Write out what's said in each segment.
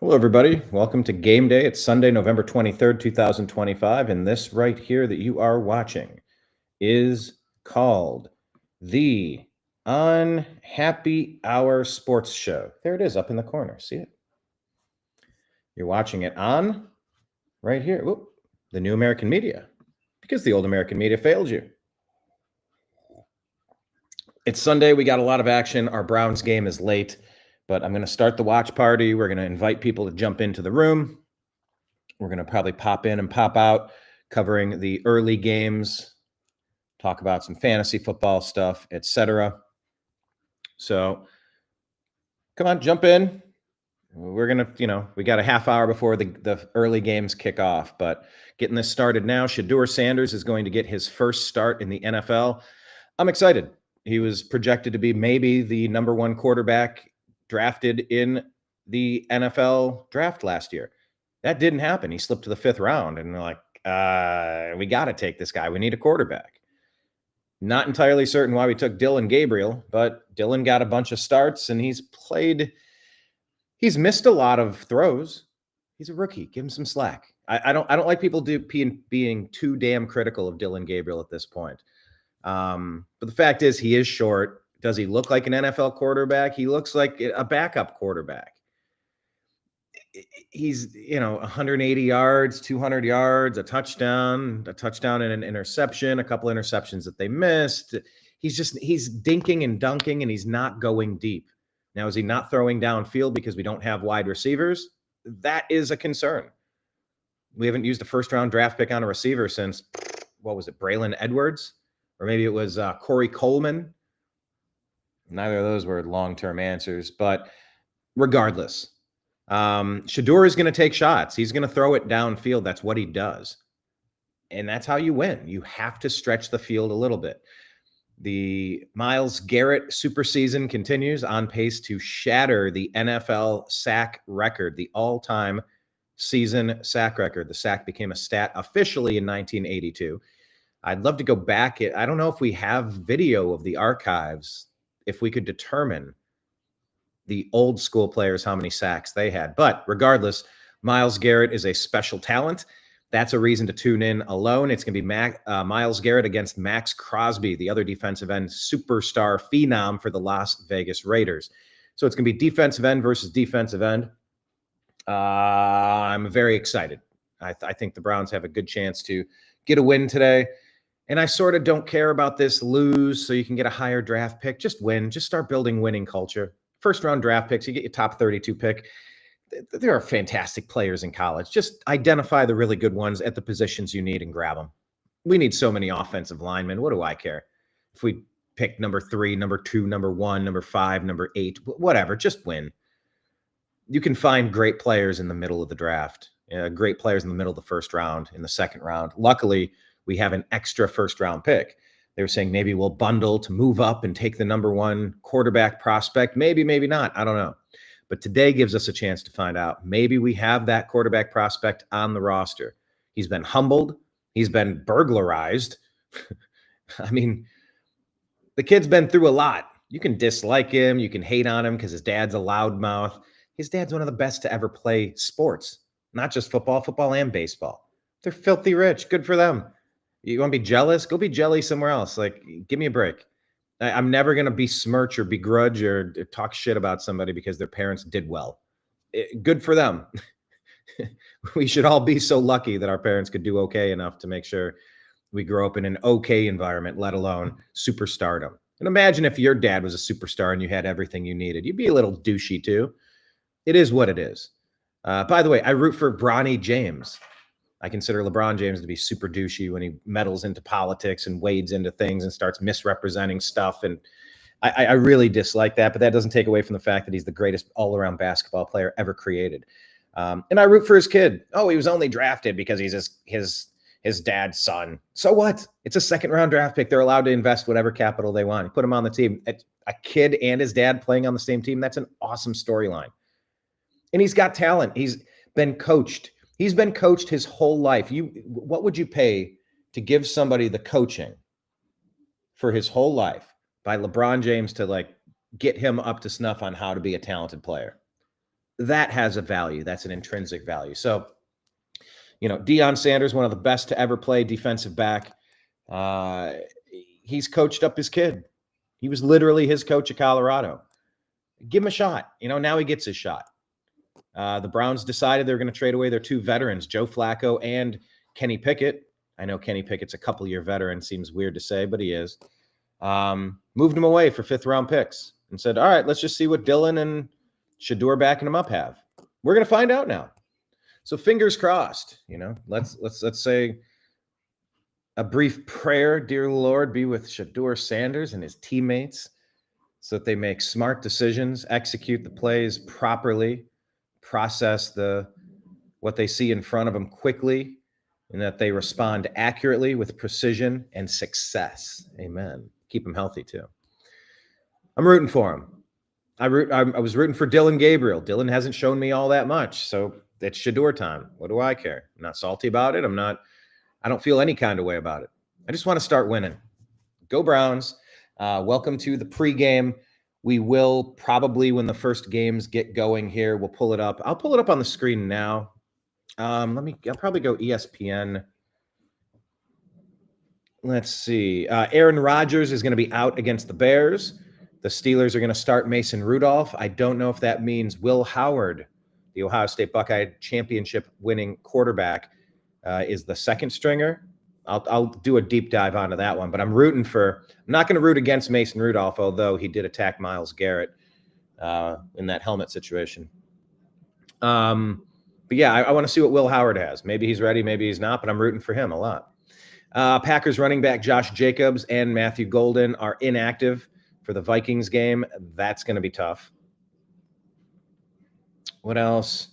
Hello, everybody. Welcome to Game Day. It's Sunday, November 23rd, 2025. And this right here that you are watching is called the Unhappy Hour Sports Show. There it is up in the corner. See it? You're watching it on right here. Whoop, the new American media, because the old American media failed you. It's Sunday. We got a lot of action. Our Browns game is late, but I'm going to start the watch party. We're going to invite people to jump into the room. We're going to probably pop in and pop out, covering the early games, talk about some fantasy football stuff, etc. So come on, jump in. We're going to, we got a half hour before the early games kick off, but getting this started now. Shedeur Sanders is going to get his first start in the NFL. I'm excited. He was projected to be maybe the number one quarterback drafted in the NFL draft last year. That didn't happen. He slipped to the fifth round, and they're like, we got to take this guy. We need a quarterback. Not entirely certain why we took Dillon Gabriel, but Dillon got a bunch of starts, and he's missed a lot of throws. He's a rookie. Give him some slack. I don't like people being too damn critical of Dillon Gabriel at this point. But the fact is, he is short. Does he look like an NFL quarterback? He looks like a backup quarterback. He's 180 yards, 200 yards, a touchdown and an interception, a couple interceptions that they missed. He's dinking and dunking, and he's not going deep. Now, is he not throwing downfield because we don't have wide receivers? That is a concern. We haven't used a first round draft pick on a receiver since, what was it, Braylon Edwards? Or maybe it was Corey Coleman. Neither of those were long-term answers, but regardless, Shedeur is going to take shots. He's going to throw it downfield. That's what he does. And that's how you win. You have to stretch the field a little bit. The Myles Garrett super season continues, on pace to shatter the NFL sack record, the all-time season sack record. The sack became a stat officially in 1982. I'd love to go back. I don't know if we have video of the archives, if we could determine the old school players, how many sacks they had. But regardless, Myles Garrett is a special talent. That's a reason to tune in alone. It's going to be Myles Garrett against Max Crosby, the other defensive end superstar phenom for the Las Vegas Raiders. So it's going to be defensive end versus defensive end. I'm very excited. I think the Browns have a good chance to get a win today. And I sort of don't care about this lose so you can get a higher draft pick. Just win. Just start building winning culture. First round draft picks, you get your top 32 pick. There are fantastic players in college. Just identify the really good ones at the positions you need and grab them. We need so many offensive linemen. What do I care? If we pick number 3, number 2, number 1, number 5, number 8, whatever, just win. You can find great players in the middle of the draft, great players in the middle of the first round, in the second round. Luckily, we have an extra first round pick. They were saying maybe we'll bundle to move up and take the number 1 quarterback prospect. Maybe, maybe not. I don't know. But today gives us a chance to find out. Maybe we have that quarterback prospect on the roster. He's been humbled. He's been burglarized. I mean, the kid's been through a lot. You can dislike him. You can hate on him because his dad's a loudmouth. His dad's one of the best to ever play sports, not just football and baseball. They're filthy rich. Good for them. You want to be jealous? Go be jelly somewhere else. Like, give me a break. I'm never going to besmirch or begrudge or talk shit about somebody because their parents did well. Good for them. We should all be so lucky that our parents could do okay enough to make sure we grow up in an okay environment, let alone superstardom. And imagine if your dad was a superstar and you had everything you needed. You'd be a little douchey too. It is what it is. By the way, I root for Bronny James. I consider LeBron James to be super douchey when he meddles into politics and wades into things and starts misrepresenting stuff. And I really dislike that, but that doesn't take away from the fact that he's the greatest all-around basketball player ever created. And I root for his kid. Oh, he was only drafted because he's his dad's son. So what? It's a second-round draft pick. They're allowed to invest whatever capital they want. Put him on the team. A kid and his dad playing on the same team, that's an awesome storyline. And he's got talent. He's been coached. He's been coached his whole life. What would you pay to give somebody the coaching for his whole life by LeBron James to like get him up to snuff on how to be a talented player? that has a value. That's an intrinsic value. So, Deion Sanders, one of the best to ever play defensive back. He's coached up his kid. He was literally his coach at Colorado. Give him a shot. Now he gets his shot. The Browns decided they're going to trade away their 2 veterans, Joe Flacco and Kenny Pickett. I know Kenny Pickett's a couple-year veteran. Seems weird to say, but he is. Moved him away for 5th-round picks and said, all right, let's just see what Dylan and Shedeur backing him up have. We're going to find out now. So fingers crossed, let's say a brief prayer. Dear Lord, be with Shedeur Sanders and his teammates so that they make smart decisions, execute the plays properly, process what they see in front of them quickly, and that they respond accurately with precision and success. Amen. Keep them healthy too. I'm rooting for him. I was rooting for Dylan Gabriel. Dylan hasn't shown me all that much, so it's Shedeur time. What do I care? I'm not salty about it. I don't feel any kind of way about it. I just want to start winning. Go Browns. Welcome to the pregame. We will probably, when the first games get going here, we'll pull it up. I'll pull it up on the screen now. I'll probably go ESPN. Let's see. Aaron Rodgers is going to be out against the Bears. The Steelers are going to start Mason Rudolph. I don't know if that means Will Howard, the Ohio State Buckeye championship winning quarterback, is the second stringer. I'll do a deep dive onto that one, but I'm not going to root against Mason Rudolph, although he did attack Myles Garrett in that helmet situation. But yeah, I want to see what Will Howard has. Maybe he's ready, maybe he's not, but I'm rooting for him a lot. Packers running back Josh Jacobs and Matthew Golden are inactive for the Vikings game. That's going to be tough. What else?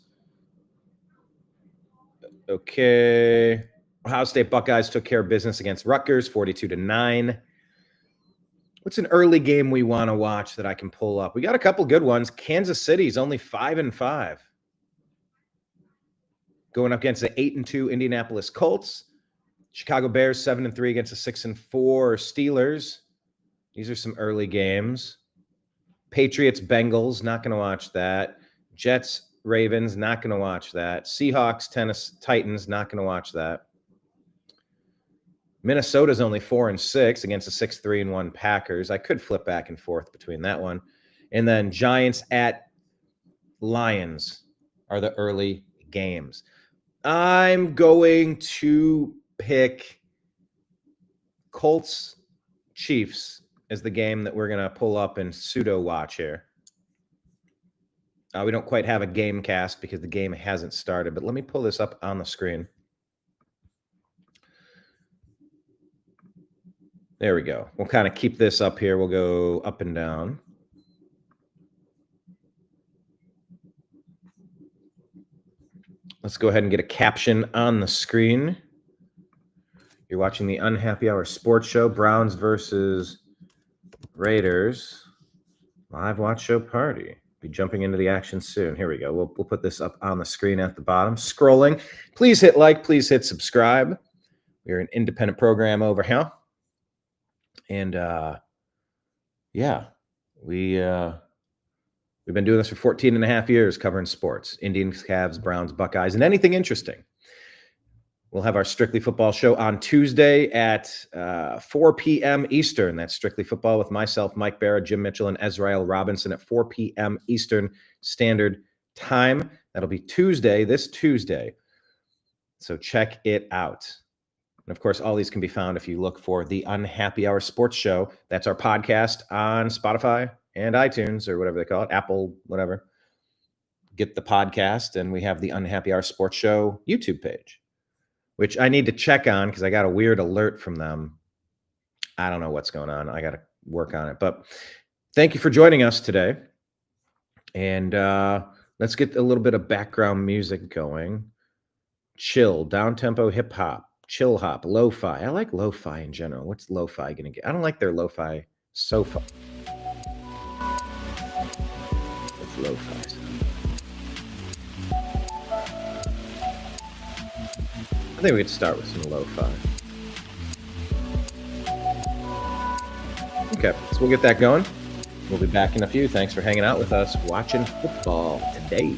Okay. Ohio State Buckeyes took care of business against Rutgers, 42-9. What's an early game we want to watch that I can pull up? We got a couple good ones. Kansas City's only 5-5. Going up against the 8-2 Indianapolis Colts. Chicago Bears 7-3 against the 6-4 Steelers. These are some early games. Patriots Bengals, not going to watch that. Jets Ravens, not going to watch that. Seahawks Titans, not going to watch that. Minnesota's only 4-6 against the 6-3-1 Packers. I could flip back and forth between that one. And then Giants at Lions are the early games. I'm going to pick Colts Chiefs as the game that we're going to pull up and pseudo watch here. We don't quite have a game cast because the game hasn't started, but let me pull this up on the screen. There we go. We'll kind of keep this up here. We'll go up and down. Let's go ahead and get a caption on the screen. You're watching the Unhappy Hour Sports Show, Browns versus Raiders. Live watch show party. Be jumping into the action soon. Here we go. We'll put this up on the screen at the bottom. Scrolling. Please hit like. Please hit subscribe. We're an independent program over here. And yeah, we've been doing this for 14 and a half years, covering sports, Indians, Cavs, Browns, Buckeyes, and anything interesting. We'll have our Strictly Football show on Tuesday at 4 p.m. Eastern. That's Strictly Football with myself, Mike Barra, Jim Mitchell, and Ezrael Robinson at 4 p.m. Eastern Standard Time. That'll be this Tuesday. So check it out. And of course, all these can be found if you look for the Unhappy Hour Sports Show. That's our podcast on Spotify and iTunes or whatever they call it, Apple, whatever. Get the podcast, and we have the Unhappy Hour Sports Show YouTube page, which I need to check on because I got a weird alert from them. I don't know what's going on. I got to work on it. But thank you for joining us today. And let's get a little bit of background music going. Chill, down-tempo hip-hop. Chill hop, lo-fi. I like lo-fi in general. What's lo-fi going to get? I don't like their lo-fi sofa. What's lo-fi? I think we could start with some lo-fi. Okay, so we'll get that going. We'll be back in a few. Thanks for hanging out with us, watching football today.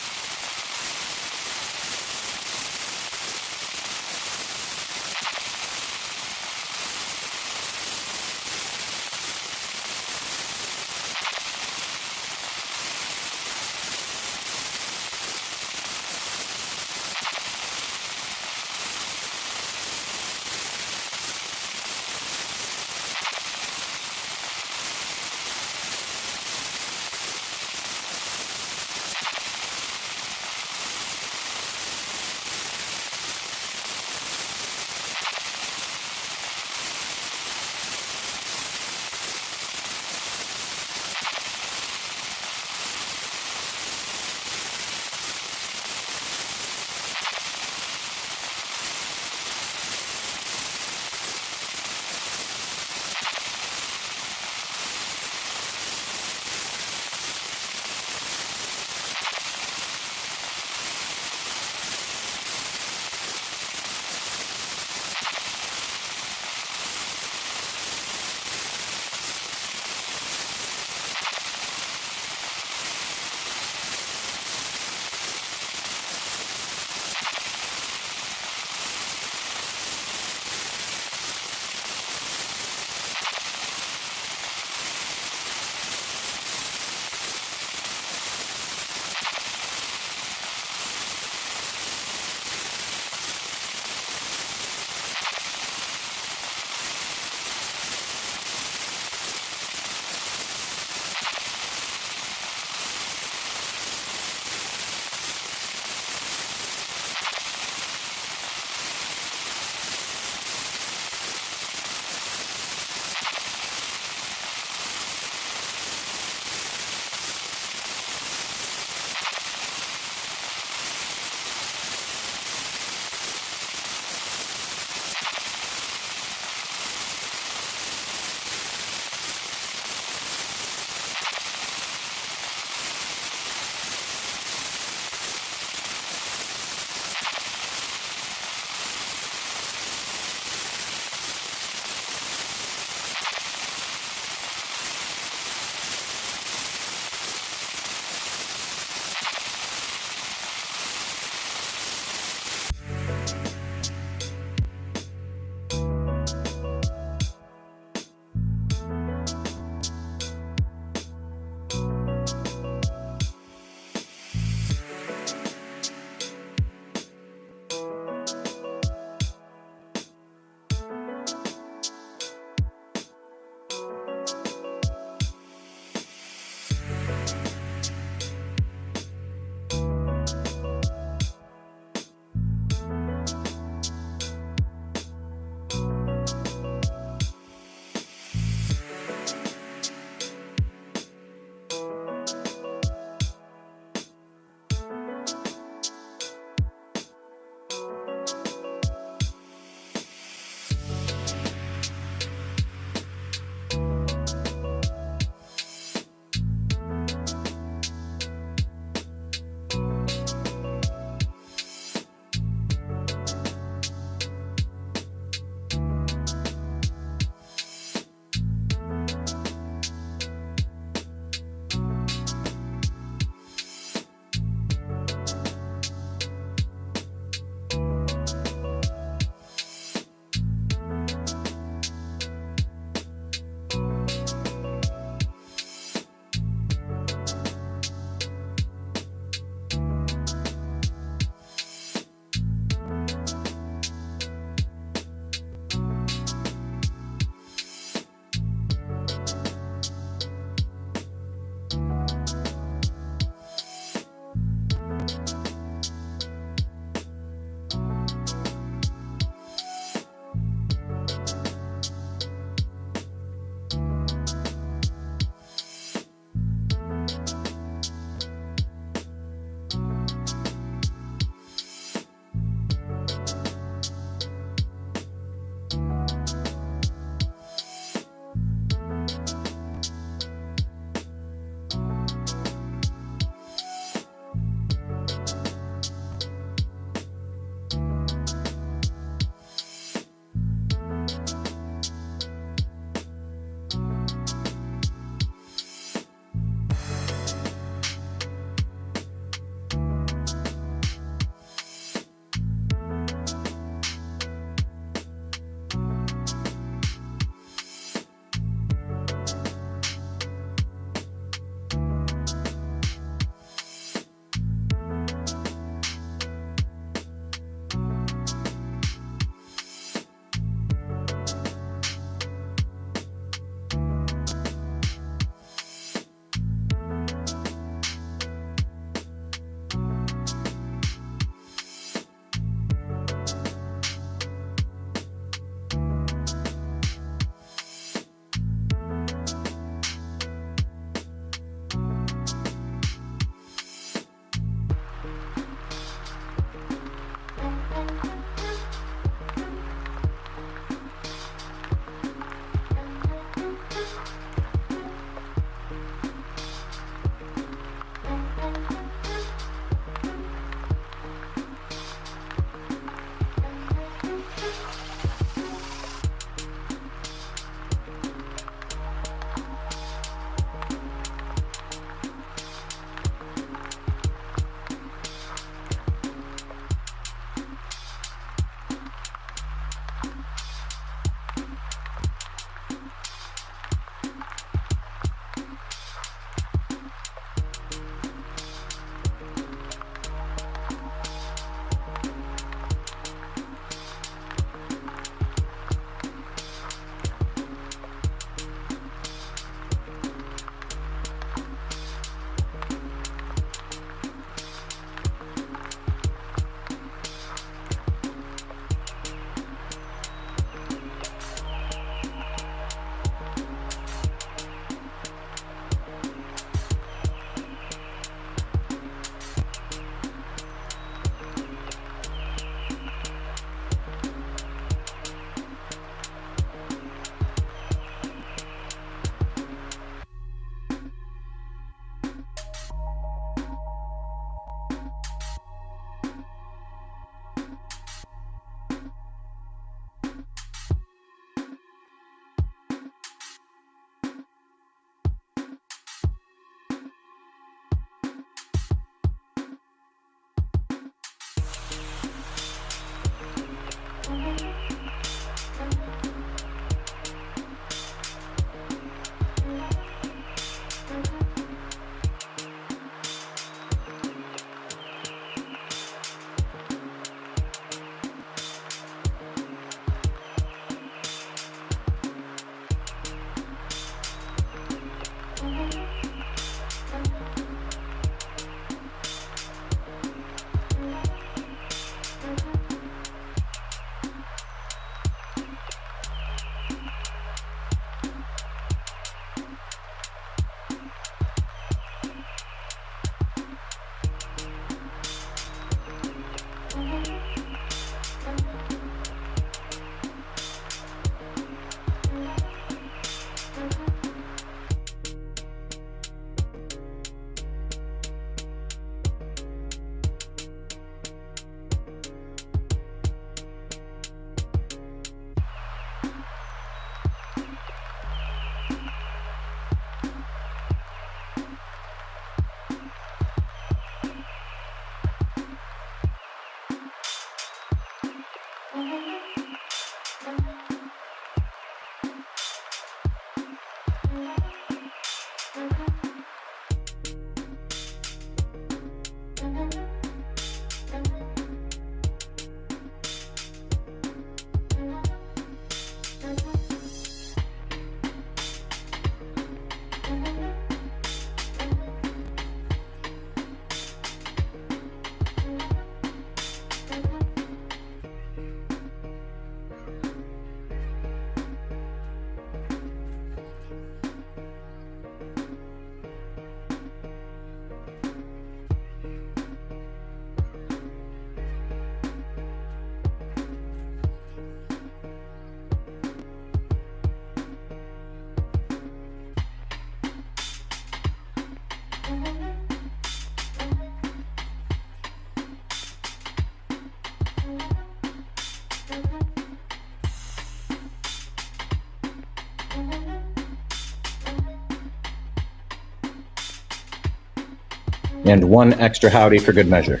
And one extra howdy for good measure.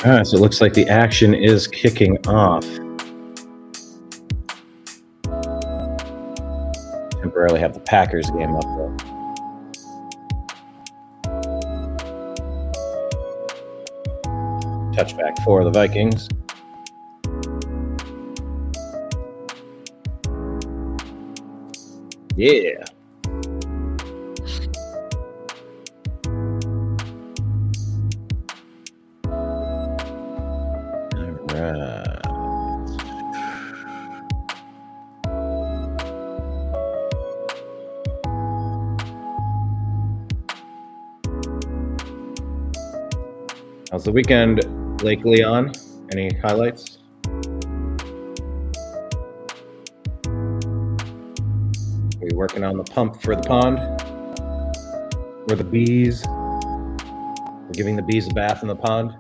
All right, so it looks like the action is kicking off. Temporarily have the Packers game up though. Touchback for the Vikings. Yeah. How's the weekend, Lake Leon? Any highlights? Are we working on the pump for the pond? Or the bees? We're giving the bees a bath in the pond?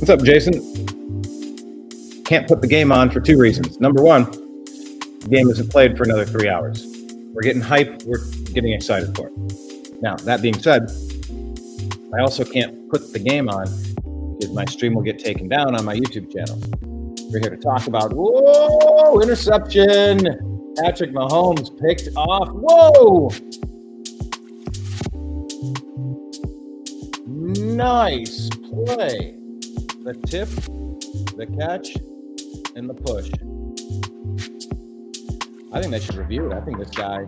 What's up, Jason? can't put the game on for two reasons. Number one, the game isn't played for another 3 hours. We're getting hyped. We're getting excited for it. Now, that being said, I also can't put the game on because my stream will get taken down on my YouTube channel. We're here to talk about, whoa, interception. Patrick Mahomes picked off. Whoa. Nice play. The tip, the catch, and the push. I think they should review it. I think this guy.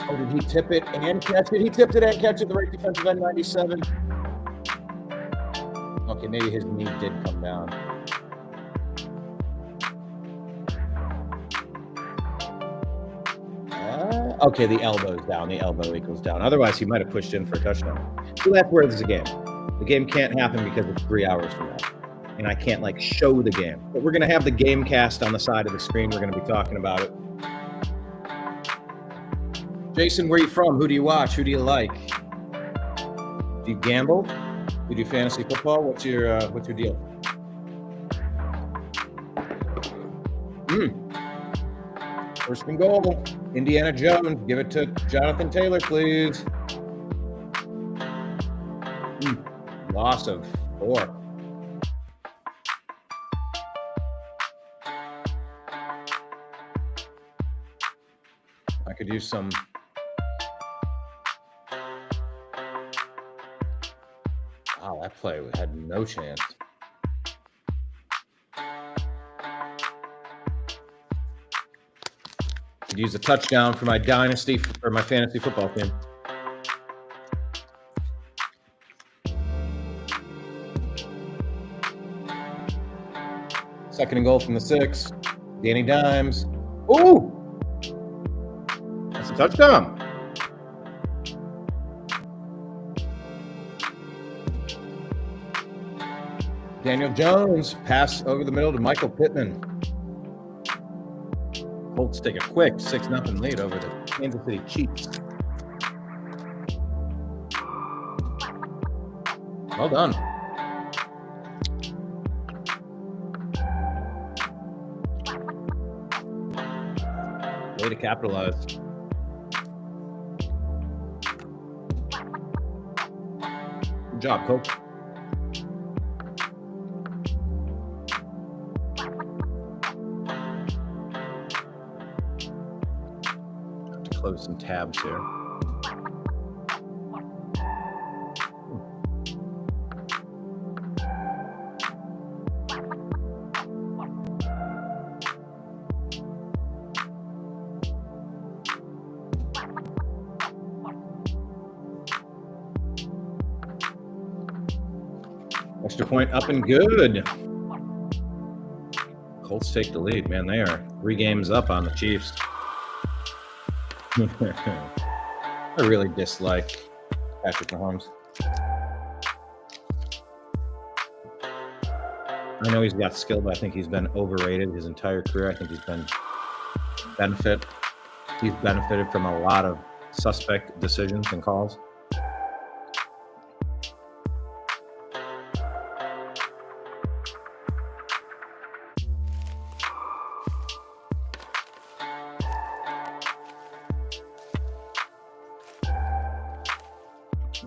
Oh, did he tip it and catch it? He tipped it and catch it. The right defensive end, 97. Okay, maybe his knee did come down. Okay, the elbow's down. The elbow equals down. Otherwise, he might have pushed in for a touchdown. So that's where there's a game. The game can't happen because it's 3 hours from now. And I can't like show the game. But we're going to have the game cast on the side of the screen. We're going to be talking about it. Jason, where are you from? Who do you watch? Who do you like? Do you gamble? Do you do fantasy football? What's your deal? First and goal. Indiana Jones. Give it to Jonathan Taylor, please. Loss of 4. I could use some. Wow, that play had no chance. Could use a touchdown for my dynasty or my fantasy football team. Second and goal from the 6. Danny Dimes. Ooh! That's a touchdown. Daniel Jones, pass over the middle to Michael Pittman. Colts take a quick 6-0 lead over the Kansas City Chiefs. Well done. Way to capitalize. Good job, Coach. Have to close some tabs here. Extra point up and good. Colts take the lead. Man, they are 3 games up on the Chiefs. I really dislike Patrick Mahomes. I know he's got skill, but I think he's been overrated his entire career. I think he's benefited from a lot of suspect decisions and calls.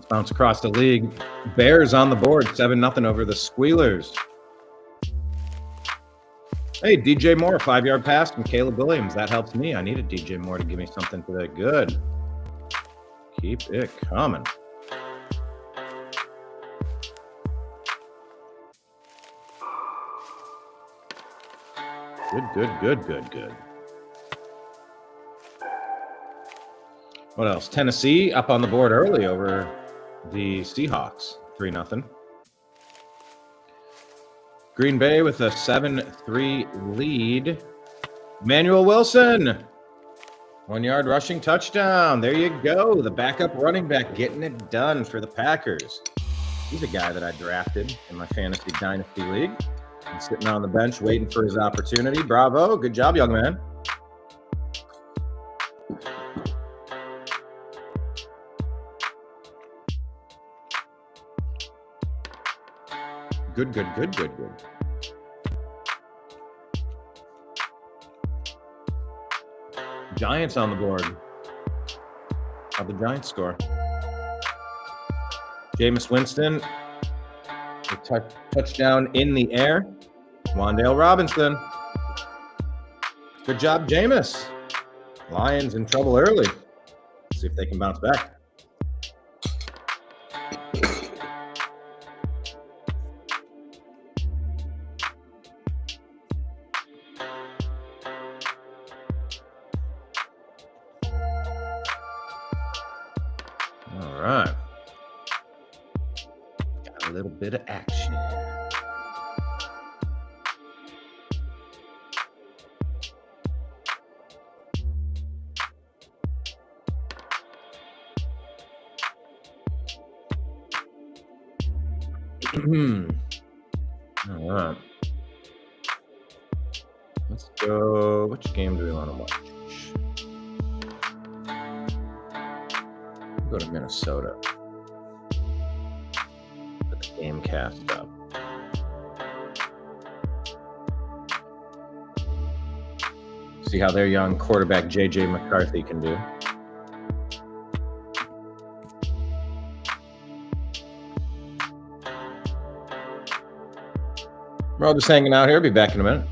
Bounce across the league. Bears on the board, 7-0 over the Squealers. Hey, DJ Moore, 5-yard pass from Caleb Williams. That helps me. I needed DJ Moore to give me something today. Good. Keep it coming. Good. What else? Tennessee up on the board early over the Seahawks, 3-0. Green Bay with a 7-3 lead. Emmanuel Wilson, 1-yard rushing touchdown. There you go. The backup running back getting it done for the Packers. He's a guy that I drafted in my fantasy dynasty league. He's sitting on the bench waiting for his opportunity. Bravo. Good job, young man. Good. Giants on the board. How'd the Giants score? Jameis Winston, a touchdown in the air. Wan'Dale Robinson. Good job, Jameis. Lions in trouble early. Let's see if they can bounce back. All right. Got a little bit of action. All right. Let's go. Which game do we want to watch? We'll go to Minnesota. Put the game cast up. See how their young quarterback JJ McCarthy can do. We're all just hanging out here. Be back in a minute.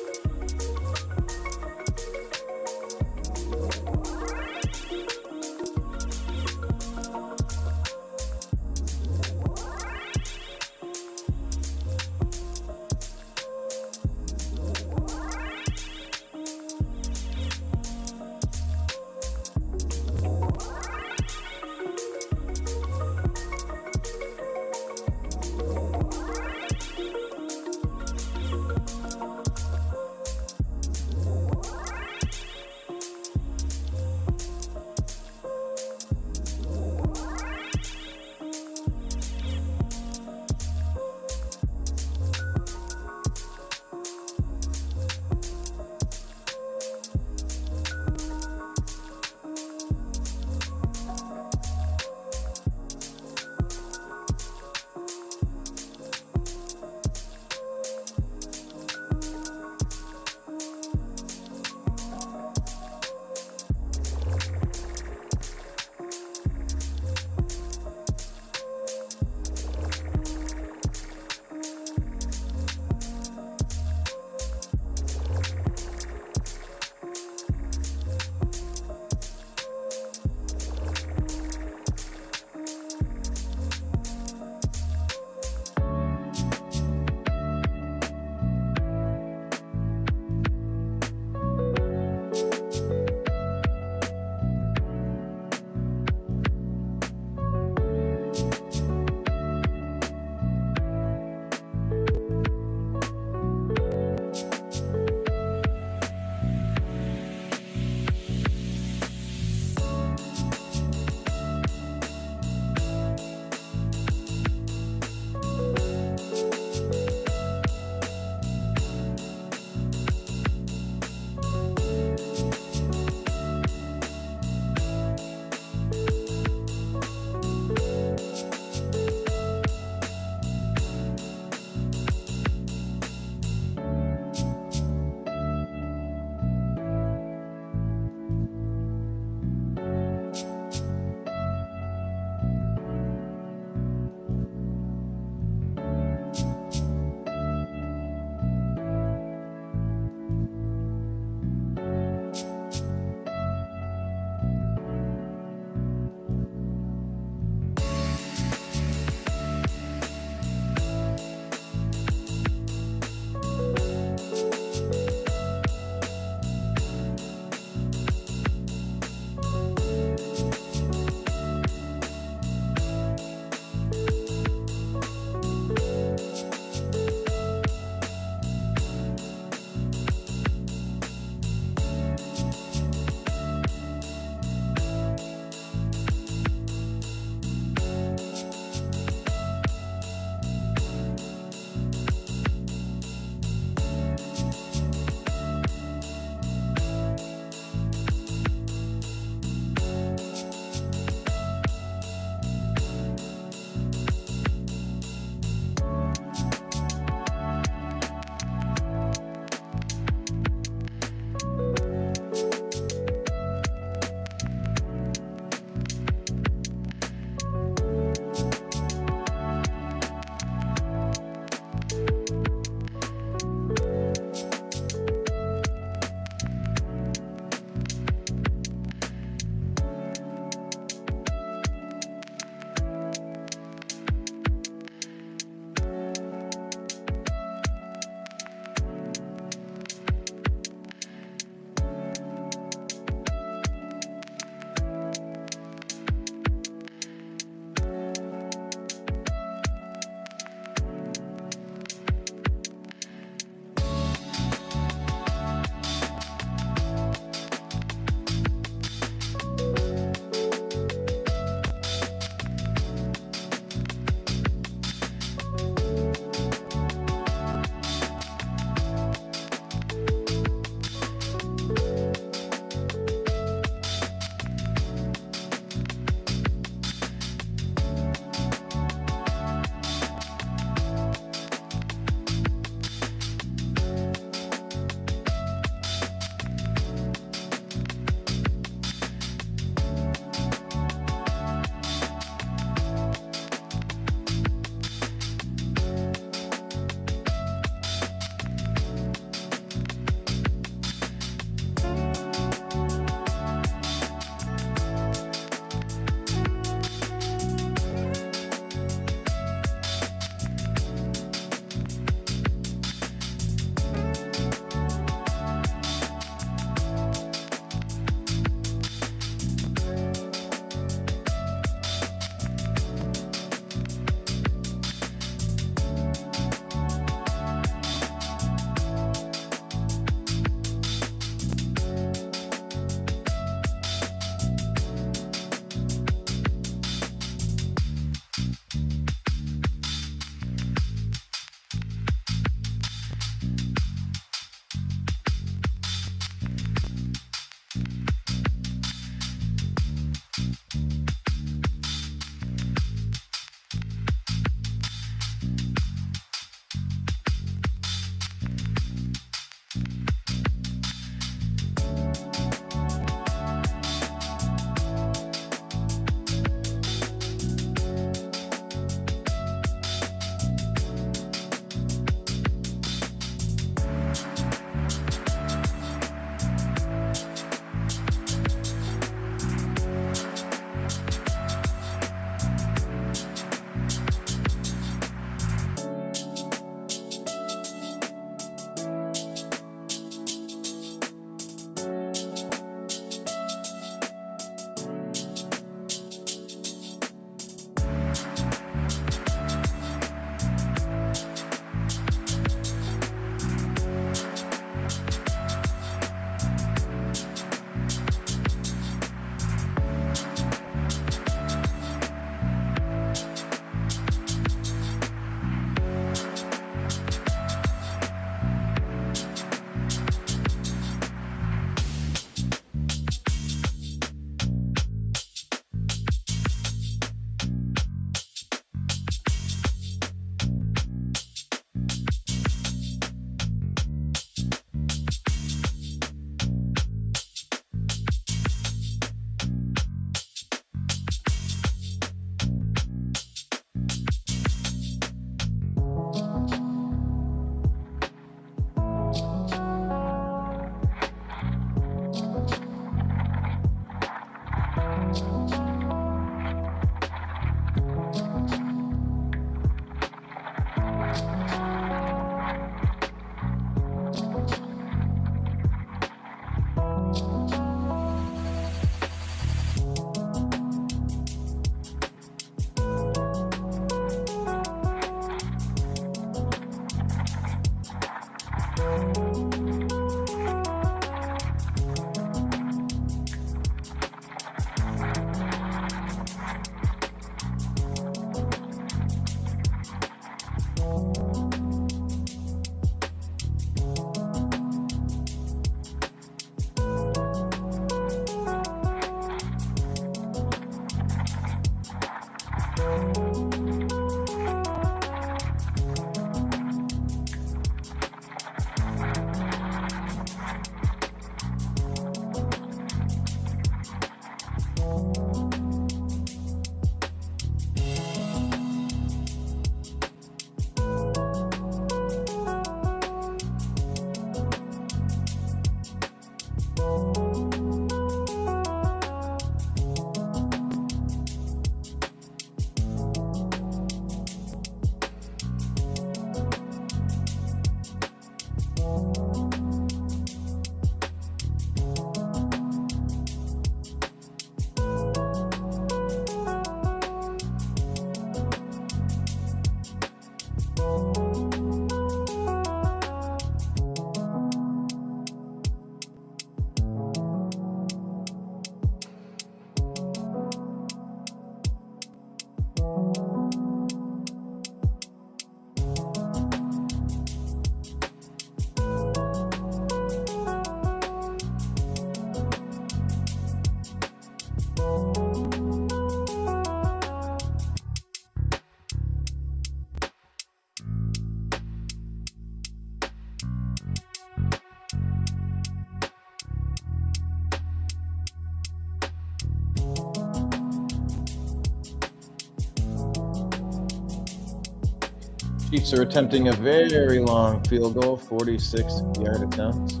Chiefs are attempting a very long field goal, 46-yard attempt.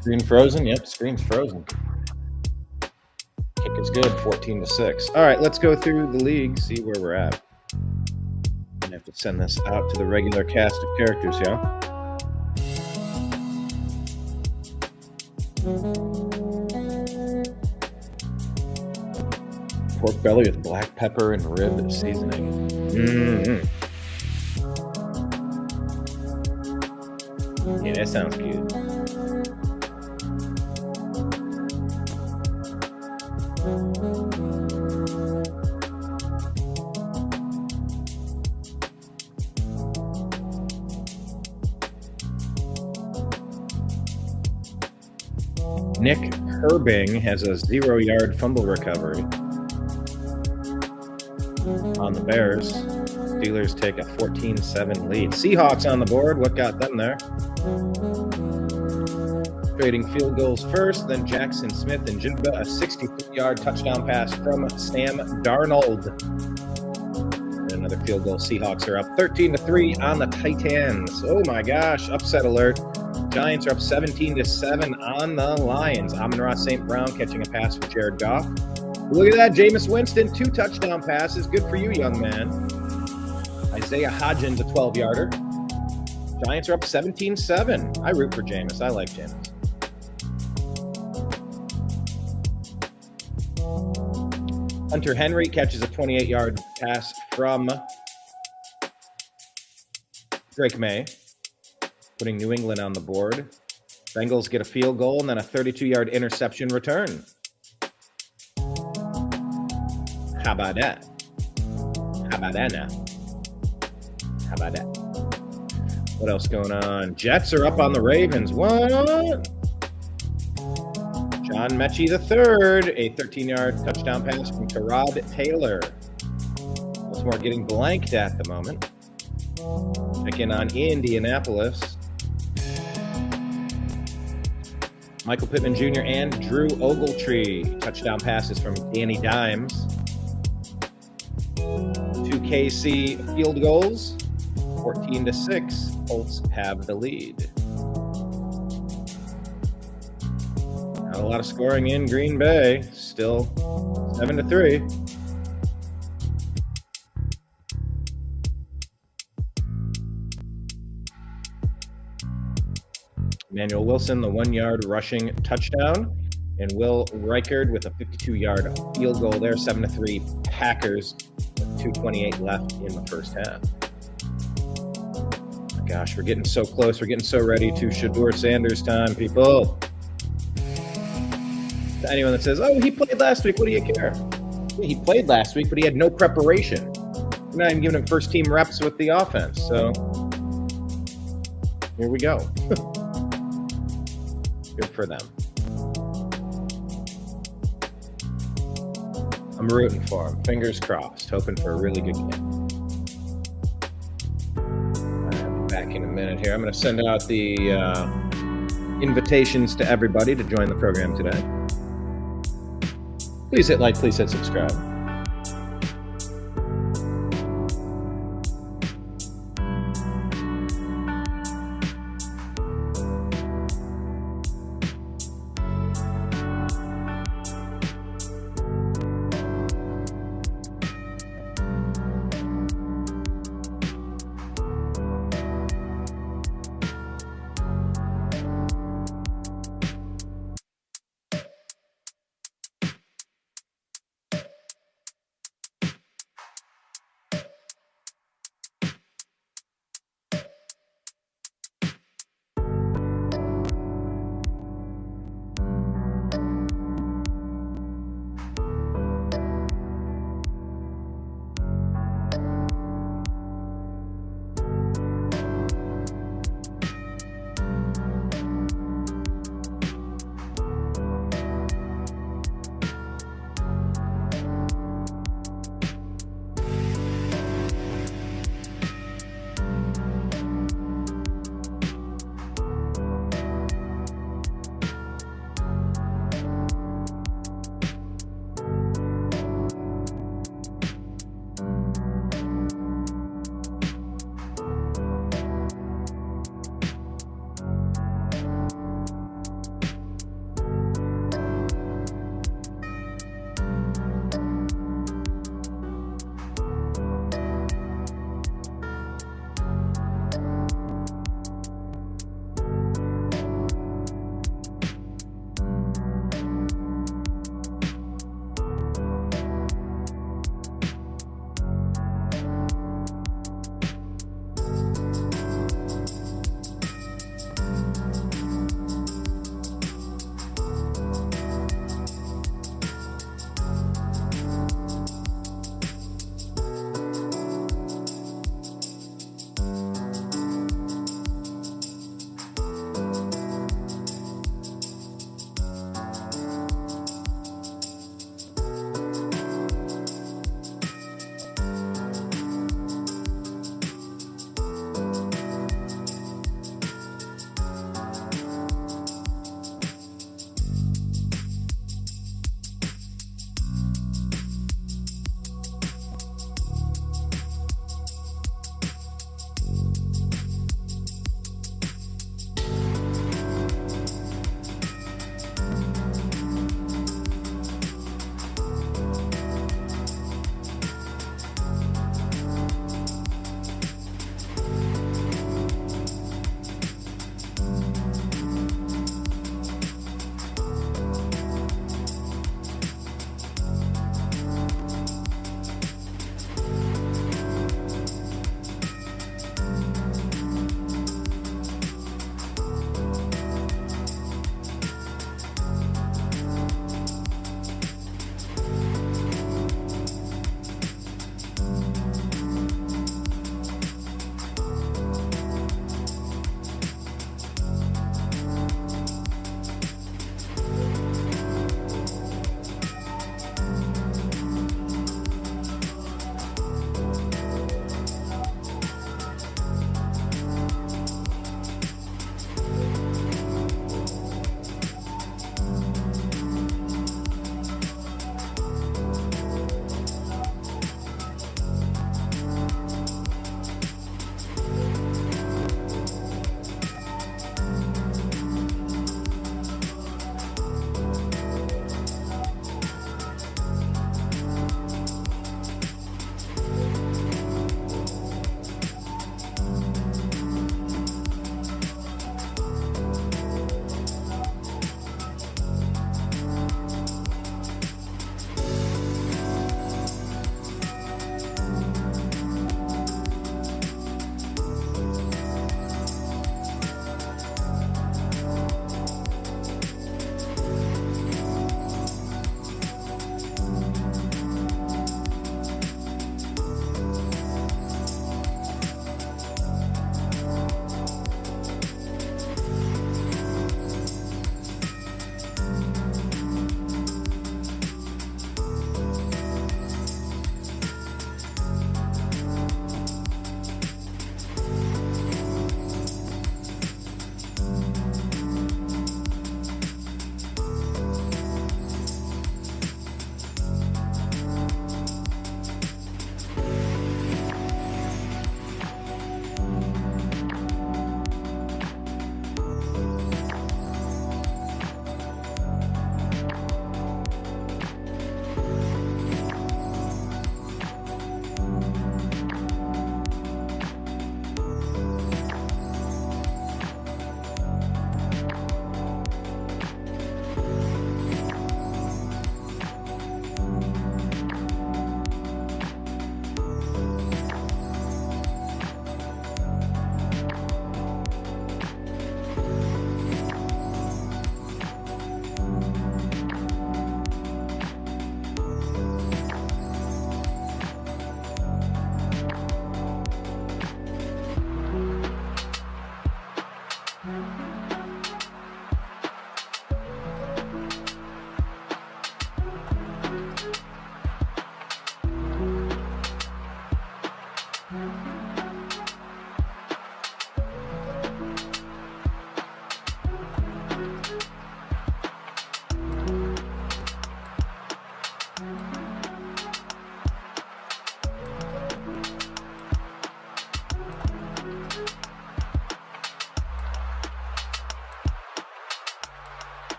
Screen frozen? Yep, screen's frozen. Kick is good, 14-6. All right, let's go through the league, see where we're at. I have to send this out to the regular cast of characters, yeah? Pork belly with black pepper and rib seasoning. Yeah, that sounds good. Nick Herbing has a 0-yard fumble recovery on the Bears. Steelers take a 14-7 lead. Seahawks on the board. What got them there? Trading field goals first, then Jackson Smith and Jigba, a 63-yard touchdown pass from Sam Darnold. And another field goal. Seahawks are up 13-3 on the Titans. Oh my gosh, upset alert. Giants are up 17-7 on the Lions. Amon-Ra St. Brown catching a pass for Jared Goff. Look at that, Jameis Winston, 2 touchdown passes. Good for you, young man. Isaiah Hodgins, a 12-yarder. Giants are up 17-7. I root for Jameis. I like Jameis. Hunter Henry catches a 28-yard pass from Drake May, putting New England on the board. Bengals get a field goal and then a 32-yard interception return. How about that? How about that now? How about that? What else going on? Jets are up on the Ravens. What? John Mechie III, a 13-yard touchdown pass from Tyrod Taylor. Baltimore getting blanked at the moment. Check in on Indianapolis. Michael Pittman Jr. and Drew Ogletree. Touchdown passes from Danny Dimes. 2 KC field goals. 14-6. Colts have the lead. Not a lot of scoring in Green Bay. Still 7-3. Emmanuel Wilson, the 1-yard rushing touchdown. And Will Reichard with a 52-yard field goal there. 7-3 Packers with 2:28 left in the first half. Oh my gosh, we're getting so close. We're getting so ready to Shedeur Sanders time, people. To anyone that says, oh, he played last week, what do you care? Yeah, he played last week, but he had no preparation. We're not even giving him first-team reps with the offense. So here we go. Good for them. I'm rooting for him. Fingers crossed. Hoping for a really good game. I'll be back in a minute here. I'm going to send out the invitations to everybody to join the program today. Please hit like. Please hit subscribe.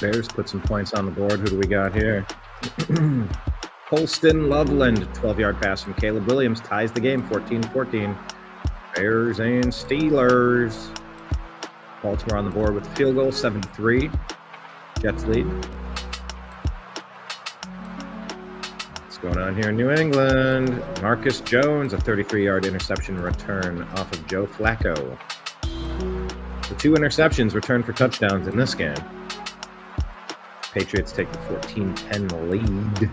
Bears put some points on the board. Who do we got here? Colston Loveland, 12-yard pass from Caleb Williams, ties the game, 14-14. Bears and Steelers. Baltimore on the board with the field goal, 7-3. Jets lead. What's going on here in New England? Marcus Jones, a 33-yard interception return off of Joe Flacco. The 2 interceptions returned for touchdowns in this game. Patriots take the 14-10 lead.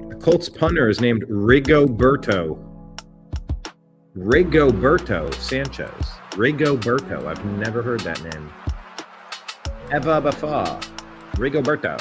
The Colts punter is named Rigoberto Sanchez. Rigoberto. I've never heard that name. Eva Bafa. Rigoberto.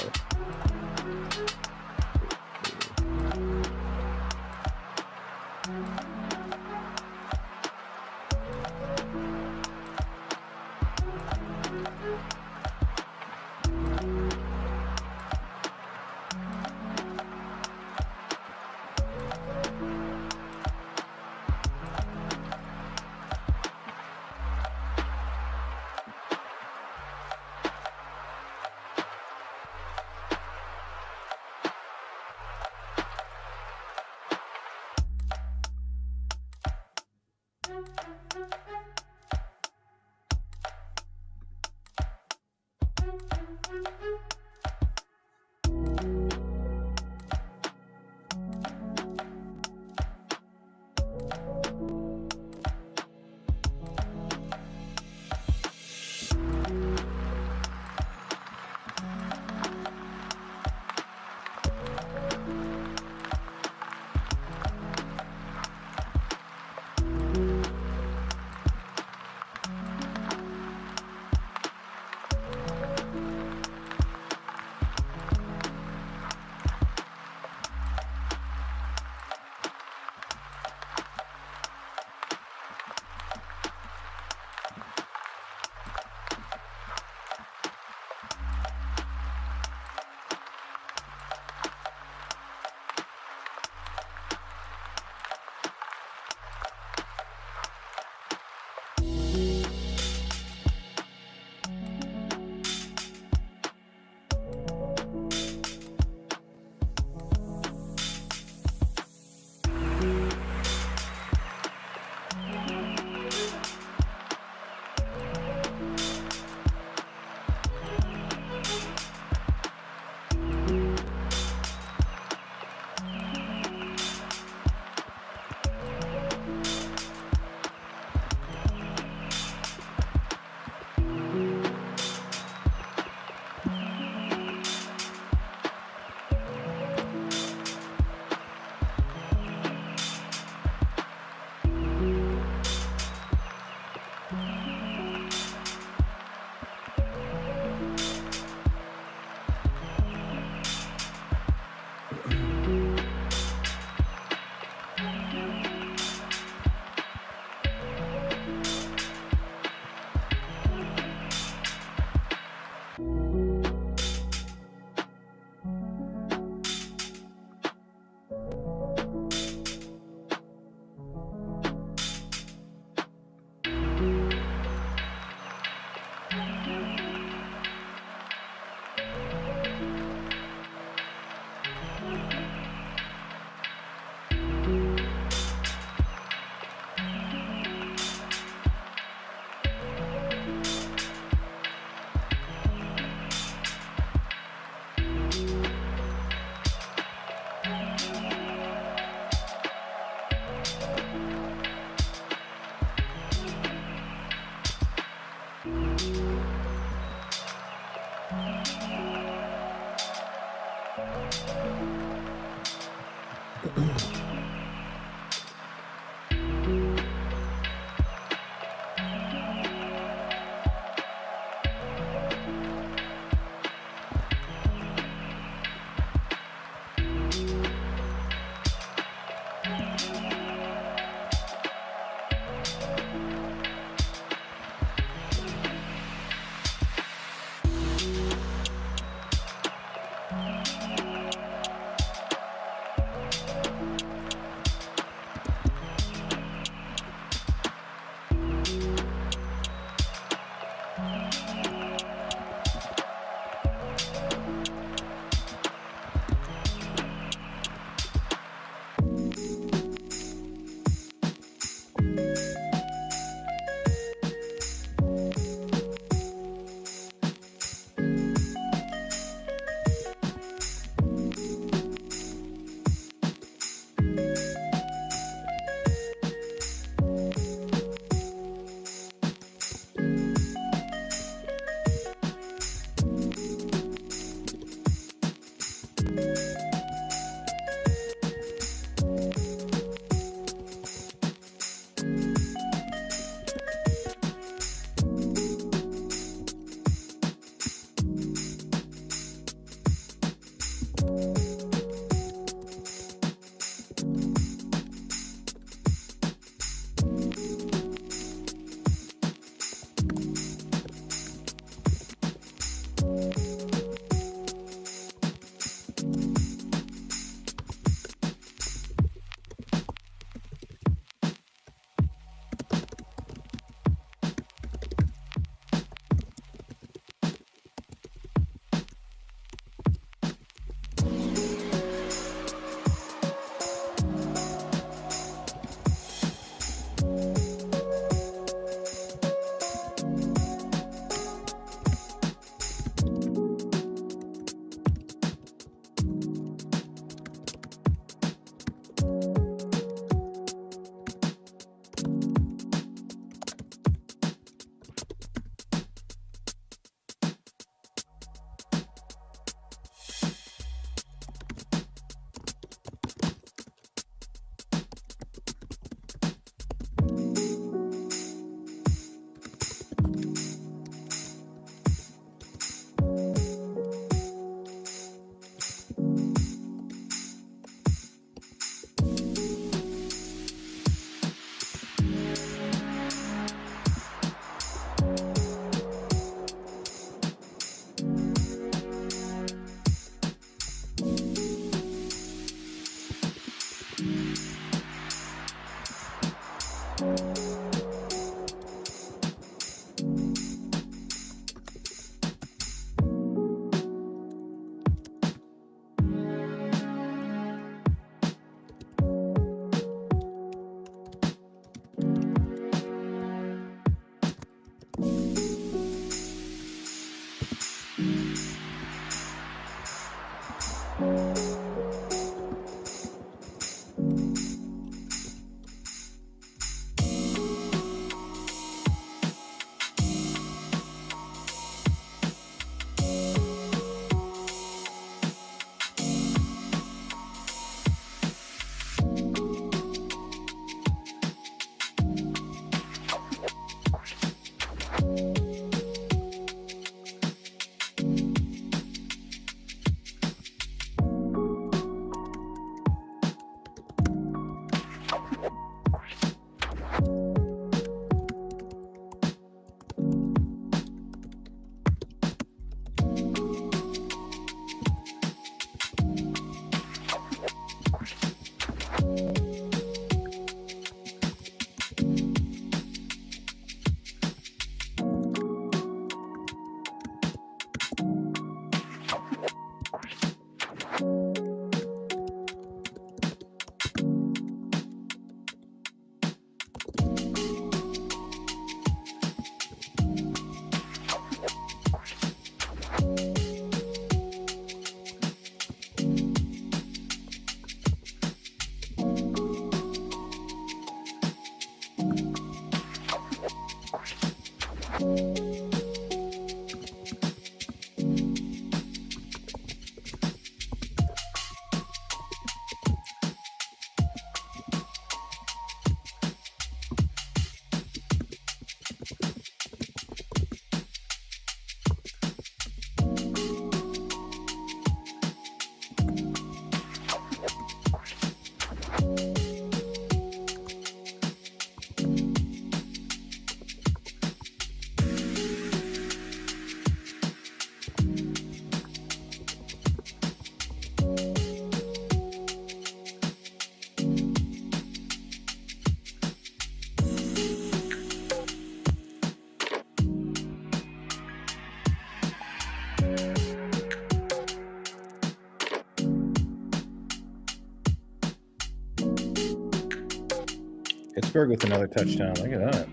Pittsburgh with another touchdown. Look at that.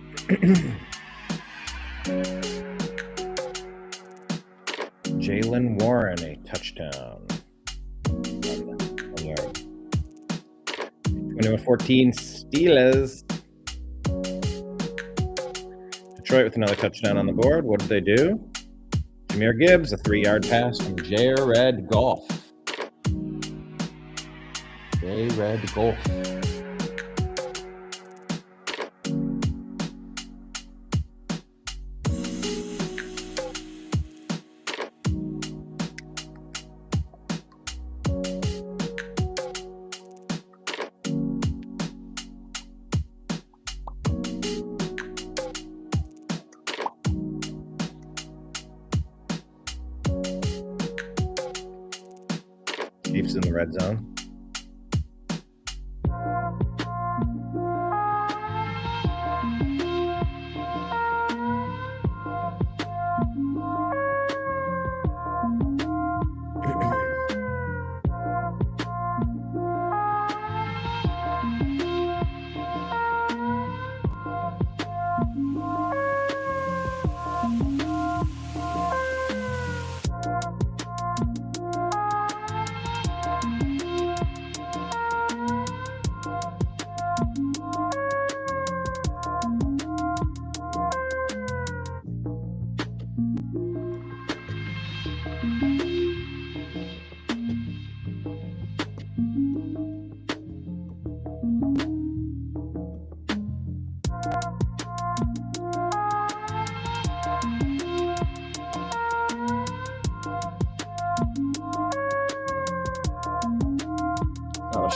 Jalen Warren, a touchdown. 1 yard. 21-14 Steelers. Detroit with another touchdown on the board. What did they do? Jahmyr Gibbs, a 3-yard pass from Jared Goff. Jared Goff. Chiefs in the red zone.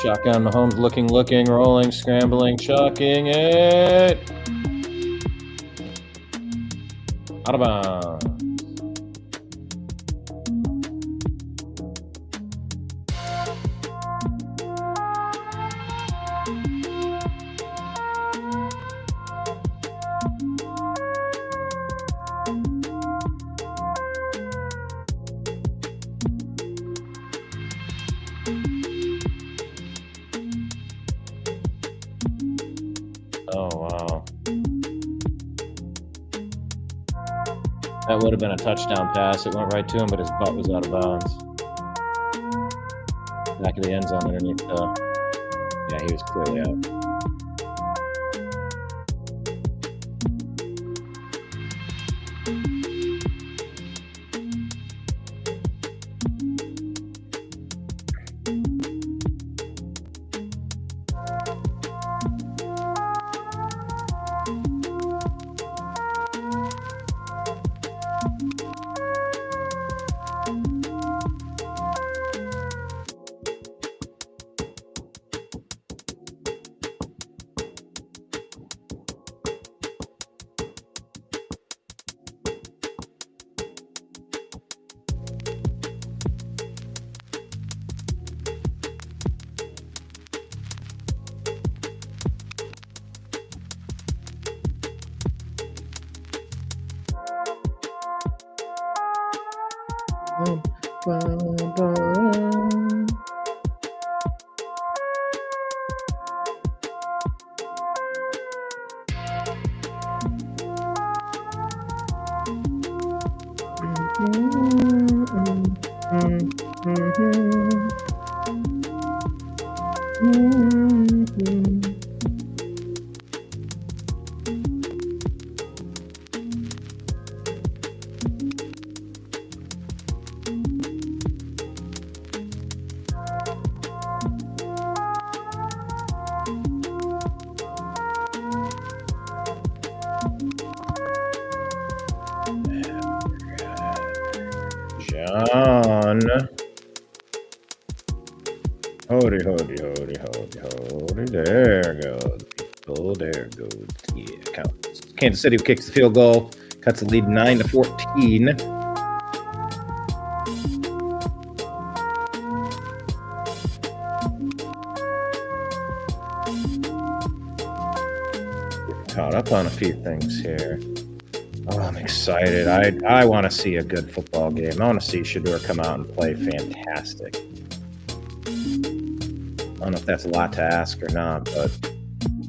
Shotgun, Mahomes looking, rolling, scrambling, chucking it. Out of bounds. Oh, wow. That would have been a touchdown pass. It went right to him, but his butt was out of bounds. Back of the end zone underneath yeah, he was clearly out. Hody, hody, hody, hody, hody. There goes people. There goes. Yeah, counts. Kansas City kicks the field goal, cuts the lead 9-14. Caught up on a few things here. Oh, I'm excited. I want to see a good football game. I want to see Shedeur come out and play fantastic. I don't know if that's a lot to ask or not, but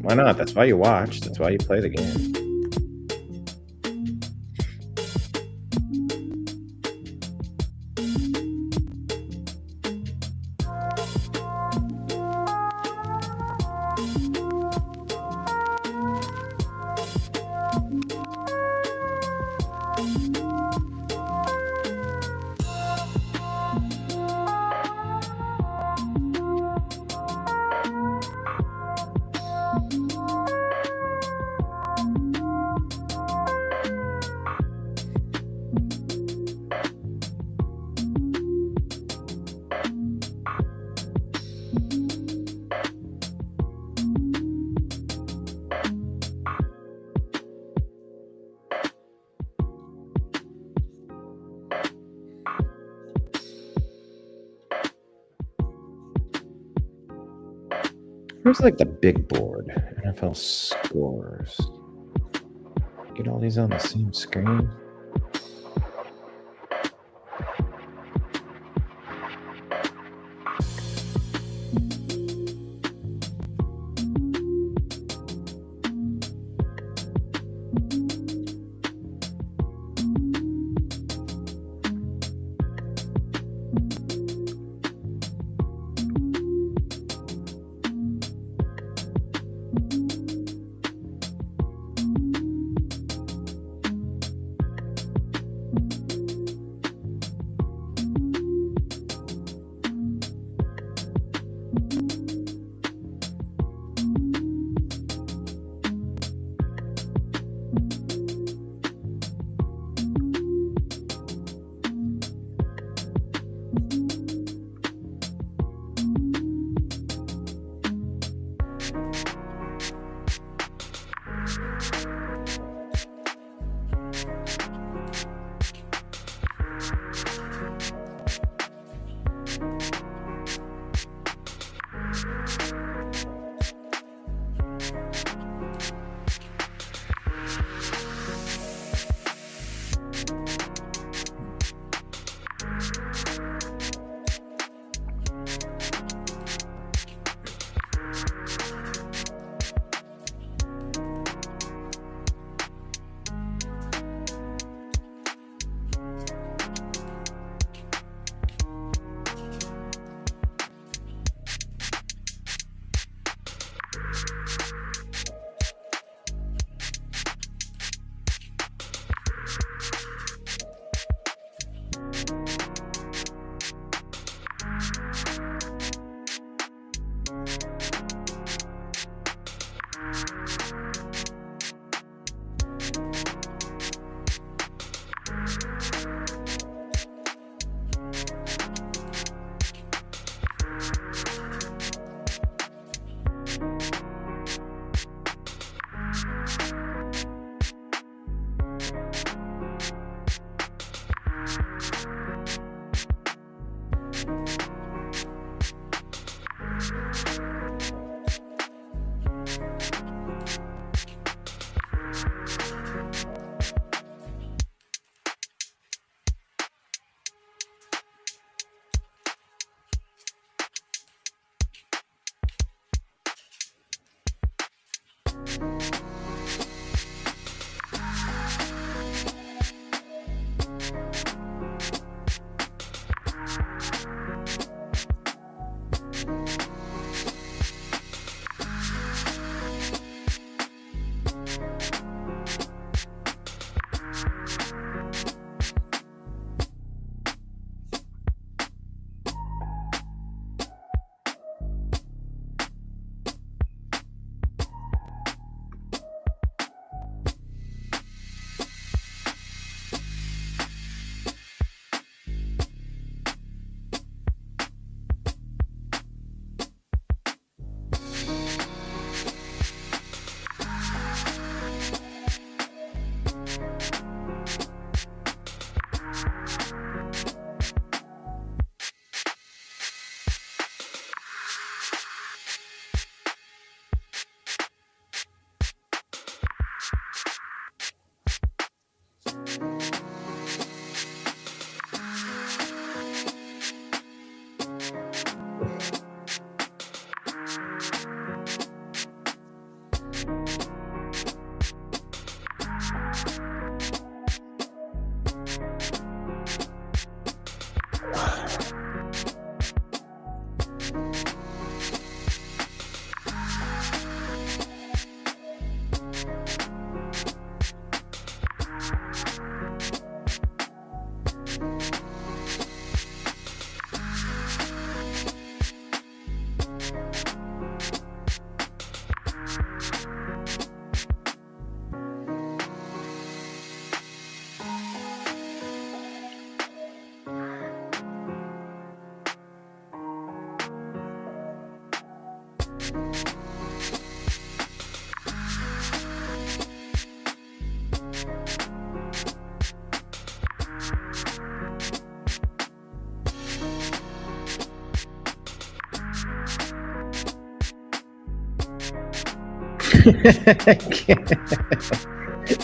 why not? That's why you watch. That's why you play the game. Where's like the big board? NFL scores. Get all these on the same screen.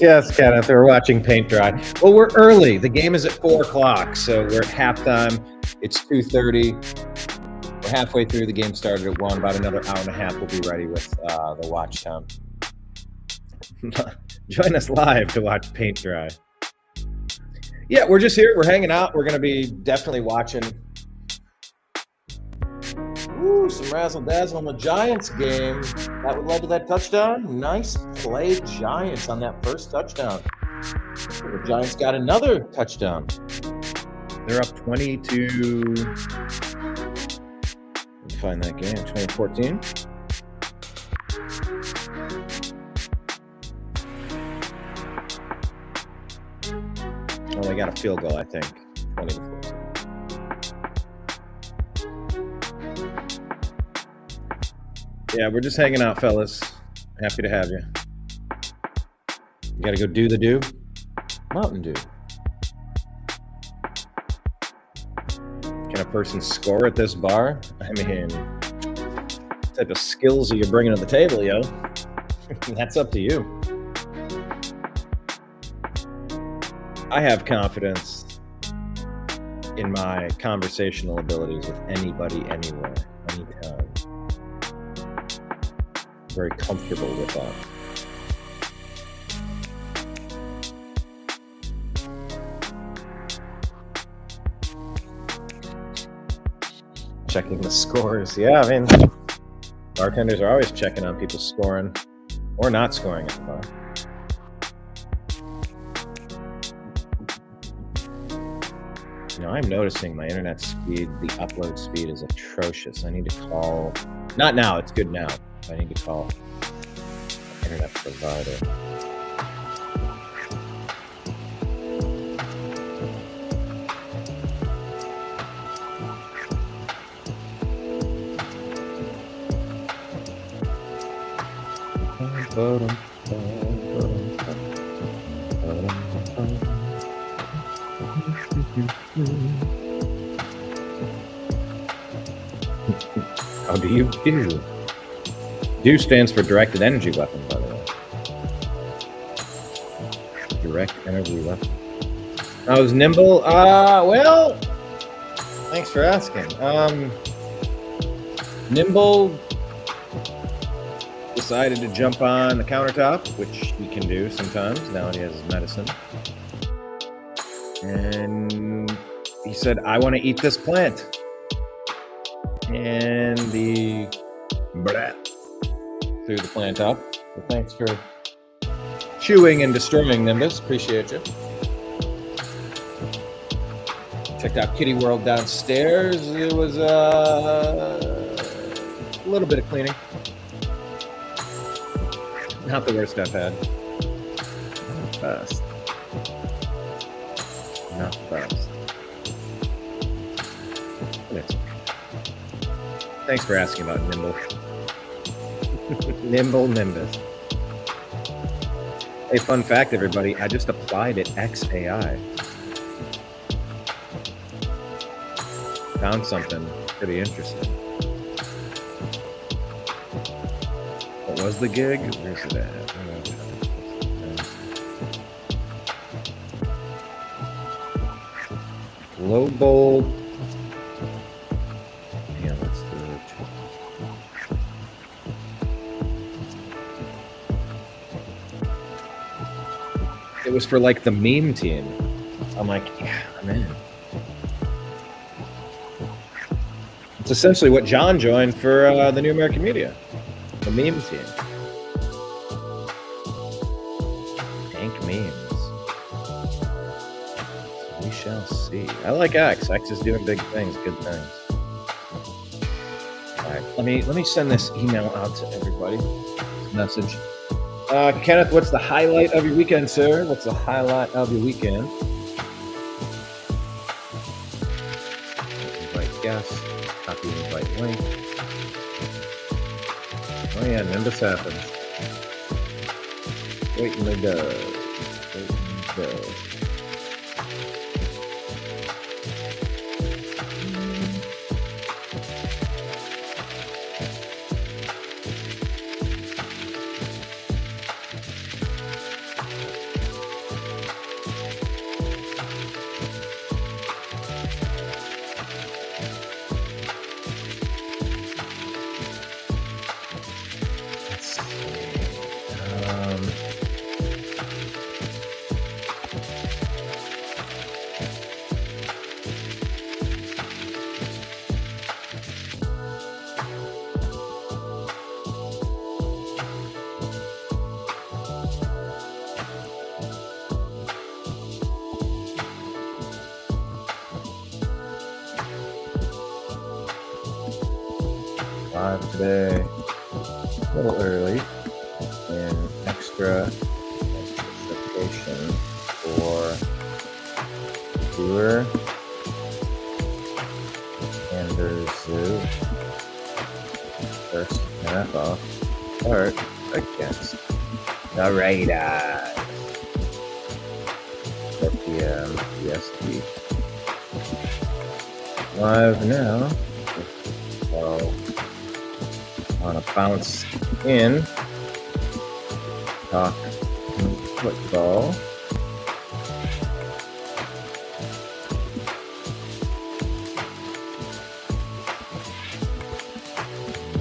Yes, Kenneth, we're watching paint dry. Well, we're early. The game is at 4 o'clock, so we're at halftime. It's 2:30. We're halfway through. The game started at 1. About another hour and a half, we'll be ready with the watch time. Join us live to watch paint dry. Yeah, we're just here. We're hanging out. We're going to be definitely watching. Ooh, some razzle-dazzle in the Giants game. That would lead to that touchdown. Nice play, Giants, on that first touchdown. The Giants got another touchdown. They're up 22. Let me find that game. 2014. Well, they got a field goal, I think. 20 to 14. Yeah, we're just hanging out, fellas. Happy to have you. You got to go do the do? Mountain Dew. Can a person score at this bar? I mean, what type of skills are you bringing to the table, yo? That's up to you. I have confidence in my conversational abilities with anybody, anywhere, anytime. Very comfortable with that. Checking the scores. Yeah, I mean, bartenders are always checking on people scoring or not scoring at the bar. You know, I'm noticing my internet speed, the upload speed is atrocious. I need to call, not now, it's good now. I need to call internet provider. How do you do? DO stands for directed energy weapon, by the way. Direct energy weapon. I was nimble. Well, thanks for asking. Nimble decided to jump on the countertop, which he can do sometimes. Now he has his medicine. And he said, I want to eat this plant. And the threw the plant up. So thanks for chewing and destroying, Nimbus. Appreciate you. Checked out Kitty World downstairs. It was a little bit of cleaning. Not the worst I've had. Not the best. Not the best. But it's okay. Thanks for asking about Nimble. Nimble Nimbus. Hey, fun fact, everybody. I just applied at XAI. Found something pretty interesting. What was the gig? Where's it at? Global. Yeah, let's do it. It was for like the meme team. I'm like, yeah, I'm in. It's essentially what John joined for the New American Media, the meme team. Dank memes. We shall see. I like X. X is doing big things, good things. All right, let me send this email out to everybody. Message. Kenneth, what's the highlight of your weekend, sir? What's the highlight of your weekend? Invite guest. Copy invite link. Oh yeah, Nimbus happens. Wait in the go. Wait in the go. Live today, a little early, in extra anticipation for Shedeur and Odysee. First half off start against the Raiders. 4 p.m. EST. Live now. So, on a bounce in, talk football.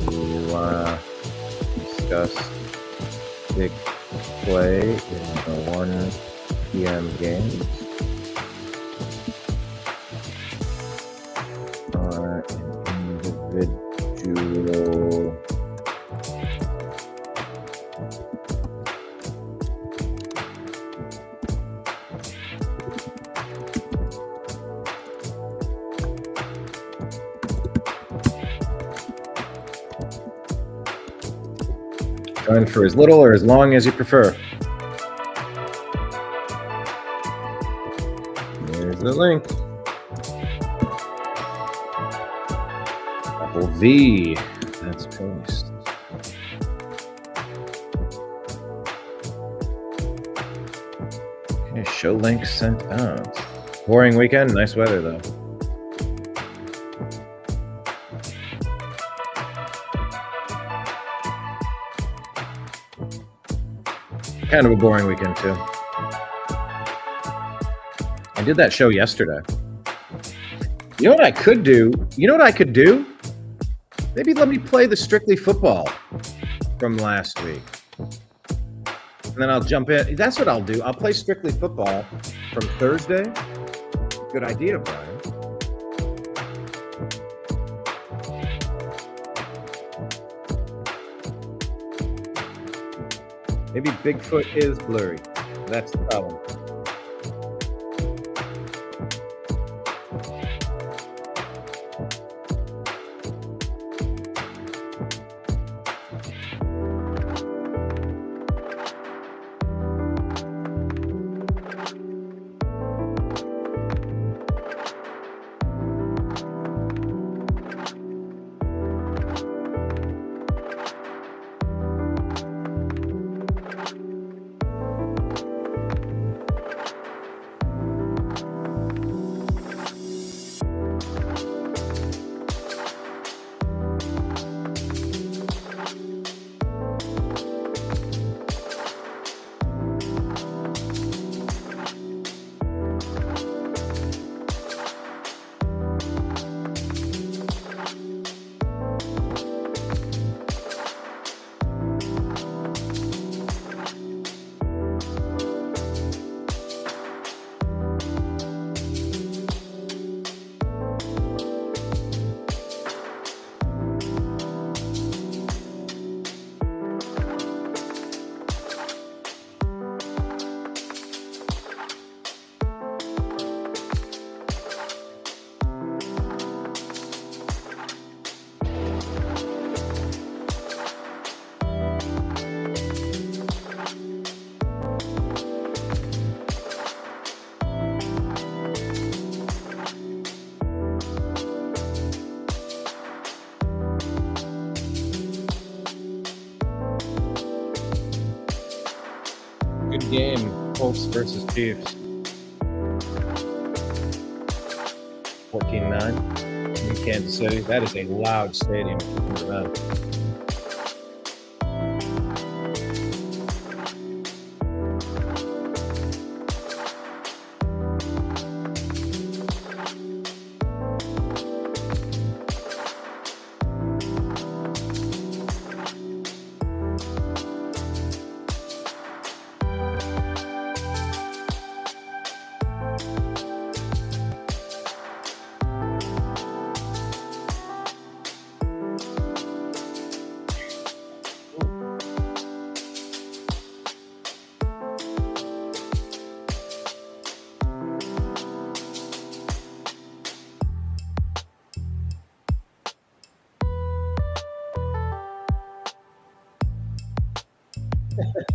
We want to discuss big play in the 1 p.m. games. Or an individual join for as little or as long as you prefer. Here's the link. Double V. That's post. Okay, show link sent out. Boring weekend. Nice weather though. Kind of a boring weekend too. I did that show yesterday. You know what I could do? Maybe let me play the Strictly Football from last week. And then I'll jump in. That's what I'll do. I'll play Strictly Football from Thursday. Good idea, Brian. Maybe Bigfoot is blurry. That's the problem. Good game, Colts versus Chiefs. 14-9 in Kansas City. That is a loud stadium.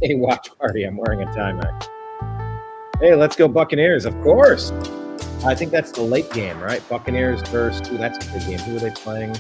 Hey, watch party. I'm wearing a tie. Hey, let's go Buccaneers, of course. I think that's the late game, right? Buccaneers versus, ooh, that's a good game. Who are they playing?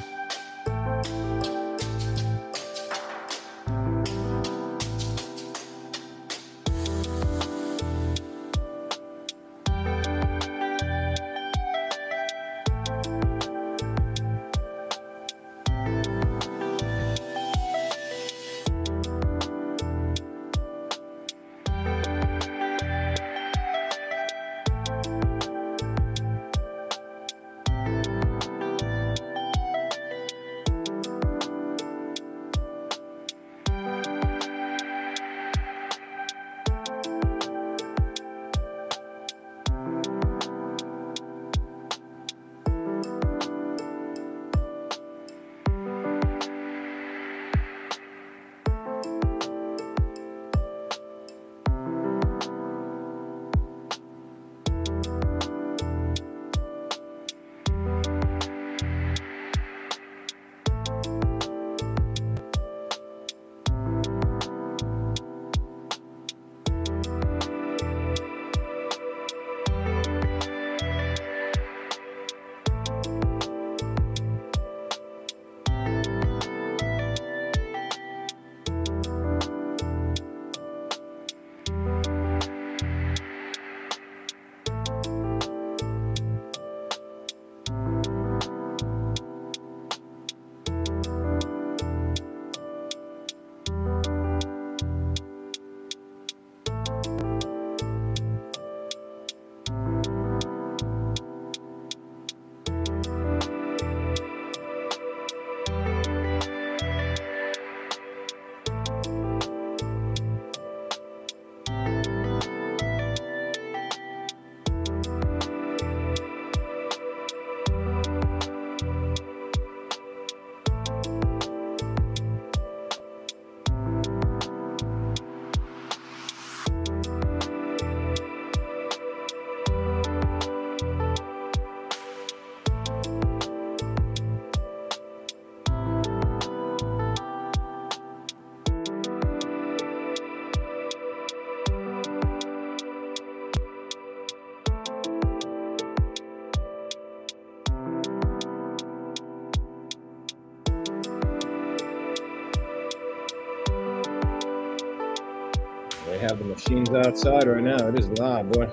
They have the machines outside right now. It is live, boy.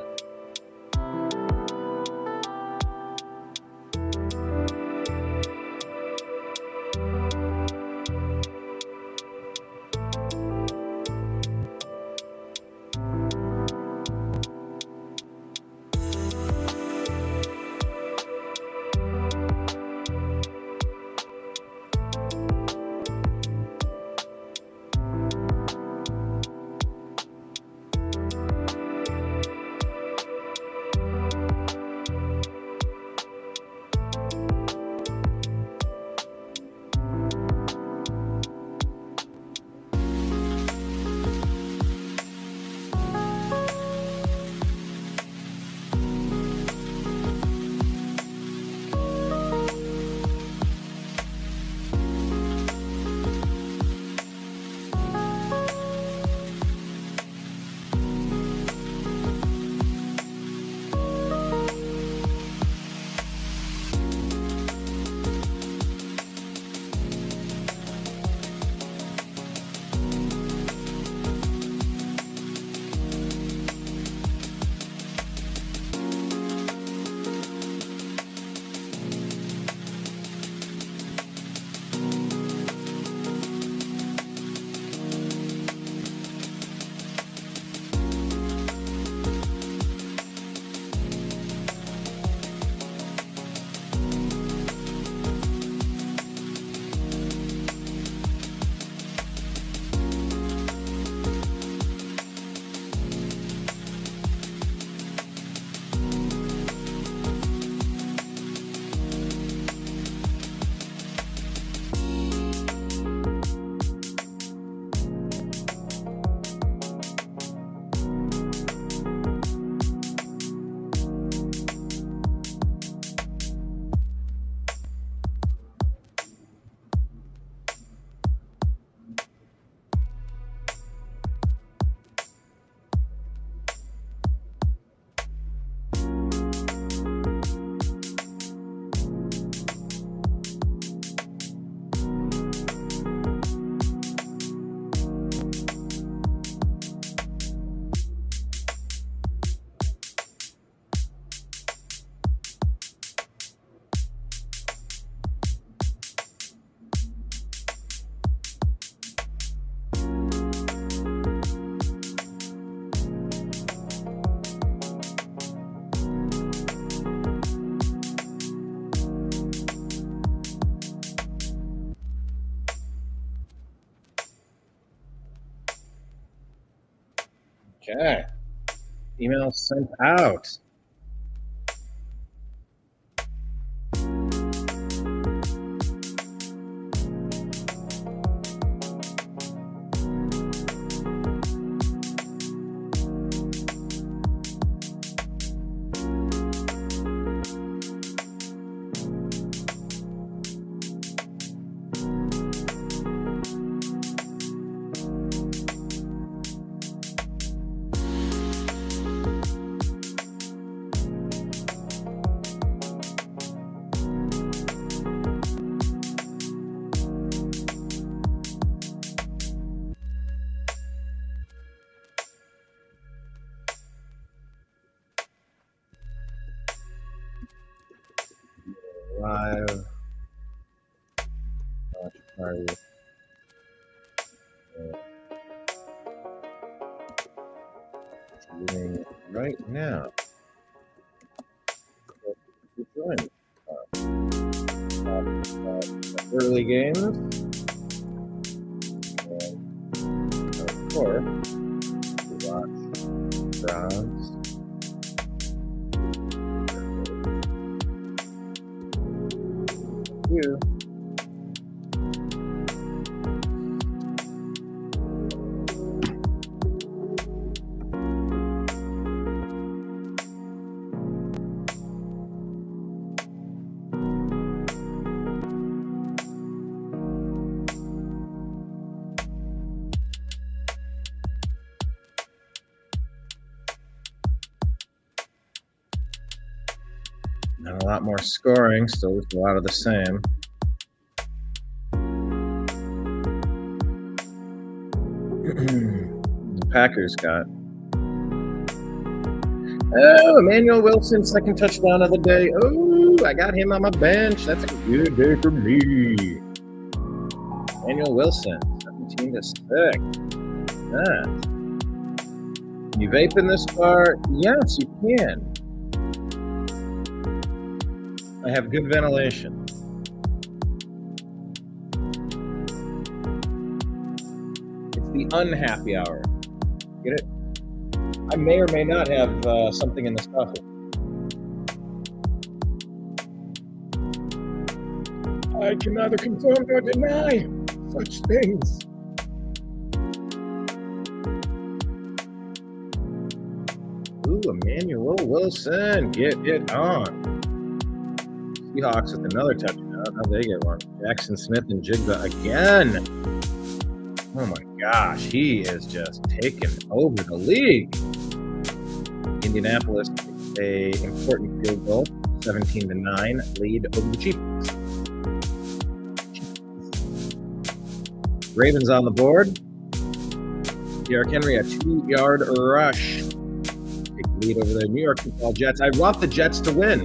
Okay. Email sent out. Live. Watch party. Doing right now. Join. Early games. And of course, watch Browns. You. Not a lot more scoring, still just a lot of the same. The Packers got. Oh, Emmanuel Wilson, second touchdown of the day. Oh, I got him on my bench. That's a good day for me. Emmanuel Wilson, 17-6. Yeah. Can you vape in this car? Yes, you can. I have good ventilation. It's the unhappy hour. Get it? I may or may not have something in this coffee. I can neither confirm nor deny such things. Ooh, Emmanuel Wilson, get it on. Seahawks with another touchdown. How'd they get one? Jackson Smith and Jigba again. Oh my gosh, he is just taking over the league. Indianapolis takes a important field goal, 17-9 lead over the Chiefs. Ravens on the board. Derrick Henry, a 2-yard rush. Take the lead over the New York Football Jets. I want the Jets to win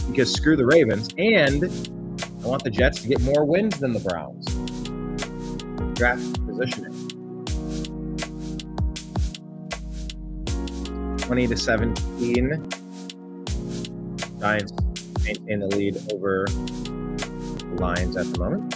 because screw the Ravens, and I want the Jets to get more wins than the Browns. Draft positioning. 20-17. Giants maintain the lead over the Lions at the moment.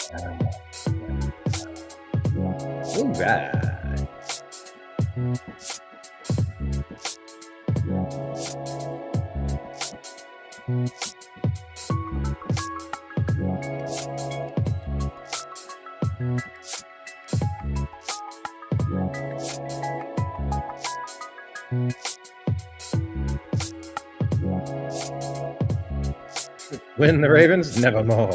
All right. Win the Ravens, nevermore.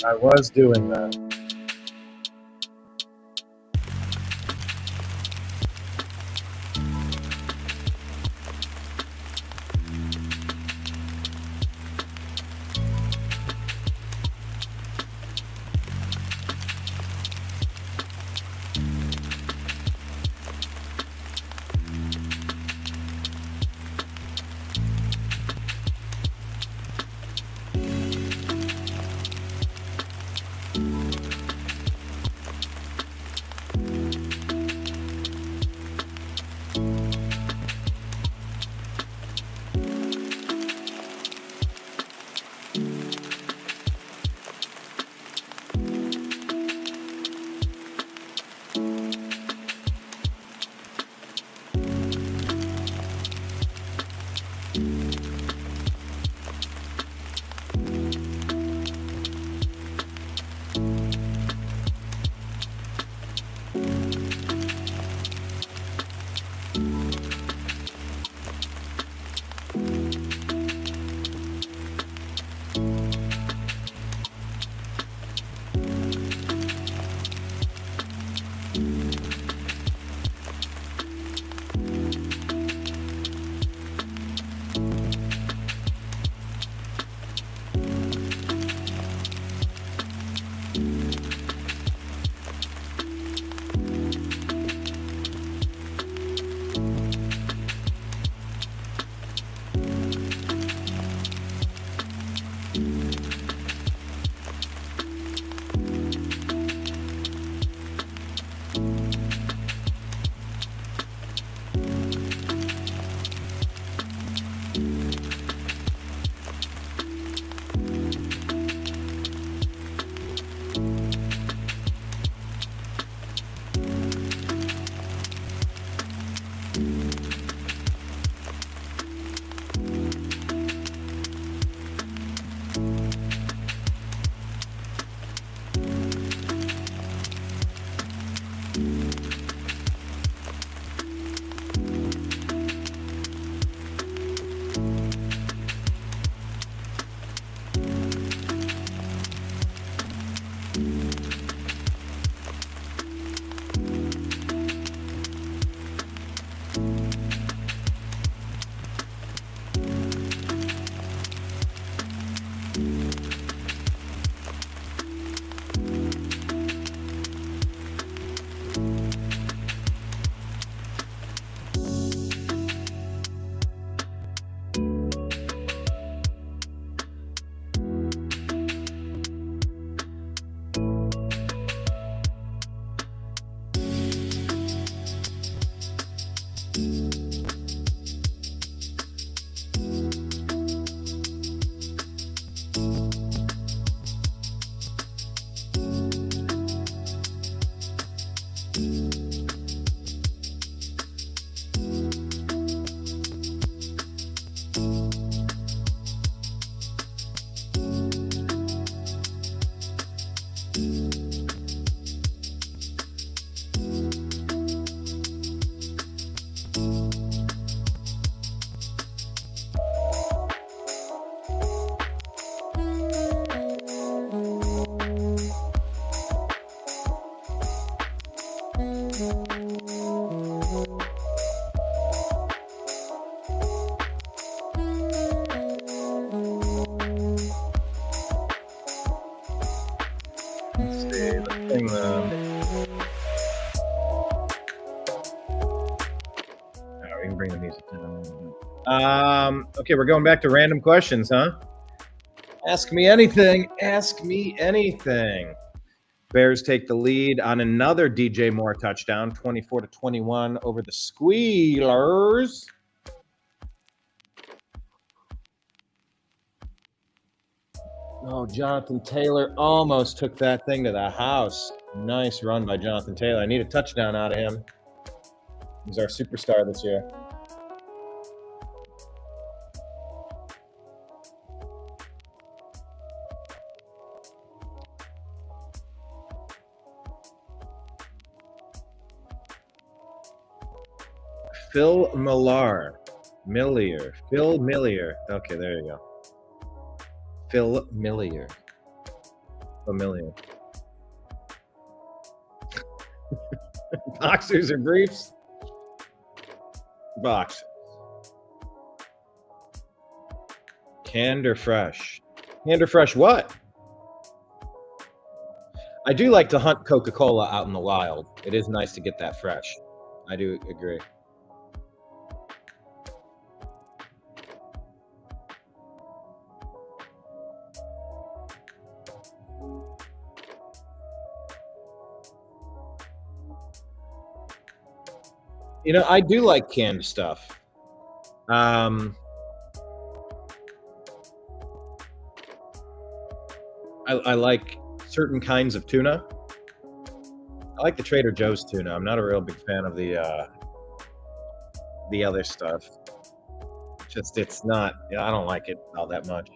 I was doing that. We can bring the music down. Okay, we're going back to random questions, huh? Ask me anything. Ask me anything. Bears take the lead on another DJ Moore touchdown, 24-21 over the Squealers. Oh, Jonathan Taylor almost took that thing to the house. Nice run by Jonathan Taylor. I need a touchdown out of him. He's our superstar this year. Phil Millier. Phil Millier. Okay, there you go. Phil Millier. A million. Boxers or briefs? Box. Canned or fresh? Canned or fresh what? I do like to hunt Coca-Cola out in the wild. It is nice to get that fresh. I do agree. I do like canned stuff. I like certain kinds of tuna. I like the Trader Joe's tuna. I'm not a real big fan of the other stuff. Just it's not. I don't like it all that much.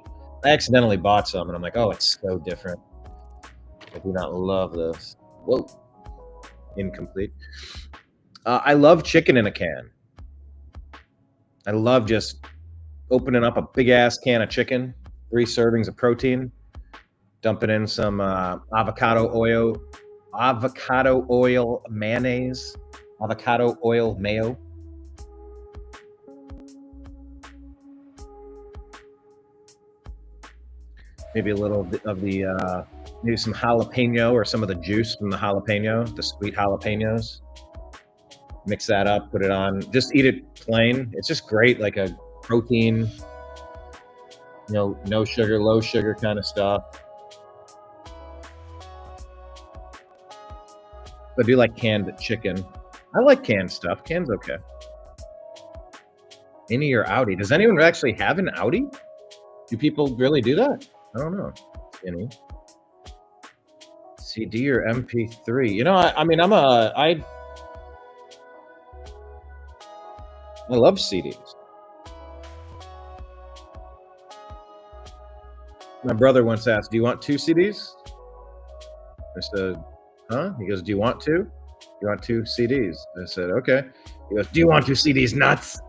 I accidentally bought some, and I'm like, oh, it's so different. I do not love this. Whoa, incomplete. I love chicken in a can. I love just opening up a big ass can of chicken, 3 servings of protein, dumping in some avocado oil mayonnaise, avocado oil mayo. Maybe a little bit of maybe some jalapeno or some of the juice from the jalapeno, the sweet jalapenos. Mix that up, put it on. Just eat it plain. It's just great, like a protein, no sugar, low sugar kind of stuff. I do like canned chicken. I like canned stuff. Canned's okay. Innie or outie? Does anyone actually have an outie? Do people really do that? I don't know. Innie. CD or MP3? I love CDs. My brother once asked, "Do you want 2 CDs?" I said, "Huh?" He goes, "Do you want 2? You want 2 CDs?" I said, "Okay." He goes, "Do you want 2 CDs nuts?"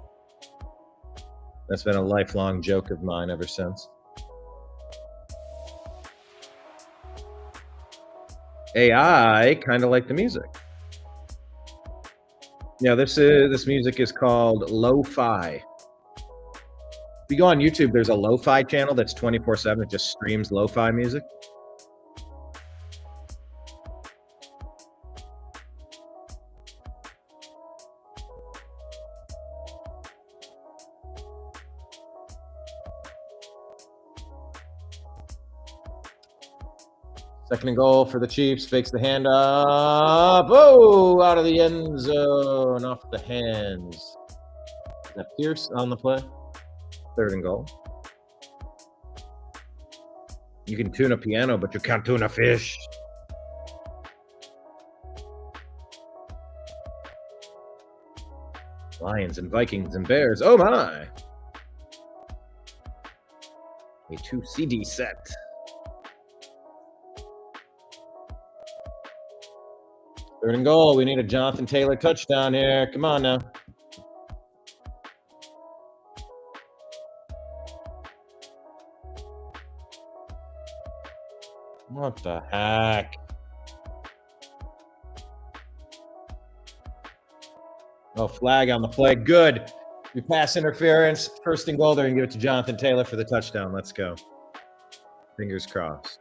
That's been a lifelong joke of mine ever since. AI kind of like the music. This music is called lo-fi. If you go on YouTube, there's a lo-fi channel that's 24/7. It just streams lo-fi music. Second and goal for the Chiefs. Fakes the hand up. Oh, out of the end zone, off the hands. Is that Pierce on the play? Third and goal. You can tune a piano, but you can't tune a fish. Lions and Vikings and Bears. Oh my! A 2 CD set. Third and goal. We need a Jonathan Taylor touchdown here. Come on now. What the heck? Oh, flag on the play. Good. We pass interference. First and goal. They're going to give it to Jonathan Taylor for the touchdown. Let's go. Fingers crossed.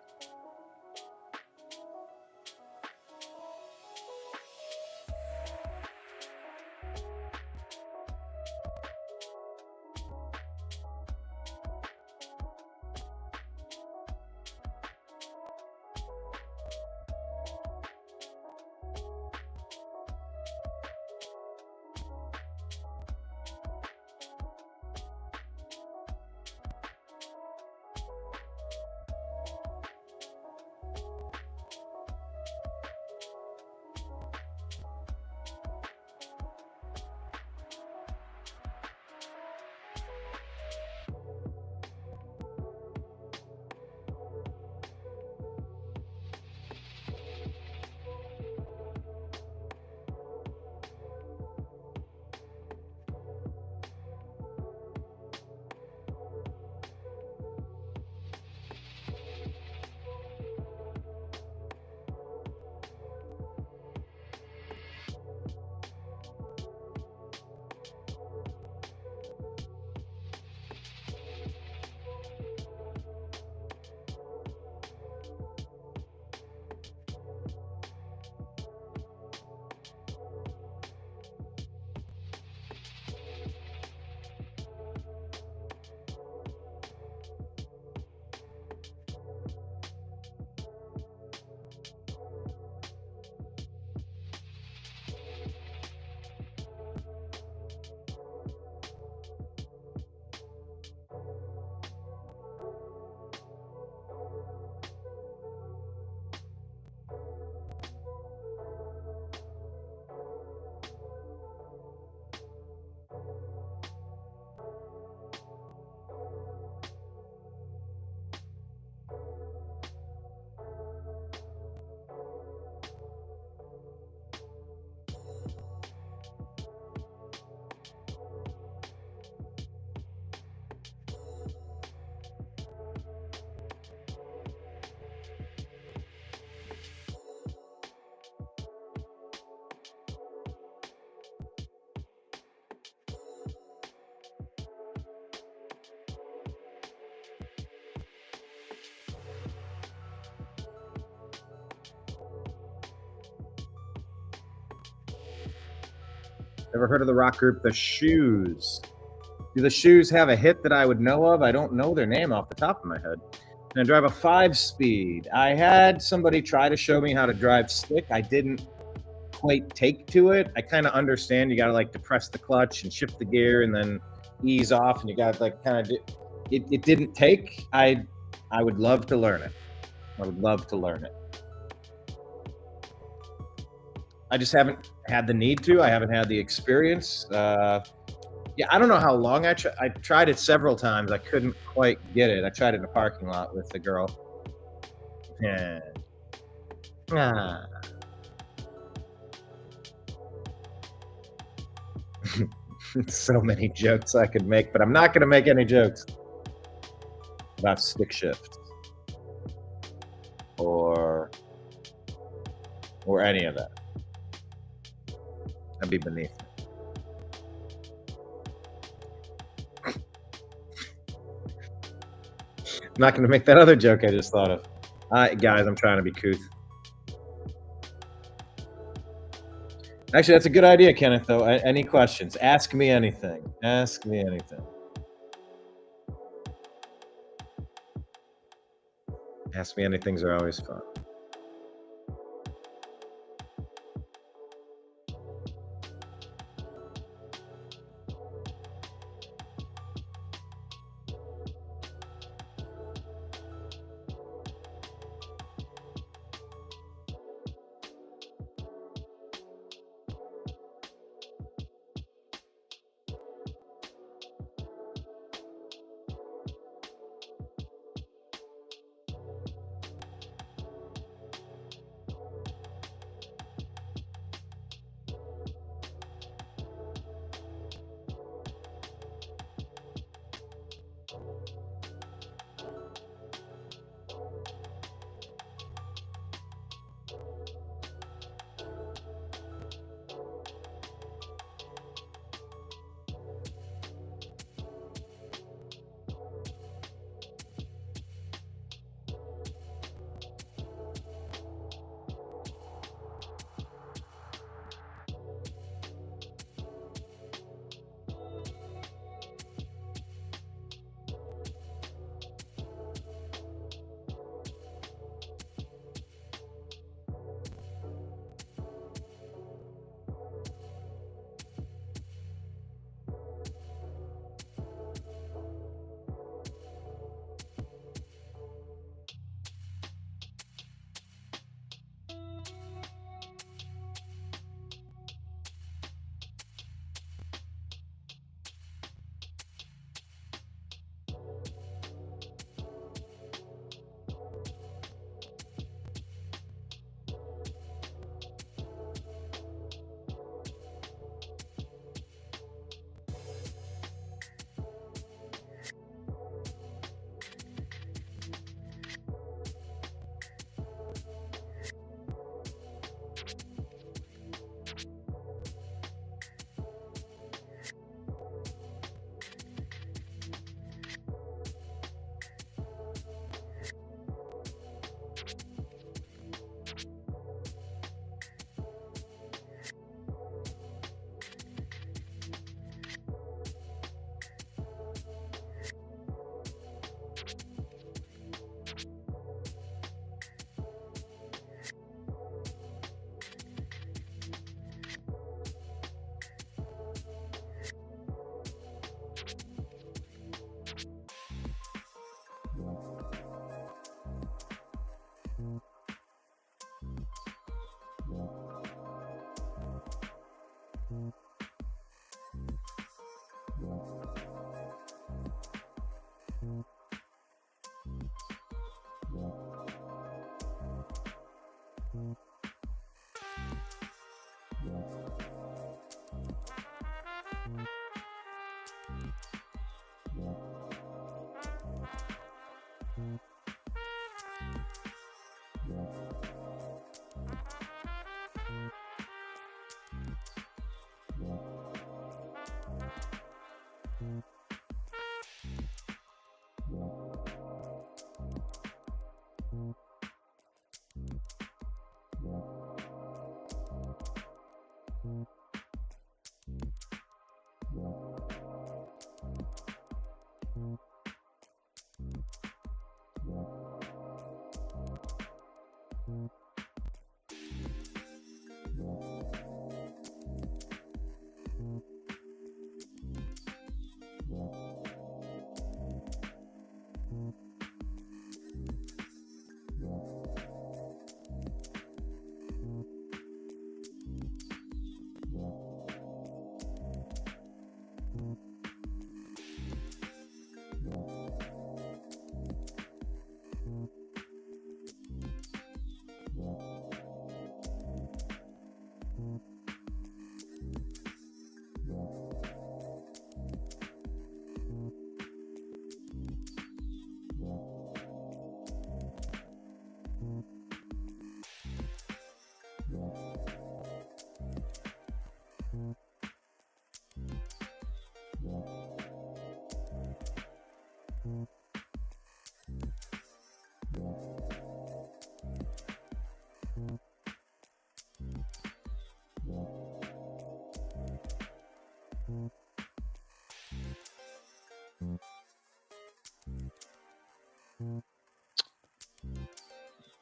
Ever heard of the rock group The Shoes? Do the Shoes have a hit that I would know of? I don't know their name off the top of my head. And I drive a 5-speed. I had somebody try to show me how to drive stick. I didn't quite take to it. I kind of understand you got to like depress the clutch and shift the gear and then ease off, and you got to like kind of it didn't take. I would love to learn it. I would love to learn it. I just haven't had the need to. I haven't had the experience. Yeah, I don't know how long I tried it several times. I couldn't quite get it. I tried it in a parking lot with the girl. Yeah. Ah. So many jokes I could make, but I'm not going to make any jokes about stick shift or any of that. That'd be beneath me. I'm not going to make that other joke I just thought of. Guys, I'm trying to be couth. Actually, that's a good idea, Kenneth, though. Any questions? Ask me anything. Ask me anything. Ask me anythings are always fun.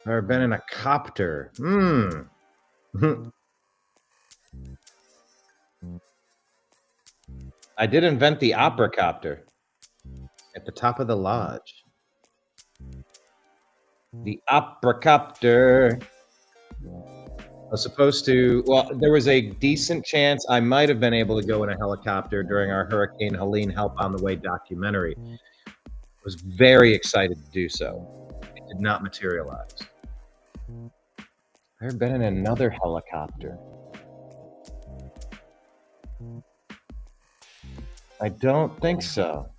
Ever been in a copter? I did invent the opera copter at the top of the lodge. The opera copter. I was supposed to, well, there was a decent chance I might have been able to go in a helicopter during our Hurricane Helene Help on the Way documentary. I was very excited to do so. It did not materialize. I've been in another helicopter. I don't think so.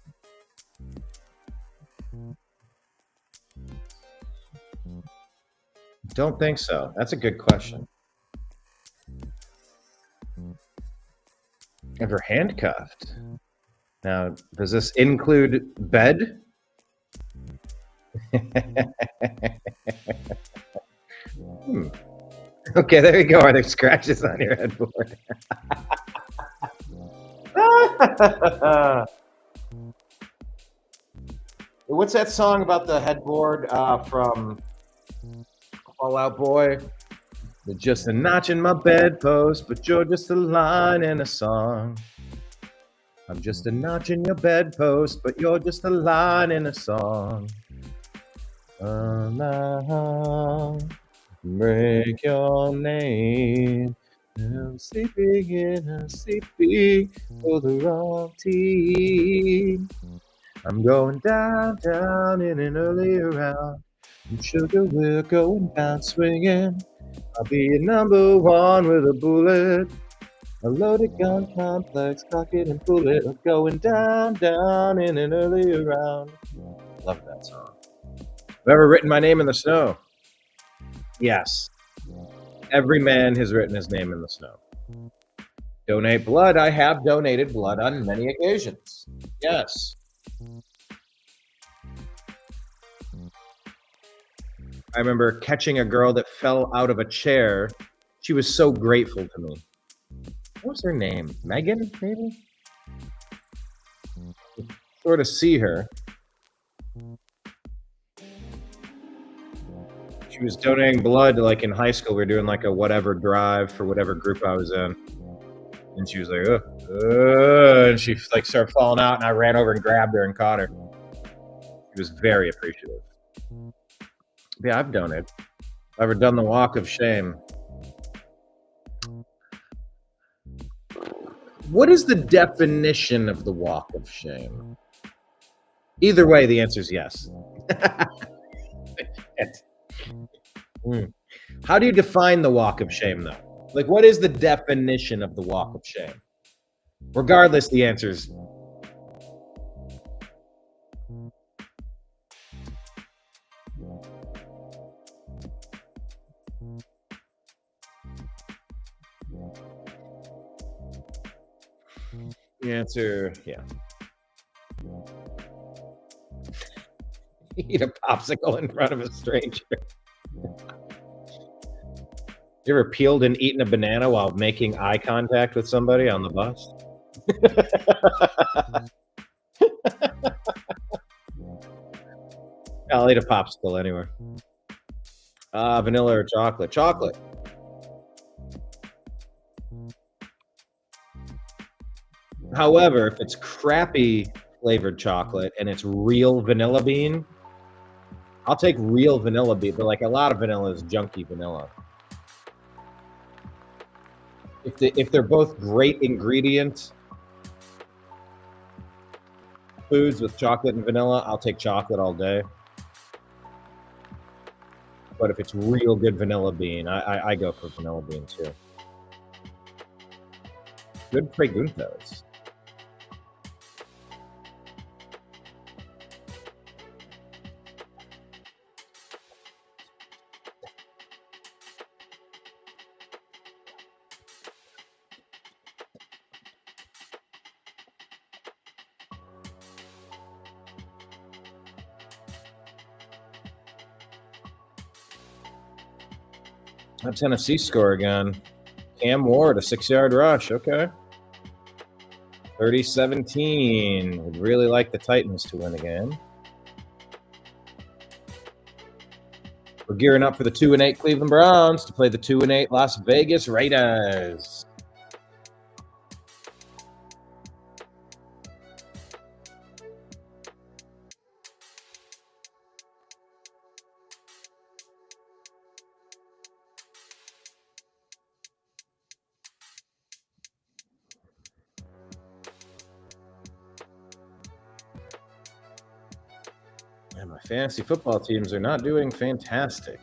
Don't think so. That's a good question. Ever handcuffed? Now, does this include bed? Okay, there you go. Are there scratches on your headboard? What's that song about the headboard from Fall Out Boy? You're just a notch in my bedpost, but you're just a line in a song. I'm just a notch in your bedpost, but you're just a line in a song. Break your name. I'm sleeping in a sleepy for the wrong team. I'm going down, down in an earlier round. And sugar, we're going down swinging. I'll be your number one with a bullet. A loaded gun complex, cock it and pull it. I'm going down, down in an earlier round. Love that song. Have ever written my name in the snow? Yes. Every man has written his name in the snow. Donate blood. I have donated blood on many occasions. Yes. I remember catching a girl that fell out of a chair. She was so grateful to me. What was her name? Megan, maybe? Sort of see her. She was donating blood, like in high school. We were doing like a whatever drive for whatever group I was in. And she was like, and she like started falling out, and I ran over and grabbed her and caught her. She was very appreciative. Yeah, I've donated. I've ever done the walk of shame. What is the definition of the walk of shame? Either way, the answer is yes. How do you define the walk of shame, though? Like, what is the definition of the walk of shame? Regardless, the answer is yeah. Eat a popsicle in front of a stranger. You ever peeled and eaten a banana while making eye contact with somebody on the bus? I'll eat a popsicle anywhere. Vanilla or chocolate? Chocolate. However, if it's crappy flavored chocolate and it's real vanilla bean, I'll take real vanilla bean, but like a lot of vanilla is junky vanilla. If they're both great ingredient foods with chocolate and vanilla, I'll take chocolate all day. But if it's real good vanilla bean, I go for vanilla bean too. Good preguntas. A Tennessee score again. Cam Ward, a 6-yard rush. Okay. 30-17. Would really like the Titans to win again. We're gearing up for the 2-8 Cleveland Browns to play the 2-8 Las Vegas Raiders. And my fantasy football teams are not doing fantastic.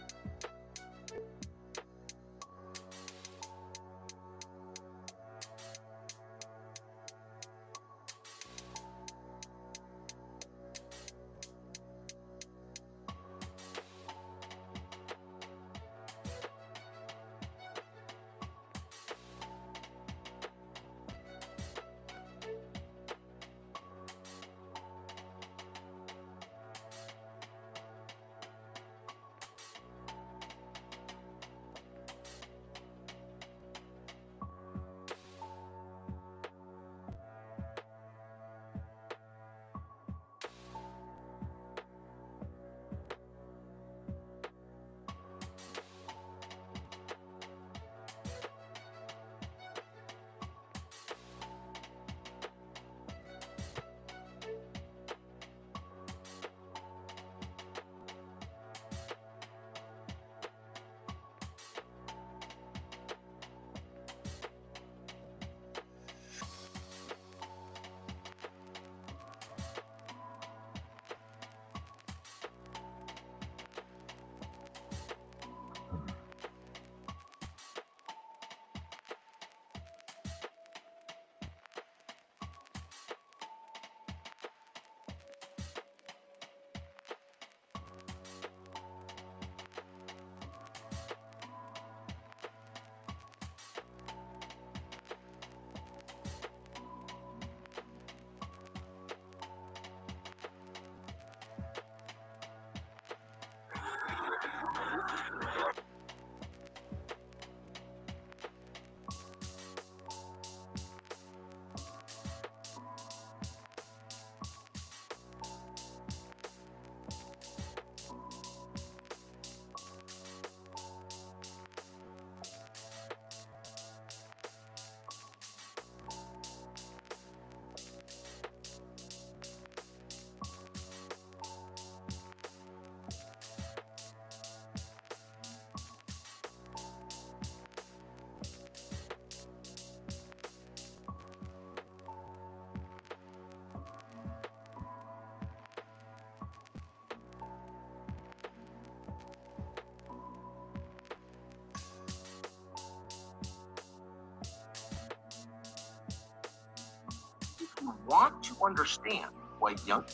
Want to understand why young.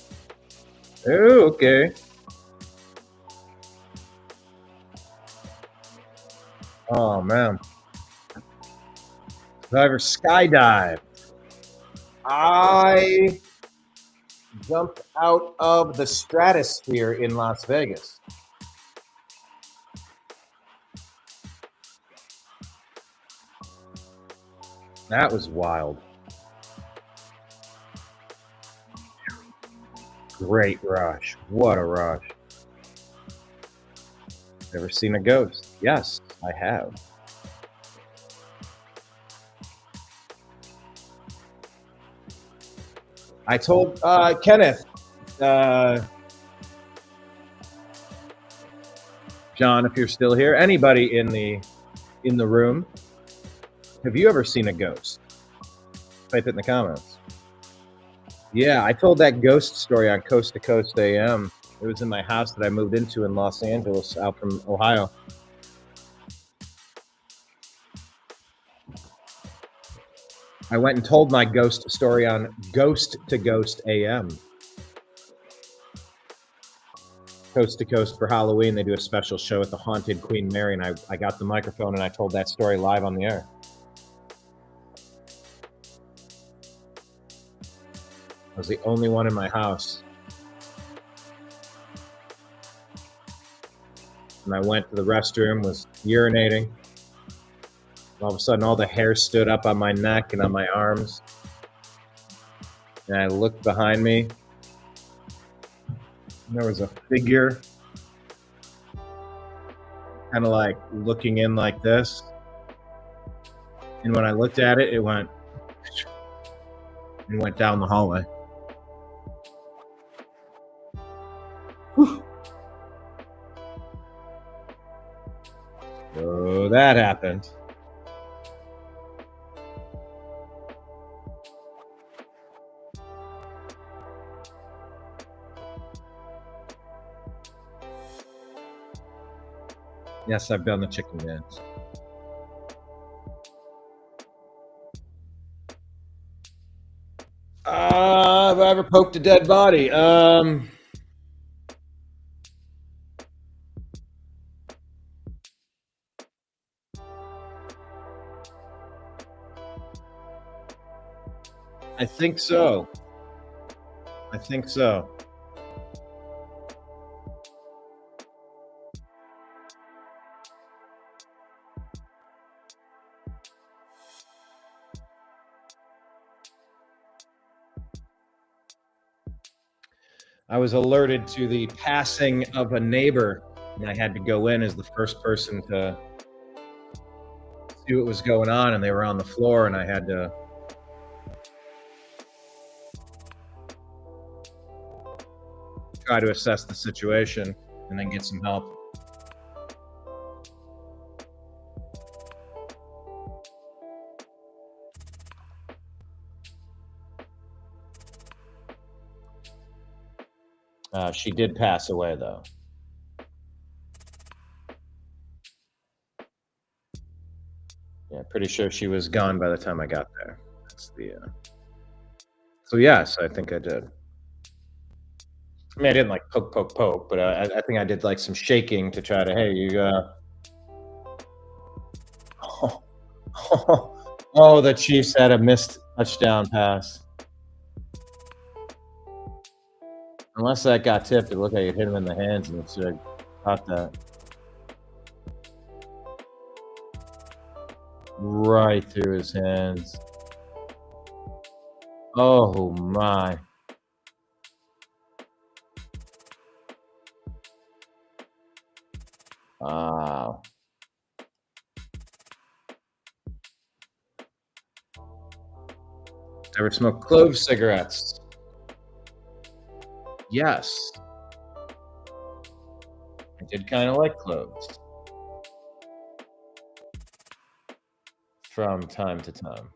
Oh, okay. Oh man. Driver skydive. I jumped out of the stratosphere in Las Vegas. That was wild. Great rush. What a rush. Ever seen a ghost? Yes, I have. I told Kenneth, John, if you're still here, anybody in the room, have you ever seen a ghost? Type it in the comments. Yeah, I told that ghost story on Coast to Coast AM. It was in my house that I moved into in Los Angeles, out from Ohio. I went and told my ghost story on Ghost to Ghost AM. Coast to Coast for Halloween, they do a special show at the Haunted Queen Mary, and I got the microphone and I told that story live on the air. I was the only one in my house. And I went to the restroom, was urinating. All of a sudden, all the hair stood up on my neck and on my arms. And I looked behind me. And there was a figure kind of like looking in like this. And when I looked at it, it went and went down the hallway. Whew. So that happened. Yes, I've done the chicken dance. Have I ever poked a dead body? I think so. I think so. I was alerted to the passing of a neighbor, and I had to go in as the first person to see what was going on, and they were on the floor, and I had to try to assess the situation and then get some help. She did pass away, though. Yeah, pretty sure she was gone by the time I got there. That's the. So yes, I think I did. I mean, I didn't like poke, but I think I did like some shaking to try to. Hey, you. Oh, the Chiefs had a missed touchdown pass. Unless that got tipped, it looked like it hit him in the hands, and it should have caught that. Right through his hands. Oh my. Wow. Ever smoked clove cigarettes? Yes. I did kind of like cloves from time to time.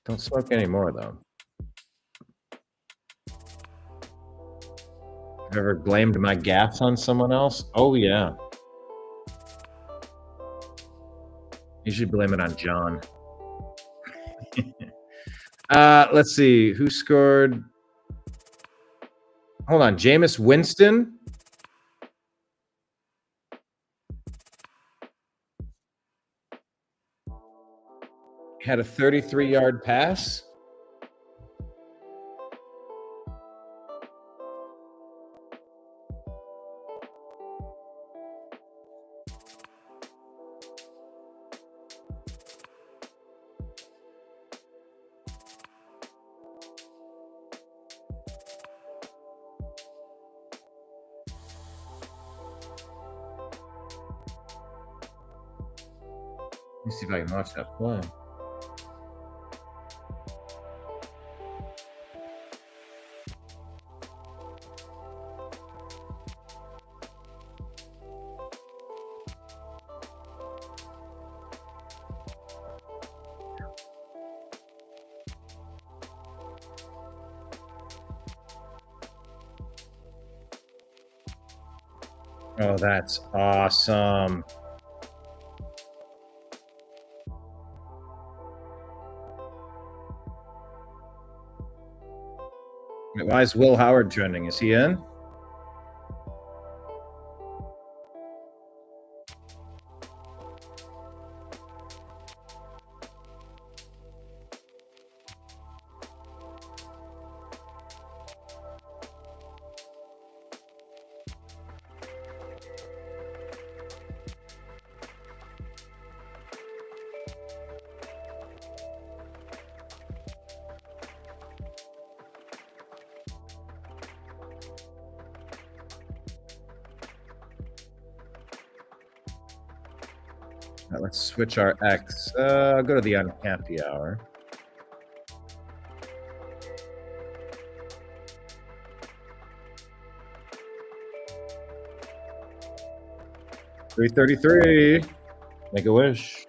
Don't smoke anymore, though. Have you ever blamed my gas on someone else? Oh, yeah. You should blame it on John. Let's see. Who scored? Hold on. Jameis Winston? Had a 33-yard pass? Let me see if I can watch that play. Oh, that's awesome. Wait, why is Will Howard trending? Is he in? Let's switch our X. I'll go to the unhappy hour. 333. Make a wish.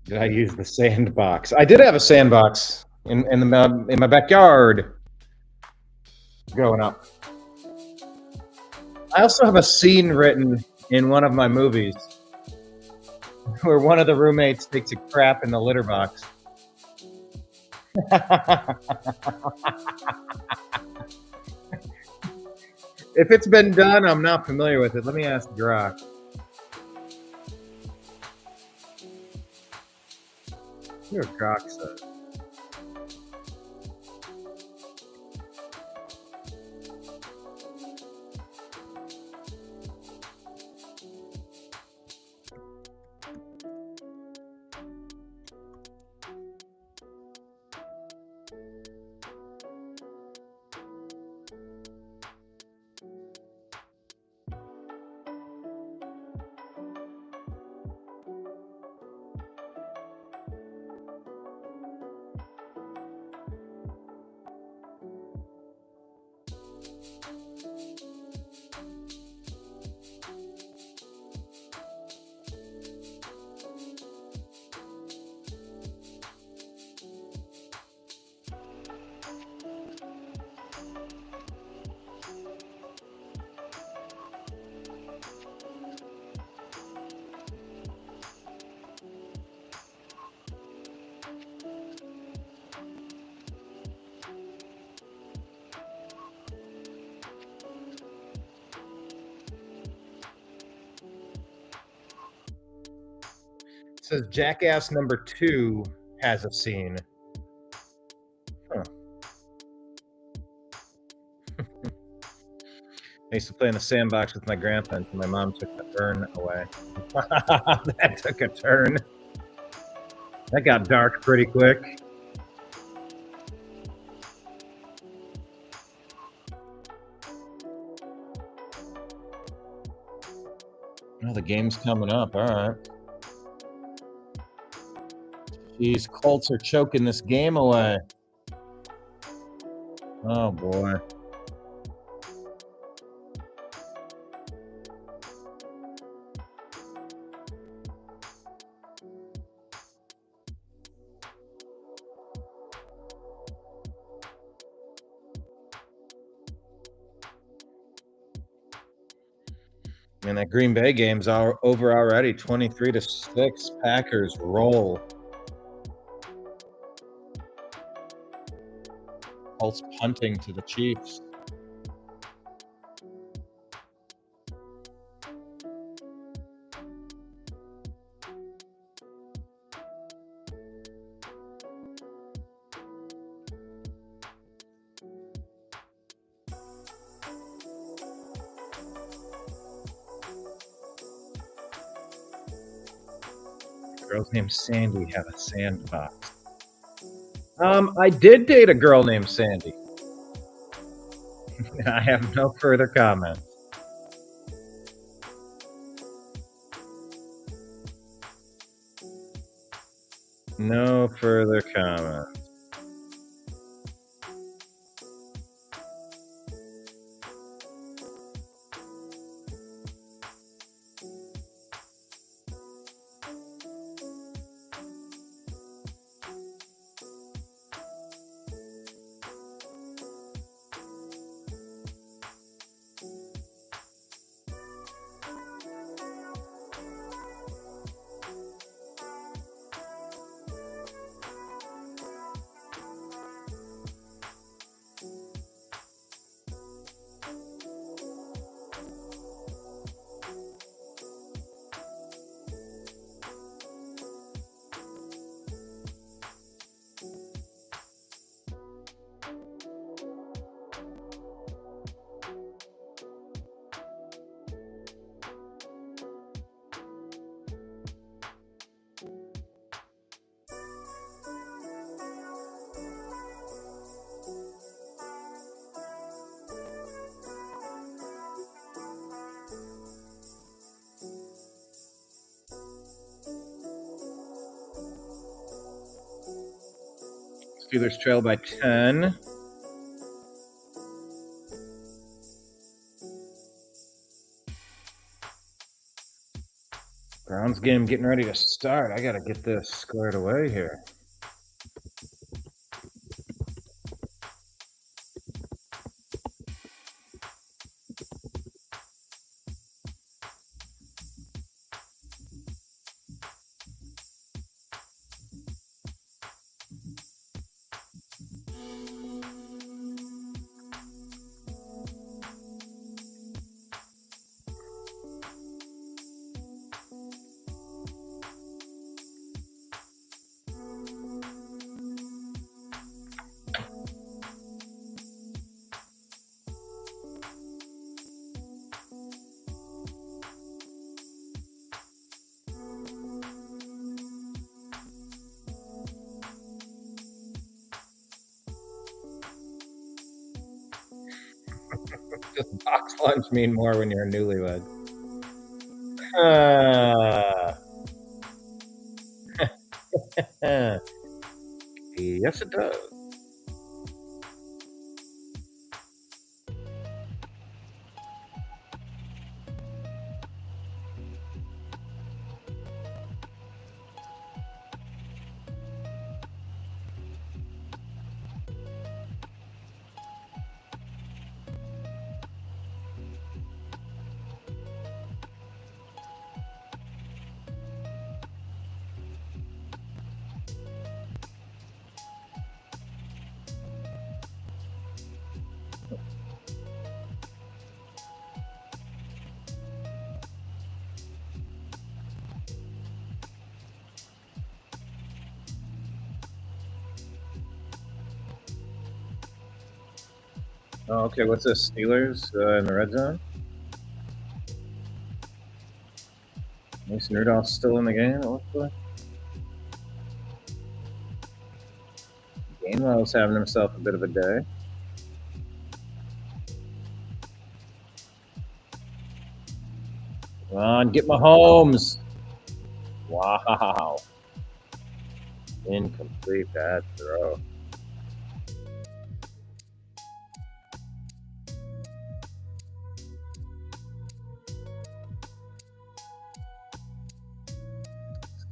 Did I use the sandbox? I did have a sandbox in my backyard growing up. I also have a scene written in one of my movies where one of the roommates takes a crap in the litter box. If it's been done, I'm not familiar with it. Let me ask Grok. Here, Grok says. It says Jackass number 2 has a scene. Huh. I used to play in the sandbox with my grandpa until my mom took the urn away. That took a turn. That got dark pretty quick. Oh, the game's coming up. All right. These Colts are choking this game away. Oh, boy. And that Green Bay game's over already, 23-6. Packers roll. Colts punting to the Chiefs. Girls named Sandy have a sandbox. I did date a girl named Sandy. I have no further comment. No further comment. Steelers trail by 10. Browns game getting ready to start. I got to get this squared away here. Does box lunch mean more when you're a newlywed? Yes, it does. Oh, okay. What's this? Steelers in the red zone? Mason Rudolph's still in the game. What's the Gainwell's having himself a bit of a day. Come on, get Mahomes. Wow. Incomplete, bad throw.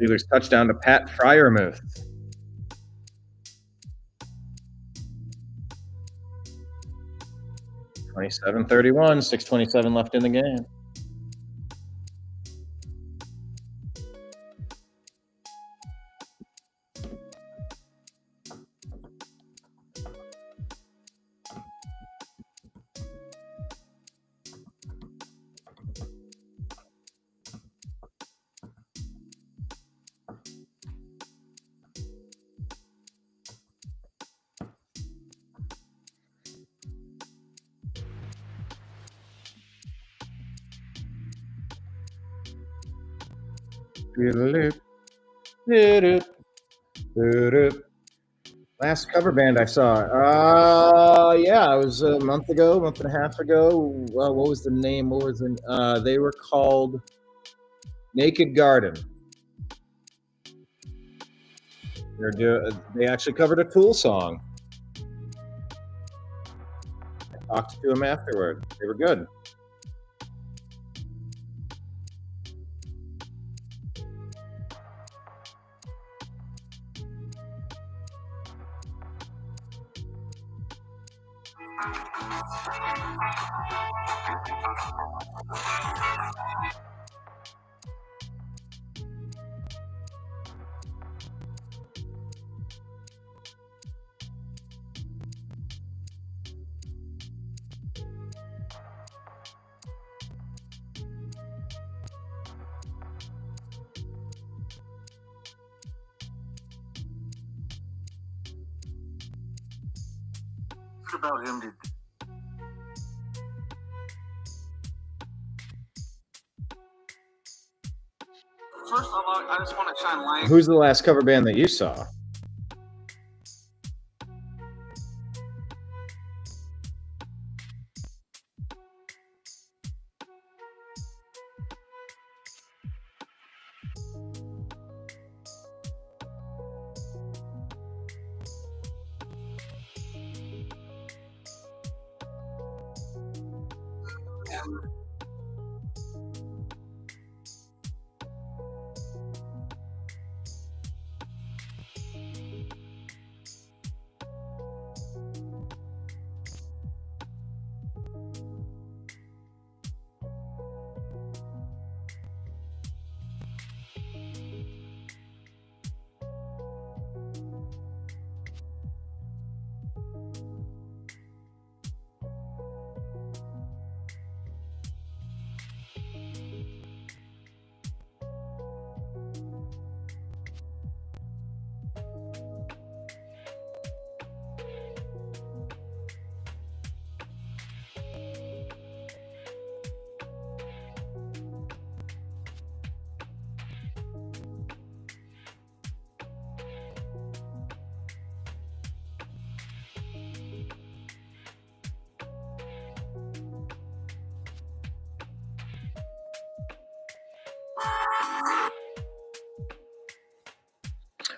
Steelers touchdown to Pat Fryermuth. (27-31), 6:27 left in the game. Last cover band I saw. Yeah, it was a month and a half ago. What was the name? They were called Naked Garden. They actually covered a Tool song. I talked to them afterward. They were good. What about him did? First of all, I just want to shine light. Who's the last cover band that you saw?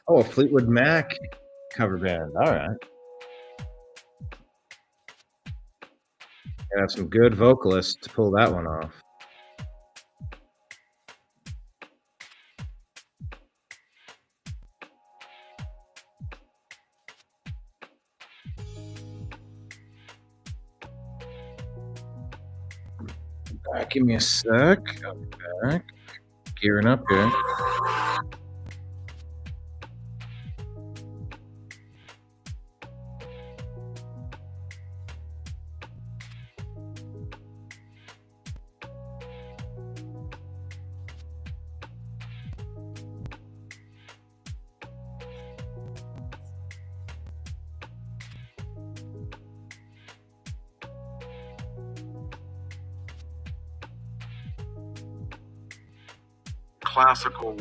Oh, a Fleetwood Mac cover band. All right. Have some good vocalists to pull that one off. Give me a sec. I'll be back. Gearing up here. Classical.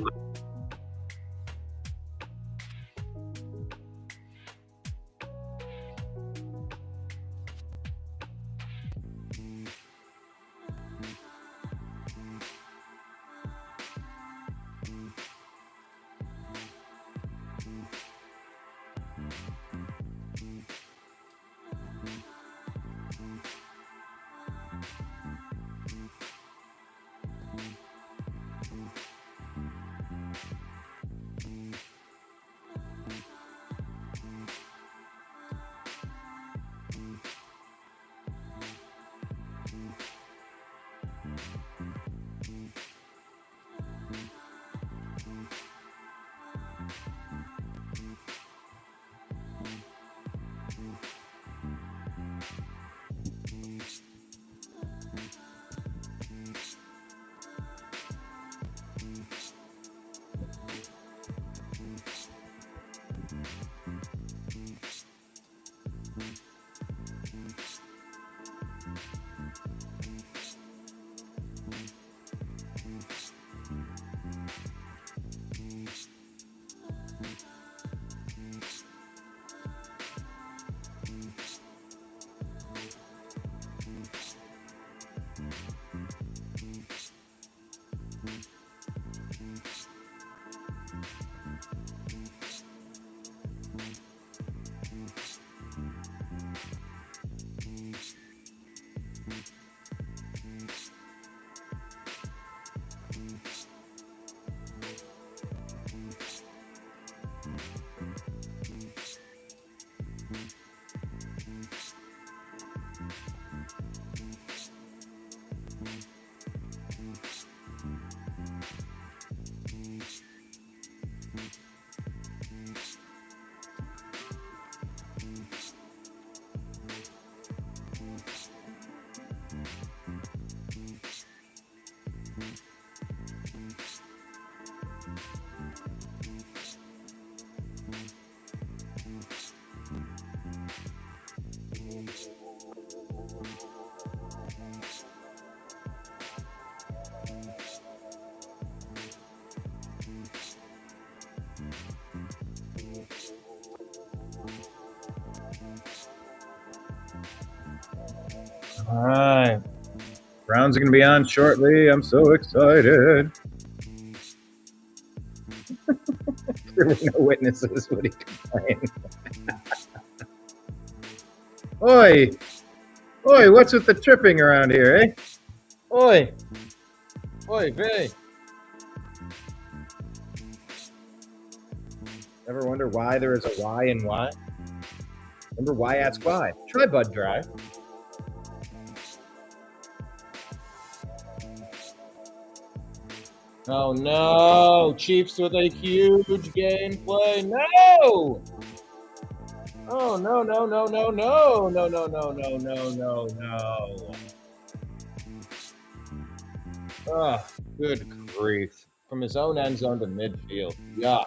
All right. Browns are going to be on shortly. I'm so excited. There were no witnesses. What are you complaining? Oi! Oi, what's with the tripping around here, eh? Oi! Oi, Vinny! Ever wonder why there is a Y in Y? Remember why ask why? Try Bud Dry. Oh no! Chiefs with a huge gameplay. No! Oh no, no, no, no, no, no, no, no, no, no, no, no. Oh, good grief. From his own end zone to midfield. Yuck.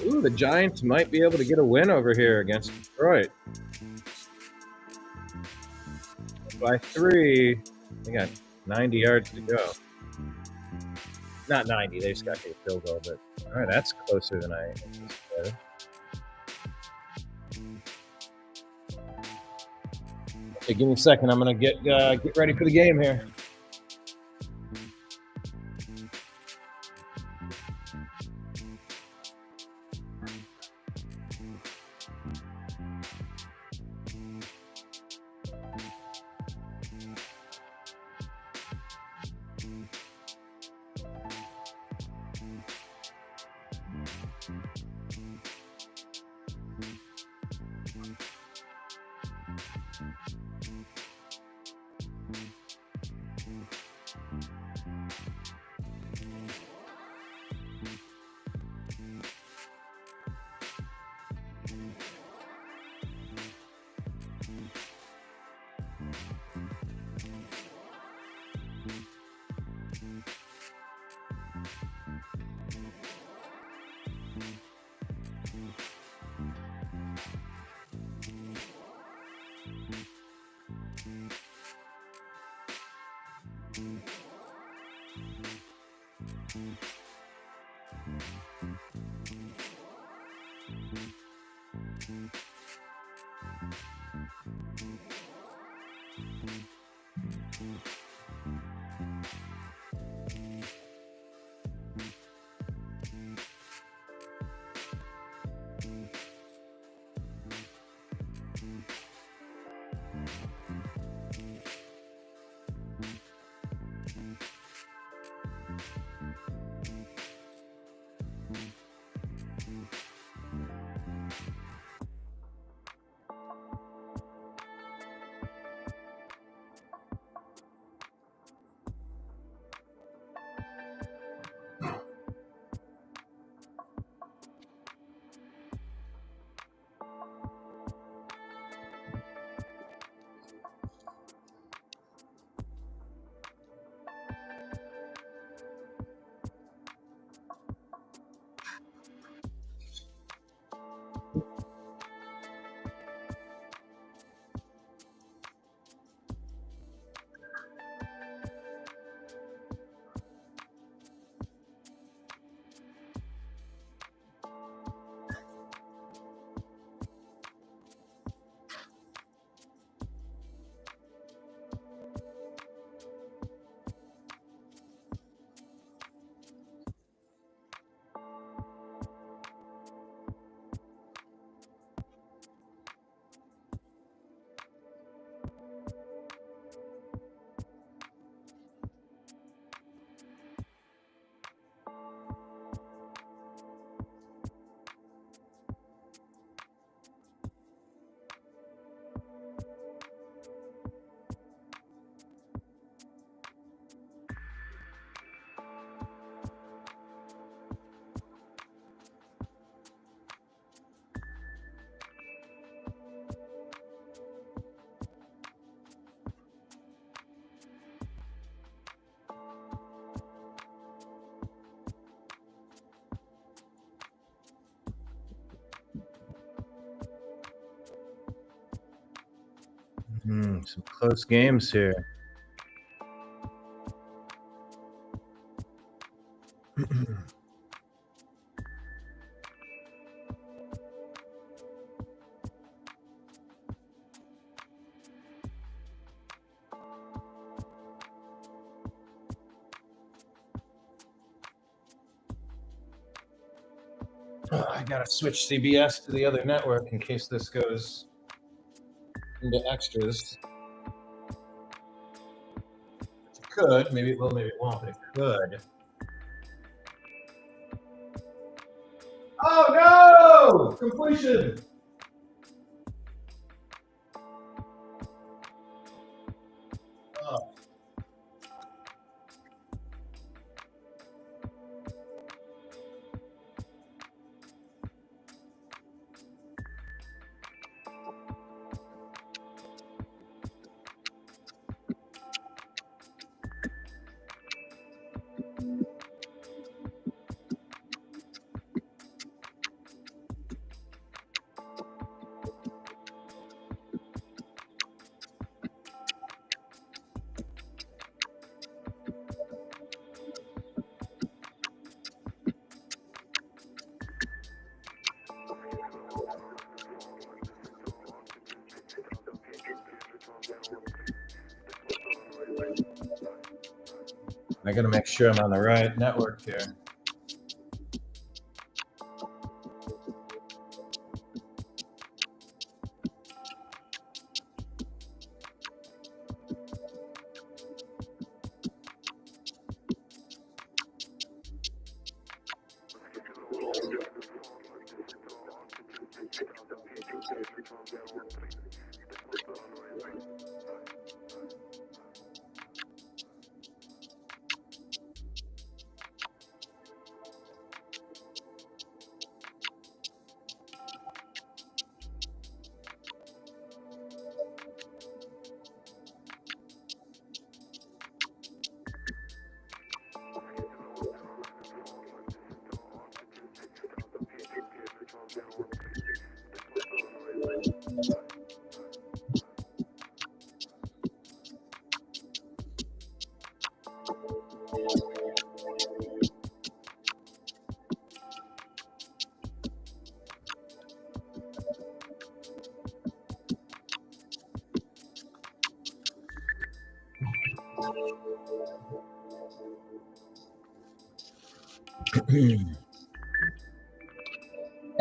Ooh, the Giants might be able to get a win over here against Detroit. By 3. They got 90 yards to go. Not 90. They just got to get a field goal, but all right, that's closer than I anticipated. Okay, give me a second. I'm gonna get ready for the game here. Some close games here. I gotta switch CBS to the other network in case this goes into extras. It could, maybe it will, maybe it won't, but it could. Oh no! Completion! Oh. I got to make sure I'm on the right network here.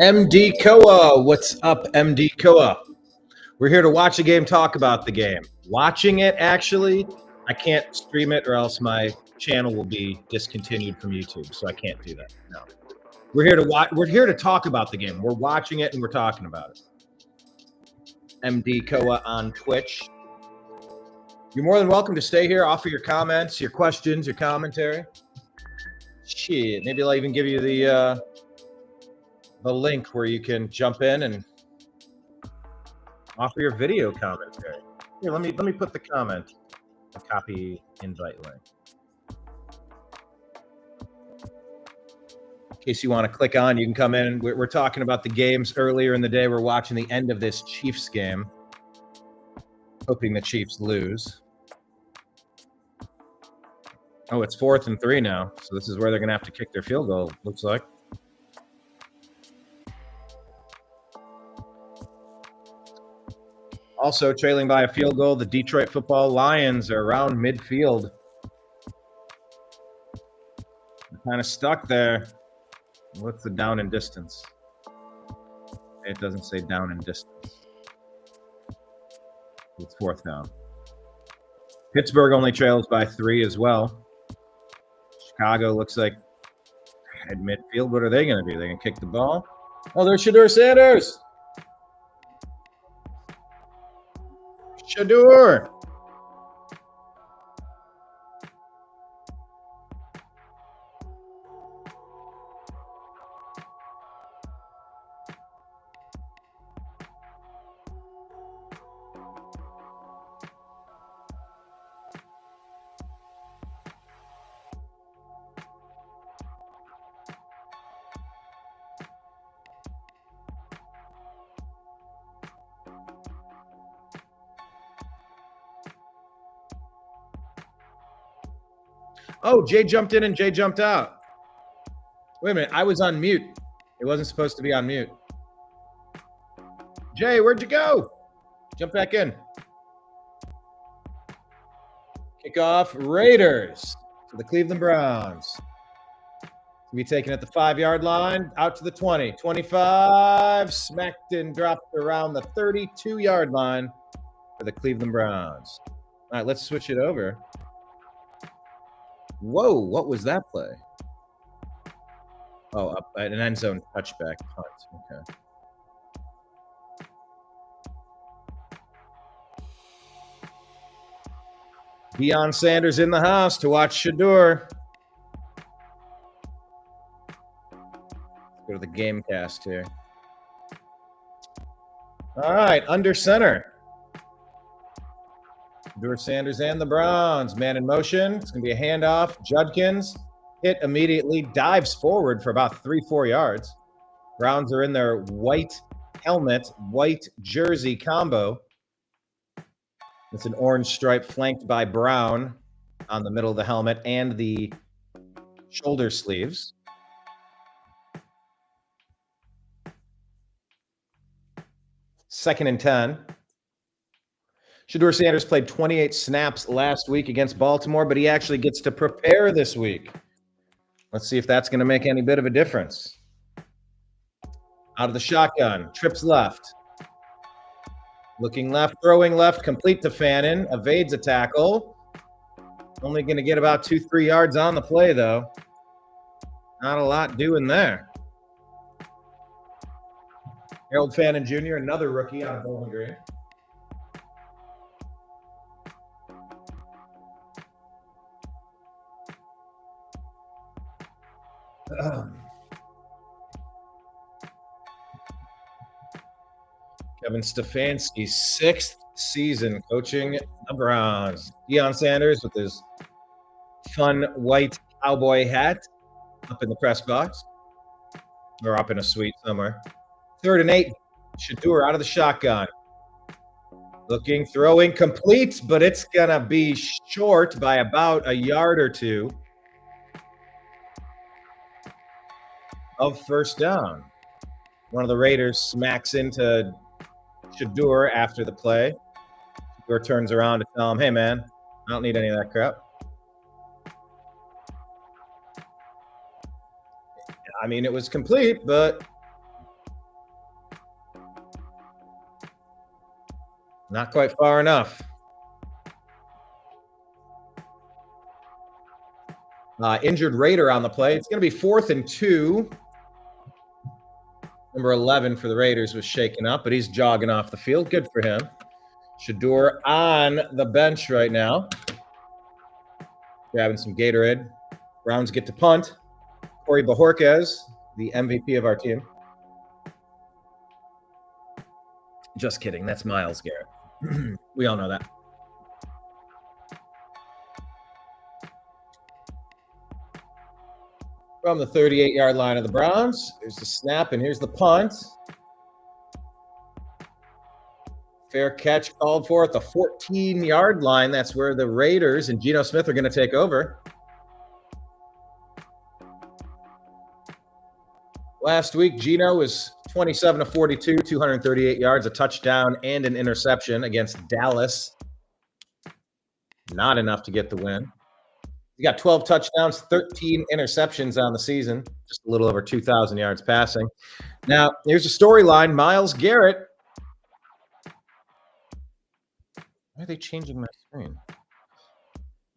MD Koa, what's up, MD Koa? We're here to watch the game, talk about the game. Watching it, actually, I can't stream it or else my channel will be discontinued from YouTube, so I can't do that. No. We're here to watch. We're here to talk about the game. We're watching it and we're talking about it. MD Koa on Twitch. You're more than welcome to stay here, offer your comments, your questions, your commentary. Shit, maybe I'll even give you the link where you can jump in and offer your video commentary. Here, let me put the comment, the copy invite link. In case you want to click on, you can come in. We're talking about the games earlier in the day. We're watching the end of this Chiefs game, hoping the Chiefs lose. Oh, it's 4th and 3 now. So this is where they're going to have to kick their field goal, looks like. Also trailing by a field goal, the Detroit Football Lions are around midfield. They're kind of stuck there. What's the down and distance? It doesn't say down and distance. It's 4th down. Pittsburgh only trails by 3 as well. Chicago looks like at midfield. What are they going to do? They're going to kick the ball? Oh, there's Shedeur Sanders. Shedeur. Oh, Jay jumped in and Jay jumped out. Wait a minute. I was on mute. It wasn't supposed to be on mute. Jay, where'd you go? Jump back in. Kickoff Raiders for the Cleveland Browns. Be taken at the 5-yard line, out to the 20, 25, smacked and dropped around the 32-yard line for the Cleveland Browns. All right, let's switch it over. Whoa, what was that play? Oh, up an end zone touchback punt. Okay. Deion Sanders in the house to watch Shedeur. Go to the game cast here. All right, under center. Shedeur Sanders and the Browns. Man in motion. It's going to be a handoff. Judkins hit immediately. Dives forward for about 3-4 yards. Browns are in their white helmet, white jersey combo. It's an orange stripe flanked by brown on the middle of the helmet and the shoulder sleeves. Second and 10. Shedeur Sanders played 28 snaps last week against Baltimore, but he actually gets to prepare this week. Let's see if that's going to make any bit of a difference. Out of the shotgun, trips left. Looking left, throwing left, complete to Fannin, evades a tackle. Only going to get about 2-3 yards on the play, though. Not a lot doing there. Harold Fannin Jr., another rookie out of Bowling Green. Kevin Stefanski's 6th season coaching the Browns. Deion Sanders with his fun white cowboy hat up in the press box or up in a suite somewhere. 3rd and 8. Shedeur out of the shotgun. Looking, throwing, complete, but it's going to be short by about a yard or two of first down. One of the Raiders smacks into Shedeur after the play. Shedeur turns around to tell him, hey, man, I don't need any of that crap. I mean, it was complete, but not quite far enough. Injured Raider on the play. It's going to be 4th and 2. Number 11 for the Raiders was shaken up, but he's jogging off the field. Good for him. Shedeur on the bench right now. Grabbing some Gatorade. Browns get to punt. Corey Bajorquez, the MVP of our team. Just kidding. That's Myles Garrett. We all know that. From the 38-yard line of the Browns, here's the snap, and here's the punt. Fair catch called for at the 14-yard line. That's where the Raiders and Geno Smith are going to take over. Last week, Geno was 27 of 42, 238 yards, a touchdown, and an interception against Dallas. Not enough to get the win. He got 12 touchdowns, 13 interceptions on the season, just a little over 2,000 yards passing. Now, here's a storyline. Myles Garrett. Why are they changing my screen?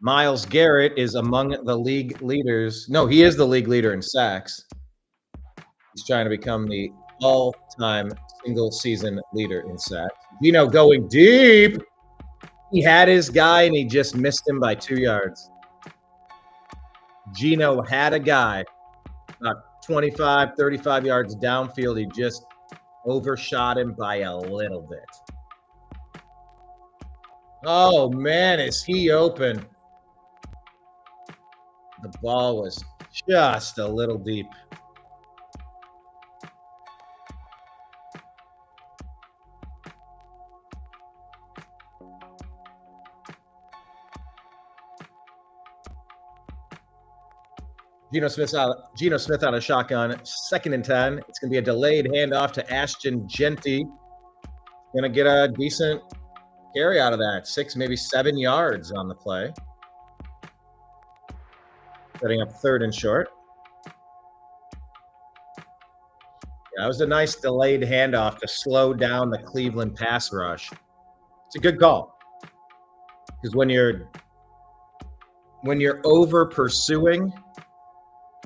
Myles Garrett is among the league leaders. No, he is the league leader in sacks. He's trying to become the all-time single-season leader in sacks. Geno going deep. He had his guy, and he just missed him by 2 yards. Geno had a guy about 25, 35 yards downfield. He just overshot him by a little bit. Oh, man, is he open. The ball was just a little deep. Geno Smith out of shotgun, 2nd and 10. It's going to be a delayed handoff to Ashton Genty. Going to get a decent carry out of that, 6, maybe 7 yards on the play. Setting up 3rd and short. That was a nice delayed handoff to slow down the Cleveland pass rush. It's a good call. Because when you're over pursuing,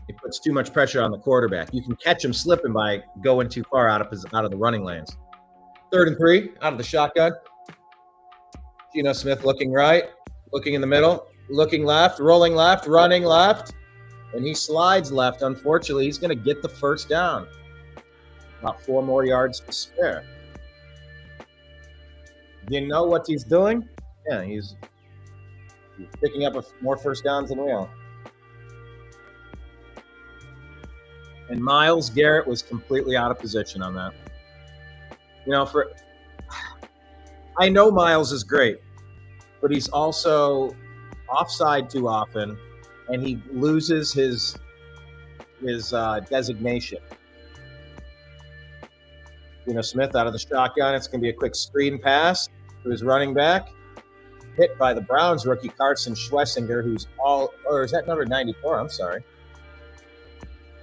it puts too much pressure on the quarterback. You can catch him slipping by going too far out of the running lanes. 3rd and 3, out of the shotgun. Geno Smith looking right, looking in the middle, looking left, rolling left, running left, and he slides left. Unfortunately, he's going to get the first down. About 4 more yards to spare. You know what he's doing? Yeah, he's picking up more first downs than we are. And Myles Garrett was completely out of position on that. I know Myles is great, but he's also offside too often, and he loses his designation. Smith out of the shotgun. It's going to be a quick screen pass to his running back. hit by the Browns rookie Carson Schlesinger, who's or is that number 94? I'm sorry.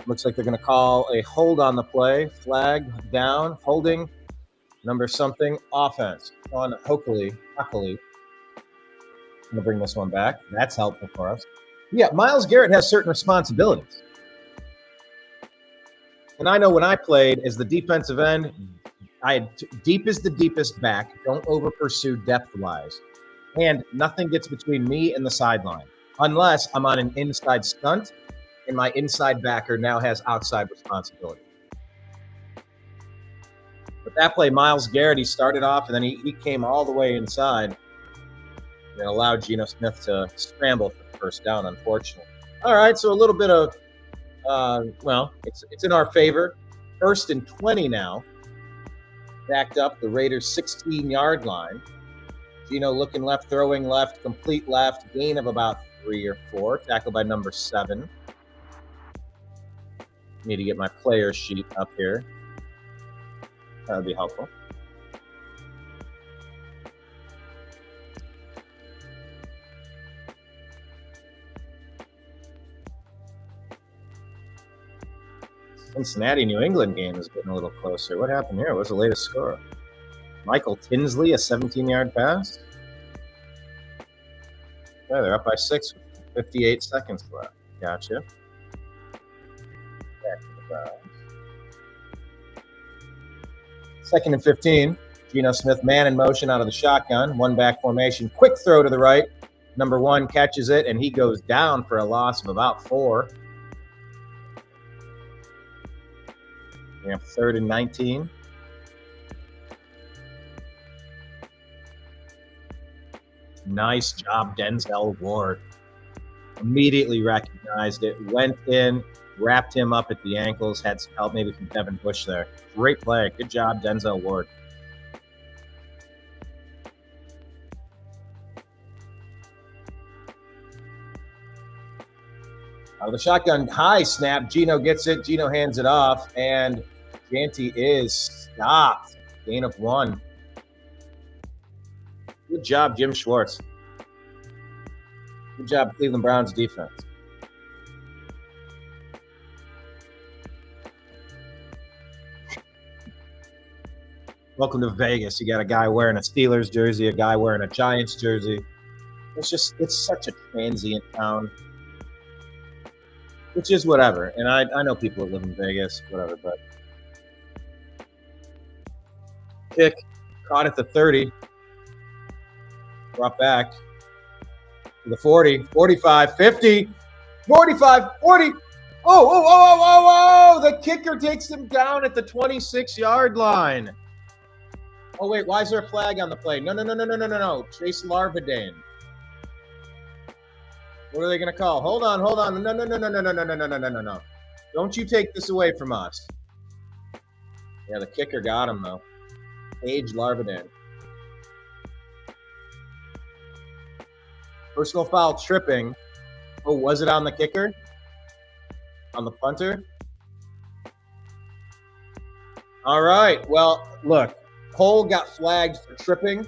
Looks like they're going to call a hold on the play. Flag down, holding, number something, offense on Hockley. I'm going to bring this one back. That's helpful for us. Yeah, Myles Garrett has certain responsibilities. And I know when I played as the defensive end, I had deep is the deepest back. Don't over pursue depth-wise. And nothing gets between me and the sideline unless I'm on an inside stunt and my inside backer now has outside responsibility. But that play, Myles Garrett, he started off and then he came all the way inside and allowed Geno Smith to scramble for the first down, unfortunately. All right, so a little bit of, it's in our favor. 1st and 20 now. Backed up the Raiders' 16-yard line. Geno looking left, throwing left, complete left, gain of about 3 or 4, tackled by number 7. Need to get my player sheet up here. That would be helpful. Cincinnati, New England game is getting a little closer. What happened here? What's the latest score? Michael Tinsley, a 17-yard pass. Yeah, they're up by 6 with 58 seconds left. Gotcha. Back to the Browns. 2nd and 15. Geno Smith, man in motion out of the shotgun. One back formation. Quick throw to the right. Number 1 catches it, and he goes down for a loss of about 4. We have 3rd and 19. Nice job, Denzel Ward. Immediately recognized it, went in, wrapped him up at the ankles, had some help maybe from Devin Bush there. Great play. Good job, Denzel Ward. Out of the shotgun, high snap. Geno gets it. Geno hands it off, and Janty is stopped. Gain of 1. Good job, Jim Schwartz. Good job, Cleveland Browns defense. Welcome to Vegas. You got a guy wearing a Steelers jersey, a guy wearing a Giants jersey. It's such a transient town. Which is whatever. And I know people that live in Vegas, whatever, but kick, caught at the 30. Brought back to the 40, 45, 50, 45, 40. Oh, the kicker takes him down at the 26-yard line. Oh, wait, why is there a flag on the play? No. Chase Larvadain. What are they going to call? Hold on. No. Don't you take this away from us. Yeah, the kicker got him, though. Paige Larvadain. Personal foul, tripping. Oh, was it on the kicker? On the punter? All right. Well, look. Cole got flagged for tripping.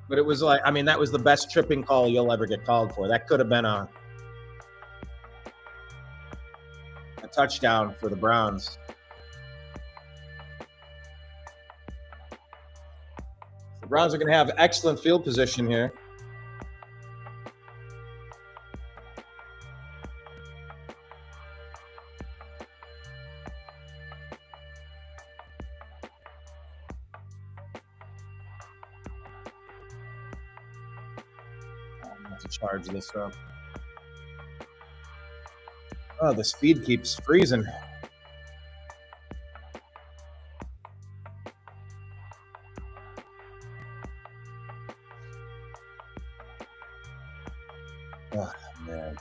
But it was like, that was the best tripping call you'll ever get called for. That could have been a touchdown for the Browns. The Browns are going to have excellent field position here. To charge this up. Oh, the speed keeps freezing. Oh, man.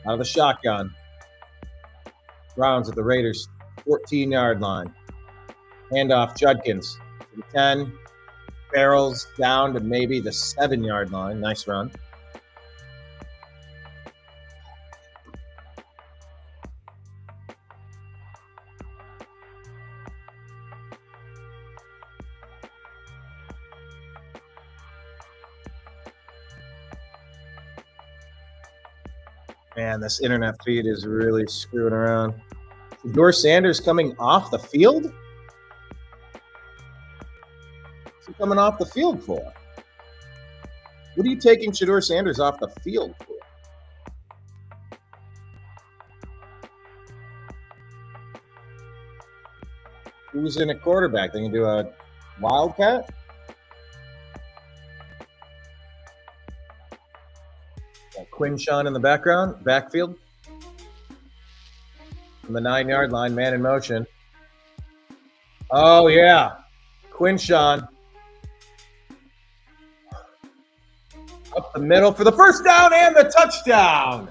Out of the shotgun. Browns at the Raiders' 14-yard line. Handoff, Judkins to the 10. Barrels down to maybe the 7-yard line. Nice run. Man, this internet feed is really screwing around. Shedeur Sanders coming off the field? What's he coming off the field for? What are you taking Shedeur Sanders off the field for? Who's in a quarterback? They can do a wildcat? Got Quinshawn in the backfield. From the 9-yard line, man in motion. Oh, yeah. Quinshawn. Up the middle for the first down and the touchdown.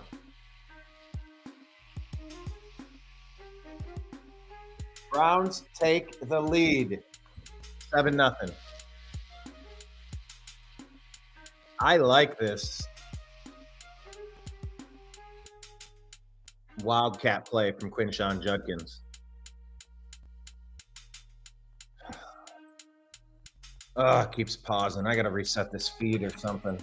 Browns take the lead. 7-0. I like this wildcat play from Quinshawn Judkins. Keeps pausing. I got to reset this feed or something.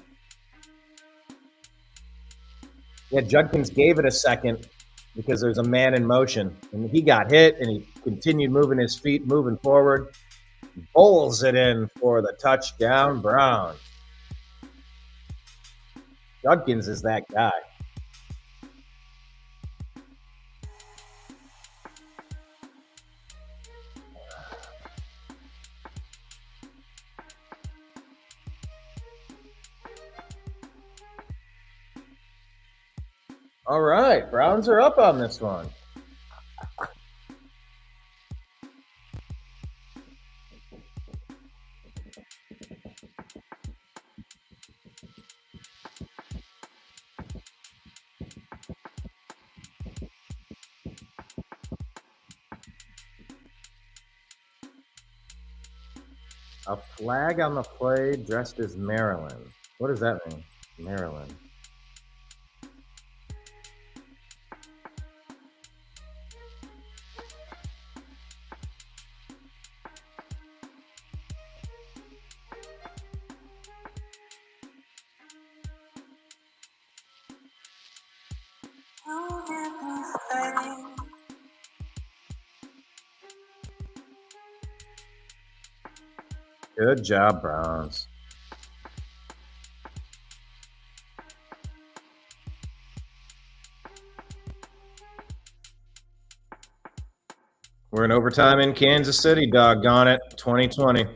Yeah, Judkins gave it a second because there's a man in motion. And he got hit, and he continued moving his feet, moving forward. Bowls it in for the touchdown, Browns. Judkins is that guy. All right, Browns are up on this one. A flag on the play dressed as Maryland. What does that mean? Maryland. Good job, Browns. We're in overtime in Kansas City, doggone it, 2020.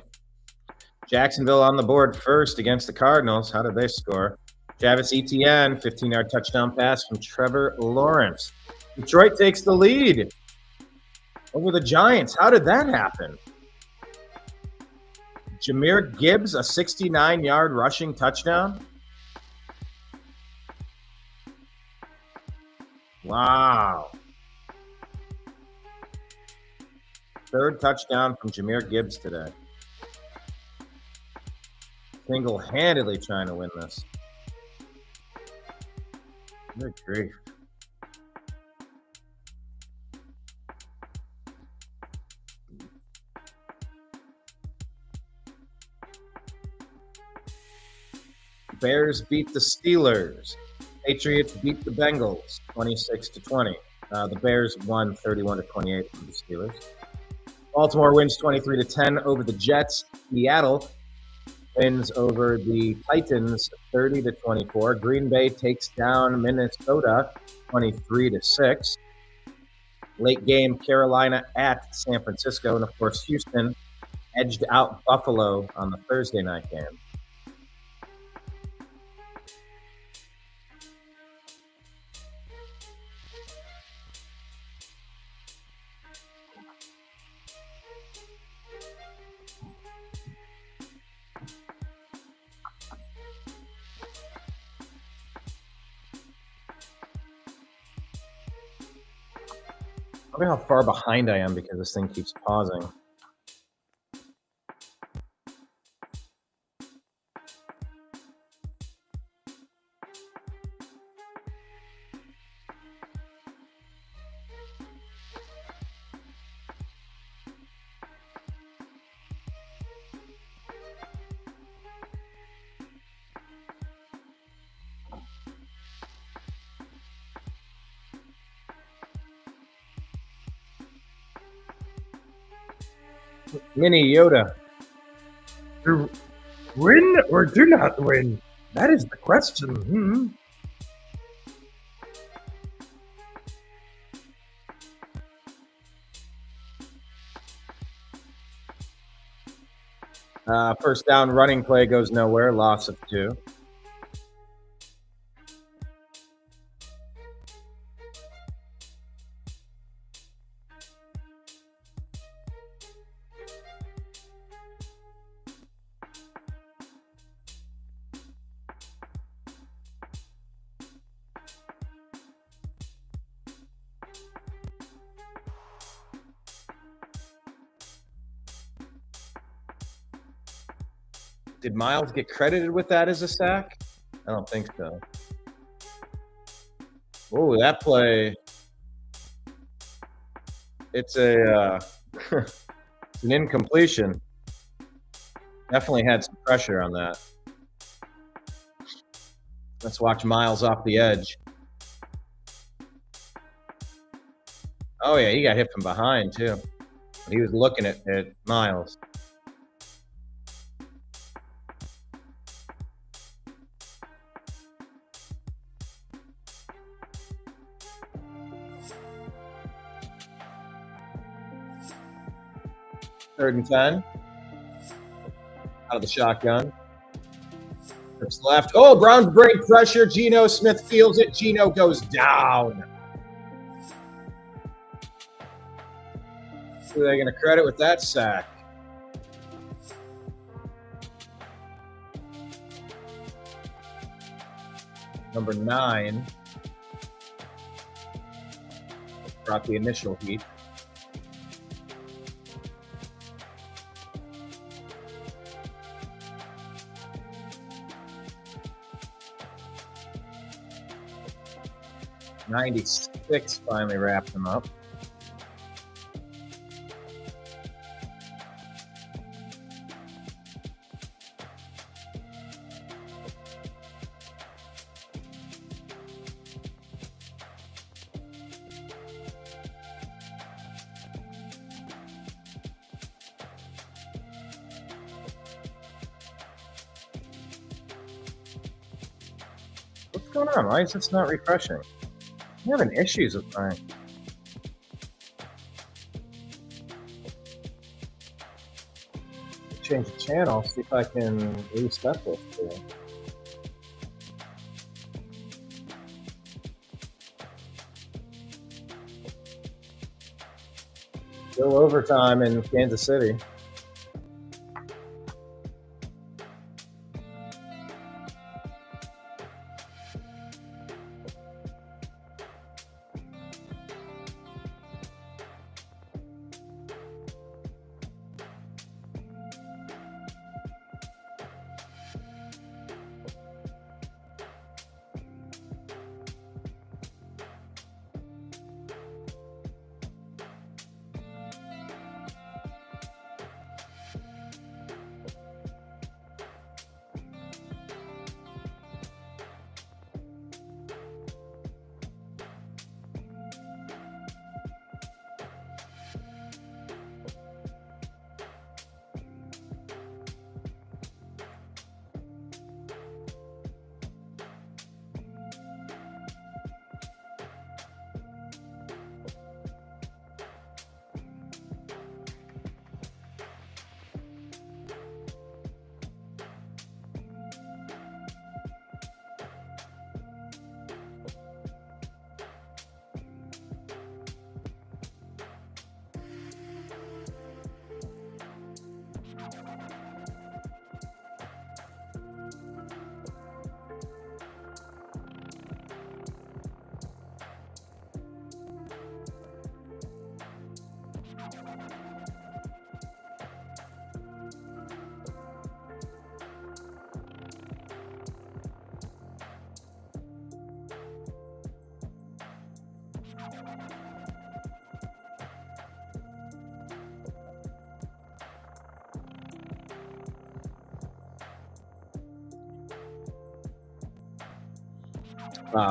Jacksonville on the board first against the Cardinals. How did they score? Travis Etienne, 15-yard touchdown pass from Trevor Lawrence. Detroit takes the lead over the Giants. How did that happen? Jahmyr Gibbs, a 69-yard rushing touchdown. Wow. Third touchdown from Jahmyr Gibbs today. Single-handedly trying to win this. Good grief. Bears beat the Steelers. Patriots beat the Bengals 26-20. The Bears won 31-28 from the Steelers. Baltimore wins 23-10 over the Jets. Seattle wins over the Titans 30-24. Green Bay takes down Minnesota 23-6. Late game, Carolina at San Francisco. And, of course, Houston edged out Buffalo on the Thursday night game. I wonder how far behind I am because this thing keeps pausing. Mini Yoda. To win or do not win? That is the question. First down running play goes nowhere. Loss of 2. Did Miles get credited with that as a sack? I don't think so. Oh, that play. It's a it's an incompletion. Definitely had some pressure on that. Let's watch Miles off the edge. Oh, yeah, he got hit from behind, too. But he was looking at Miles. Third and 10. Out of the shotgun. Trips left. Oh, Browns break pressure. Geno Smith feels it. Geno goes down. Who are they going to credit with that sack? Number 9. Brought the initial heat. '96 finally wrapped him up. What's going on? Why is this not refreshing? I'm having issues with mine. Change the channel, see if I can reset this too. Still overtime in Kansas City.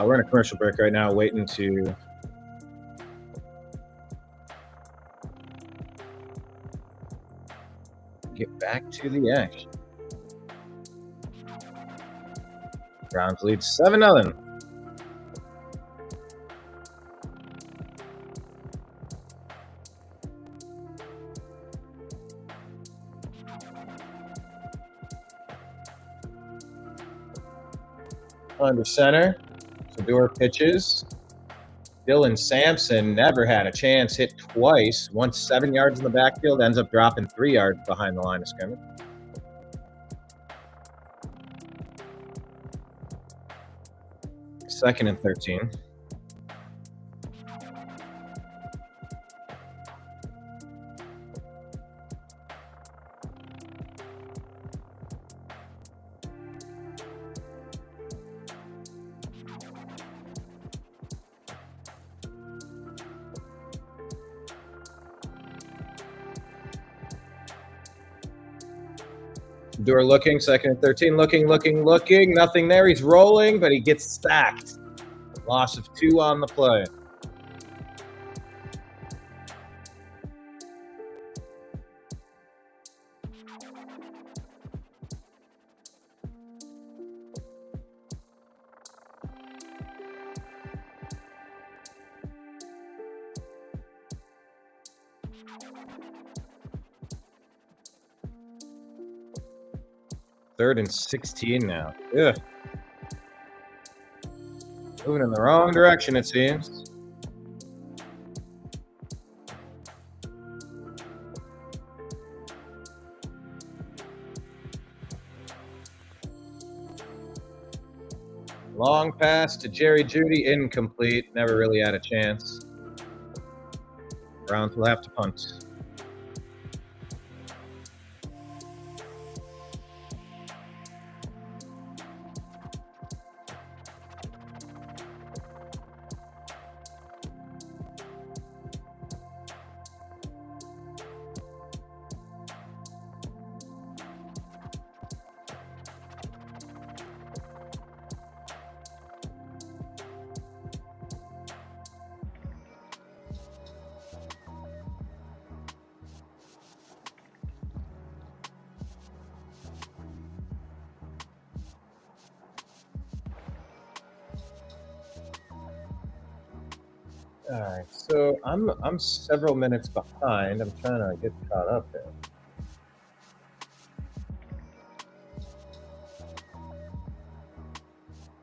We're in a commercial break right now, waiting to get back to the action. Browns lead 7-0. Under center, Shedeur pitches. Dylan Sampson never had a chance, hit twice, once 7 yards in the backfield, ends up dropping 3 yards behind the line of scrimmage. Second and 13. Shedeur looking, second and 13, looking. Nothing there. He's rolling, but he gets sacked. Loss of 2 on the play. Third and 16 now. Ugh. Moving in the wrong direction, it seems. Long pass to Jerry Jeudy, incomplete. Never really had a chance. Browns will have to punt. All right, so I'm several minutes behind. I'm trying to get caught up here.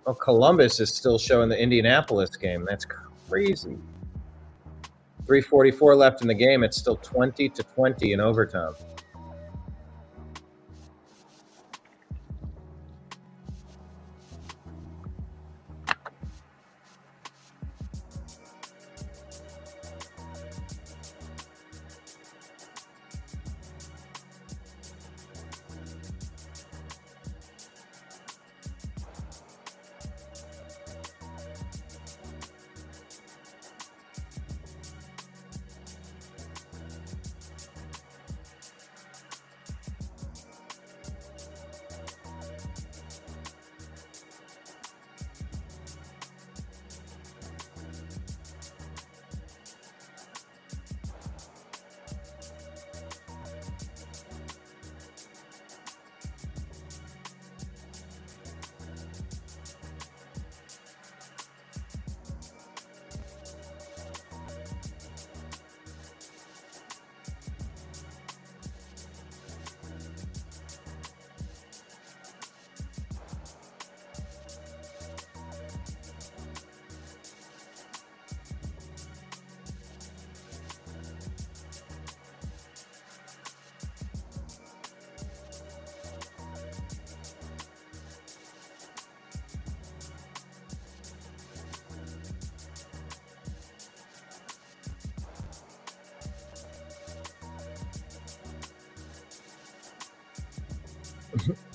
Oh, Columbus is still showing the Indianapolis game. That's crazy. 3:44 left in the game. It's still 20-20 in overtime.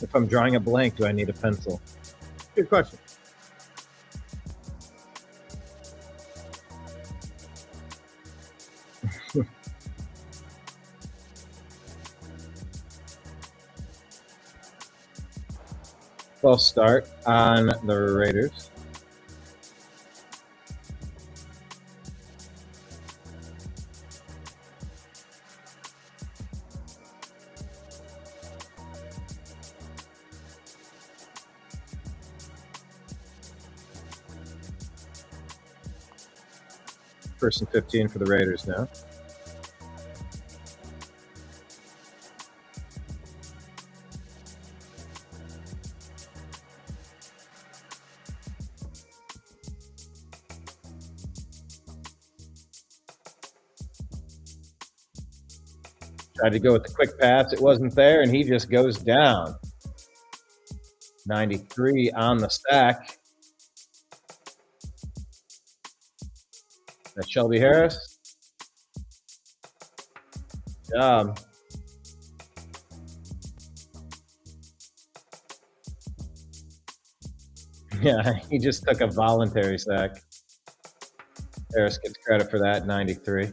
If I'm drawing a blank, do I need a pencil? Good question. False start on the Raiders. First and 15 for the Raiders now. Tried to go with the quick pass. It wasn't there, and he just goes down. 93 on the stack. That's Shelby Harris. Good job. Yeah, he just took a voluntary sack. Harris gets credit for that, 93.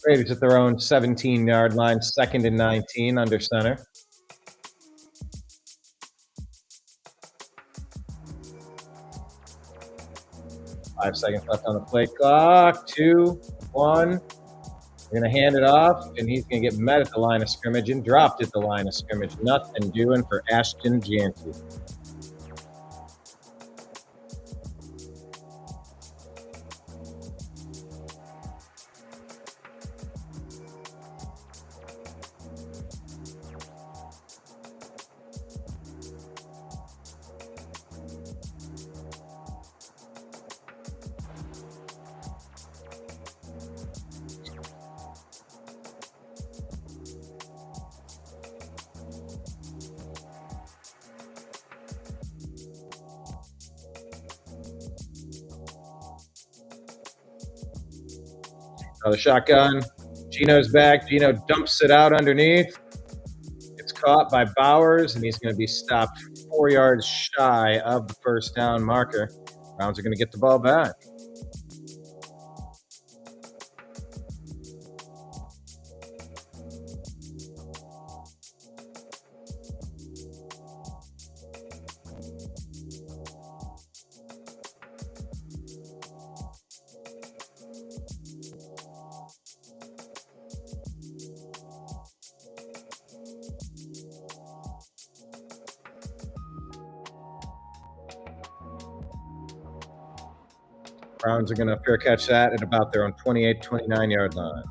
Raiders at their own 17-yard line, 2nd and 19 under center. Five seconds left on the play clock. 2, 1. We're going to hand it off, and he's going to get met at the line of scrimmage and dropped at the line of scrimmage. Nothing doing for Ashton Janty. Another shotgun. Gino's back. Gino dumps it out underneath. It's caught by Bowers, and he's going to be stopped 4 yards shy of the first down marker. Browns are going to get the ball back. Browns are going to fair catch that at about their own 28, 29-yard line.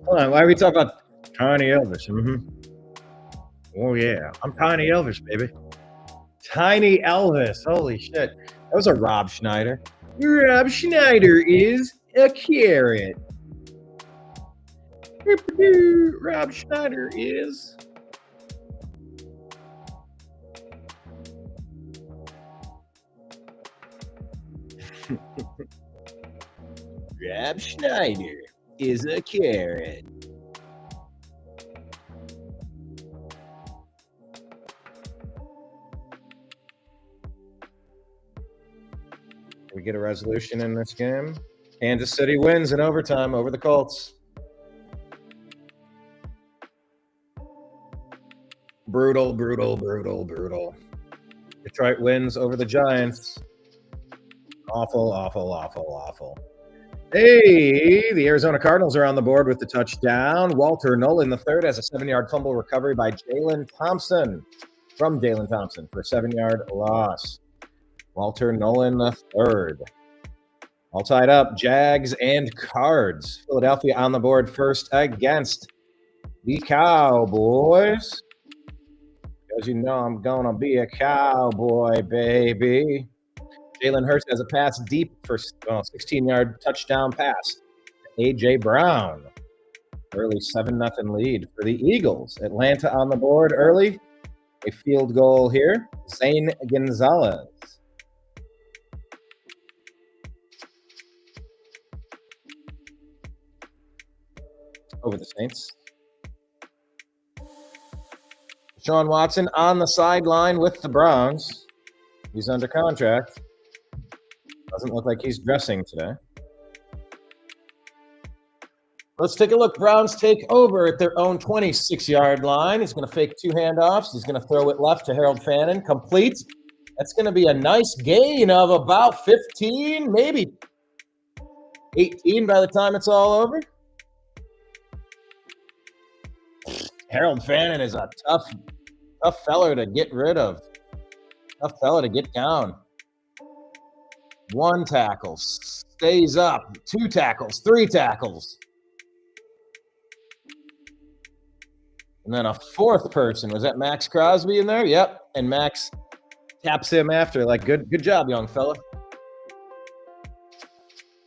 Hold on, why are we talking about Tiny Elvis? Oh, yeah. I'm Tiny Elvis, baby. Tiny Elvis. Holy shit. That was a Rob Schneider. Rob Schneider is a carrot. Rob Schneider is... Rob Schneider is a carrot. We get a resolution in this game. Kansas City wins in overtime over the Colts. Brutal, brutal, brutal, brutal. Detroit wins over the Giants. Awful, awful, awful, awful. Hey, the Arizona Cardinals are on the board with the touchdown. Walter Nolan III has a 7-yard fumble recovery by Jalen Thompson for a 7-yard loss. Walter Nolan III. All tied up, Jags and Cards. Philadelphia on the board first against the Cowboys. As you know, I'm going to be a Cowboy, baby. Jalen Hurts has a pass deep for 16-yard touchdown pass. A.J. Brown. Early 7-0 lead for the Eagles. Atlanta on the board early. A field goal here. Zane Gonzalez. over the Saints. Deshaun Watson on the sideline with the Browns. He's under contract. Doesn't look like he's dressing today. Let's take a look. Browns take over at their own 26-yard line. He's going to fake 2 handoffs. He's going to throw it left to Harold Fannin. Complete. That's going to be a nice gain of about 15, maybe 18 by the time it's all over. Harold Fannin is a tough feller to get rid of. Tough fella to get down. 1 tackle. Stays up. 2 tackles. 3 tackles. And then a 4th person. Was that Max Crosby in there? Yep. And Max taps him after. Like, good job, young fella.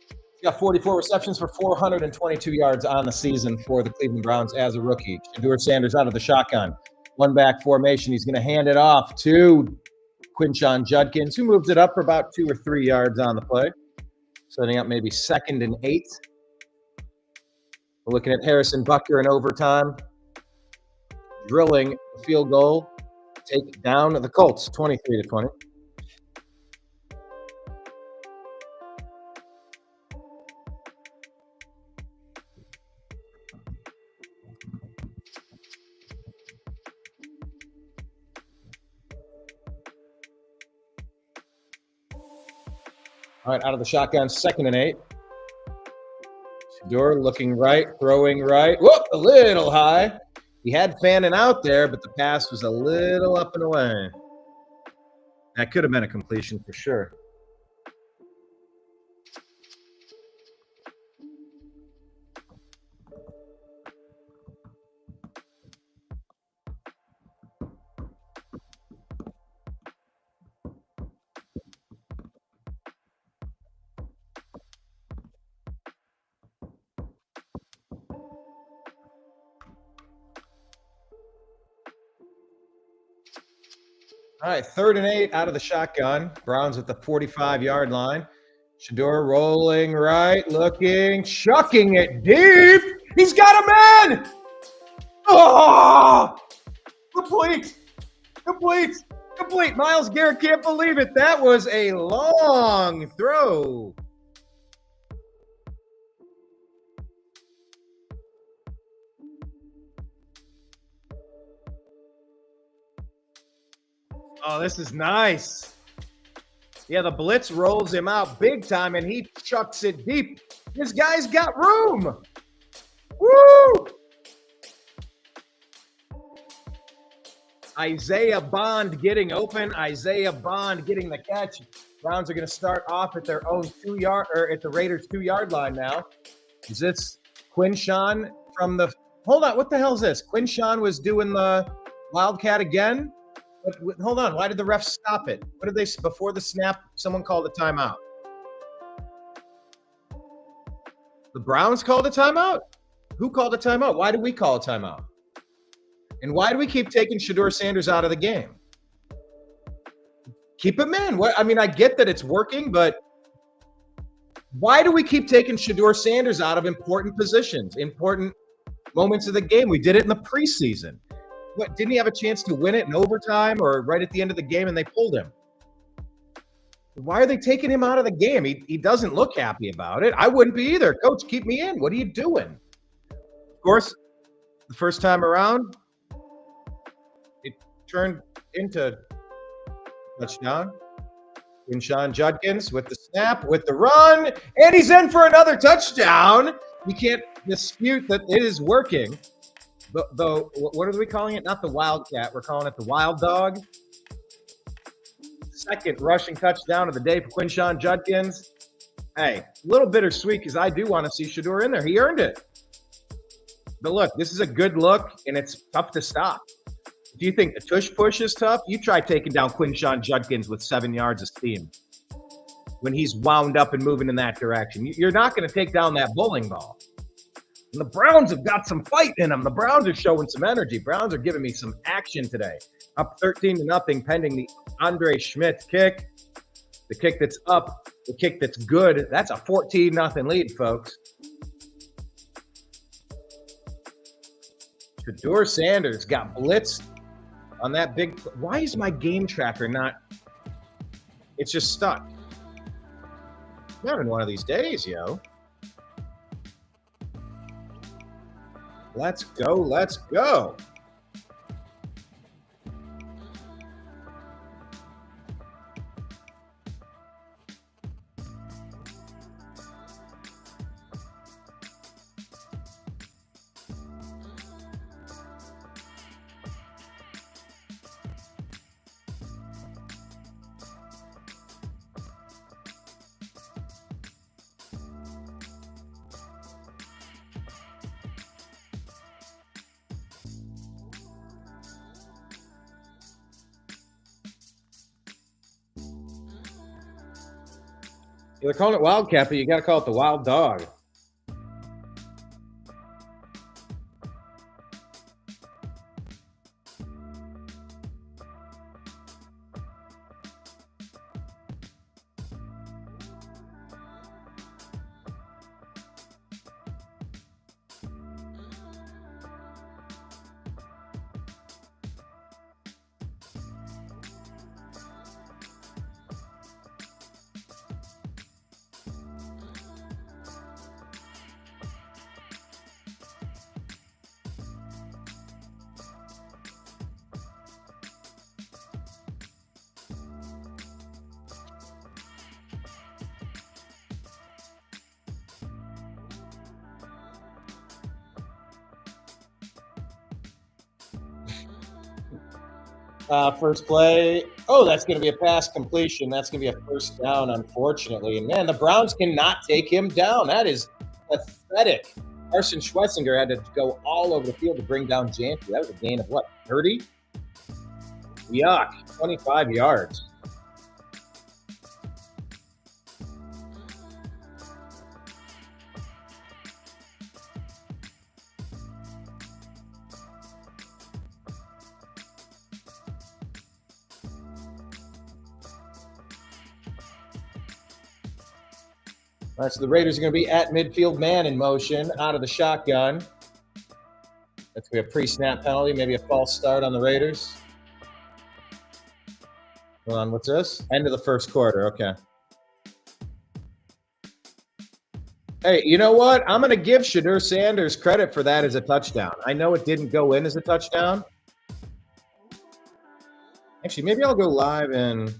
He's got 44 receptions for 422 yards on the season for the Cleveland Browns as a rookie. Shedeur Sanders out of the shotgun. 1-back formation. He's going to hand it off to Quinshon Judkins, who moves it up for about 2 or 3 yards on the play. Setting up maybe 2nd and 8. We're looking at Harrison Butker in overtime. Drilling a field goal, take down the Colts, 23-20. All right, out of the shotgun, 2nd and 8. Shedeur looking right, throwing right. Whoop, a little high. He had Fannin out there, but the pass was a little up and away. That could have been a completion for sure. All right, 3rd and 8 out of the shotgun. Browns at the 45-yard line. Shedeur rolling right, looking, chucking it deep. He's got him in! Oh! Complete! Myles Garrett can't believe it. That was a long throw. Oh, this is nice. Yeah, the blitz rolls him out big time, and he chucks it deep. This guy's got room. Woo! Isaiah Bond getting open. Isaiah Bond getting the catch. Browns are going to start off at their own 2-yard, or at the Raiders' 2-yard line now. Is this Quinshon from the? Hold on, what the hell is this? Quinshon was doing the Wildcat again. But hold on, why did the refs stop it? What did they, before the snap, someone called a timeout? The Browns called a timeout? Who called a timeout? Why did we call a timeout? And why do we keep taking Shedeur Sanders out of the game? Keep him in. What? I mean, I get that it's working, but why do we keep taking Shedeur Sanders out of important positions, important moments of the game? We did it in the preseason. What, didn't he have a chance to win it in overtime or right at the end of the game and they pulled him? Why are they taking him out of the game? He doesn't look happy about it. I wouldn't be either. Coach, keep me in. What are you doing? Of course, the first time around, it turned into touchdown. Quinshon Judkins with the snap, with the run, and he's in for another touchdown. You can't dispute that it is working. Though, what are we calling it? Not the Wildcat. We're calling it the Wild Dog. 2nd rushing touchdown of the day for Quinshon Judkins. Hey, a little bittersweet because I do want to see Shedeur in there. He earned it. But look, this is a good look, and it's tough to stop. If you think the tush push is tough, you try taking down Quinshon Judkins with 7 yards of steam when he's wound up and moving in that direction. You're not going to take down that bowling ball. And the Browns have got some fight in them. The Browns are showing some energy. Browns are giving me some action today. Up 13-0 pending the Andre Schmidt kick. The kick that's up, the kick that's good. That's a 14-0 lead, folks. Shedeur Sanders got blitzed on that big. Why is my game tracker not? It's just stuck. Not in one of these days, yo. Let's go. Let's go. They're calling it Wildcat, but you got to call it the Wild Dog. First play. Oh, that's going to be a pass completion. That's going to be a first down, unfortunately. And man, the Browns cannot take him down. That is pathetic. Carson Schwetzinger had to go all over the field to bring down Janty. That was a gain of what, 30? Yuck, 25 yards. All right, so the Raiders are going to be at midfield, man in motion, out of the shotgun. That's going to be a pre-snap penalty, maybe a false start on the Raiders. Hold on, what's this? End of the first quarter, okay. Hey, you know what? I'm going to give Shedeur Sanders credit for that as a touchdown. I know it didn't go in as a touchdown. Actually, maybe I'll go live and...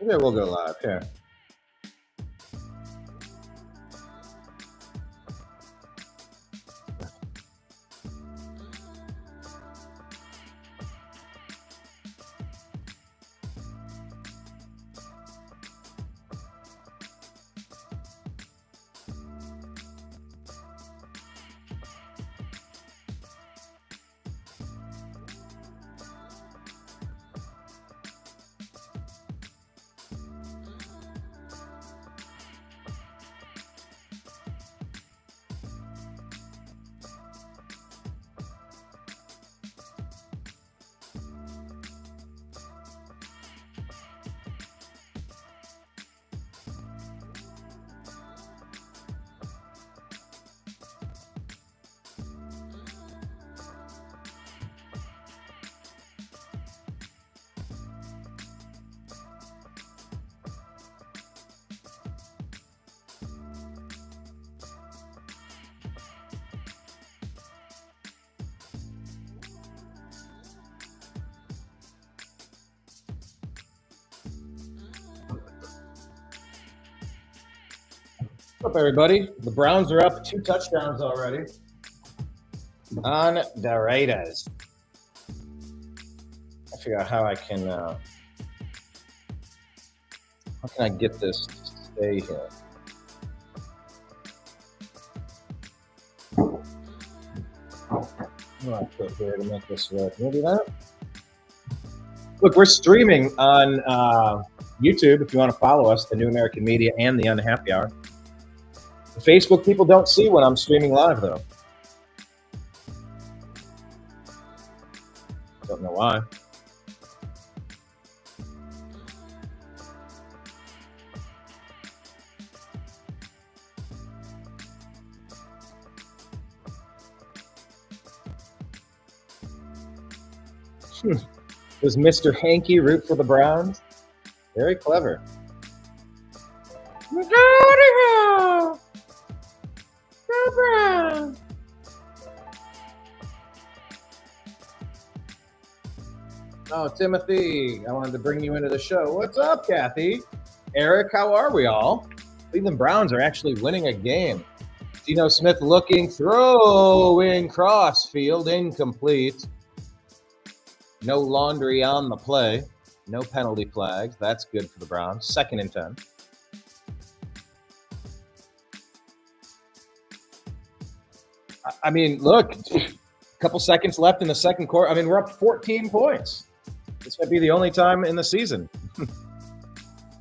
Maybe we'll go live here. What's up, everybody? The Browns are up 2 touchdowns already on the Raiders. I figure out how I can, how can I get this to stay here? What do I put here to make this work? Maybe that? Look, we're streaming on YouTube if you want to follow us, the New American Media and the Unhappy Hour. The Facebook people don't see when I'm streaming live, though. Don't know why. Does Mr. Hanky root for the Browns? Very clever. Oh, Timothy, I wanted to bring you into the show. What's up, Kathy? Eric, how are we all? Cleveland Browns are actually winning a game. Geno Smith looking, throwing crossfield, incomplete. No laundry on the play. No penalty flags. That's good for the Browns. 2nd and 10. I mean, look, a couple seconds left in the second quarter. I mean, we're up 14 points. This might be the only time in the season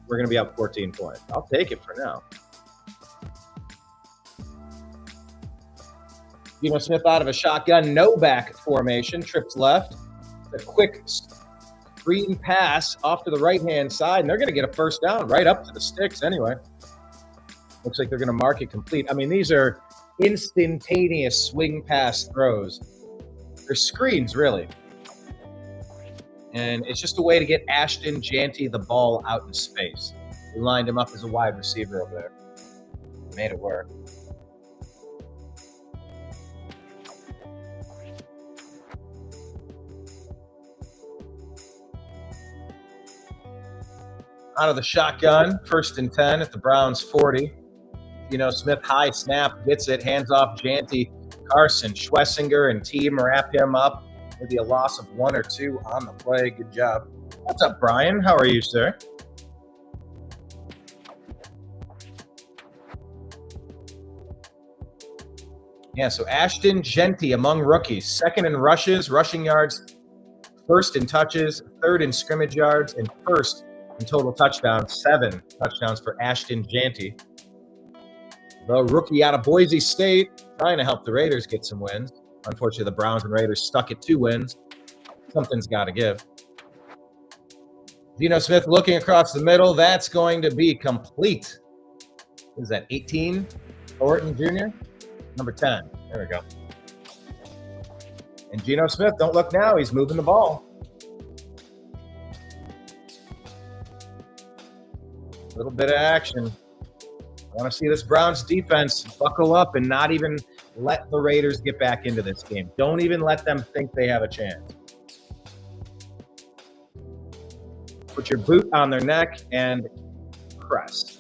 we're going to be up 14 points. I'll take it for now. Geno Smith out of a shotgun, no back formation, trips left. A quick screen pass off to the right-hand side, and they're going to get a first down right up to the sticks anyway. Looks like they're going to mark it complete. I mean, these are instantaneous swing pass throws. They're screens, really. And it's just a way to get Ashton Jeanty the ball out in space. We lined him up as a wide receiver over there. Made it work. Out of the shotgun, 1st and 10 at the Browns 40. Smith high snap, gets it, hands off Jeanty. Carson, Schwessinger, and team wrap him up. Maybe a loss of 1 or 2 on the play. Good job. What's up, Brian? How are you, sir? Yeah, so Ashton Jeanty among rookies. 2nd in rushes, rushing yards, 1st in touches, 3rd in scrimmage yards, and 1st in total touchdowns. 7 touchdowns for Ashton Jeanty. The rookie out of Boise State, trying to help the Raiders get some wins. Unfortunately, the Browns and Raiders stuck at 2 wins. Something's got to give. Geno Smith looking across the middle. That's going to be complete. What is that, 18? Thornton Jr.? Number 10. There we go. And Geno Smith, don't look now. He's moving the ball. A little bit of action. I want to see this Browns defense buckle up and not even let the Raiders get back into this game. Don't even let them think they have a chance. Put your boot on their neck and press.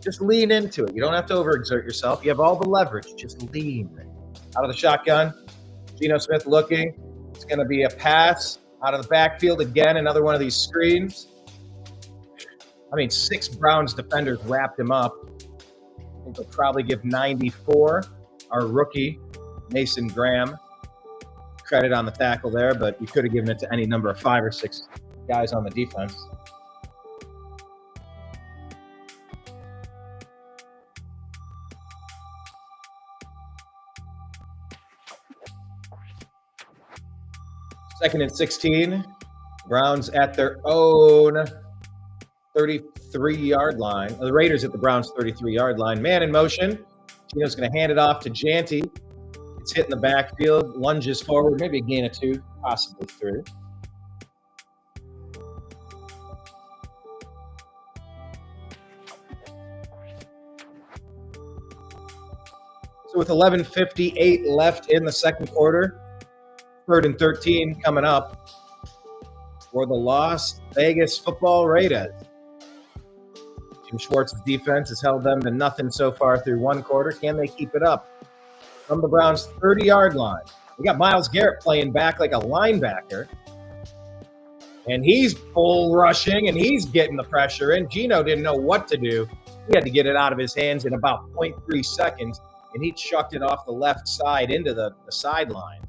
Just lean into it. You don't have to overexert yourself. You have all the leverage. Just lean. Out of the shotgun, Geno Smith looking. It's going to be a pass out of the backfield again. Another one of these screens. I mean, 6 Browns defenders wrapped him up. I think they'll probably give 94. Our rookie, Mason Graham, credit on the tackle there, but you could have given it to any number of 5 or 6 guys on the defense. Second and 16. Browns at their own 33-yard line. The Raiders at the Browns' 33-yard line. Man in motion. Geno's going to hand it off to Jeanty. It's hitting the backfield, lunges forward, maybe a gain of 2, possibly 3. So with 11:58 left in the second quarter, 3rd and 13 coming up for the Las Vegas Football Raiders. Jim Schwartz's defense has held them to nothing so far through 1 quarter. Can they keep it up? From the Browns' 30-yard line, we got Myles Garrett playing back like a linebacker. And he's bull rushing, and he's getting the pressure in. Geno didn't know what to do. He had to get it out of his hands in about 0.3 seconds, and he chucked it off the left side into the sideline.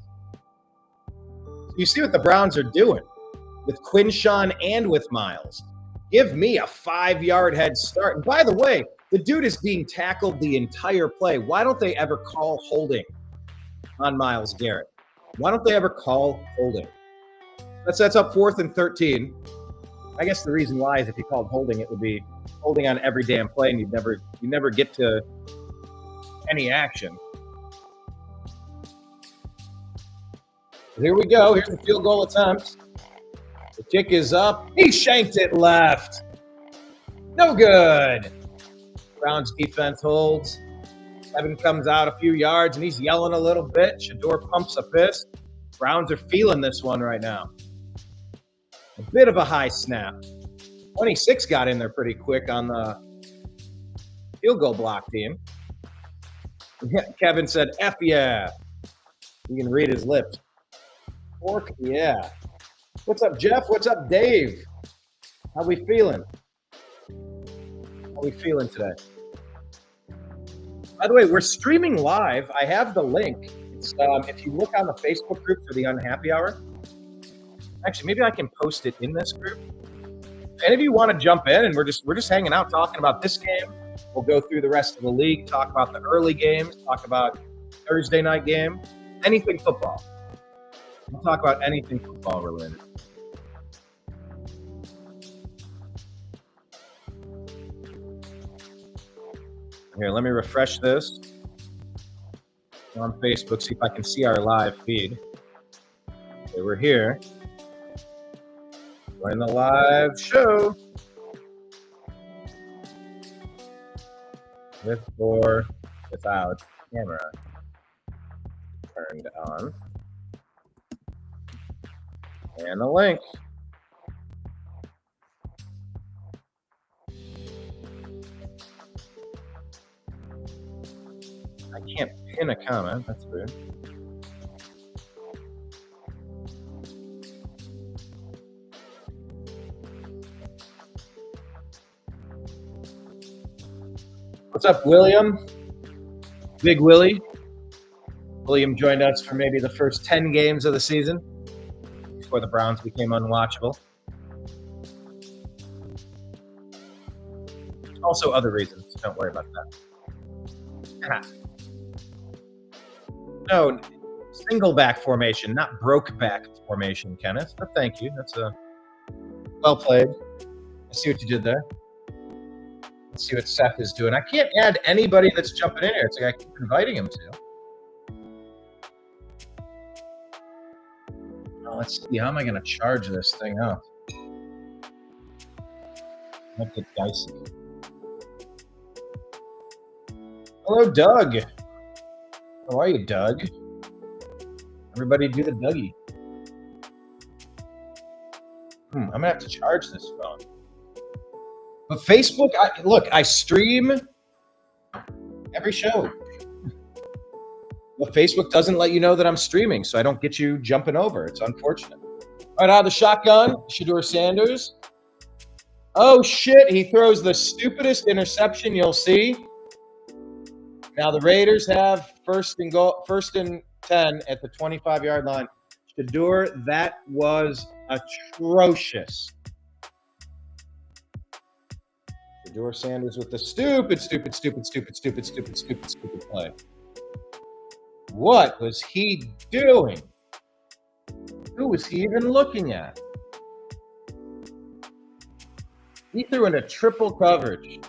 You see what the Browns are doing with Quinshawn and with Myles. Give me a 5-yard head start. And by the way, the dude is being tackled the entire play. Why don't they ever call holding on Myles Garrett? Why don't they ever call holding? That sets up 4th and 13. I guess the reason why is if you called holding, it would be holding on every damn play, and you never get to any action. Here we go. Here's the field goal attempt. The kick is up. He shanked it left. No good. Browns defense holds. Evan comes out a few yards, and he's yelling a little bit. Shedeur pumps a fist. Browns are feeling this one right now. A bit of a high snap. 26 got in there pretty quick on the field goal block team. Kevin said, F yeah. You can read his lips. Fork, yeah. What's up, Jeff? What's up, Dave? How we feeling? How we feeling today? By the way, we're streaming live. I have the link. It's, if you look on the Facebook group for the Unhappy Hour, actually, maybe I can post it in this group. If any of you want to jump in, and we're just hanging out talking about this game. We'll go through the rest of the league, talk about the early games, talk about Thursday night game, anything football. We'll talk about anything football related. Here, let me refresh this on Facebook, see if I can see our live feed. Okay, we're here. We're in the live show. With or without camera turned on. And the link. I can't pin a comment. That's weird. What's up, William? Big Willie. William joined us for maybe the first 10 games of the season before the Browns became unwatchable. Also other reasons. Don't worry about that. No, single back formation, not broke back formation, Kenneth. But thank you. That's well played. I see what you did there. Let's see what Seth is doing. I can't add anybody that's jumping in here. It's like I keep inviting him to. Oh, let's see. How am I going to charge this thing up? Might get dicey. Hello, Doug. How are you, Doug? Everybody do the Dougie. I'm going to have to charge this phone. But Facebook, I stream every show. But Facebook doesn't let you know that I'm streaming, so I don't get you jumping over. It's unfortunate. All right, out of the shotgun, Shedeur Sanders. Oh, shit, he throws the stupidest interception you'll see. Now the Raiders have first and 10 at the 25-yard line. Shedeur, that was atrocious. Shedeur Sanders with the stupid play. What was he doing? Who was he even looking at? He threw into triple coverage.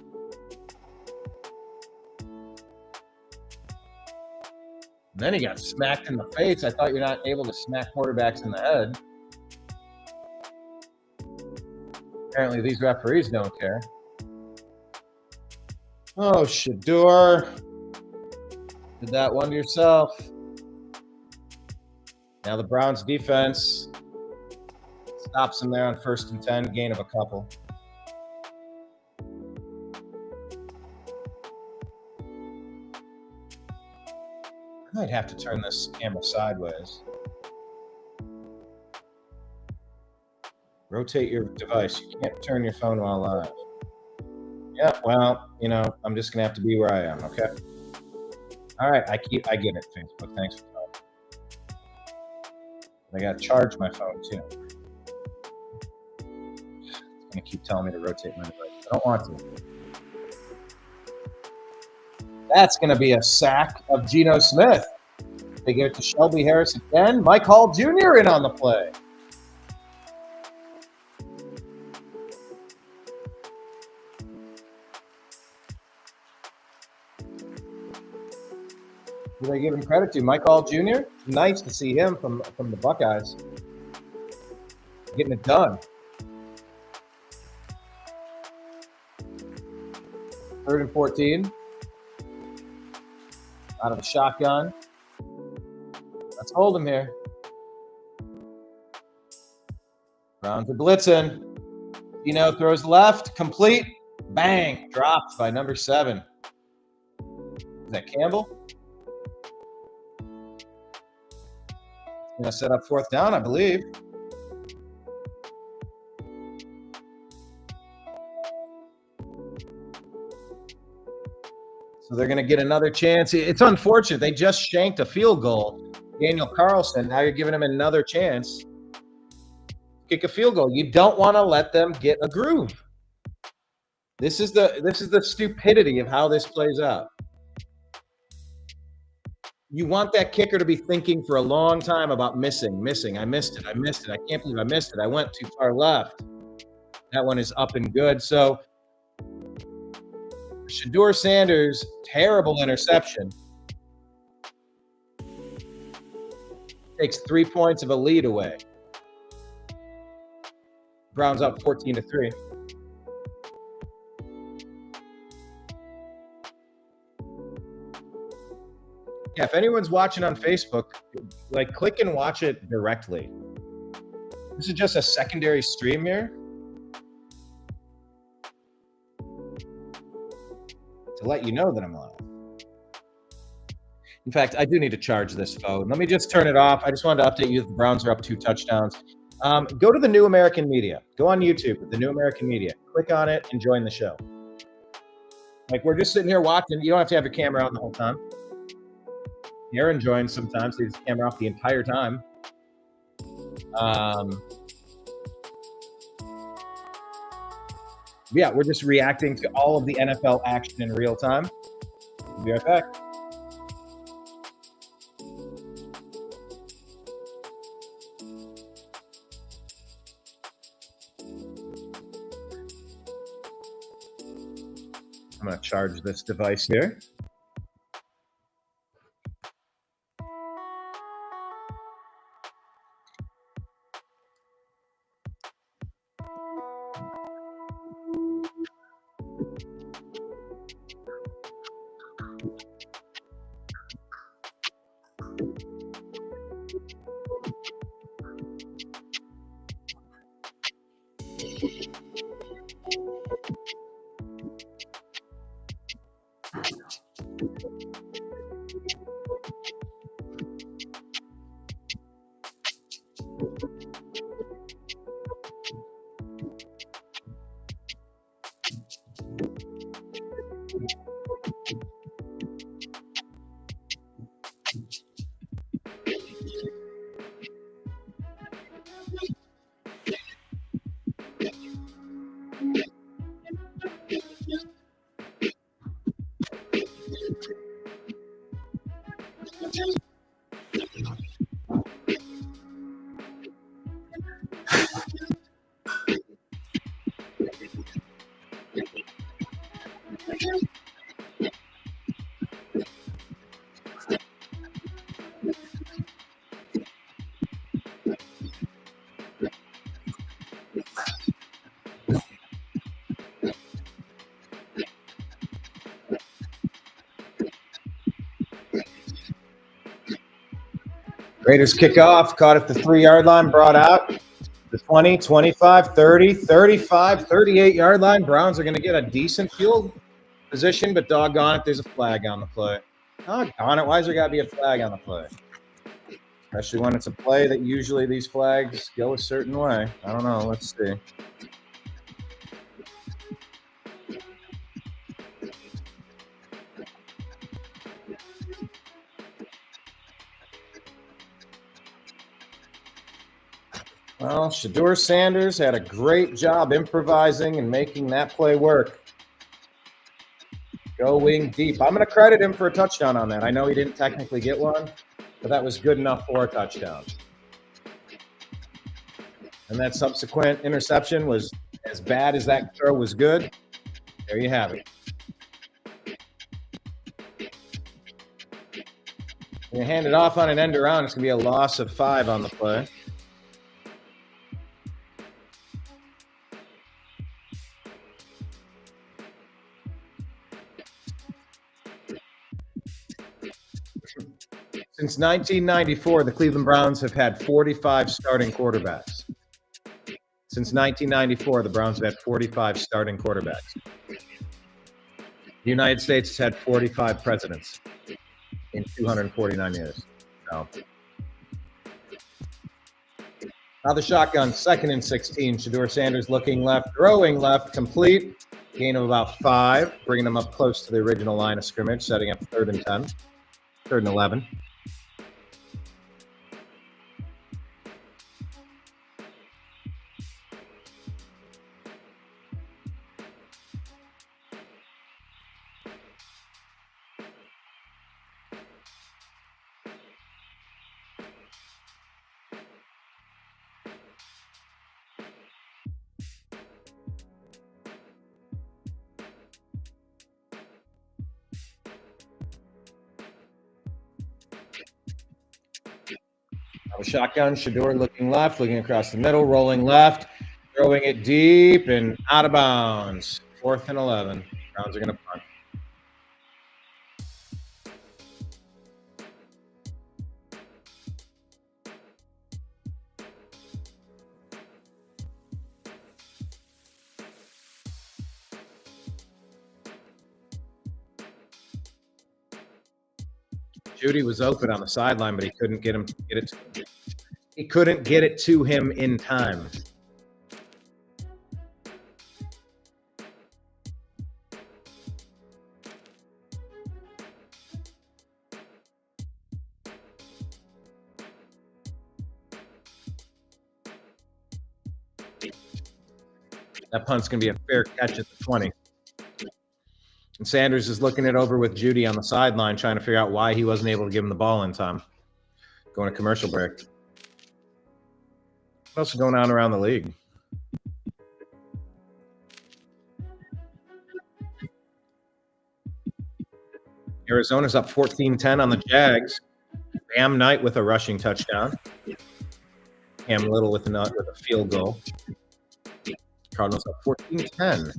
And then he got smacked in the face. I thought you're not able to smack quarterbacks in the head. Apparently these referees don't care. Oh, Shedeur. Did that one to yourself. Now the Browns defense stops him there on 1st and 10, gain of a couple. I might have to turn this camera sideways. Rotate your device. You can't turn your phone while live. Yeah, well, I'm just gonna have to be where I am, okay? All right, I get it, Facebook. Thanks for calling. I gotta charge my phone too. It's gonna keep telling me to rotate my device. I don't want to. That's gonna be a sack of Geno Smith. They give it to Shelby Harris again. Mike Hall Jr. in on the play. Who they give him credit to? Mike Hall Jr.? Nice to see him from the Buckeyes. Getting it done. 3rd and 14. Out of the shotgun. Let's hold him here. Browns are blitzing. Throws left. Complete. Bang. Dropped by number 7. Is that Campbell? Going to set up 4th down, I believe. So they're going to get another chance. It's unfortunate. They just shanked a field goal. Daniel Carlson, now you're giving him another chance. Kick a field goal. You don't want to let them get a groove. This is the stupidity of how this plays out. You want that kicker to be thinking for a long time about missing. I missed it. I can't believe I missed it. I went too far left. That one is up and good. So Shedeur Sanders, terrible interception. Takes 3 points of a lead away. Browns up 14-3. Yeah, if anyone's watching on Facebook, click and watch it directly. This is just a secondary stream here to let you know that I'm live. In fact, I do need to charge this phone. Let me just turn it off. I just wanted to update you that the Browns are up 2 touchdowns. Go to the New American Media. Go on YouTube, the New American Media. Click on it and join the show. We're just sitting here watching. You don't have to have your camera on the whole time. Aaron joins sometimes. Leaves the camera off the entire time. Yeah, we're just reacting to all of the NFL action in real time. We'll be right back. I'm going to charge this device here. Raiders kick off, caught at the 3-yard line, brought out the 20, 25, 30, 35, 38-yard line. Browns are going to get a decent field position, but doggone it, there's a flag on the play. Doggone it, why has there got to be a flag on the play? Especially when it's a play that usually these flags go a certain way. I don't know. Let's see. Well, Shedeur Sanders had a great job improvising and making that play work. Going deep. I'm going to credit him for a touchdown on that. I know he didn't technically get one, but that was good enough for a touchdown. And that subsequent interception was as bad as that throw was good. There you have it. Gonna hand it off on an end around. It's gonna be a loss of 5 on the play. Since 1994, the Cleveland Browns have had 45 starting quarterbacks. Since 1994, the Browns have had 45 starting quarterbacks. The United States has had 45 presidents in 249 years. So. Now the shotgun, 2nd and 16. Shedeur Sanders looking left, throwing left, complete. Gain of about 5, bringing them up close to the original line of scrimmage, setting up 3rd and 10, 3rd and 11. Shotgun, Shedeur looking left, looking across the middle, rolling left, throwing it deep and out of bounds. 4th and 11. Browns are going to punt. Judy was open on the sideline, but he couldn't get it to him. He couldn't get it to him in time. That punt's going to be a fair catch at the 20. And Sanders is looking it over with Judy on the sideline, trying to figure out why he wasn't able to give him the ball in time. Going to commercial break. What else is going on around the league? Arizona's up 14-10 on the Jags. Bam Knight with a rushing touchdown. Cam Little with a field goal. Cardinals up 14-10.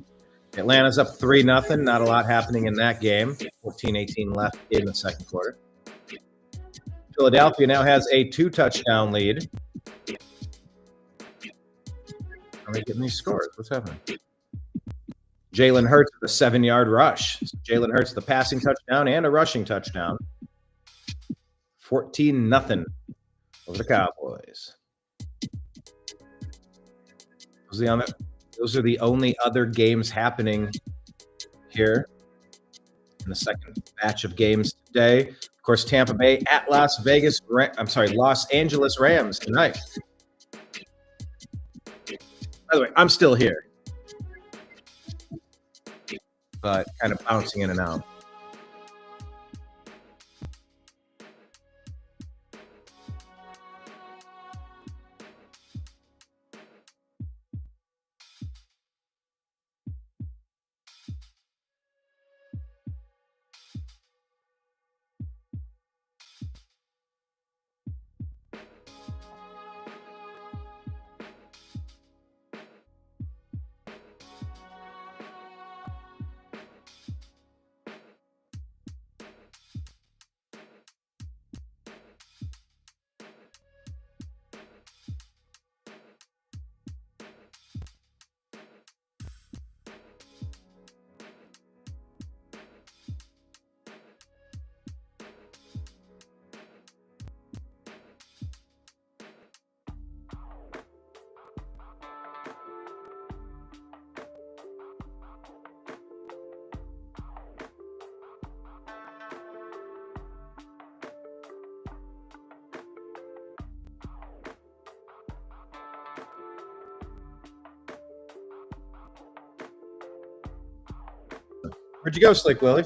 Atlanta's up 3-0. Not a lot happening in that game. 14-18 left in the second quarter. Philadelphia now has a 2-touchdown lead. Are we getting these scores? What's happening? Jalen Hurts with a 7-yard rush. Jalen Hurts the passing touchdown and a rushing touchdown. 14-0 over the Cowboys. Those are the only other games happening here in the second batch of games today. Of course, Tampa Bay at Los Angeles Rams tonight. By the way, I'm still here, but kind of bouncing in and out. Where'd you go, Slick Willie?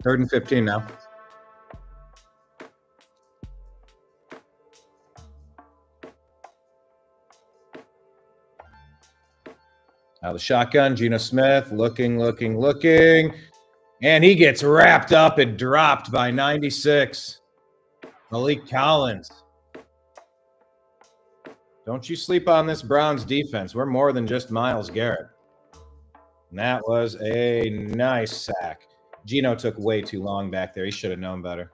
3rd and 15 now. Now the shotgun, Geno Smith, looking. And he gets wrapped up and dropped by 96. Malik Collins. Don't you sleep on this Browns defense. We're more than just Myles Garrett. And that was a nice sack. Geno took way too long back there. He should have known better.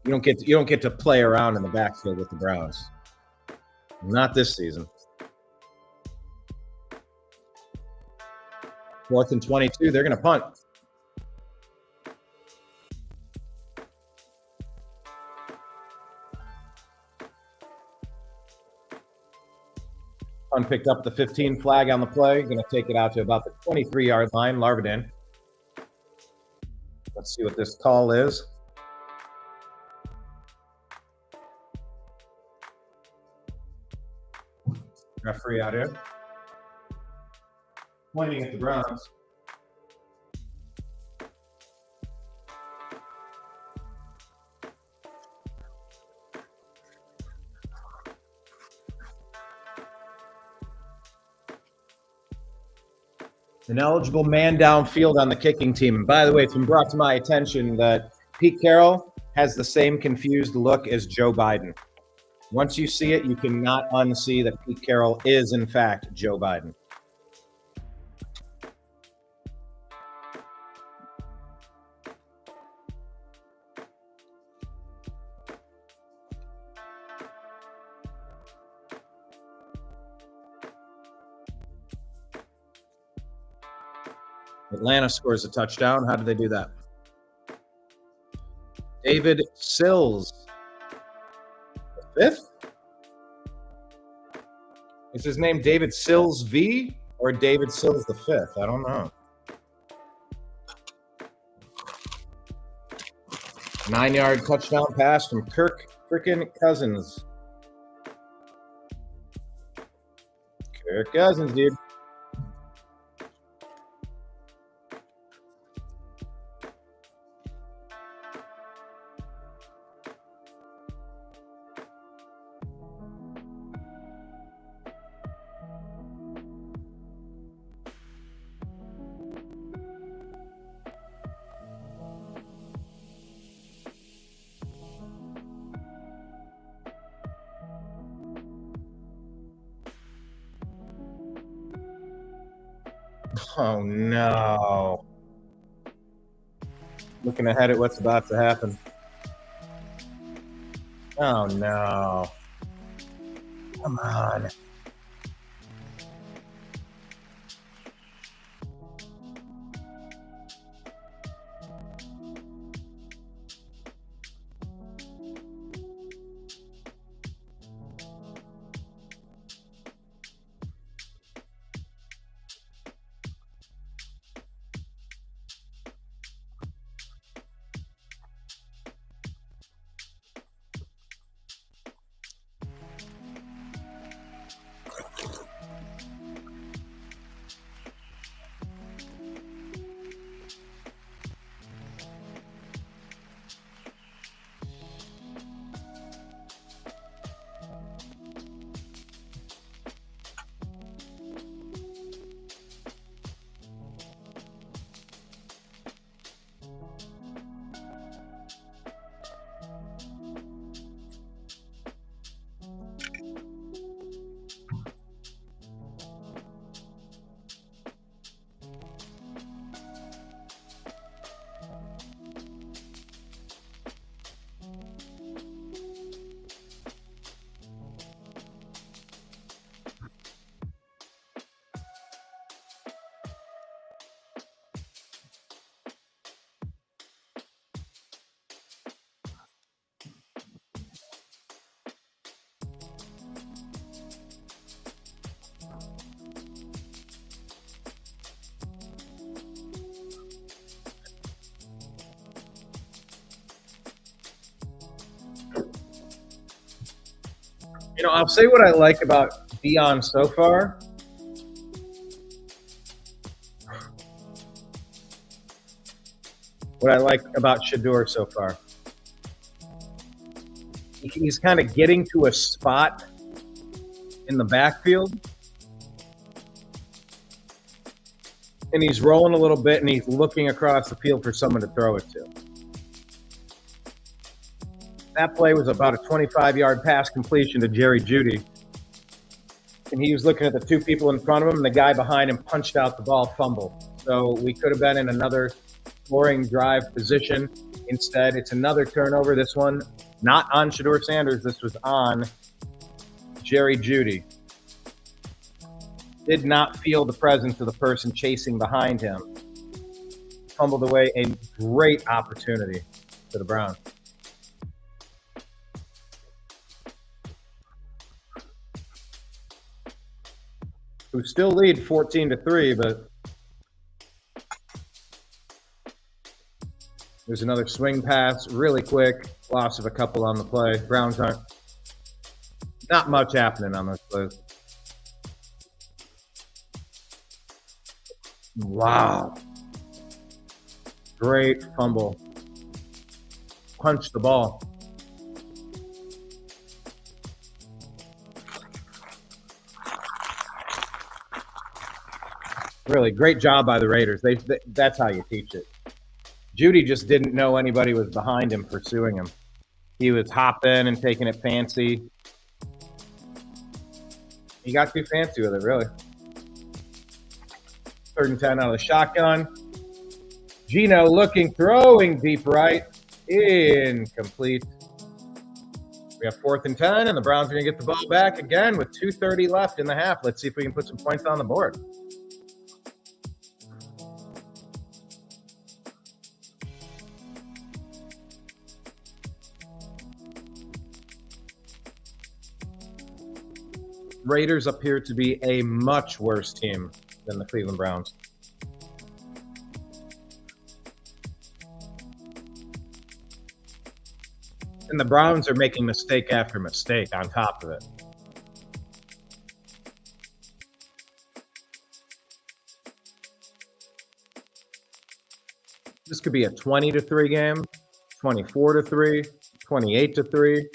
You don't get to play around in the backfield with the Browns. Not this season. 4th and 22. They're going to punt. Punt picked up the 15 flag on the play. Going to take it out to about the 23-yard line. Larvin. Let's see what this call is. Referee out here. Pointing at the Browns. An eligible man downfield on the kicking team. And by the way, it's been brought to my attention that Pete Carroll has the same confused look as Joe Biden. Once you see it, you cannot unsee that Pete Carroll is, in fact, Joe Biden. Atlanta scores a touchdown. How did they do that? David Sills. The 5th? Is his name David Sills V or David Sills the 5th? I don't know. 9-yard touchdown pass from Kirk frickin' Cousins. Kirk Cousins, dude. Oh, no. Looking ahead at what's about to happen. Oh, no. Come on. You know, I'll say what I like about Deion so far. what I like about Shedeur so far. He's kind of getting to a spot in the backfield, and he's rolling a little bit, and he's looking across the field for someone to throw it to. That play was about a 25-yard pass completion to Jerry Jeudy. And he was looking at the two people in front of him, and the guy behind him punched out the ball, fumbled. So we could have been in another scoring drive position. Instead, it's another turnover. This one, not on Shedeur Sanders. This was on Jerry Jeudy. Did not feel the presence of the person chasing behind him. Fumbled away a great opportunity for the Browns. Who still lead 14-3, but there's another swing pass, really quick, loss of a couple on the play. Browns aren't, not much happening on those plays. Wow. Great fumble. Punched the ball. Really great job by the Raiders. That's how you teach it. Jeudy just didn't know anybody was behind him pursuing him. He was hopping and taking it fancy. He got too fancy with it, really. 3rd and 10 out of the shotgun. Geno looking, throwing deep right. Incomplete. We have 4th and 10, and the Browns are going to get the ball back again with 2:30 left in the half. Let's see if we can put some points on the board. Raiders appear to be a much worse team than the Cleveland Browns. And the Browns are making mistake after mistake on top of it. This could be a 20-3 game, 24-3, 28-3.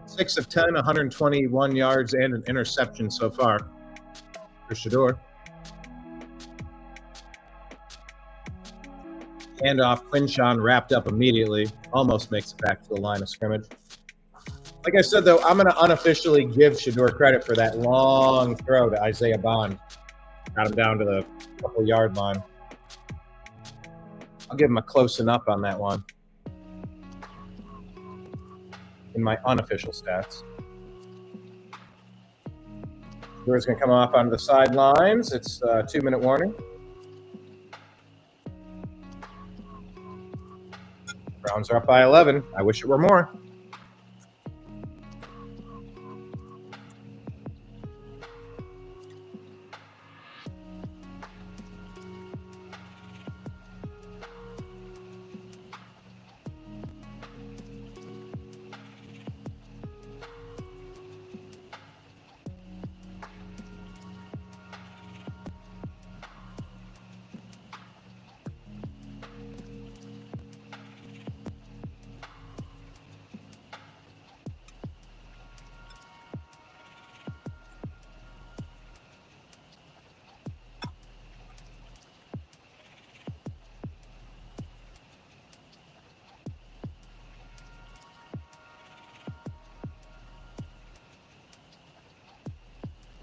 Six of 10, 121 yards and an interception so far for Shedeur. Handoff, Quinshawn wrapped up immediately. Almost makes it back to the line of scrimmage. Like I said, though, I'm going to unofficially give Shedeur credit for that long throw to Isaiah Bond. Got him down to the couple-yard line. I'll give him a close enough on that one in my unofficial stats. Shedeur's going to come off onto the sidelines. It's a 2-minute warning. Browns are up by 11. I wish it were more.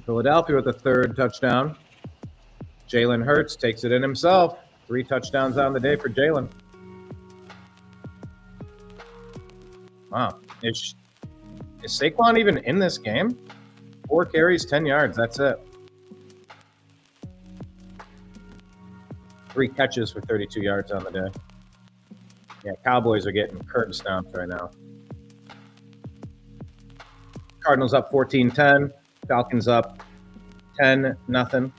Philadelphia with the 3rd touchdown. Jalen Hurts takes it in himself. 3 touchdowns on the day for Jalen. Wow. Is Saquon even in this game? 4 carries, 10 yards. That's it. 3 catches for 32 yards on the day. Yeah, Cowboys are getting curtain stomped right now. Cardinals up 14-10. Falcons up 10-0.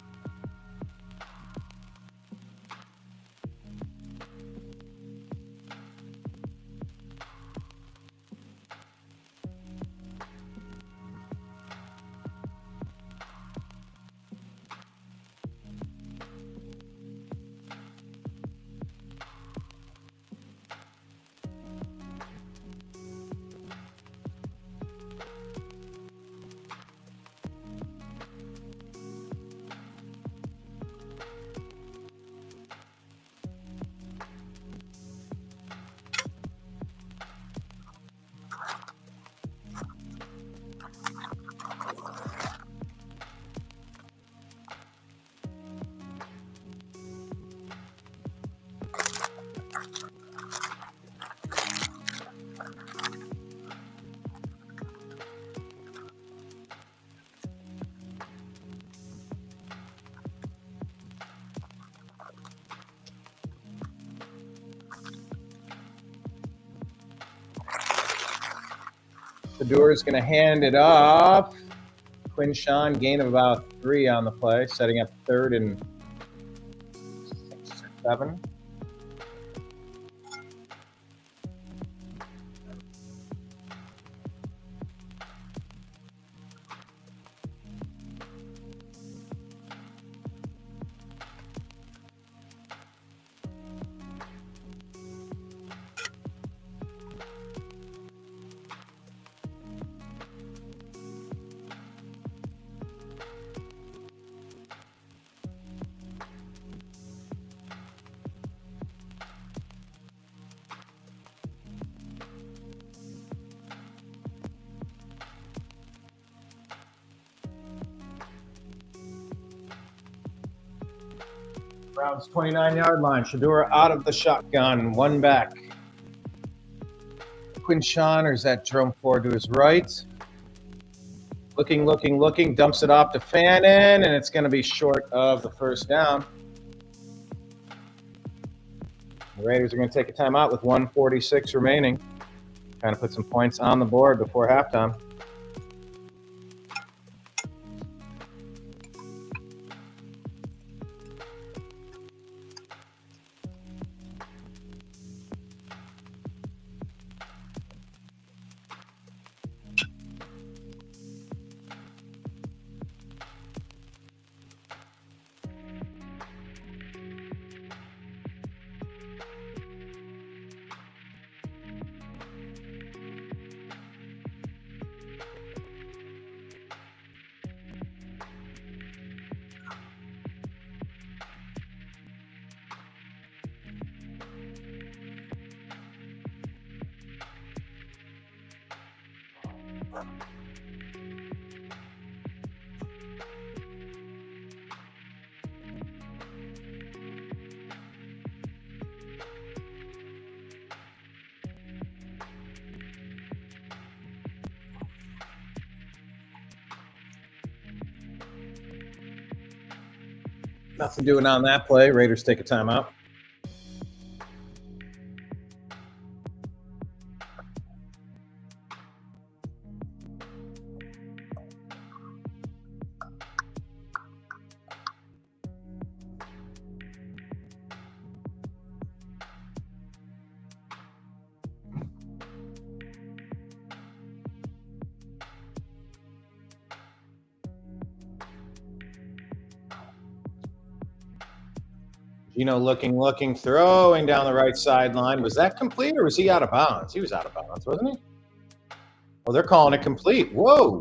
Shedeur is going to hand it off. Quinshawn, gain of about 3 on the play, setting up 3rd and 6 or 7. Browns 29-yard line. Shedeur out of the shotgun. 1 back. Quinshawn, or is that Jerome Ford to his right? Looking. Dumps it off to Fannin, and it's going to be short of the 1st down. The Raiders are going to take a timeout with 1:46 remaining. Kind of put some points on the board before halftime. Nothing doing on that play. Raiders take a timeout. Gino looking, throwing down the right sideline. Was that complete, or was he out of bounds? He was out of bounds, wasn't he? Oh, they're calling it complete. Whoa.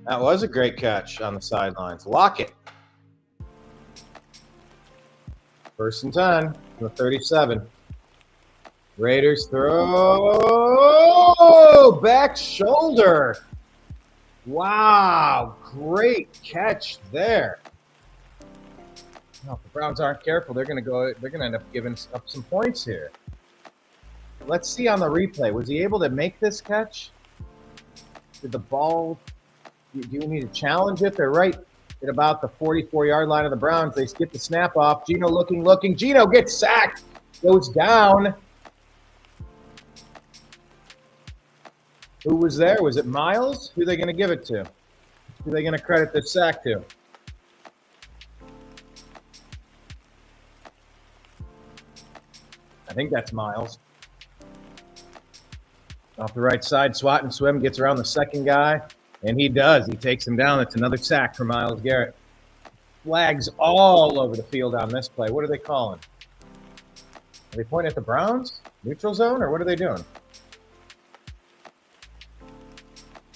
That was a great catch on the sidelines. Lock it. 1st and 10 from the 37. Raiders throw. Back shoulder. Wow, great catch there. Now, if the Browns aren't careful, they're going to end up giving up some points here. Let's see on the replay. Was he able to make this catch? Did the ball You need to challenge it. They're right at about the 44-yard line of the Browns. They get the snap off. Geno looking. Geno gets sacked. Goes down. Who was there? Was it Miles? Who are they going to give it to? Who are they going to credit this sack to? I think that's Miles. Off the right side, swat and swim, gets around the second guy, and he does. He takes him down. It's another sack for Myles Garrett. Flags all over the field on this play. What are they calling? Are they pointing at the Browns? Neutral zone, or what are they doing?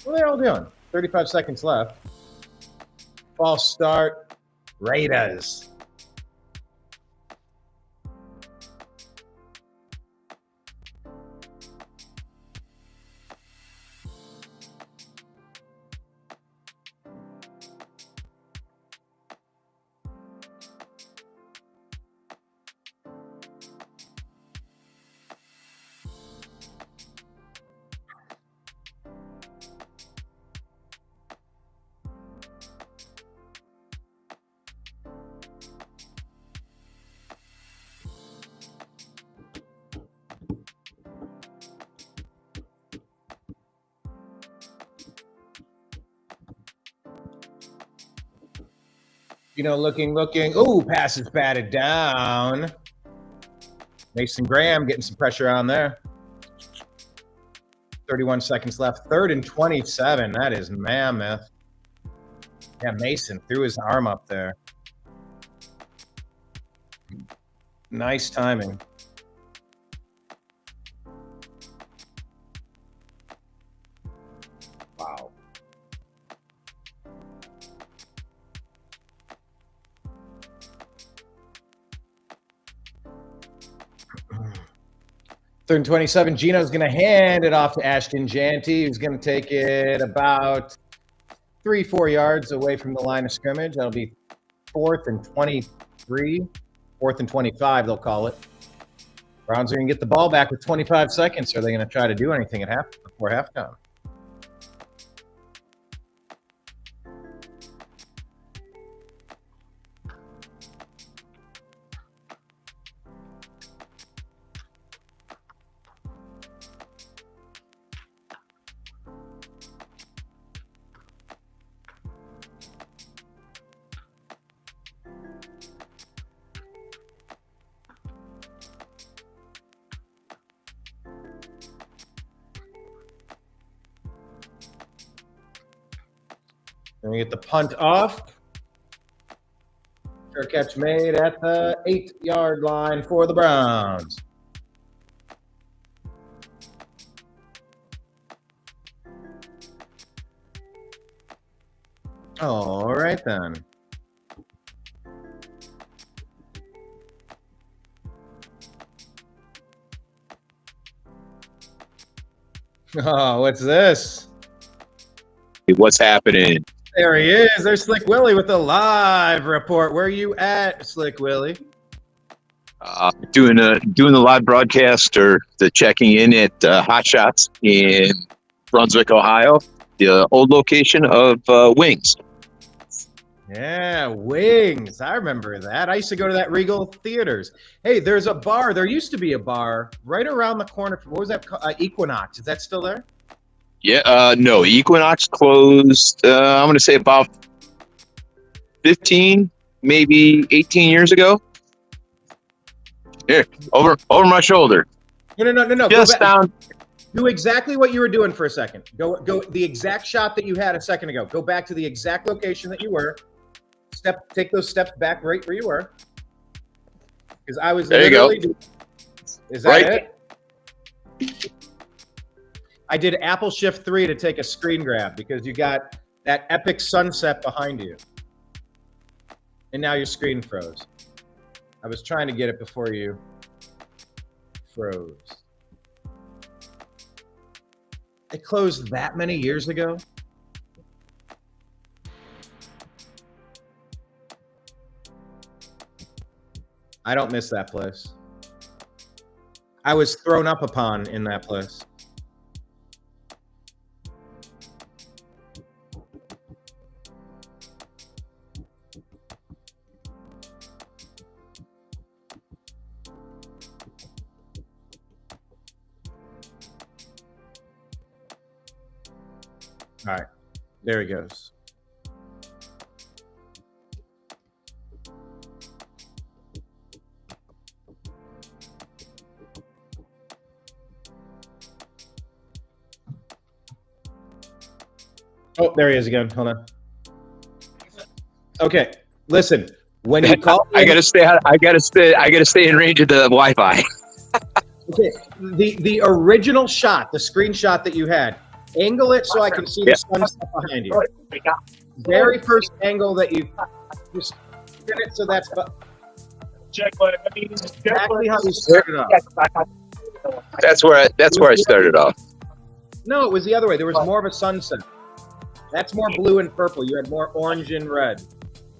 What are they all doing? 35 seconds left. False start. Raiders. Looking. Ooh, pass is batted down. Mason Graham getting some pressure on there. 31 seconds left. 3rd and 27. That is mammoth. Yeah, Mason threw his arm up there. Nice timing. Wow. Third and 27. Geno's going to hand it off to Ashton Janty, who's going to take it about 3-4 yards away from the line of scrimmage. That'll be 4th and 23. 4th and 25, they'll call it. Browns are going to get the ball back with 25 seconds. Are they going to try to do anything before halftime? Then we get the punt off. Fair catch made at the 8-yard line for the Browns. All right, then. Oh, what's this? What's happening? There he is. There's Slick Willie with the live report. Where are you at, Slick Willie? Doing the live broadcast or the checking in at Hot Shots in Brunswick, Ohio, the old location of Wings. Yeah, Wings. I remember that. I used to go to that Regal Theaters. Hey, there's a bar. There used to be a bar right around the corner. What was that called? Equinox. Is that still there? Yeah, no, Equinox closed, I'm going to say about 15, maybe 18 years ago. Here, over my shoulder. No. Just down. Do exactly what you were doing for a second. Go the exact shot that you had a second ago. Go back to the exact location that you were. Take those steps back right where you were. Because I was there literally. You go. Is that right? It? I did Apple Shift 3 to take a screen grab because you got that epic sunset behind you. And now your screen froze. I was trying to get it before you froze. It closed that many years ago? I don't miss that place. I was thrown up upon in that place. All right. There he goes. Oh, there he is again. Hold on. Okay, listen. When you call, I gotta stay in range of the Wi-Fi. okay, the original shot, the screenshot that you had, angle it so I can see the sunset behind you. Very first angle that you just spin it so that's exactly how you started off. That's where I started off. No, it was the other way. There was more of a sunset. That's more blue and purple. You had more orange and red.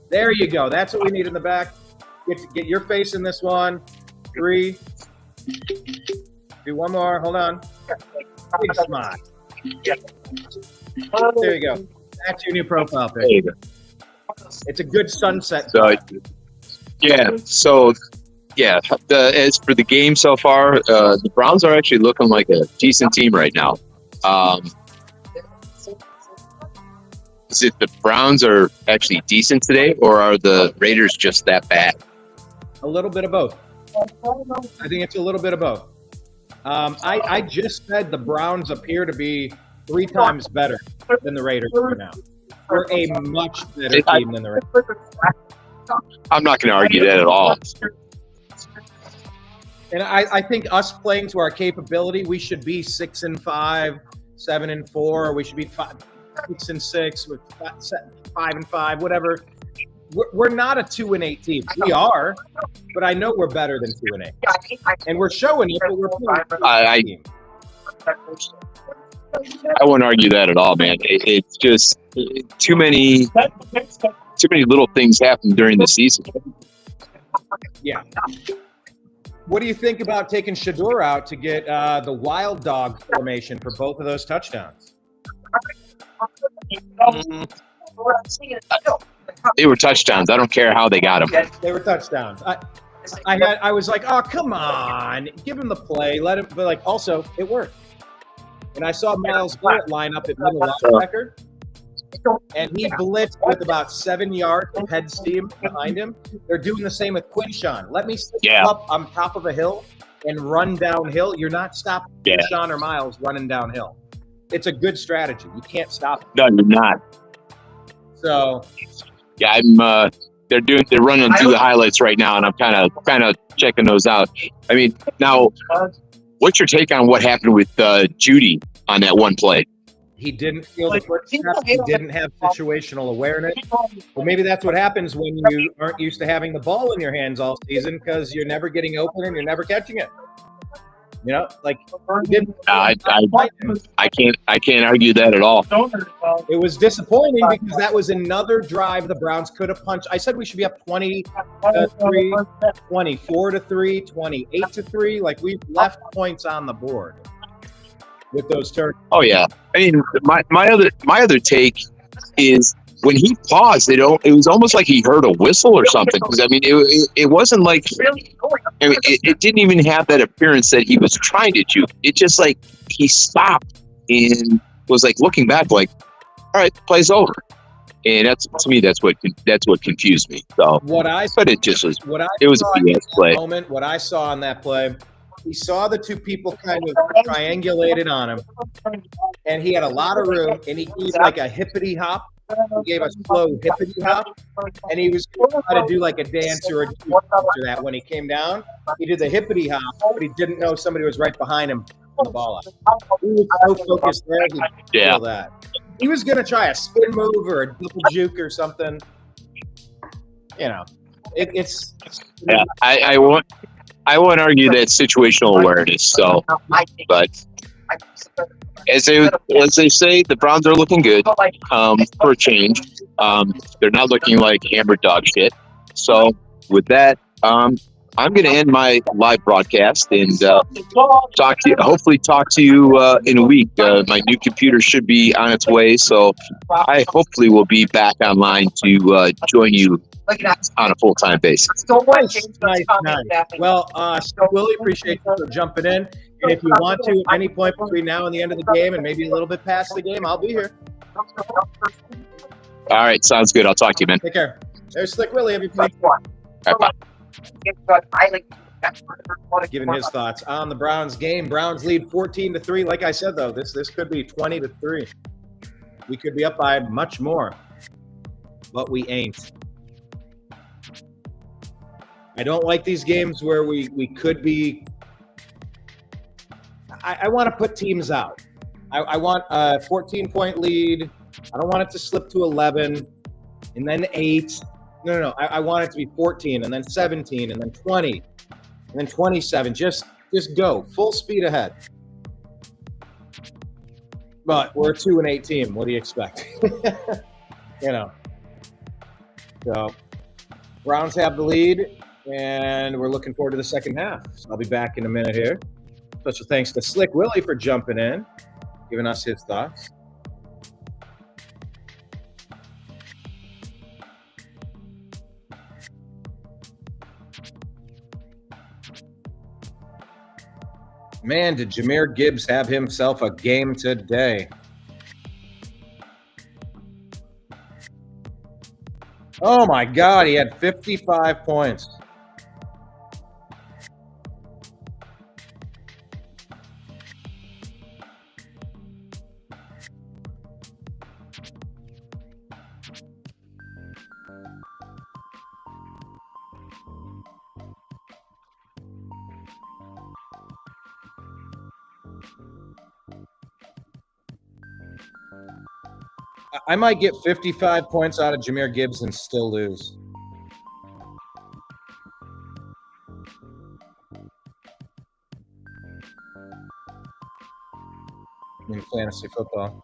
There you go. That's what we need in the back. Get your face in this one. 3. Do one more. Hold on. Big smile. There you go. That's your new profile picture. It's a good sunset. So, as for the game so far, the Browns are actually looking like a decent team right now. Is it the Browns are actually decent today, or are the Raiders just that bad? A little bit of both. I think it's a little bit of both. I just said the Browns appear to be 3 times better than the Raiders right now. We're a much better team than the Raiders. I'm not going to argue that at all. And I think us playing to our capability, we should be 6-5, 7-4. We should be 6-6, 5-5, whatever. We're not a 2-8 team. We are, but I know we're better than 2-8, and we're showing it. But we're playing. I won't argue that at all, man. It's just too many little things happen during the season. Yeah. What do you think about taking Shedeur out to get the wild dog formation for both of those touchdowns? They were touchdowns. I don't care how they got them. They were touchdowns. I was like, oh, come on, give him the play, let him. But also it worked. And I saw Miles Garrett line up at middle linebacker, and he blitzed with about 7 yards of head steam behind him. They're doing the same with Quinshawn. Let me sit up on top of a hill and run downhill. You're not stopping Quinshawn or Miles running downhill. It's a good strategy. You can't stop it. No, you're not. So, yeah, they're running through the highlights right now, and I'm kind of checking those out. I mean, now, what's your take on what happened with Judy on that one play? He didn't feel the footsteps. He didn't have situational awareness. Well, maybe that's what happens when you aren't used to having the ball in your hands all season, because you're never getting open and you're never catching it. You know, like I can't argue that at all. It was disappointing because that was another drive the Browns could have punched. I said we should be up 20-3, 24-3, 28-3. Like, we've left points on the board with those turns. Oh yeah, I mean, my other take is when he paused, it was almost like he heard a whistle or something. Because I mean, it wasn't like, I mean, it didn't even have that appearance that he was trying to juke. It just like he stopped and was like looking back, like, all right, play's over. And that's what confused me. So it just was. It was a BS play. What I saw on that play, he saw the two people kind of triangulated on him, and he had a lot of room, and he gave like a hippity hop. He gave a slow hippity hop, and he was going to try to do like a dance or a juke after that. When he came down, he did the hippity hop, but he didn't know somebody was right behind him on the ball out. He was so focused there, he didn't feel that. He was going to try a spin move or a double juke or something. You know, it's yeah. I won't argue that situational awareness. So, but as they say, the Browns are looking good for a change. They're not looking like hammered dog shit. So with that, I'm going to end my live broadcast and hopefully talk to you in a week. My new computer should be on its way, so I hopefully will be back online to join you on a full-time basis. Nice. Well, Willie, appreciate you for jumping in. And if you want to, at any point between now and the end of the game, and maybe a little bit past the game, I'll be here. All right, sounds good. I'll talk to you, man. Take care. There's Slick Willie, everybody. All right, bye. Giving his thoughts on the Browns game. Browns lead 14-3. Like I said, though, this could be 20-3. We could be up by much more, but we ain't. I don't like these games where we could be. I want to put teams out. I want a 14-point lead. I don't want it to slip to 11 and then 8. No. I want it to be 14 and then 17 and then 20 and then 27. Just go full speed ahead. But we're a 2-8 team. What do you expect? So Browns have the lead, and we're looking forward to the second half. So I'll be back in a minute here. Special thanks to Slick Willie for jumping in, giving us his thoughts. Man, did Jahmyr Gibbs have himself a game today? Oh my God, he had 55 points. I might get 55 points out of Jahmyr Gibbs and still lose. In fantasy football.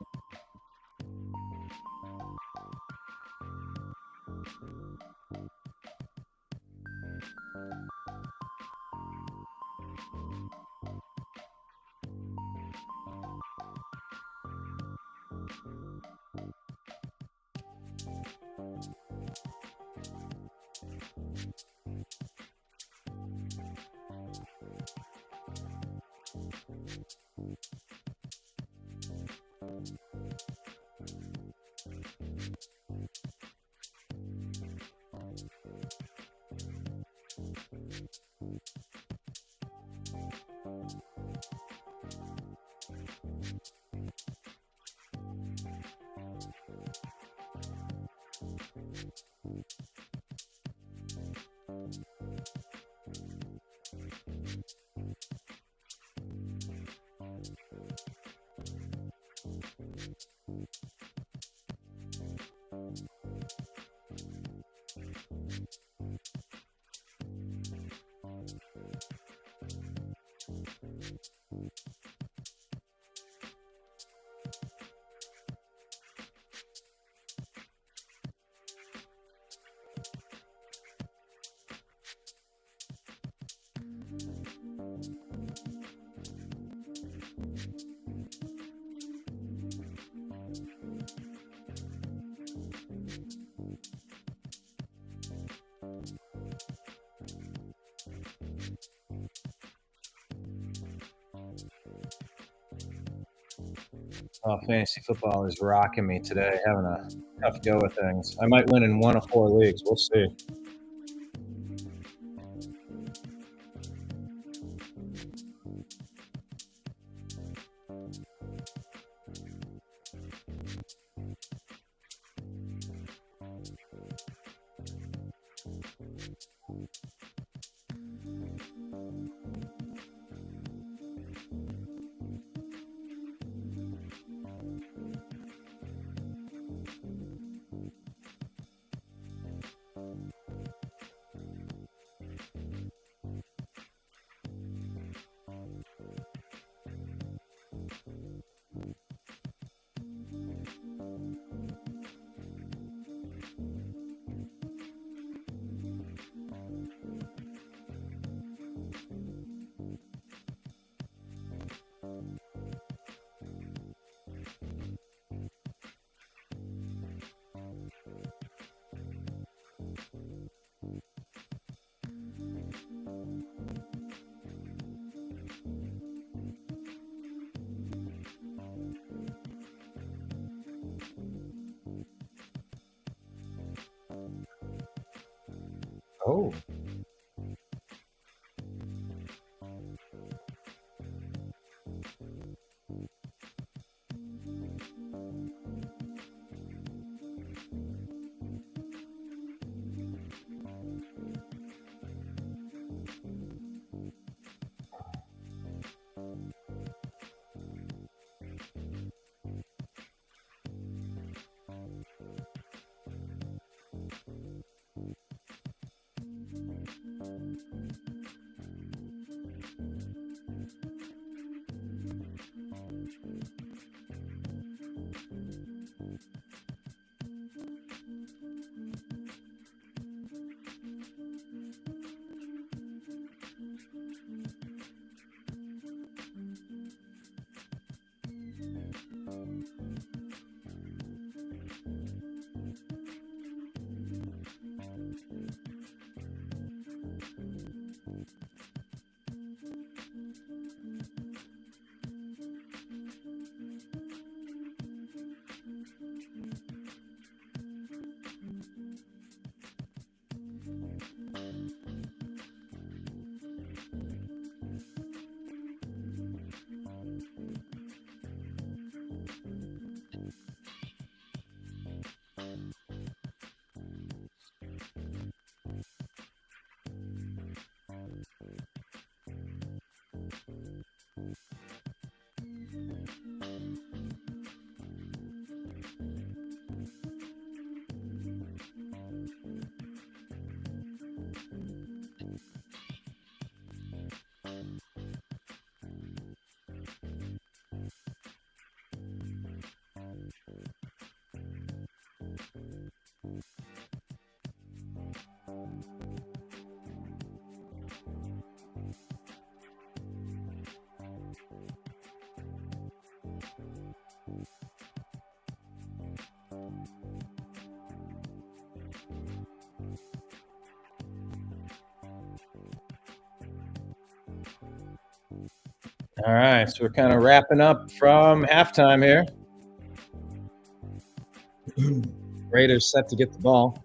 Oh, fantasy football is rocking me today. Having a tough go of things. I might win in 1 of 4 leagues. We'll see. Oh. All right, so we're kind of wrapping up from halftime here. Raiders set to get the ball.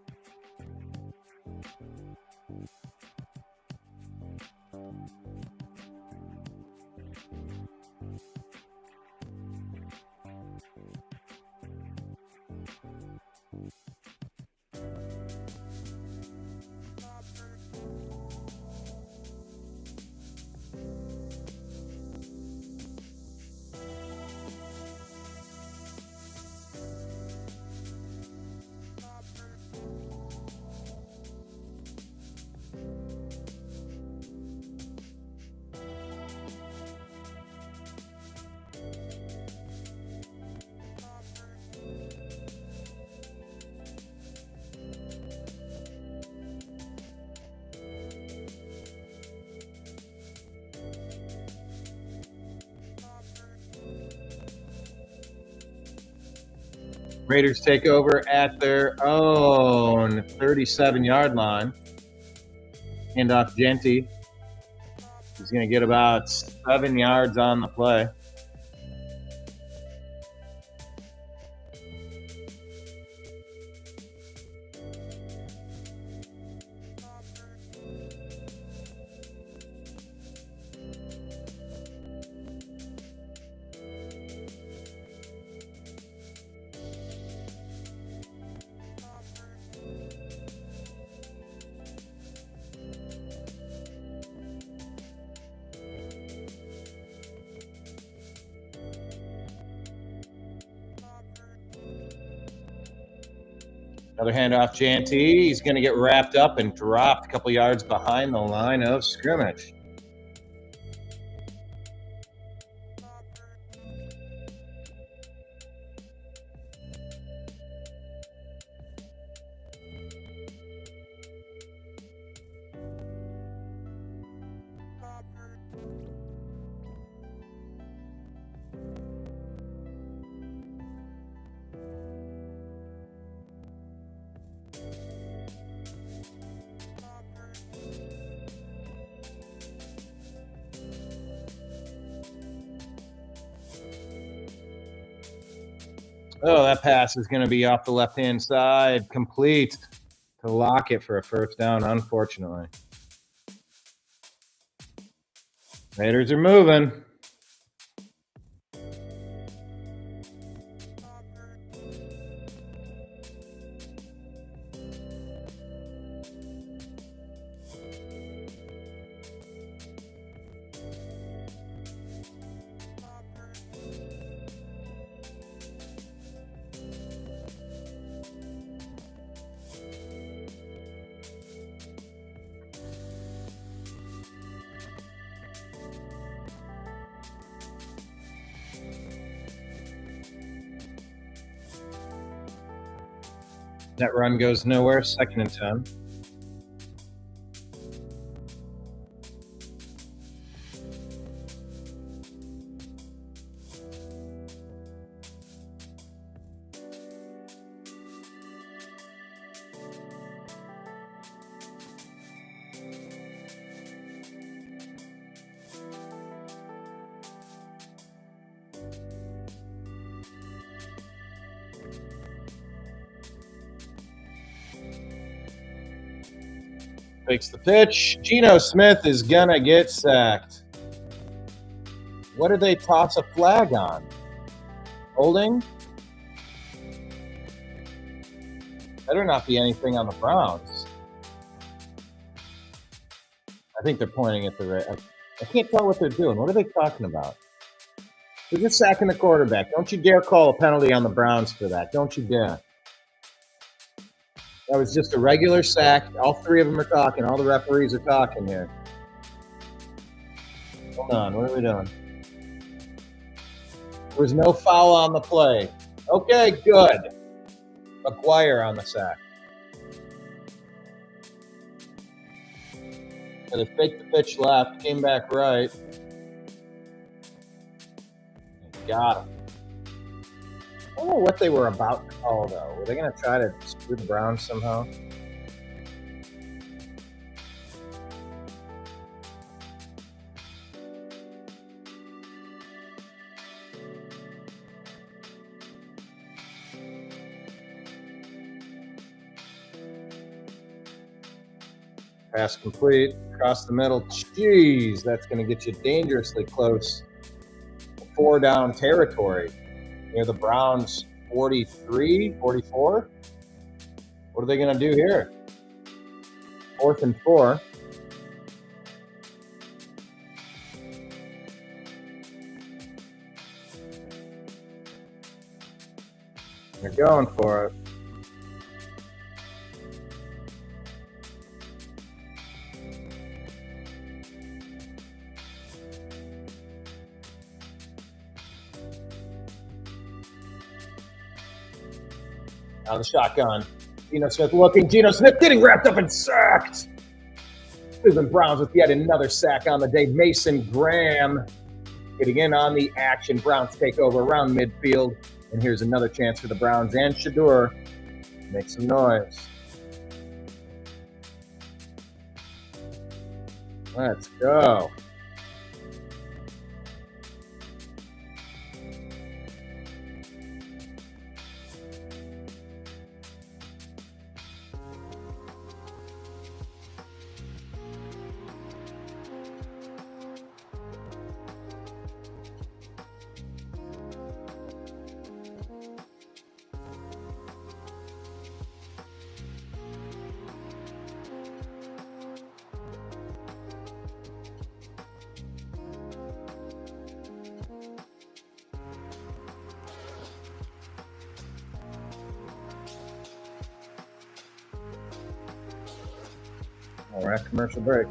Raiders take over at their own 37-yard line. Hand off Genty. He's going to get about 7 yards on the play. Another handoff, Janty. He's going to get wrapped up and dropped a couple yards behind the line of scrimmage. Oh, that pass is going to be off the left-hand side, complete to lock it for a first down, unfortunately. Raiders are moving. That run goes nowhere, 2nd and 10. Takes the pitch. Geno Smith is gonna get sacked. What did they toss a flag on? Holding? Better not be anything on the Browns. I think they're pointing at the right. I can't tell what they're doing. What are they talking about? They're just sacking the quarterback. Don't you dare call a penalty on the Browns for that. Don't you dare. That was just a regular sack. All three of them are talking. All the referees are talking here. Hold on. What are we doing? There was no foul on the play. Okay, good. McGuire on the sack. So they faked the pitch left, came back right. Got him. I don't know what they were about to call, though. Were they going to try to screw the Browns somehow? Pass complete. Across the middle. Jeez, that's going to get you dangerously close. 4-down territory. Near the Browns 43, 44. What are they going to do here? 4th and 4. They're going for it. Now the shotgun. Geno Smith looking. Geno Smith getting wrapped up and sacked. Cleveland Browns with yet another sack on the day. Mason Graham getting in on the action. Browns take over around midfield. And here's another chance for the Browns and Shedeur. Make some noise. Let's go. All right, commercial break.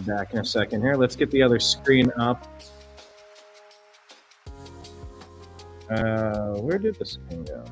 Back in a second here. Let's get the other screen up. Where did the screen go?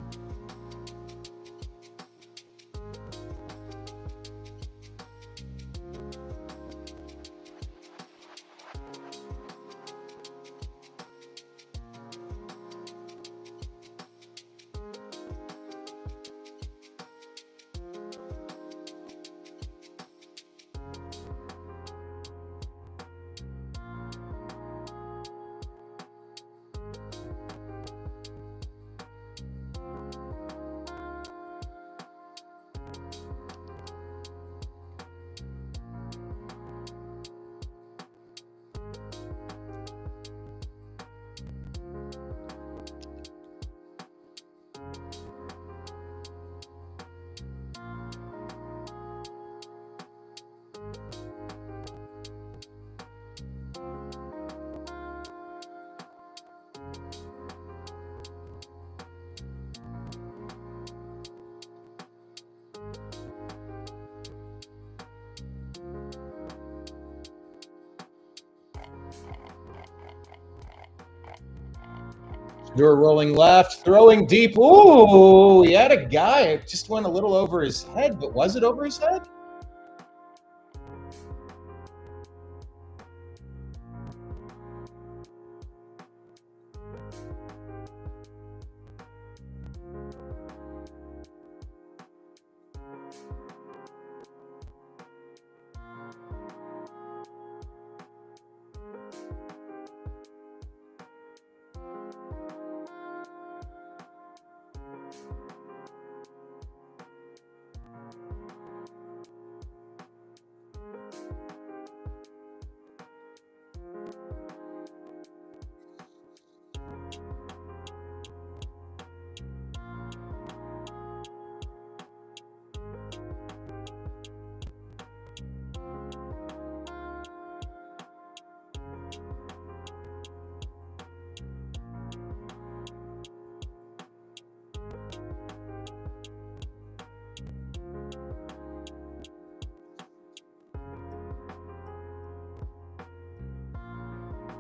Shedeur rolling left, throwing deep. Ooh, he had a guy. It just went a little over his head, but was it over his head?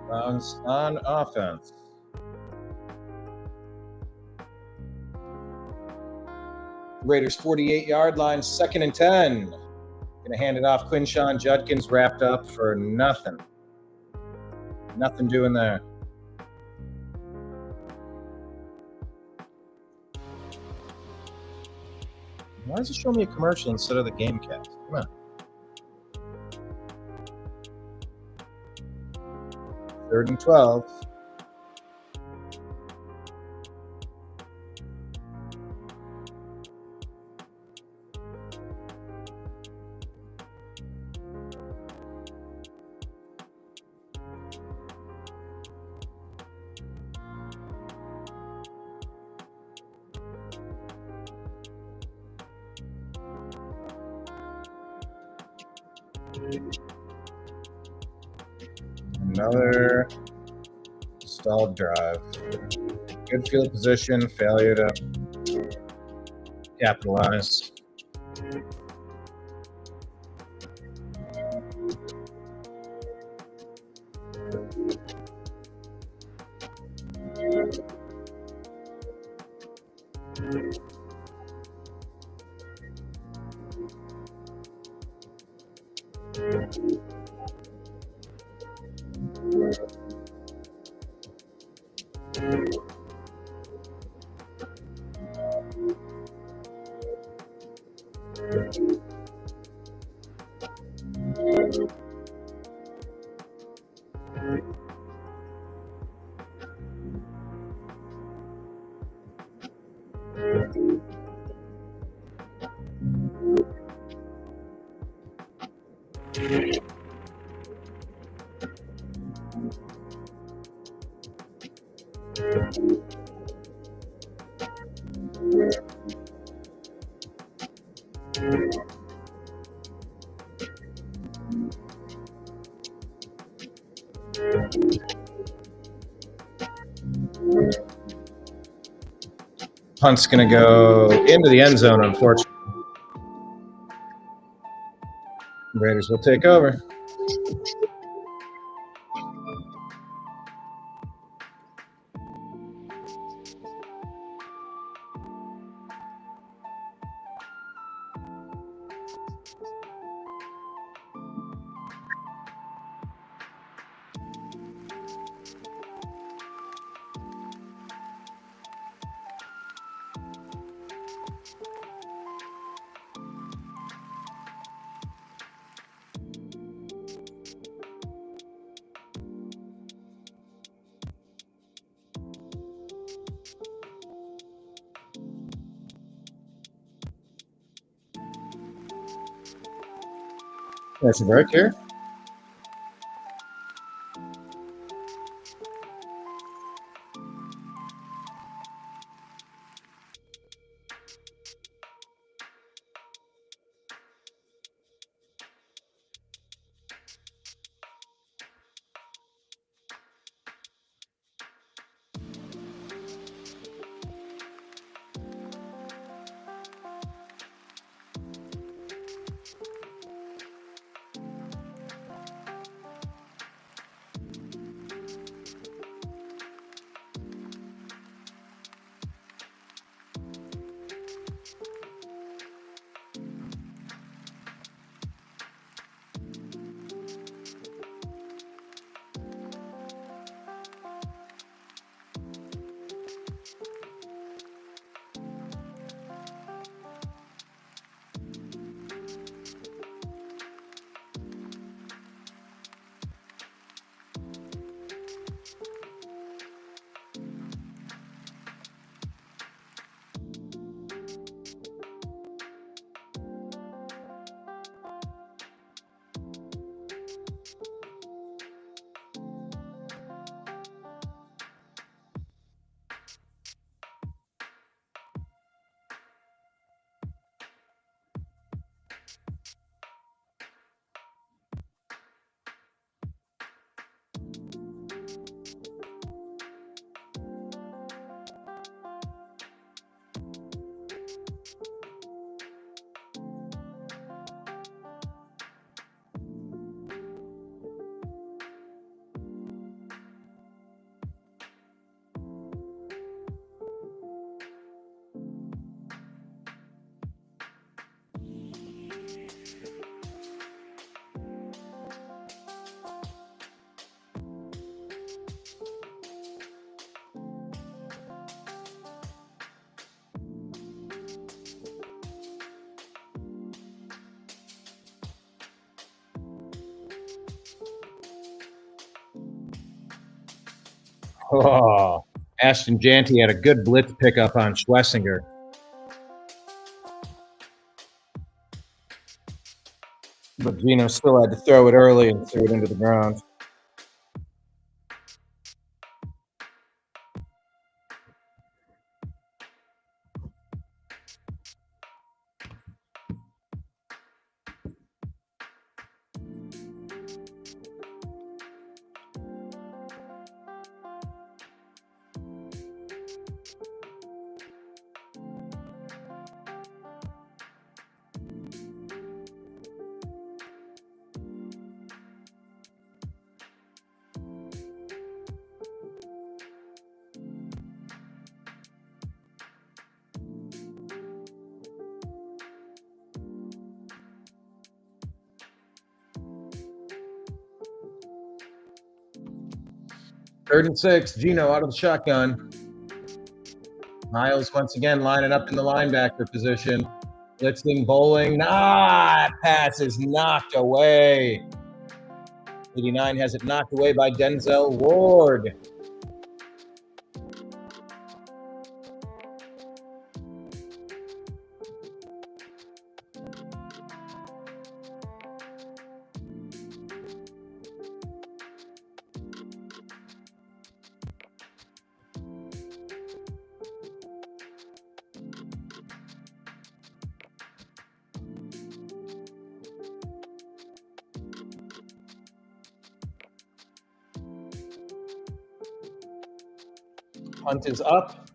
Browns on offense. Raiders 48-yard line, 2nd and 10. Gonna hand it off. Quinshawn Judkins wrapped up for nothing. Nothing doing there. Why does it show me a commercial instead of the game cast? Come on. 3rd and 12. Another stalled drive. Good field position, failure to capitalize. Punt's going to go into the end zone, unfortunately. Raiders will take over. There's a break here. Oh, Ashton Janty had a good blitz pickup on Schlesinger. But Gino still had to throw it early and threw it into the ground. Third and 6, Gino out of the shotgun. Miles once again lining up in the linebacker position. Blitzing, bowling. That pass is knocked away. 89 has it knocked away by Denzel Ward. Punt is up.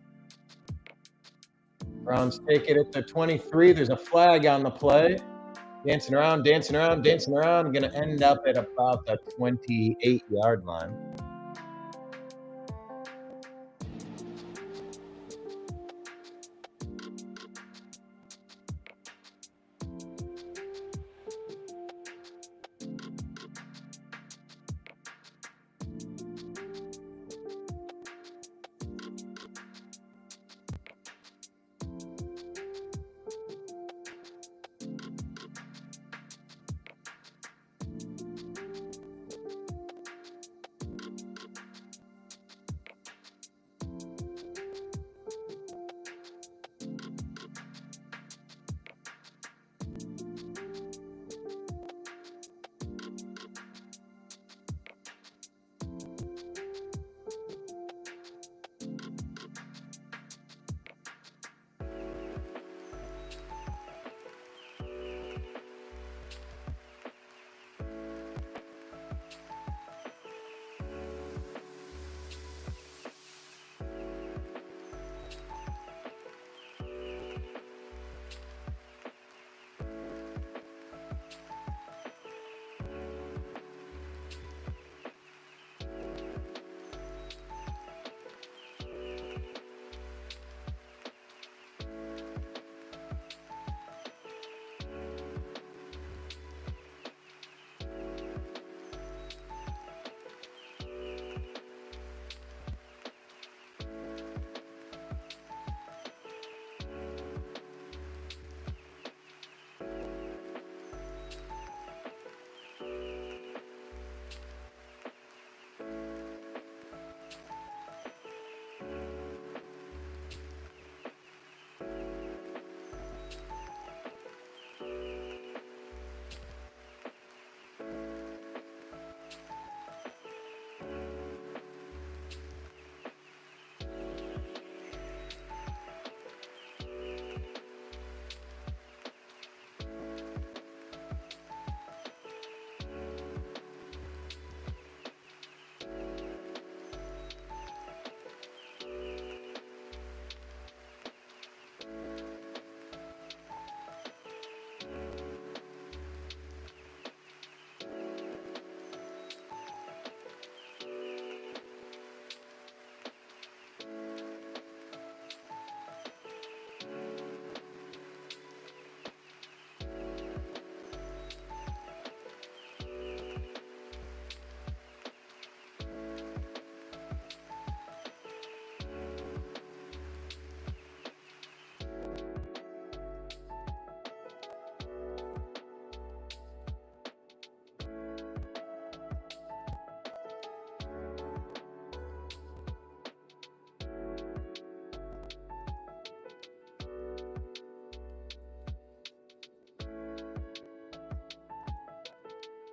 Browns take it at the 23. There's a flag on the play. Dancing around, dancing around, dancing around. Going to end up at about the 28-yard line.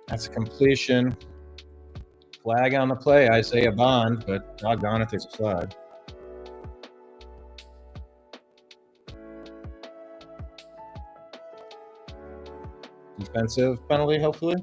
That's a completion. Flag on the play, Isaiah Bond, but doggone it, there's a flag. Defensive penalty, hopefully.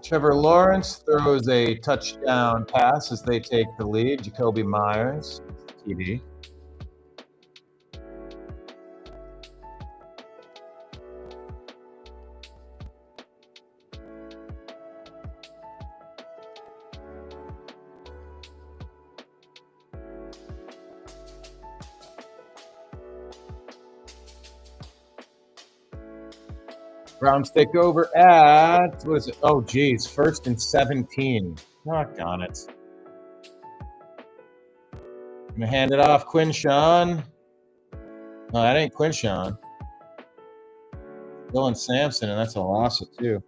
Trevor Lawrence throws a touchdown pass as they take the lead. Jacoby Myers, TD. Browns take over at, what is it? Oh, geez, 1st and 17. Doggone it. Gonna hand it off, Quinshawn. No, that ain't Quinshawn. Dylan Sampson, and that's a loss of 2.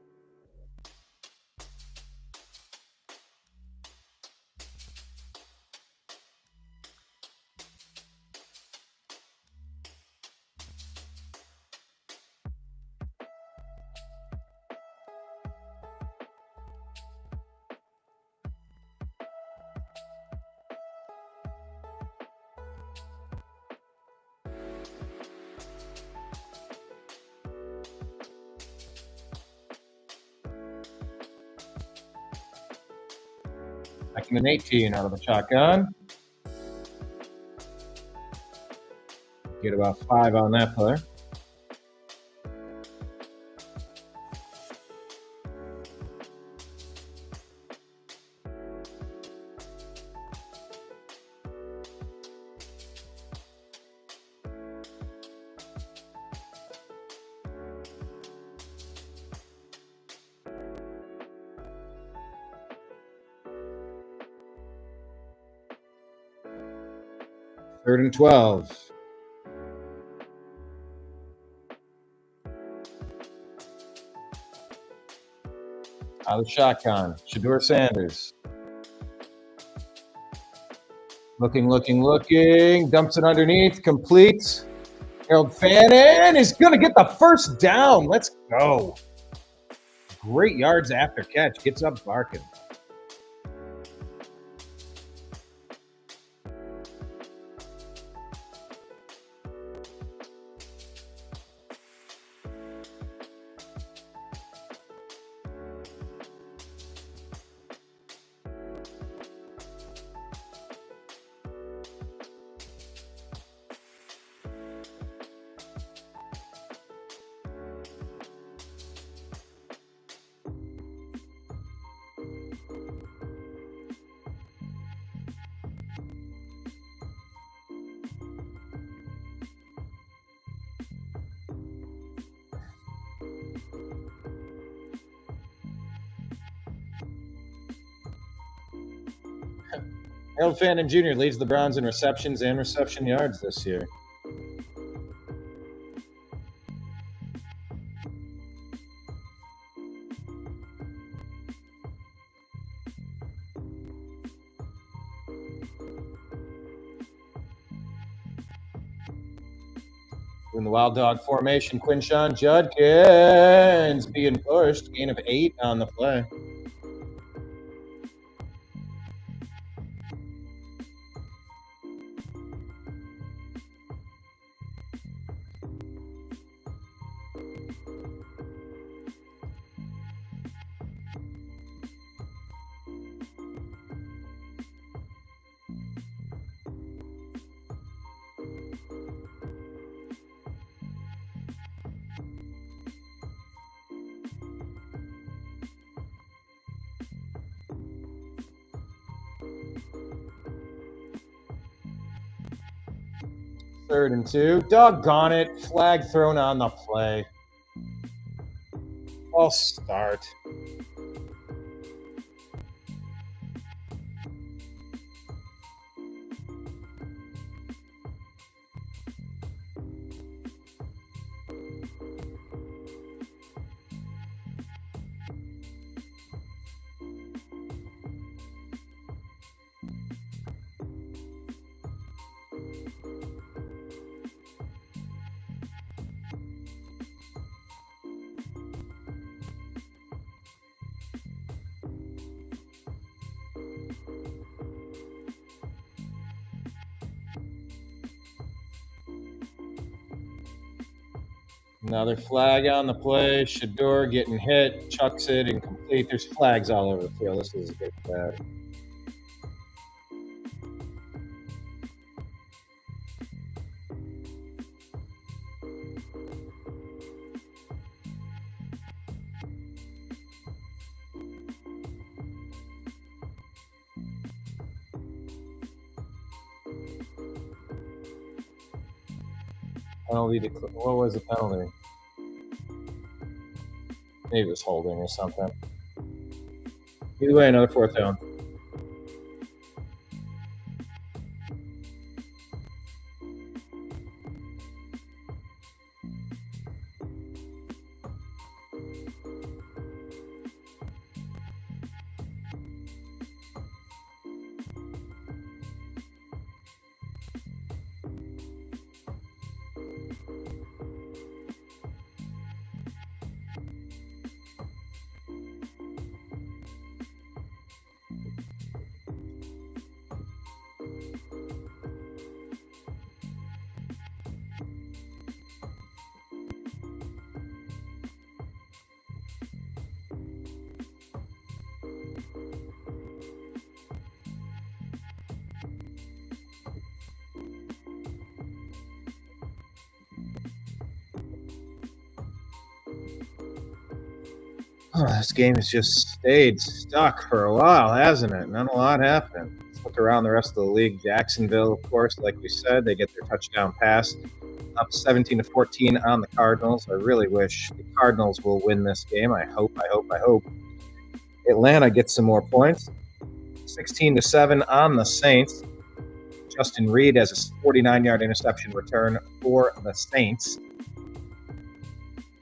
Second and 18 out of the shotgun. Get about 5 on that play. Third and 12. Out of the shotgun. Shedeur Sanders. Looking. Dumps it underneath. Complete. Harold Fannin is going to get the first down. Let's go. Great yards after catch. Gets up barking. Harold Fannin Jr. leads the Browns in receptions and reception yards this year. In the wild dog formation, Quinshawn Judkins being pushed. Gain of 8 on the play. 3rd and 2. Doggone it. Flag thrown on the play. False start. Another flag on the play. Shedeur getting hit, chucks it, incomplete. There's flags all over the field. This is getting bad. Penalty. What was the penalty? Maybe it was holding or something. Either way, another 4th down. Oh, this game has just stayed stuck for a while, hasn't it? Not a lot happened. Let's look around the rest of the league. Jacksonville, of course, like we said, they get their touchdown pass. Up 17-14 on the Cardinals. I really wish the Cardinals will win this game. I hope. Atlanta gets some more points. 16-7 on the Saints. Justin Reed has a 49-yard interception return for the Saints.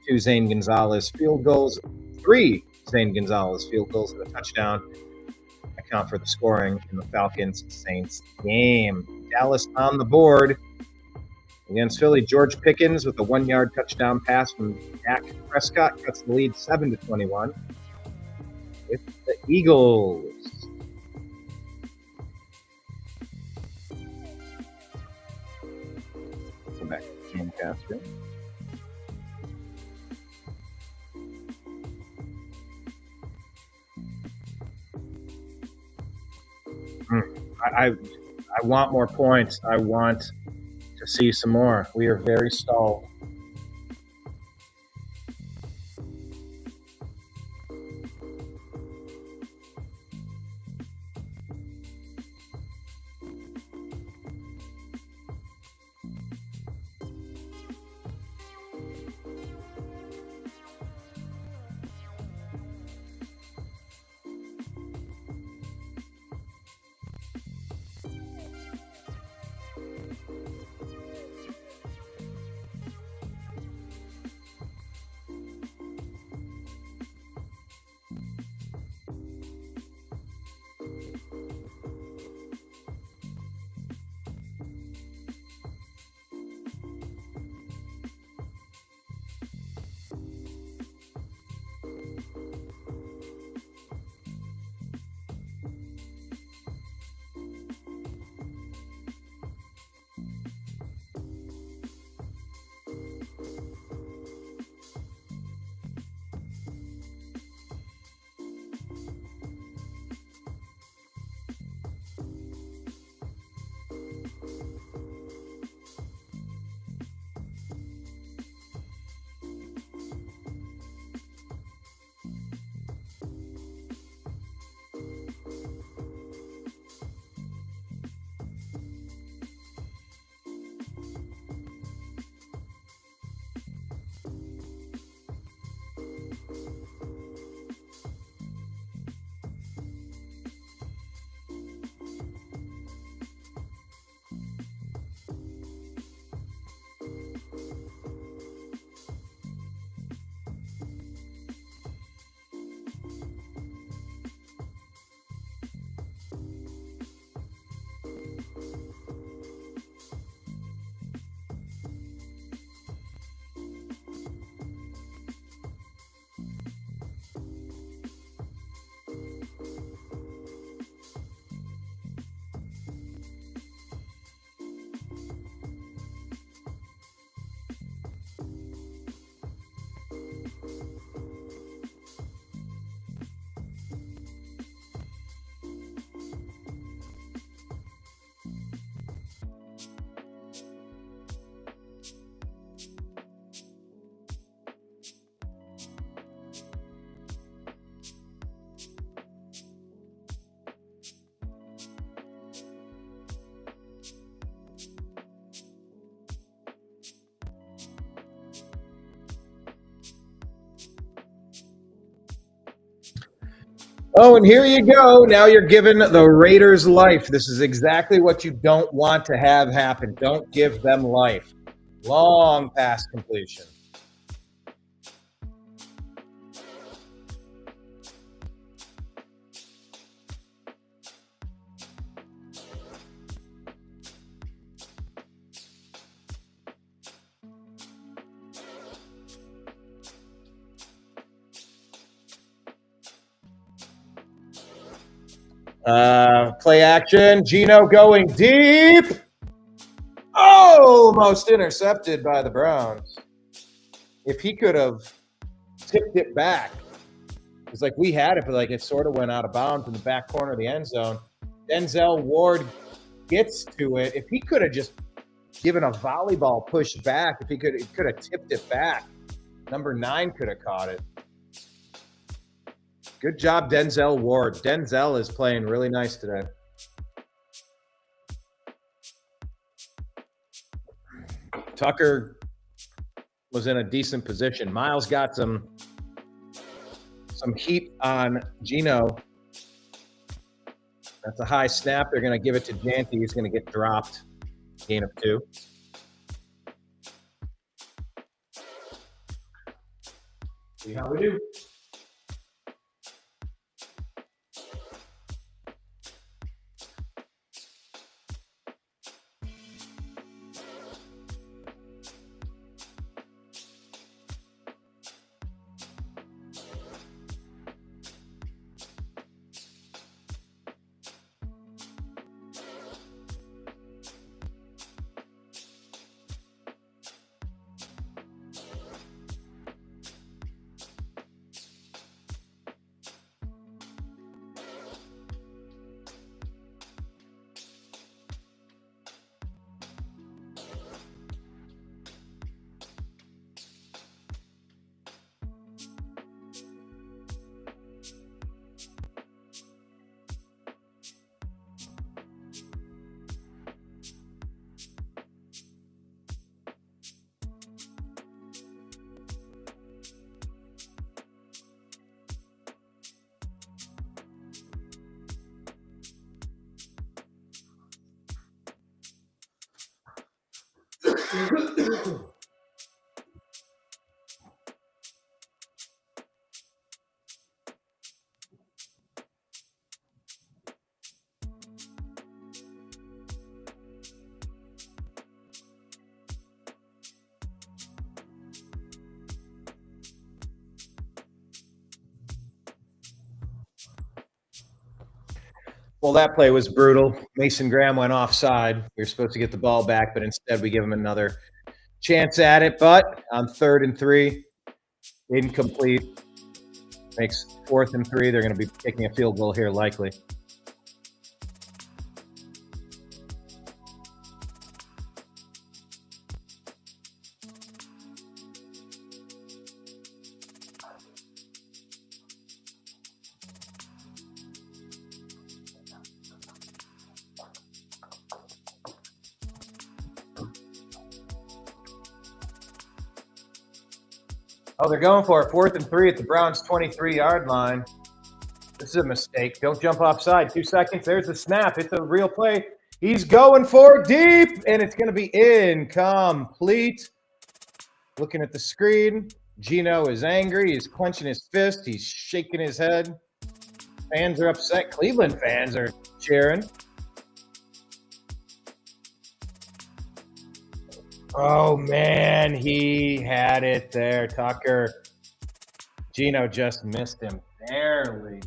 2 Zane Gonzalez field goals. 3 Zane Gonzalez field goals and a touchdown account for the scoring in the Falcons-Saints game. Dallas on the board against Philly. George Pickens with a 1-yard touchdown pass from Dak Prescott cuts the lead 7-21 with the Eagles. Go back to the Gamecast here. I want more points. I want to see some more. We are very stalled. Oh, and here you go. Now you're giving the Raiders life. This is exactly what you don't want to have happen. Don't give them life. Long pass completion. Play action. Gino going deep. Almost intercepted by the Browns. If he could have tipped it back, it's like we had it, but like it sort of went out of bounds in the back corner of the end zone. Denzel Ward gets to it. If he could have just given a volleyball push back, if he could have tipped it back, number 9 could have caught it. Good job, Denzel Ward. Denzel is playing really nice today. Tucker was in a decent position. Miles got some heat on Gino. That's a high snap. They're going to give it to Janty. He's going to get dropped. Gain of 2. See how we do. Well, that play was brutal. Mason Graham went offside. We were supposed to get the ball back, but instead we give him another chance at it. But on 3rd and 3, incomplete. Makes 4th and 3. They're going to be kicking a field goal here, likely. Oh, they're going for it. 4th and 3 at the Browns' 23-yard line. This is a mistake. Don't jump offside. 2 seconds. There's the snap. It's a real play. He's going for deep, and it's going to be incomplete. Looking at the screen. Gino is angry. He's clenching his fist. He's shaking his head. Fans are upset. Cleveland fans are cheering. Oh, man, he had it there, Tucker. Gino just missed him. Barely.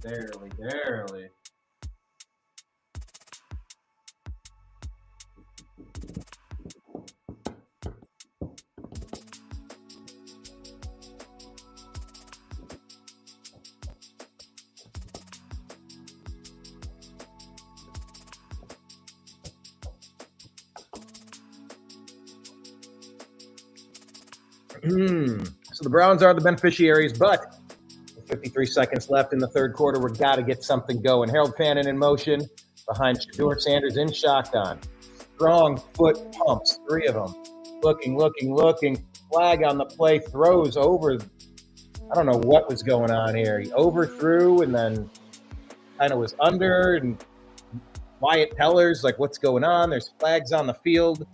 So the Browns are the beneficiaries, but with 53 seconds left in the 3rd quarter, we've got to get something going. Harold Fannin in motion behind Shedeur Sanders in shotgun. Strong foot pumps, 3 of them. Looking. Flag on the play, throws over. I don't know what was going on here. He overthrew and then kind of was under, and Wyatt Teller's like, what's going on? There's flags on the field.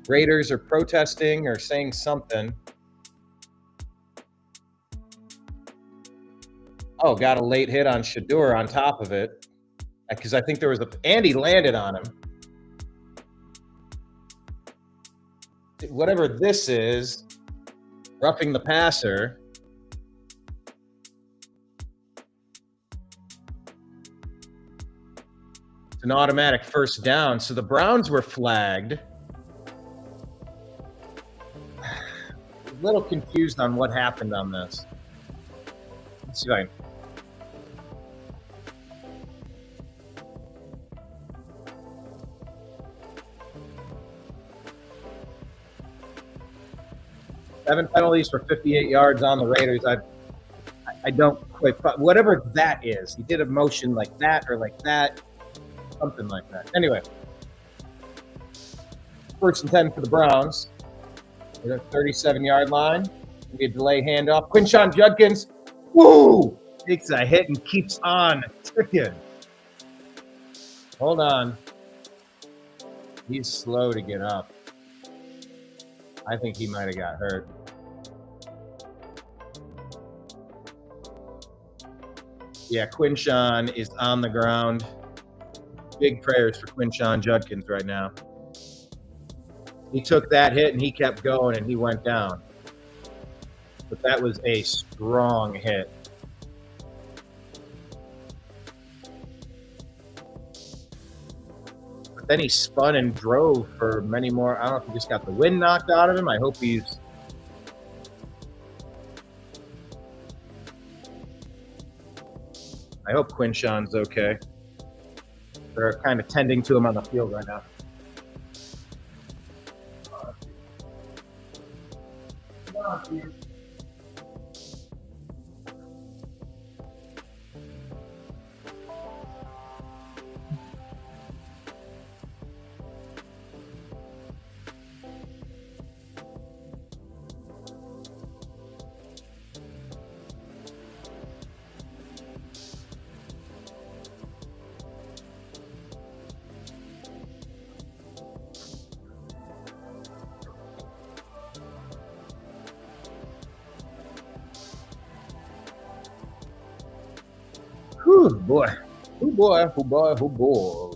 Raiders are protesting or saying something. Oh, got a late hit on Shedeur on top of it. Because I think there was Andy landed on him. Whatever this is, roughing the passer. It's an automatic first down. So the Browns were flagged. A little confused on what happened on this. Let's see if I can. Seven penalties for 58 yards on the Raiders. I don't quite, whatever that is. He did a motion like that or like that, something like that. Anyway, 1st and 10 for the Browns. They're at 37-yard line. We delay handoff. Quinshon Judkins, woo, takes a hit and keeps on ticking. Hold on. He's slow to get up. I think he might have got hurt. Yeah, Quinshon is on the ground. Big prayers for Quinshon Judkins right now. He took that hit and he kept going and he went down. But that was a strong hit. But then he spun and drove for many more. I don't know if he just got the wind knocked out of him. I hope he's... I hope Quinshon's okay. They're kind of tending to him on the field right now. Oh boy. Oh boy. Oh boy. Oh boy.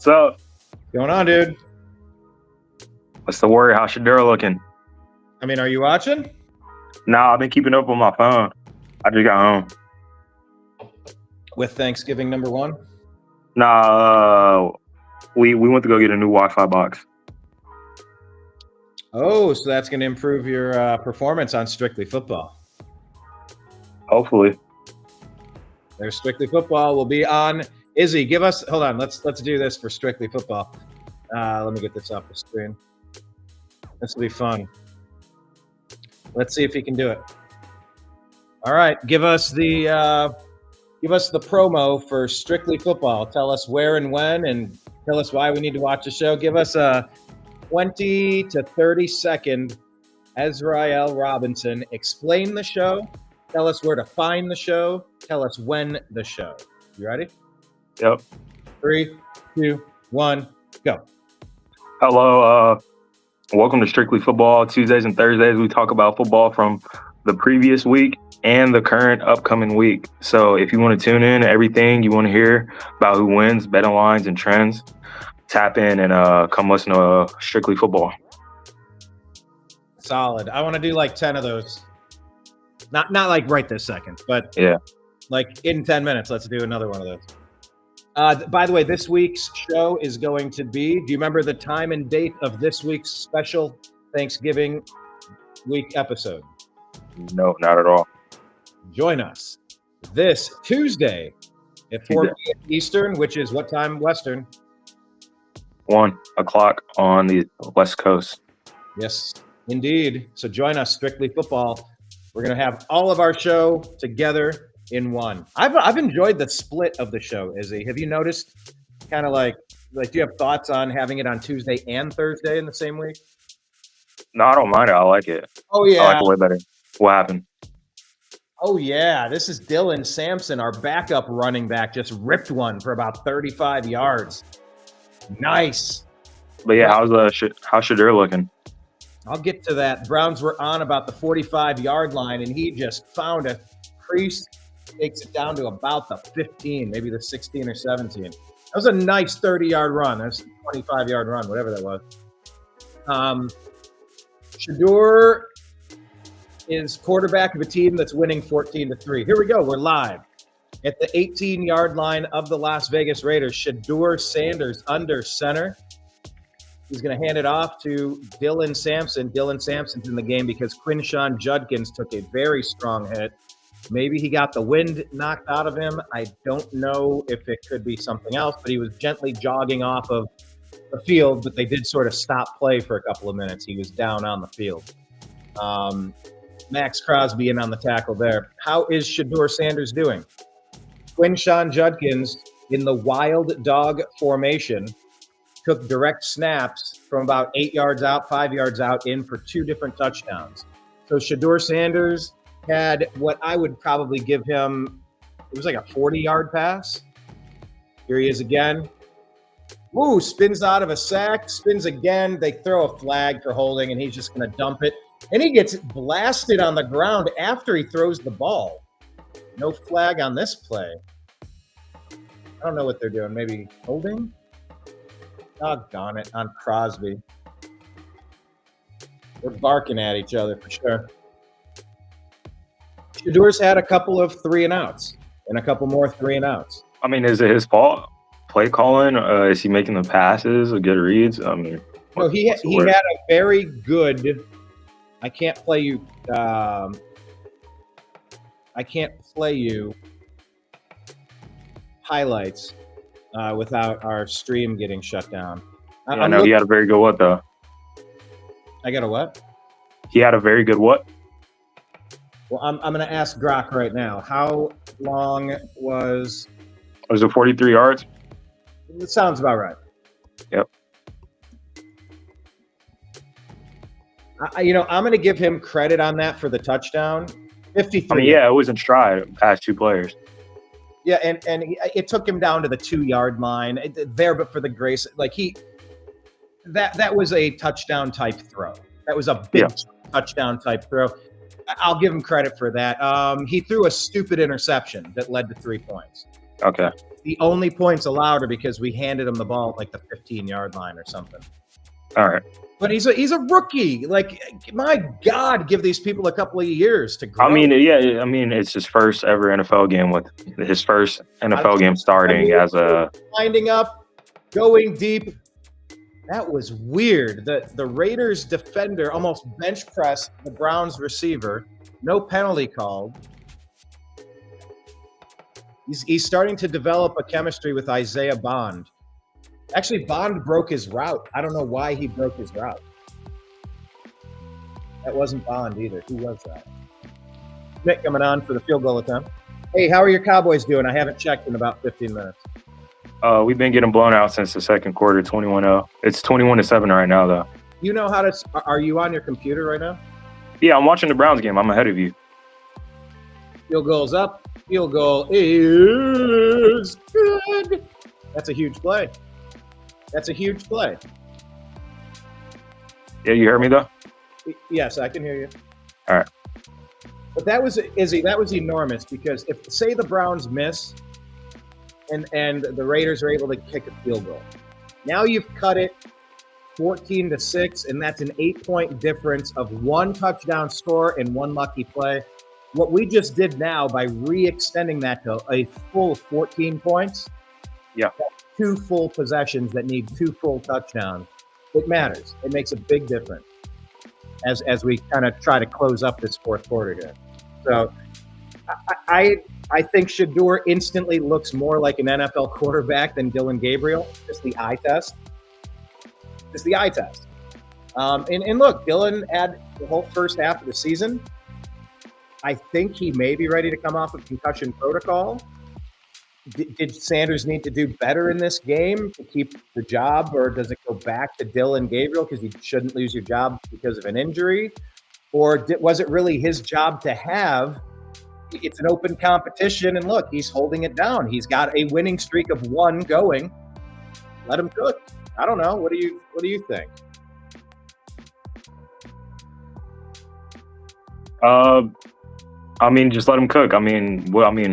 What's up? What's going on, dude? What's the word? How's Shedeur looking? I mean, are you watching? Nah, I've been keeping up on my phone. I just got home. With Thanksgiving number one? Nah, we went to go get a new Wi-Fi box. Oh, so that's going to improve your performance on Strictly Football. Hopefully. There's Strictly Football. Will be on. Izzy, give us. Hold on. Let's do this for Strictly Football. Let me get this off the screen. This will be fun. Let's see if he can do it. All right, give us the promo for Strictly Football. Tell us where and when, and tell us why we need to watch the show. Give us a 20 to 30 second Ezrael Robinson. Explain the show. Tell us where to find the show. Tell us when the show. You ready? Yep. 3, 2, 1, go. Hello. Welcome to Strictly Football. Tuesdays and Thursdays, we talk about football from the previous week and the current upcoming week. So if you want to tune in, everything you want to hear about who wins, betting lines, and trends, tap in and come listen to Strictly Football. Solid. I want to do like 10 of those. Not like right this second, but Yeah. like in 10 minutes, let's do another one of those. By the way, this week's show is going to be, do you remember the time and date of this week's special Thanksgiving week episode? No, not at all. Join us this Tuesday at 4 p.m. Eastern, which is what time Western? 1 o'clock on the West Coast. Yes, indeed. So join us, Strictly Football. We're going to have all of our show together in one. I've enjoyed the split of the show, Izzy. Have you noticed kind of like do you have thoughts on having it on Tuesday and Thursday in the same week? No, I don't mind it. I like it. Oh, yeah. I like it way better. What happened? Oh, yeah. This is Dylan Sampson, our backup running back, just ripped one for about 35 yards. Nice. But yeah, how's Shedeur looking? I'll get to that. Browns were on about the 45-yard line, and he just found a crease, takes it down to about the 15, maybe the 16 or 17. That was a nice 30-yard run. That's a 25-yard run, whatever that was. Shedeur is quarterback of a team that's winning 14-3. Here we go. We're live. At the 18-yard line of the Las Vegas Raiders, Shedeur Sanders under center. He's going to hand it off to Dylan Sampson. Dylan Sampson's in the game because Quinshawn Judkins took a very strong hit. Maybe he got the wind knocked out of him. I don't know if it could be something else, but he was gently jogging off of the field, but they did sort of stop play for a couple of minutes. He was down on the field. Max Crosby in on the tackle there. How is Shedeur Sanders doing? Quinshawn Judkins in the wild dog formation took direct snaps from about 8 yards out, 5 yards out in for 2 different touchdowns. So Shedeur Sanders had what I would probably give him, it was like a 40-yard pass. Here he is again. Woo, spins out of a sack, spins again. They throw a flag for holding, and he's just going to dump it. And he gets blasted on the ground after he throws the ball. No flag on this play. I don't know what they're doing. Maybe holding? Doggone it, on Crosby. They're barking at each other for sure. Shedeur's had a couple of 3-and-outs and a couple more 3-and-outs. I mean, is it his fault? Play calling? Is he making the passes or good reads? I mean, no, he had a very good. I can't play you. Highlights without our stream getting shut down. I know he had a very good what though. I got a what? He had a very good what? Well, I'm going to ask Grok right now. How long was it 43 yards? It sounds about right. Yep. I'm going to give him credit on that for the touchdown. 53. I mean, yeah, it was in stride past 2 players. Yeah, and it took him down to the 2-yard line there, but for the grace, like that was a touchdown type throw. That was a big touchdown type throw. I'll give him credit for that. He threw a stupid interception that led to 3 points. Okay. The only points allowed are because we handed him the ball at like the 15-yard line or something. All right. But he's a rookie. Like, my God, give these people a couple of years to grow. I mean, yeah. I mean, it's his first ever NFL game with his first NFL game starting as a winding up, going deep. That was weird. The Raiders defender almost bench pressed the Browns receiver. No penalty called. He's starting to develop a chemistry with Isaiah Bond. Actually, Bond broke his route. I don't know why he broke his route. That wasn't Bond either. Who was that? Schmidt coming on for the field goal attempt. Hey, how are your Cowboys doing? I haven't checked in about 15 minutes. we've been getting blown out since the second quarter, 21-0. It's 21-7 right now, though. You know how to – are you on your computer right now? Yeah, I'm watching the Browns game. I'm ahead of you. Field goal's up. Field goal is good. That's a huge play. That's a huge play. Yeah, you heard me, though? Yes, I can hear you. All right. But that was enormous because if, say, the Browns miss and the Raiders are able to kick a field goal, now you've cut it 14-6, and that's an 8-point difference of one touchdown score and one lucky play. What we just did now by re-extending that to a full 14 points, yeah, 2 full possessions that need 2 full touchdowns, it matters. It makes a big difference as we kind of try to close up this fourth quarter here. So I think Shedeur instantly looks more like an NFL quarterback than Dillon Gabriel. Just the eye test. Just the eye test. And look, Dillon had the whole first half of the season. I think he may be ready to come off of concussion protocol. Did Sanders need to do better in this game to keep the job, or does it go back to Dillon Gabriel because you shouldn't lose your job because of an injury? Or was it really his job to have? It's an open competition, and look, he's holding it down. He's got a winning streak of 1 going. Let him cook. I don't know. What do you think? I mean, just let him cook. I mean,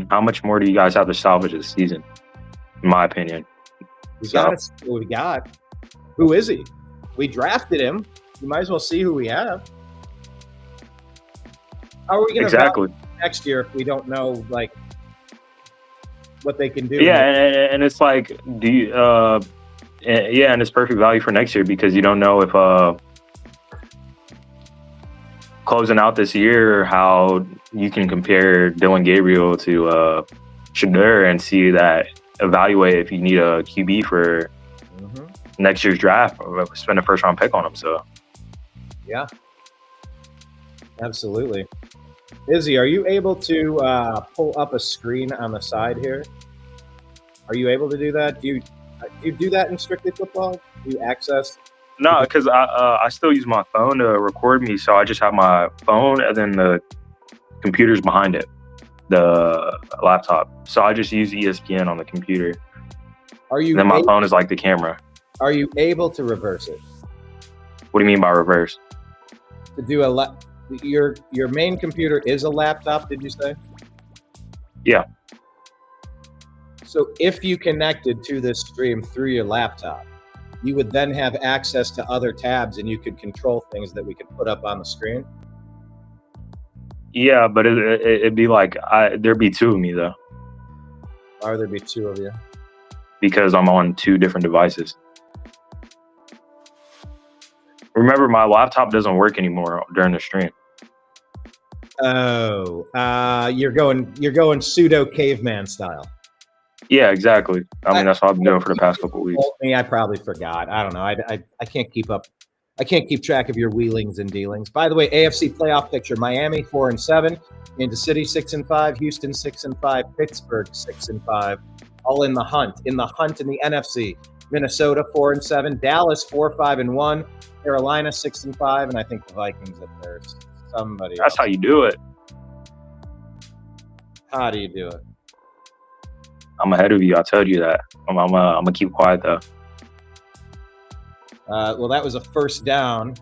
how much more do you guys have to salvage this season? In my opinion, We got what we got. Who is he? We drafted him. You might as well see who we have. How are we going to exactly next year if we don't know like what they can do? Yeah, and it's like, do you? Yeah, and it's perfect value for next year because you don't know if closing out this year how you can compare Dillon Gabriel to Shedeur and see that, evaluate if you need a QB for next year's draft or spend a first round pick on him. So yeah, absolutely. Izzy, are you able to pull up a screen on the side here? Are you able to do that? Do you do that in Strictly Football? Do you access? No, because I still use my phone to record me, so I just have my phone and then the computer's behind it, the laptop. So I just use ESPN on the computer. Are you? And then my phone is like the camera. Are you able to reverse it? What do you mean by reverse? To do your main computer is a laptop, did you say? Yeah. So if you connected to this stream through your laptop, you would then have access to other tabs and you could control things that we could put up on the screen. Yeah, but it'd be like there'd be 2 of me though. Why would there be 2 of you? Because I'm on 2 different devices. Remember, my laptop doesn't work anymore during the stream. Oh, you're going pseudo caveman style. Yeah, exactly. I mean, that's what I've been doing for the past couple of weeks. I probably forgot. I don't know. I can't keep up. I can't keep track of your wheelings and dealings. By the way, AFC playoff picture: Miami 4-7, Kansas City 6-5, Houston 6-5, Pittsburgh 6-5, all in the hunt. In the hunt in the NFC: Minnesota 4-7, Dallas 4-5-1, Carolina 6-5, and I think the Vikings up there. Somebody. That's how you do it. How do you do it? I'm ahead of you. I told you that. I'm gonna keep quiet though. Well, that was a first down.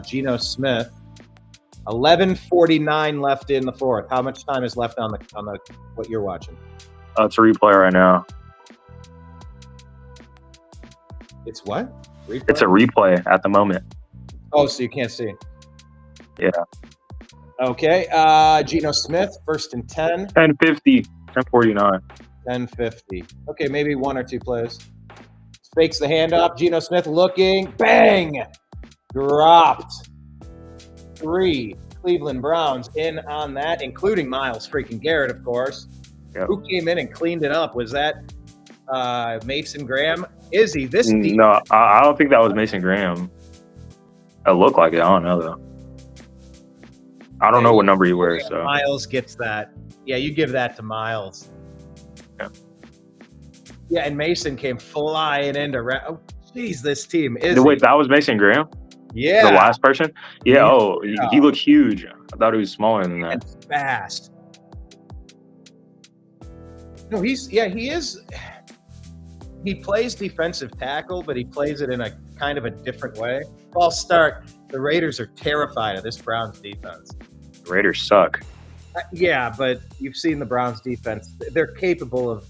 Geno Smith. 11:49 left in the fourth. How much time is left on the what you're watching? It's a replay right now. It's what? Replay? It's a replay at the moment. Oh, so you can't see. Yeah. Okay. Geno Smith, 1st and 10. 10:50, 10:49. 10:50. Okay, maybe 1 or 2 plays. Fakes the handoff. Geno Smith looking. Bang! Dropped. 3 Cleveland Browns in on that, including Myles freaking Garrett, of course. Yep. Who came in and cleaned it up? Was that Mason Graham? Izzy, this deep. No, I don't think that was Mason Graham. It looked like it. I don't know, though. I don't know what number he wears. So Myles gets that. Yeah, you give that to Myles. Yeah. Yeah, and Mason came flying into. Oh, jeez, this team is. Wait, that was Mason Graham? Yeah. The last person? Yeah. Yeah. Oh, he looked huge. I thought he was smaller than that. And fast. No, he is. He plays defensive tackle, but he plays it in a kind of a different way. False start. The Raiders are terrified of this Browns defense. The Raiders suck. Yeah, but you've seen the Browns defense. They're capable of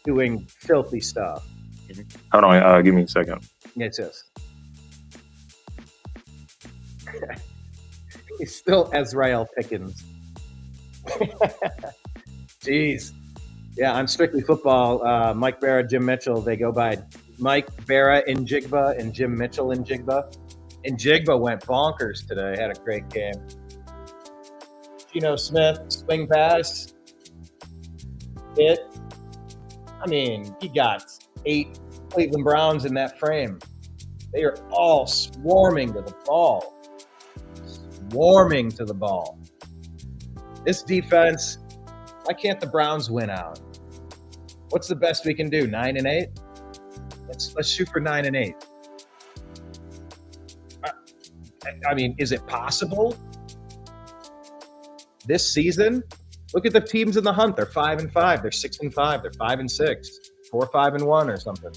doing filthy stuff. Hold on, give me a second. It's just. He's still Ezrael Pickens. Jeez. Yeah, on Strictly Football, Mike Berra, Jim Mitchell, they go by Mike Berra in Jigba and Jim Mitchell in Jigba. And Jigba went bonkers today, had a great game. Geno Smith, swing pass. Hit. I mean, he got 8 Cleveland Browns in that frame. They are all swarming to the ball. Swarming to the ball. This defense, why can't the Browns win out? What's the best we can do? 9 and 8? Let's shoot for 9 and 8. I mean, is it possible? This season, look at the teams in the hunt. They're 5 and 5. They're 6 and 5. They're 5 and 6. 4, 5 and 1 or something.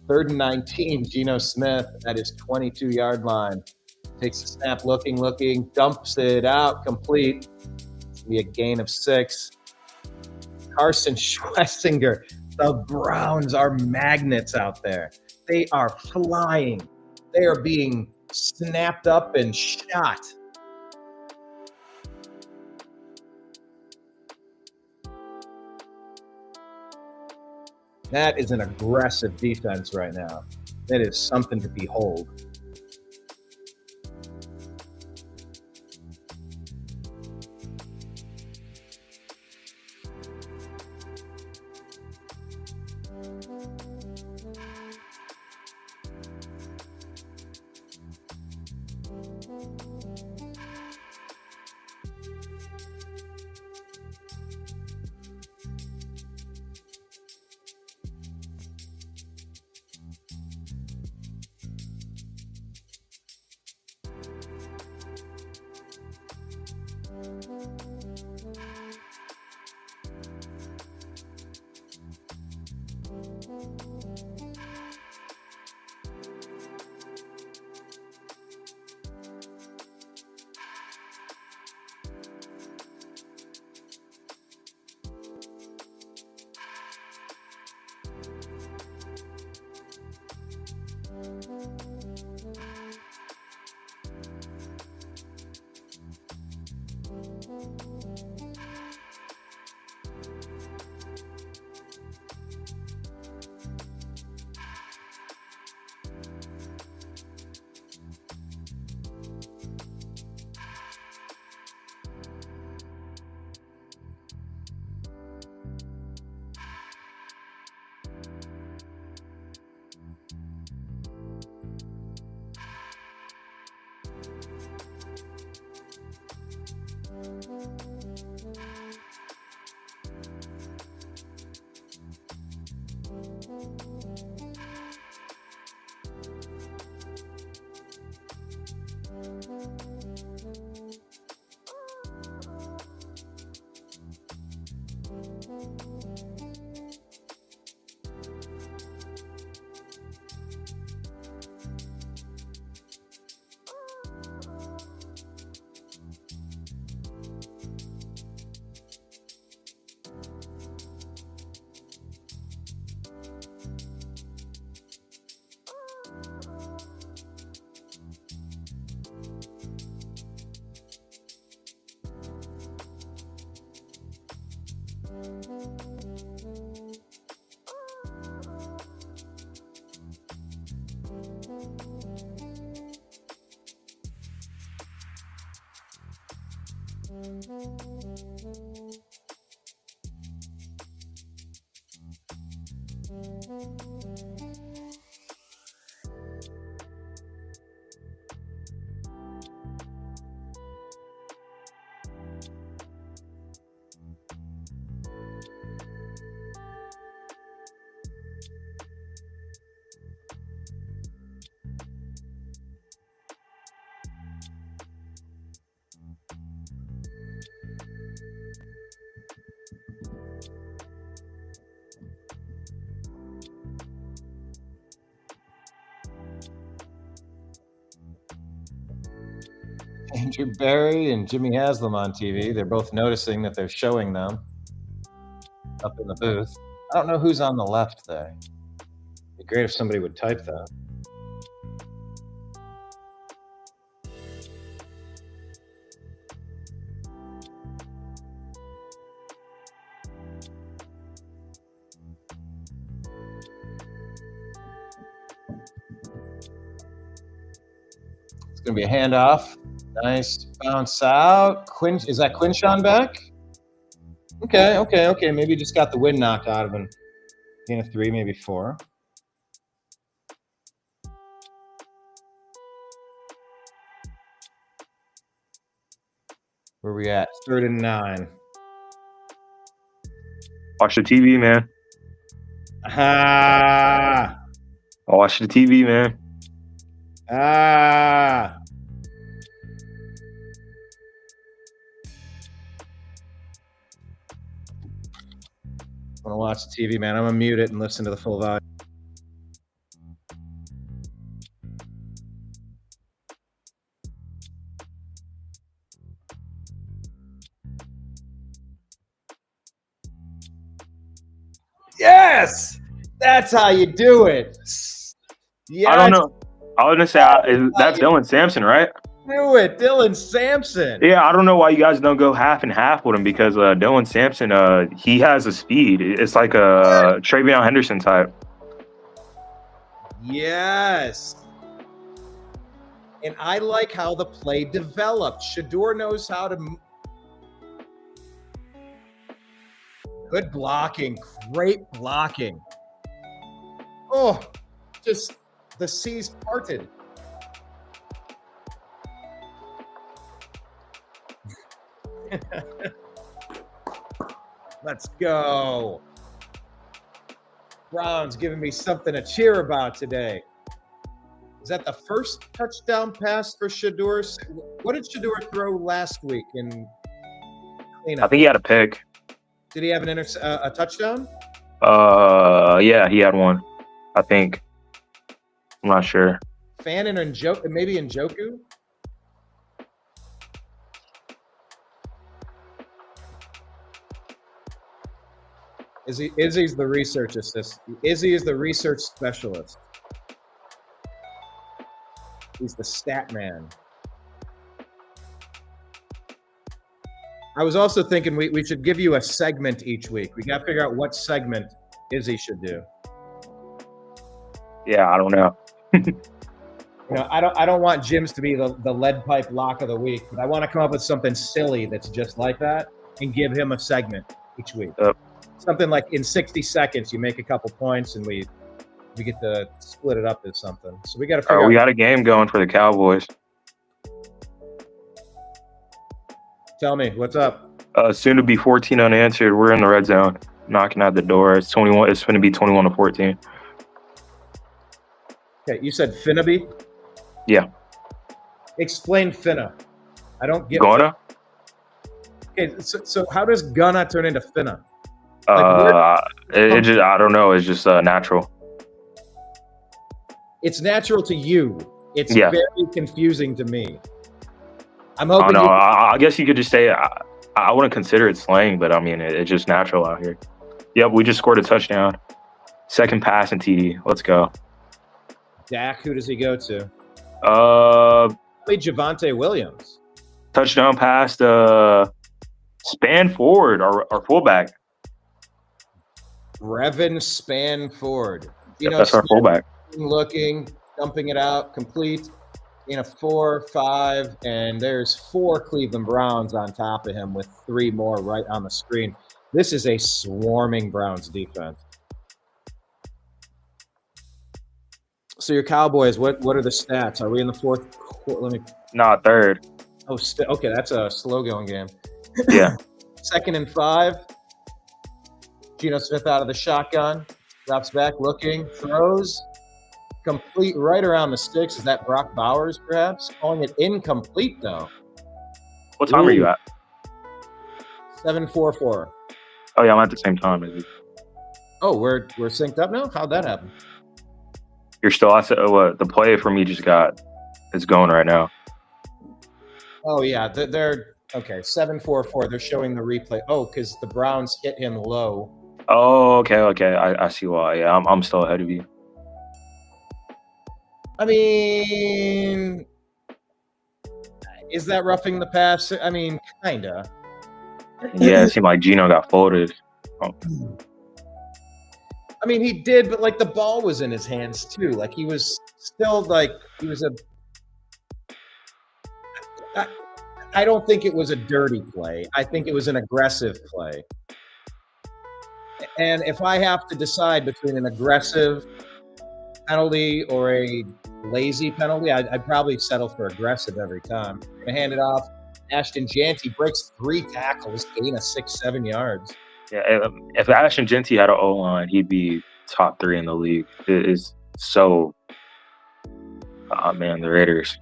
3rd and 19. Geno Smith at his 22-yard line takes a snap, looking, dumps it out, complete. It's gonna be a gain of 6. Carson Schwessinger. The Browns are magnets out there. They are flying. They are being snapped up and shot. That is an aggressive defense right now. That is something to behold. Andrew Barry and Jimmy Haslam on TV. They're both noticing that they're showing them up in the booth. I don't know who's on the left there. It'd be great if somebody would type that. It's going to be a handoff. Nice bounce out. Is that Quinshawn back? Okay. Maybe just got the wind knocked out of him. Gain of 3, maybe 4. Where we at? 3rd and 9. Watch the TV, man. Ah! Watch the TV, man. Ah! I want to watch the TV, man. I'm going to mute it and listen to the full volume. Yes! That's how you do it. Yes. I don't know. I was gonna say that's Dylan Sampson, right? Do it, Dylan Sampson. Yeah, I don't know why you guys don't go half and half with him because Dylan Sampson, he has a speed. It's like a Travion Henderson type. Yes. And I like how the play developed. Shedeur knows how to. Good blocking. Great blocking. Oh, just the seas parted. Let's go. Browns giving me something to cheer about today. Is that the first touchdown pass for Shedeur? What did Shedeur throw last week in cleanup? I think he had a pick. Did he have a touchdown? Yeah, he had one. I think. I'm not sure. Fannin or maybe Njoku? Izzy's the research assistant. Izzy is the research specialist. He's the stat man. I was also thinking we should give you a segment each week. We got to figure out what segment Izzy should do. Yeah, I don't know. I don't want Jim's to be the lead pipe lock of the week, but I want to come up with something silly that's just like that and give him a segment each week. Something like in 60 seconds, you make a couple points and we get to split it up as something. So we got to figure out. We got a game going for the Cowboys. Tell me, what's up? Soon to be 14 unanswered. We're in the red zone, knocking at the door. It's 21. It's going to be 21-14. Okay, you said Finnaby? Yeah. Explain Finna. I don't get. Gonna? Okay, so how does Gunna turn into Finna? It just, I don't know. It's just natural. It's natural to you. It's very confusing to me. I'm hoping. Oh, no, I guess you could just say I wouldn't consider it slang, but I mean it's just natural out here. Yep, we just scored a touchdown. Second pass and TD. Let's go. Dak, who does he go to? Played Javonte Williams. Touchdown pass to Spanford, our fullback. Brevin Spanford. That's our fullback. Looking, dumping it out, complete. In a 4-5, and there's 4 Cleveland Browns on top of him with 3 more right on the screen. This is a swarming Browns defense. So your Cowboys, what are the stats? Are we in the fourth quarter? Let me. Not third. Oh, okay, that's a slow going game. Yeah. 2nd and 5. Geno Smith out of the shotgun, drops back, looking, throws. Complete right around the sticks. Is that Brock Bowers, perhaps? Calling it incomplete, though. What time are you at? 7:44. Oh yeah, I'm at the same time as you. Oh, we're synced up now? How'd that happen? You're still. I said, the play for me just got. It's going right now. Oh, yeah. They're okay. 7:44. They're showing the replay. Oh, because the Browns hit him low. Oh, okay. I see why. Yeah, I'm still ahead of you. I mean, is that roughing the pass? I mean, kinda. Yeah, it seemed like Gino got folded. Oh. I mean, he did, but like the ball was in his hands too. Like he was still like he was a. I don't think it was a dirty play. I think it was an aggressive play. And if I have to decide between an aggressive penalty or a lazy penalty, I'd probably settle for aggressive every time. I'm gonna hand it off. Ashton Janty breaks 3 tackles, gain of 6-7 yards. Yeah, if Ashton Genty had an O-line, he'd be top 3 in the league. It is so. Oh man, the Raiders.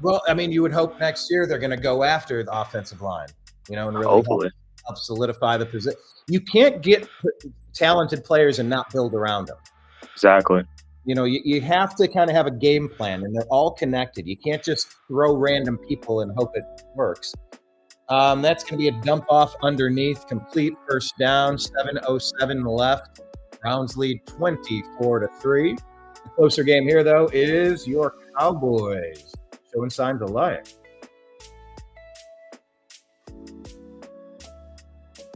Well, I mean, you would hope next year they're going to go after the offensive line, and really Hopefully. help solidify the position. You can't get talented players and not build around them. Exactly. You have to kind of have a game plan, and they're all connected. You can't just throw random people and hope it works. That's going to be a dump off underneath, complete first down, 7:07 left. Browns lead 24-3. The closer game here, though, is your Cowboys showing signs of life.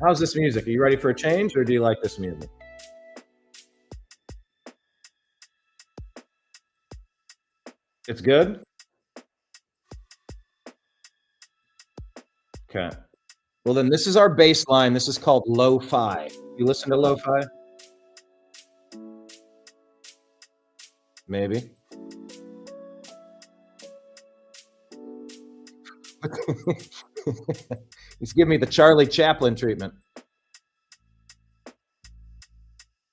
How's this music? Are you ready for a change, or do you like this music? It's good? Okay. Well, then this is our baseline. This is called lo-fi. You listen to lo-fi? Maybe. He's giving me the Charlie Chaplin treatment.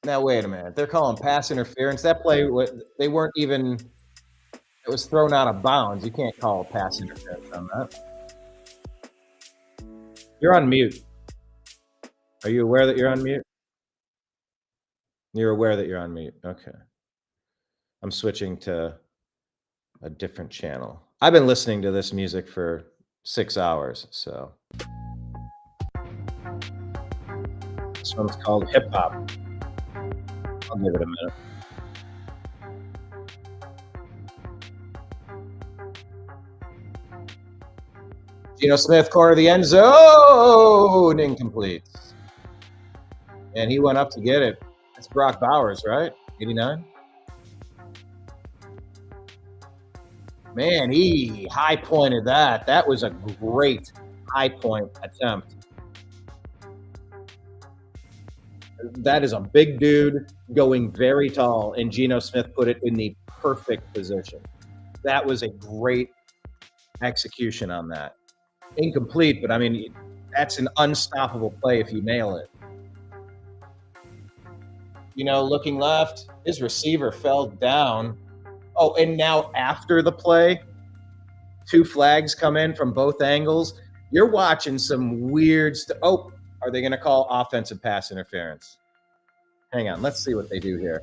Now, wait a minute. They're calling pass interference. That play, they weren't even – it was thrown out of bounds. You can't call pass interference on that. You're on mute. Are you aware that you're on mute? You're aware that you're on mute. Okay. I'm switching to a different channel. I've been listening to this music for 6 hours, so. This one's called Hip Hop. I'll give it a minute. Geno Smith, corner of the end zone, incomplete. And he went up to get it. That's Brock Bowers, right? 89. Man, he high pointed that. That was a great high point attempt. That is a big dude going very tall, and Geno Smith put it in the perfect position. That was a great execution on that. Incomplete, but I mean, that's an unstoppable play if you nail it. Looking left, his receiver fell down. Oh, and now after the play, 2 flags come in from both angles. You're watching some weird stuff. Oh, are they going to call offensive pass interference? Hang on. Let's see what they do here.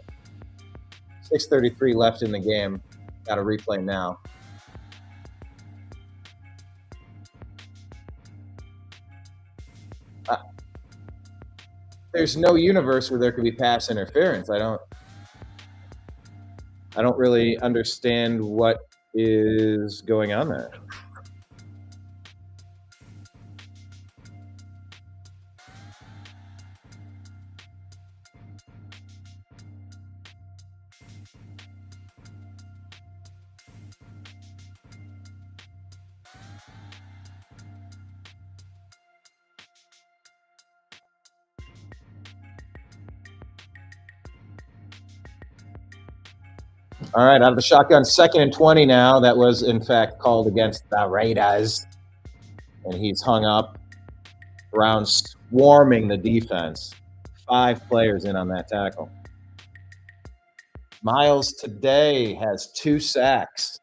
6:33 left in the game. Got a replay now. There's no universe where there could be pass interference. I don't really understand what is going on there. All right, out of the shotgun, 2nd and 20 now. That was, in fact, called against the Raiders. And he's hung up. Browns swarming the defense. 5 players in on that tackle. Miles today has 2 sacks.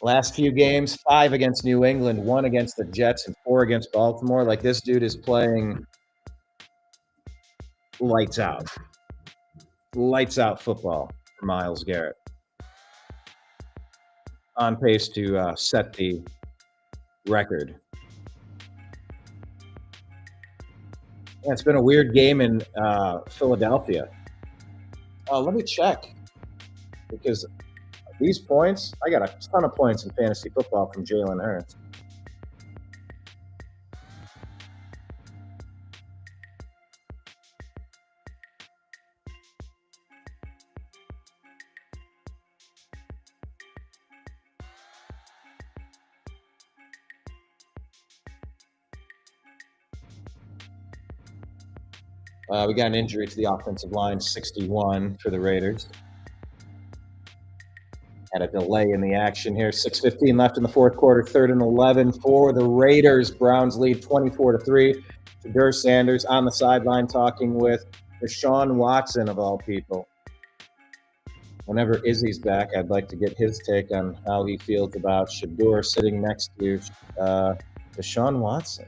Last few games, 5 against New England, 1 against the Jets, and 4 against Baltimore. Like, this dude is playing lights out. Lights out football for Myles Garrett. On pace to set the record. Yeah, it's been a weird game in Philadelphia. Let me check, because these points, I got a ton of points in fantasy football from Jalen Hurts. We got an injury to the offensive line, 61 for the Raiders. Had a delay in the action here. 6:15 left in the fourth quarter, 3rd and 11 for the Raiders. Browns lead 24-3. Shedeur Sanders on the sideline talking with Deshaun Watson, of all people. Whenever Izzy's back, I'd like to get his take on how he feels about Shedeur sitting next to Deshaun Watson.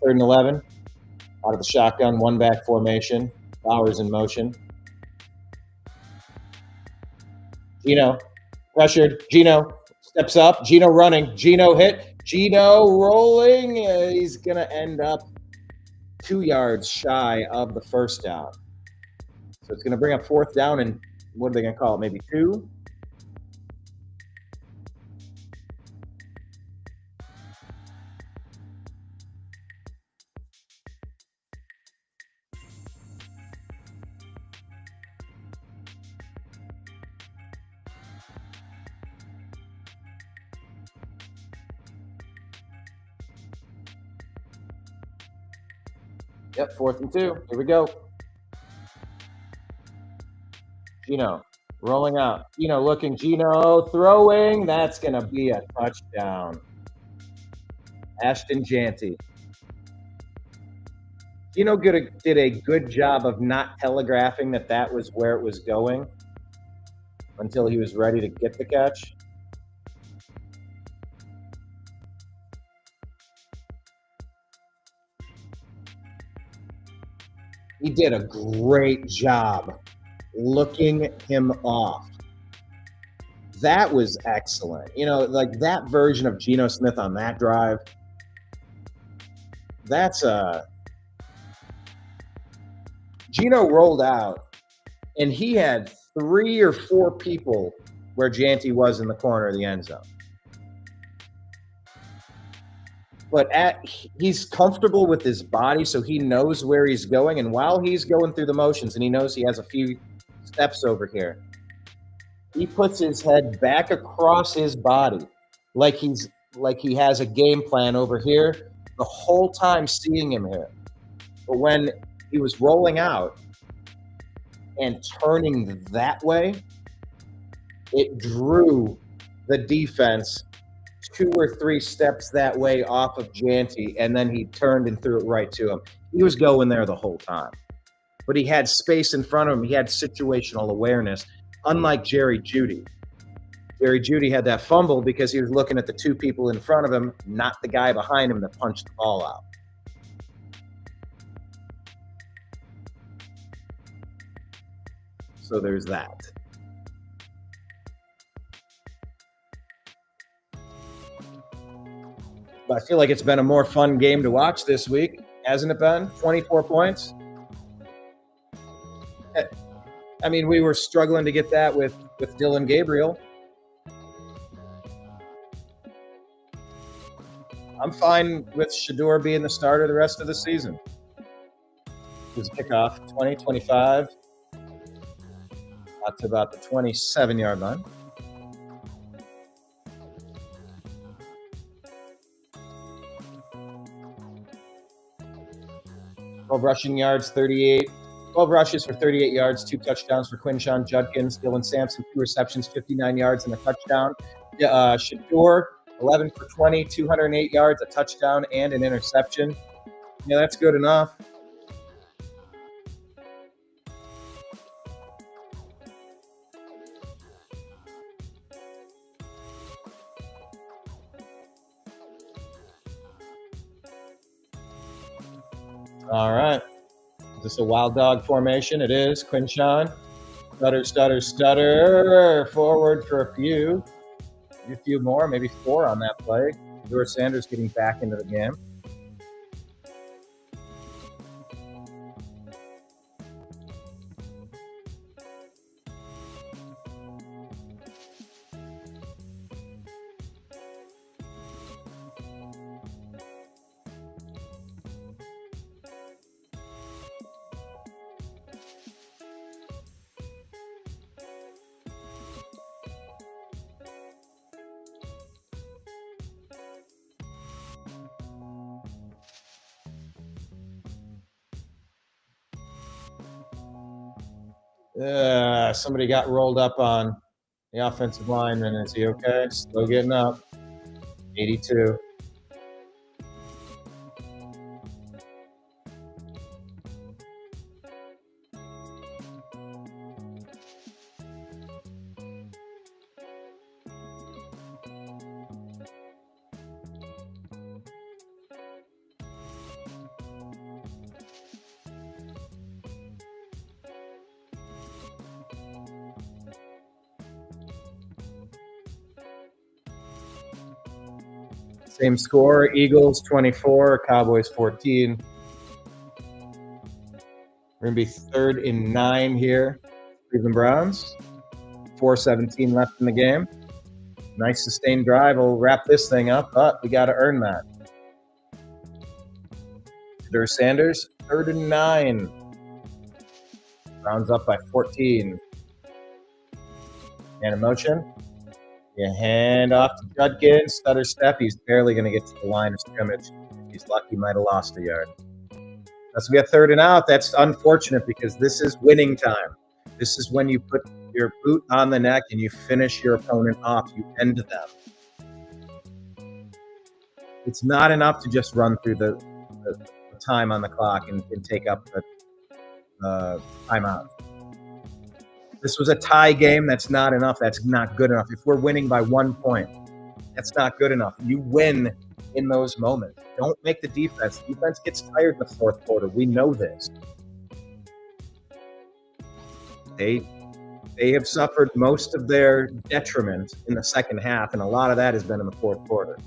3rd and 11. Out of the shotgun, 1-back formation. Bowers in motion. Gino, pressured. Gino steps up. Gino running. Gino hit. Gino rolling. He's going to end up 2 yards shy of the first down. So it's going to bring up 4th down, and what are they going to call it? Maybe 2? Yep, 4th and 2. Here we go. Gino rolling out. Gino looking. Gino throwing. That's going to be a touchdown. Ashton Janty. Gino did a good job of not telegraphing that was where it was going until he was ready to get the catch. He did a great job looking him off. That was excellent. Like that version of Geno Smith on that drive, Geno rolled out, and he had 3 or 4 people where Janty was in the corner of the end zone. But he's comfortable with his body, so he knows where he's going. And while he's going through the motions and he knows he has a few steps over here, he puts his head back across his body like he has a game plan over here the whole time seeing him here. But when he was rolling out and turning that way, it drew the defense 2 or 3 steps that way off of Janty, and then he turned and threw it right to him. He was going there the whole time. But he had space in front of him. He had situational awareness, unlike Jerry Jeudy. Jerry Jeudy had that fumble because he was looking at the 2 people in front of him, not the guy behind him that punched the ball out. So there's that. But I feel like it's been a more fun game to watch this week, hasn't it been? 24 points. I mean, we were struggling to get that with Dylan Gabriel. I'm fine with Shedeur being the starter the rest of the season. His kickoff, 20-25, out to about the 27-yard line. 12 rushing yards, 38 12 rushes for 38 yards, 2 touchdowns for Quinshon Judkins. Dylan Sampson, 2 receptions, 59 yards, and a touchdown. Shedeur, 11 for 20, 208 yards, a touchdown, and an interception. Yeah, that's good enough. All right. Is this a wild dog formation? It is. Quinshon. Stutter, stutter, stutter. Forward for a few. Maybe a few more, maybe 4 on that play. Shedeur Sanders getting back into the game. Somebody got rolled up on the offensive lineman. Is he okay? Still getting up. 82. Same score, Eagles 24, Cowboys 14. We're going to be 3rd and 9 here. Cleveland Browns, 4:17 left in the game. Nice sustained drive. We'll wrap this thing up, but we got to earn that. Shedeur Sanders, 3rd and 9. Browns up by 14. And in motion. You hand off to Judkins, stutter step. He's barely going to get to the line of scrimmage. If he's lucky, he might have lost a yard. That's we have 3rd and out. That's unfortunate because this is winning time. This is when you put your boot on the neck and you finish your opponent off. You end them. It's not enough to just run through the time on the clock and take up the timeout. This was a tie game. That's not enough. That's not good enough. If we're winning by 1 point, that's not good enough. You win in those moments. Don't make the defense. Defense gets tired in the 4th quarter. We know this. They have suffered most of their detriment in the 2nd half, and a lot of that has been in the 4th quarter.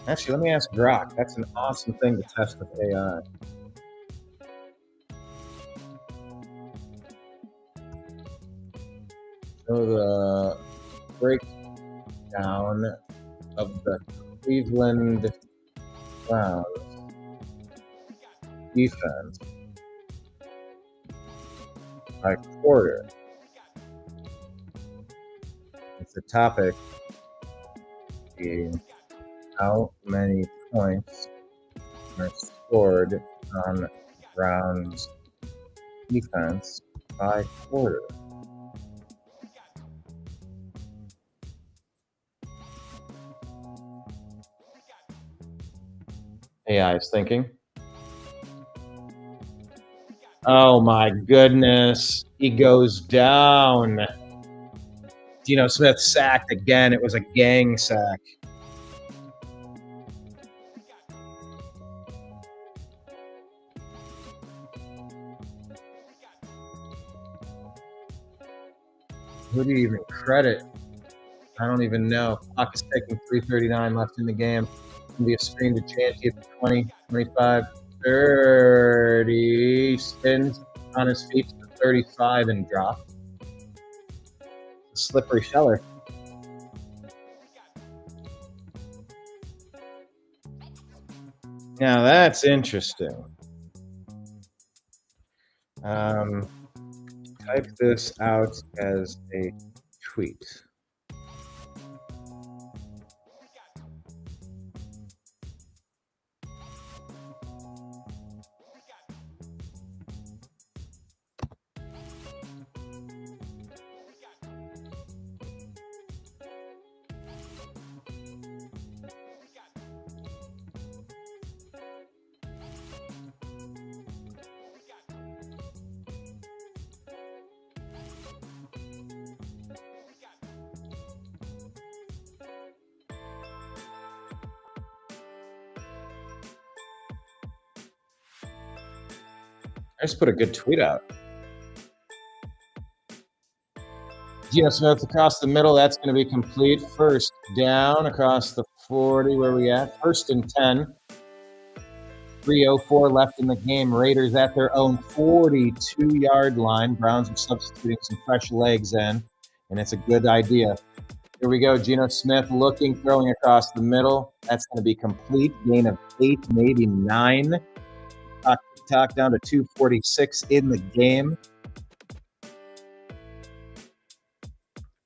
Actually, let me ask Grok. That's an awesome thing to test with AI. So the breakdown of the Cleveland Browns defense by quarter. It's the topic being how many points are scored on Browns defense by quarter. AI is thinking. Oh my goodness. He goes down. Geno Smith sacked again. It was a gang sack. Who do you even credit? I don't even know. Clock is taking 3:39 left in the game. Be a screen to chance. He hits 20, 25, 30. Spins on his feet to 35 and drop. Slippery sheller. Now that's interesting. Type this out as a tweet. I just put a good tweet out. Geno Smith across the middle. That's going to be complete. First down across the 40. Where we at? First and 10. 3:04 left in the game. Raiders at their own 42-yard line. Browns are substituting some fresh legs in, and it's a good idea. Here we go. Geno Smith looking, throwing across the middle. That's going to be complete. Gain of 8, maybe 9. Talk down to 2:46 in the game.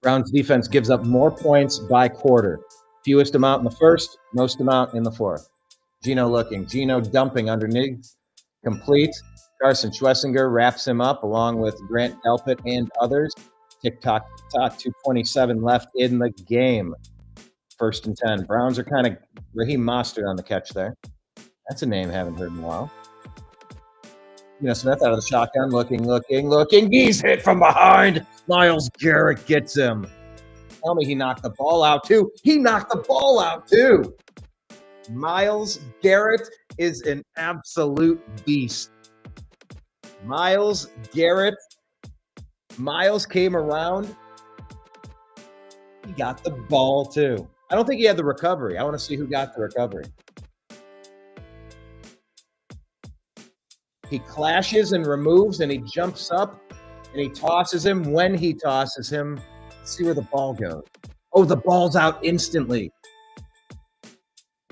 Browns defense gives up more points by quarter. Fewest amount in the first, most amount in the fourth. Geno looking. Geno dumping underneath. Complete. Carson Schwessinger wraps him up along with Grant Delpit and others. Tick-tock, tick-tock, 2:27 left in the game. First and 10. Browns are kind of Raheem Mostert on the catch there. That's a name I haven't heard in a while. Geno Smith out of the shotgun, looking. He's hit from behind. Myles Garrett gets him. Tell me he knocked the ball out too. Myles Garrett is an absolute beast. Myles Garrett. Myles came around. He got the ball too. I don't think he had the recovery. I want to see who got the recovery. He clashes and removes, and he jumps up, and he tosses him. When he tosses him, let's see where the ball goes. Oh, the ball's out instantly.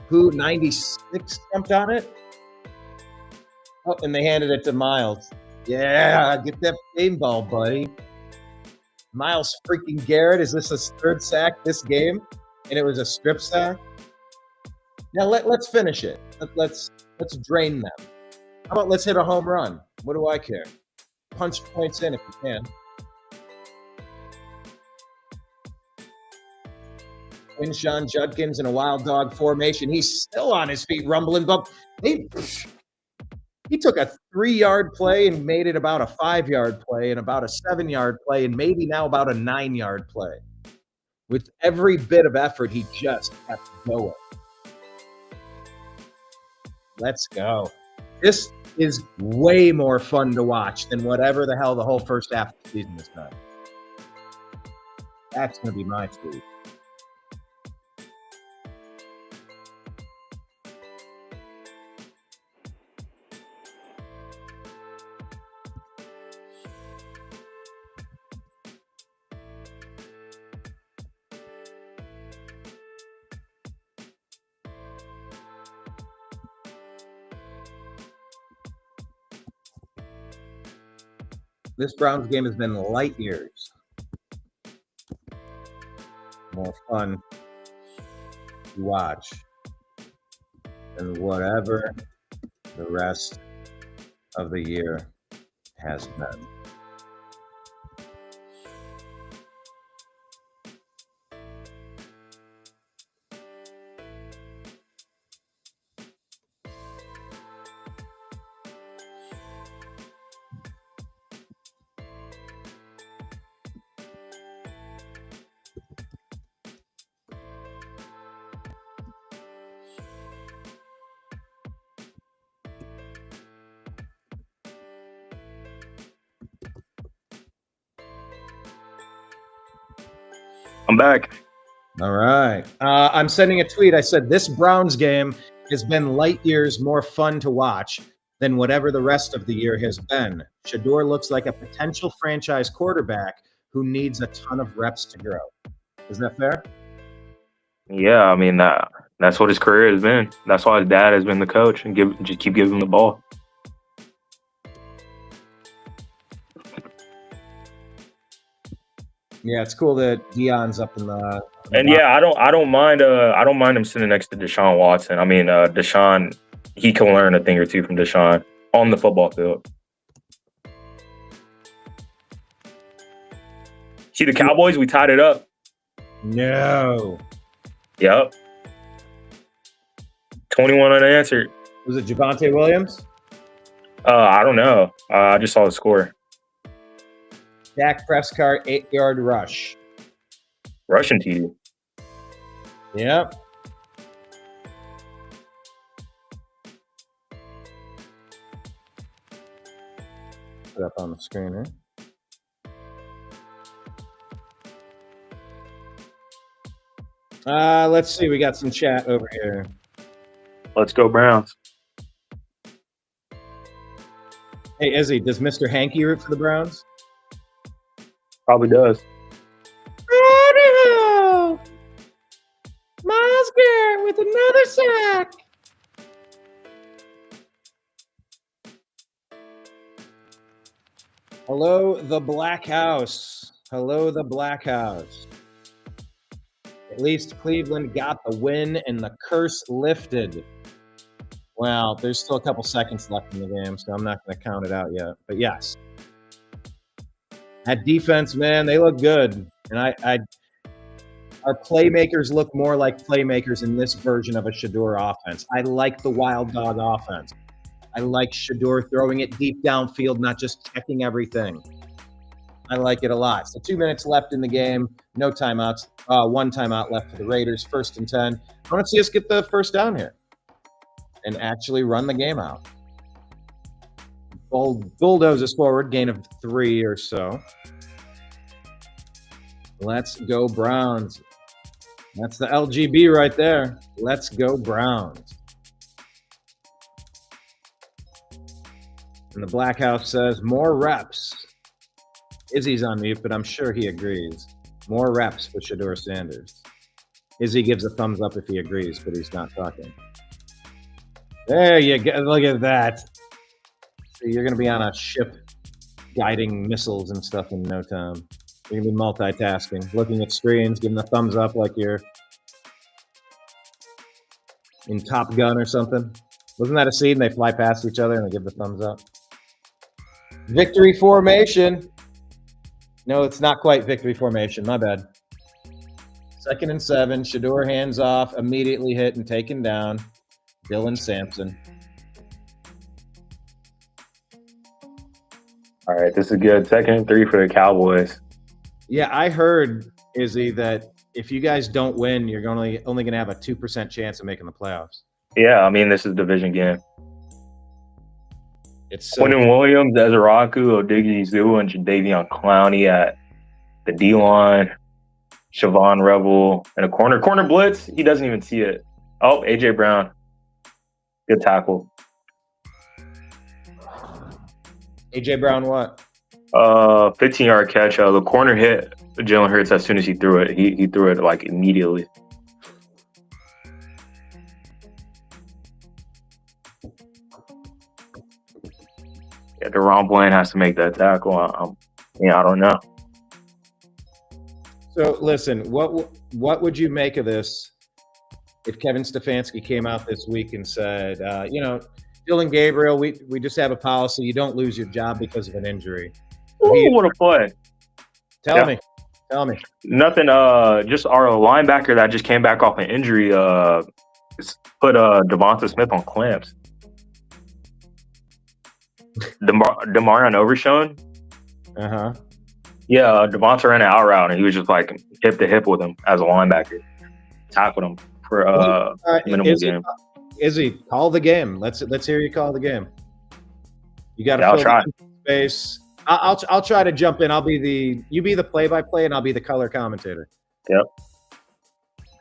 Who, 96, jumped on it? Oh, and they handed it to Myles. Yeah, get that game ball, buddy. Myles freaking Garrett. Is this his third sack this game? And it was a strip sack? Now let's finish it. Let's drain them. How about let's hit a home run? What do I care? Punch points in if you can. Quinshon Judkins in a wild dog formation. He's still on his feet, rumbling. But he took a 3-yard play and made it about a 5-yard play and about a 7-yard play and maybe now about a 9-yard play. With every bit of effort, he just kept going. Let's go. This is way more fun to watch than whatever the hell the whole first half of the season has done. That's going to be my tweet. This Browns game has been light years more fun to watch than whatever the rest of the year has been. I'm back. All right. I'm sending a tweet. I said, this Browns game has been light years more fun to watch than whatever the rest of the year has been. Shedeur looks like a potential franchise quarterback who needs a ton of reps to grow. Is that fair? Yeah, I mean that's what his career has been. That's why his dad has been the coach and just keep giving him the ball. Yeah, it's cool that Dion's up in the. And yeah, I don't mind him sitting next to Deshaun Watson. I mean, Deshaun, he can learn a thing or two from Deshaun on the football field. See the Cowboys? We tied it up. No. Yep. 21 unanswered. Was it Javonte Williams? I don't know. I just saw the score. Dak Prescott, 8-yard rush. Russian TD. Yep. Put it up on the screen here. Let's see. We got some chat over here. Let's go Browns. Hey, Izzy, does Mr. Hanky root for the Browns? Probably does. Miles Garrett with another sack. Hello, the Black House. Hello, the Black House. At least Cleveland got the win and the curse lifted. Well, there's still a couple seconds left in the game, so I'm not going to count it out yet. But yes, that defense, man, they look good. And our playmakers look more like playmakers in this version of a Shedeur offense. I like the wild dog offense. I like Shedeur throwing it deep downfield, not just checking everything. I like it a lot. So 2 minutes left in the game. No timeouts. One timeout left for the Raiders. 1st and 10. I want to see us get the first down here and actually run the game out. Bulldozes forward, gain of 3 or so. Let's go Browns. That's the LGB right there. Let's go Browns. And the Black House says, more reps. Izzy's on mute, but I'm sure he agrees. More reps for Shedeur Sanders. Izzy gives a thumbs up if he agrees, but he's not talking. There you go. Look at that. So you're going to be on a ship guiding missiles and stuff in no time. You're going to be multitasking, looking at screens, giving a thumbs up like you're in Top Gun or something. Wasn't that a scene? They fly past each other and they give the thumbs up. Victory formation. No, it's not quite victory formation. My bad. 2nd and 7. Shedeur hands off, immediately hit and taken down. Dylan Sampson. All right, this is good. 2nd and 3 for the Cowboys. Yeah, I heard, Izzy, that if you guys don't win, you're only going to have a 2% chance of making the playoffs. Yeah, I mean, this is a division game. It's so Quentin Williams, Ezraku, Odysee, and Jadeveon Clowney at the D-line. Siobhan Rebel in a corner. Corner blitz, he doesn't even see it. Oh, A.J. Brown. Good tackle. A.J. Brown what? 15-yard catch. The corner hit Jalen Hurts as soon as he threw it. He threw it like immediately. Yeah, Deron Bland has to make that tackle. I don't know. So listen, what would you make of this if Kevin Stefanski came out this week and said, Dylan Gabriel, we just have a policy. You don't lose your job because of an injury. Ooh, what a play. Tell me. Nothing. Just our linebacker that just came back off an injury put Devonta Smith on clamps. Demarion Overshown. Uh-huh. Yeah, Devonta ran an out route and he was just like hip to hip with him as a linebacker. Tackled him for minimal game. Izzy, call the game. Let's hear you call the game. You got to I'll try. Space. I'll try to jump in. You be the play-by-play and I'll be the color commentator. Yep.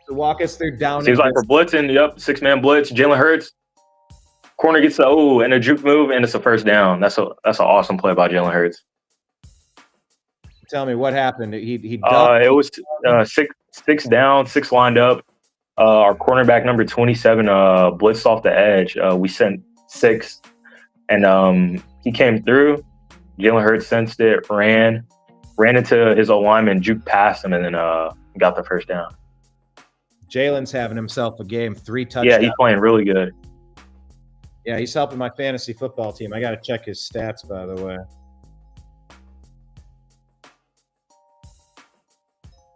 So walk us through down. Seems like we're blitzing. Yep, 6-man blitz. Jalen Hurts. Corner gets and a juke move, and it's a first down. That's an awesome play by Jalen Hurts. Tell me what happened. He it was 6 down, 6 lined up. Our cornerback number 27 blitzed off the edge. We sent 6, and he came through. Jalen Hurts sensed it, ran into his alignment, juked past him, and then got the first down. Jalen's having himself a game. 3 touchdowns. Yeah, he's playing really good. Yeah, he's helping my fantasy football team. I got to check his stats, by the way.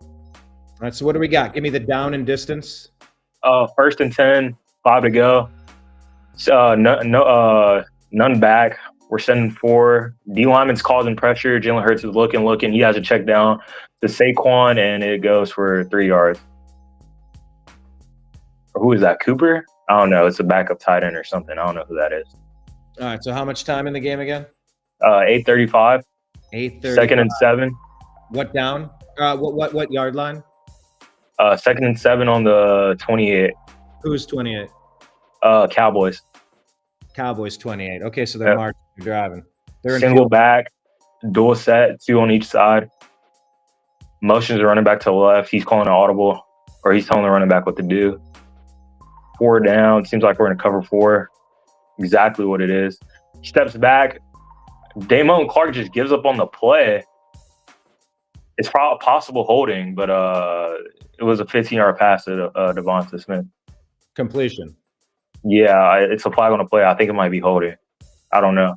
All right, so what do we got? Give me the down and distance. 1st and 10, 5 to go. None back. We're sending 4. D lineman's causing pressure. Jalen Hurts is looking. He has a check down to Saquon, and it goes for 3 yards. Or who is that? Cooper? I don't know. It's a backup tight end or something. I don't know who that is. All right, so how much time in the game again? 8:35. 8:30. Second and 7. What down? What yard line? Second and 7 on the 28. Who's 28? Cowboys. Cowboys 28. Okay, so they're Yep. marching, they're driving. They're in Single field. back, dual set, 2 on each side. Motions the running back to the left. He's calling an audible, or he's telling the running back what to do. 4 down. Seems like we're in a cover 4. Exactly what it is. Steps back. Damone Clark just gives up on the play. It's probably possible holding, but it was a 15-yard pass to Devonta Smith. Completion. Yeah, it's a flag on the play. I think it might be holding. I don't know.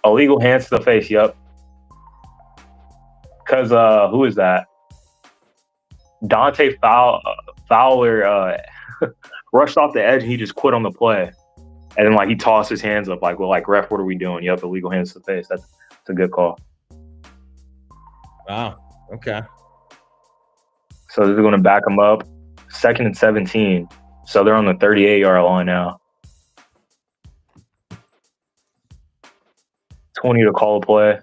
Illegal hands to the face. Yep. Because who is that? Dante Fowler rushed off the edge and he just quit on the play. And then like he tossed his hands up like, well, like, ref, what are we doing? Yep, illegal hands to the face. That's a good call. Wow. Okay. So they're going to back them up. 2nd and 17. So they're on the 38-yard line now. 20 to call a play.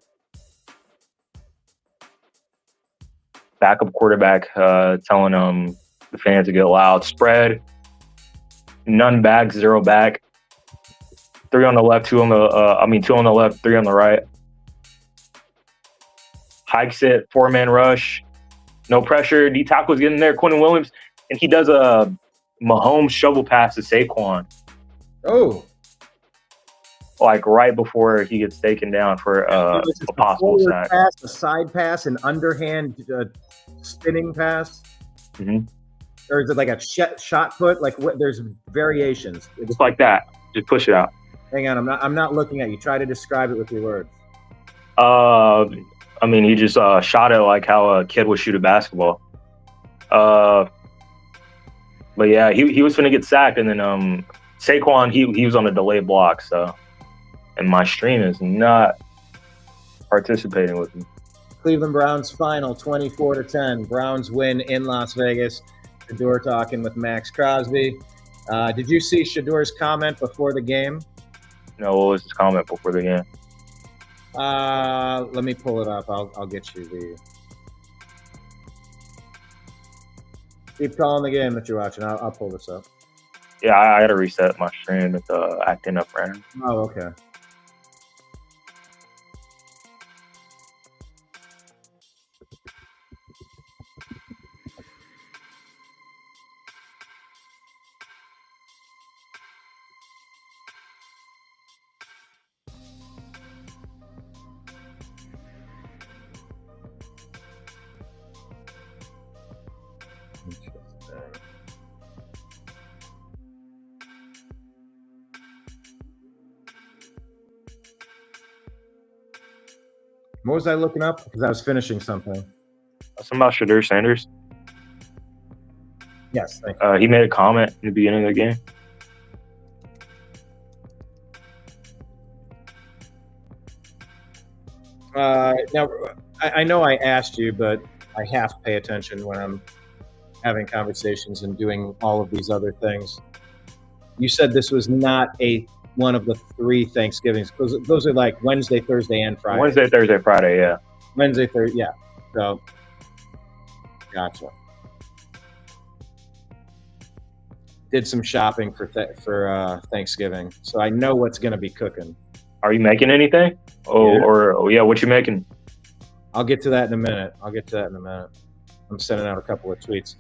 Backup quarterback telling the fans to get loud. Spread. None back, 0 back. 3 on the left, 2 on the 2 on the left, 3 on the right. Hikes it, 4-man rush. No pressure. D tackle's getting there. Quentin Williams, and he does a Mahomes shovel pass to Saquon, Oh. like right before he gets taken down for a possible forward sack. pass, a side pass, an underhand spinning pass. Mhm. Or is it like a shot put? Like there's variations. Just like that. Just push it out. Hang on, I'm not looking at you. Try to describe it with your words. I mean, he just shot it like how a kid would shoot a basketball. But yeah, he was finna get sacked, and then Saquon he was on a delayed block. So, and my stream is not participating with me. Cleveland Browns final 24-10. Browns win in Las Vegas. Shedeur talking with Max Crosby. Did you see Shedeur's comment before the game? No, what was his comment before the game? Let me pull it up. I'll get you the. Keep calling the game that you're watching. I'll pull this up. Yeah, I got to reset my stream. It's acting up right now. Oh, okay. What was I looking up? Because I was finishing something. Something about Shedeur Sanders. Yes, thank you. He made a comment in the beginning of the game. Now, I know I asked you, but I have to pay attention when I'm having conversations and doing all of these other things. You said this was not one of the 3 Thanksgivings. Those are like Wednesday, Thursday, and Friday. Wednesday, Thursday, Friday, yeah. Wednesday, Thursday, yeah. So, gotcha. Did some shopping for Thanksgiving, so I know what's going to be cooking. Are you making anything? Yeah, what you making? I'll get to that in a minute. I'm sending out a couple of tweets.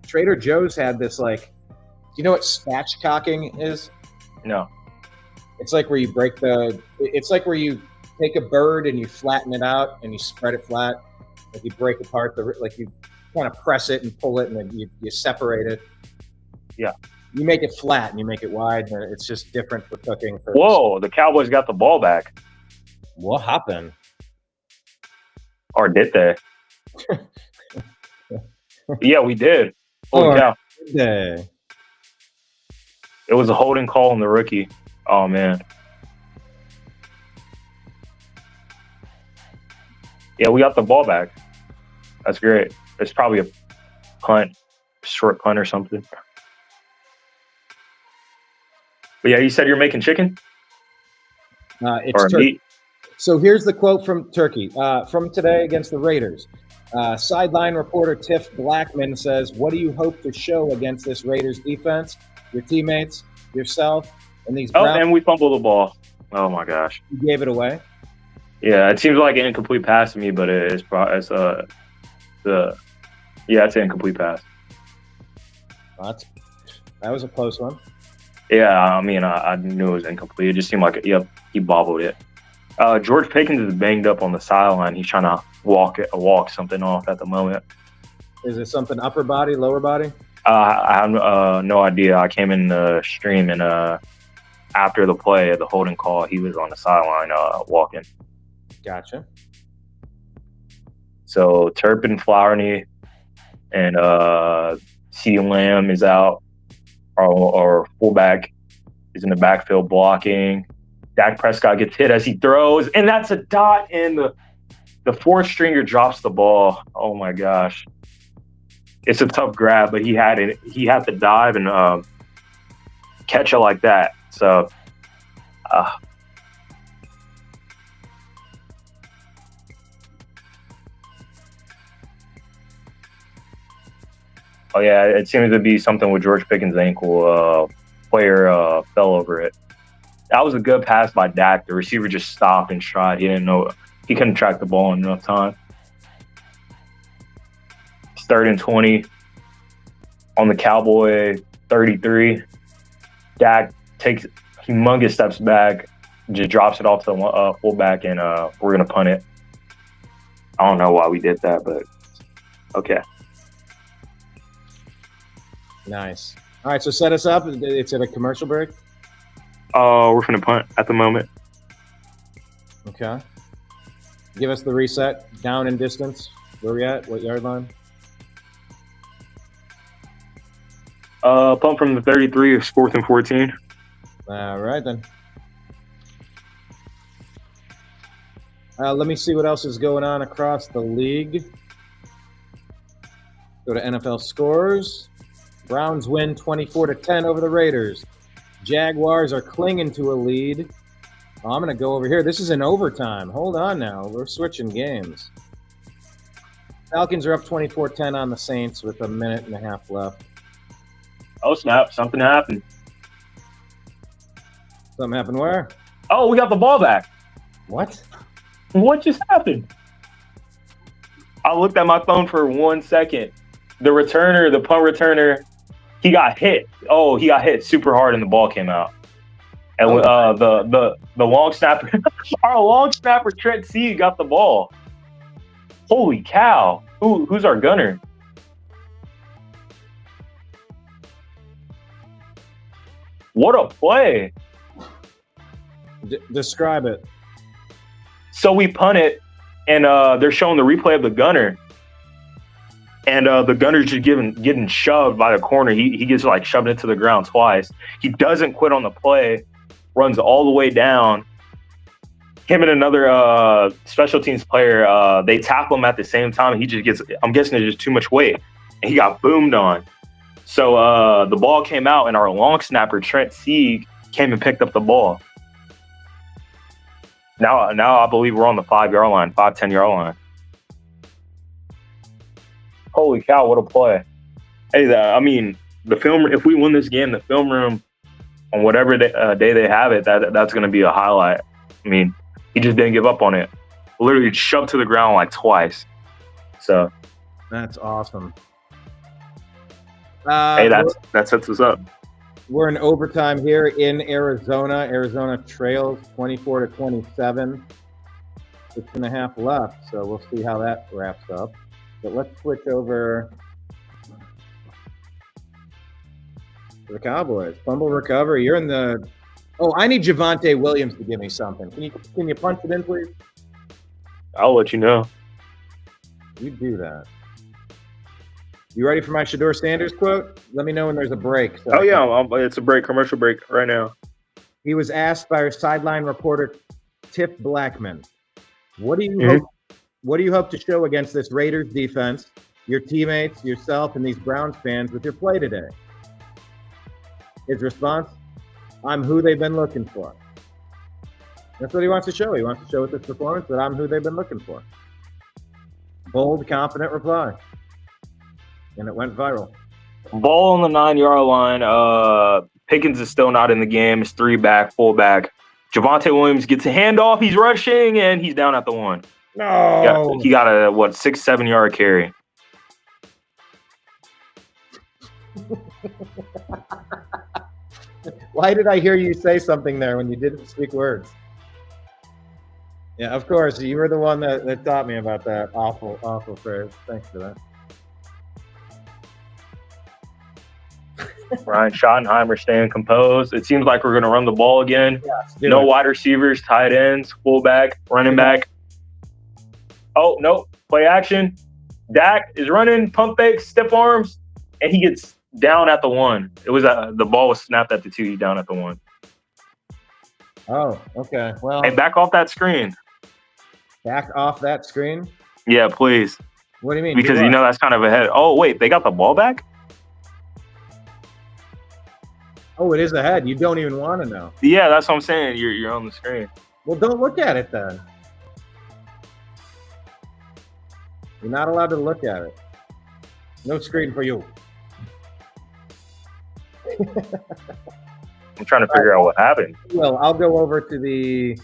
Trader Joe's had this, like, do you know what spatchcocking is? No. It's like where you it's like where you take a bird and you flatten it out and you spread it flat. Like you break apart like you kind of press it and pull it and then you separate it. Yeah. You make it flat and you make it wide, and it's just different for cooking. Whoa, the Cowboys got the ball back. What happened? Or did they? Yeah, we did. Holy cow. Day. It was a holding call on the rookie. Oh, man. Yeah, we got the ball back. That's great. It's probably punt, short punt or something. But yeah, you said you're making chicken It's or turkey. meat. So here's the quote from Turkey from today against the Raiders. Sideline reporter Tiff Blackman says, "What do you hope to show against this Raiders defense? Your teammates, yourself, and these Oh, Browns." and we fumbled the ball. Oh my gosh. You gave it away. Yeah, it seems like an incomplete pass to me, but it's it's an incomplete pass. That was a close one. Yeah, I mean, I knew it was incomplete. It just seemed like, he bobbled it. George Pickens is banged up on the sideline. He's trying to walk something off at the moment. Is it something upper body, lower body? I have no idea. I came in the stream, and after the play, the holding call, he was on the sideline walking. Gotcha. So Turpin, Flowerny, and CeeDee Lamb is out. Our fullback is in the backfield blocking. Dak Prescott gets hit as he throws, and that's a dot, and the fourth stringer drops the ball. Oh my gosh. It's a tough grab, but he had to dive and catch it like that. So oh yeah, it seems to be something with George Pickens' ankle. Player fell over it. That was a good pass by Dak. The receiver just stopped in stride. He didn't know he couldn't track the ball in enough time. It's 3rd and 20 on the Cowboy 33. Dak takes humongous steps back, just drops it off to the fullback, and we're gonna punt it. I don't know why we did that, but okay. Nice. All right, so set us up. It's at a commercial break. We're finna punt at the moment. Okay. Give us the reset. Down in distance. Where we at? What yard line? Punt from the 33. It's 4th and 14. All right, then. Let me see what else is going on across the league. Go to NFL scores. Browns win 24-10 over the Raiders. Jaguars are clinging to a lead. Oh, I'm going to go over here. This is in overtime. Hold on now. We're switching games. Falcons are up 24-10 on the Saints with a minute and a half left. Oh, snap. Something happened. Something happened where? Oh, we got the ball back. What? What just happened? I looked at my phone for 1 second. The punt returner, he got hit. Oh, he got hit super hard and the ball came out. And the long snapper, our long snapper Trent C got the ball. Holy cow! Who's our gunner? What a play! Describe it. So we punt it, and they're showing the replay of the gunner. And the gunner's just getting shoved by the corner. He gets like shoved into the ground twice. He doesn't quit on the play, runs all the way down. Him and another special teams player, they tackle him at the same time. And he just gets, I'm guessing there's just too much weight. And he got boomed on. So the ball came out, and our long snapper, Trent Sieg, came and picked up the ball. Now I believe we're on the 5-yard line, 10-yard line. Holy cow, what a play. Hey, I mean, the film, if we win this game, the film room, on whatever day they have it, that's going to be a highlight. I mean, he just didn't give up on it. Literally shoved to the ground like twice. So That's awesome. hey, that sets us up. We're in overtime here in Arizona. Arizona trails 24-27. 6.5 left, so we'll see how that wraps up. But let's switch over to the Cowboys. Fumble recovery. You're in the. Oh, I need Javonte Williams to give me something. Can you punch it in, please? I'll let you know. You do that. You ready for my Shedeur Sanders quote? Let me know when there's a break. So Oh yeah, it's a break, commercial break right now. He was asked by our sideline reporter Tiff Blackman, What do you hope to show against this Raiders defense, your teammates, yourself, and these Browns fans with your play today? His response, I'm who they've been looking for. That's what he wants to show. He wants to show with this performance that I'm who they've been looking for. Bold, confident reply. And it went viral. Ball on the 9-yard line. Pickens is still not in the game. It's 3-back, fullback. Javonte Williams gets a handoff. He's rushing, and he's down at the 1. No. He got a, 6-7 yard carry. Why did I hear you say something there when you didn't speak words? Yeah, of course. You were the one that taught me about that awful phrase. Thanks for that. Ryan Schottenheimer staying composed. It seems like we're going to run the ball again. Yes, No wide receivers, tight ends, fullback, running back. Oh, no. Play action. Dak is running, pump fake, stiff arms, and he gets down at the 1. It was the ball was snapped at the 2. He's down at the 1. Oh, okay. Well, Hey, back off that screen. back off that screen? Yeah, please. What do you mean? Because Do you what? know that's kind of ahead. Oh, wait, they got the ball back? Oh, it is ahead. You don't even want to know. Yeah, that's what I'm saying. You're on the screen. Well, don't look at it then. You're not allowed to look at it. No screen for you. I'm trying to figure out what happened. Well, I'll go over to the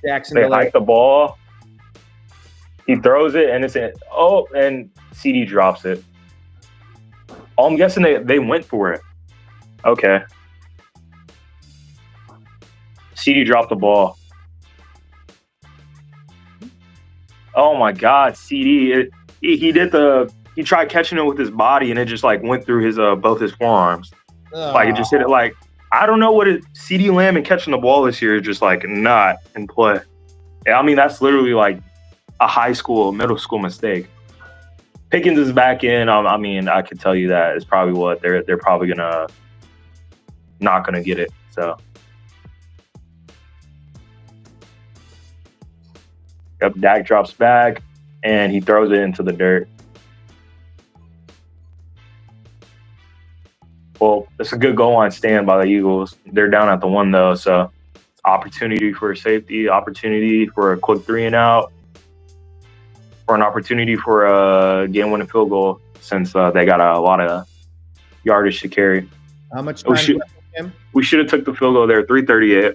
Jackson. They hike the ball. He throws it, and it's in. Oh, and CD drops it. Oh, I'm guessing they went for it. Okay. CD dropped the ball. Oh my God, CD! He tried catching it with his body, and it just like went through his both his forearms. Like it just hit it. Like I don't know what it. CD Lamb and catching the ball this year is just like not in play. I mean, that's literally like a high school, middle school mistake. Pickens is back in. I mean, I could tell you that is probably what they're probably not gonna get it. So, yep, Dak drops back and he throws it into the dirt. Well, it's a good goal line stand by the Eagles. They're down at the 1 though, so opportunity for a safety, opportunity for a quick 3-and-out, or an opportunity for a game-winning field goal since they got a lot of yardage to carry. How much time left in the game? We should have took the field goal there, 3:38.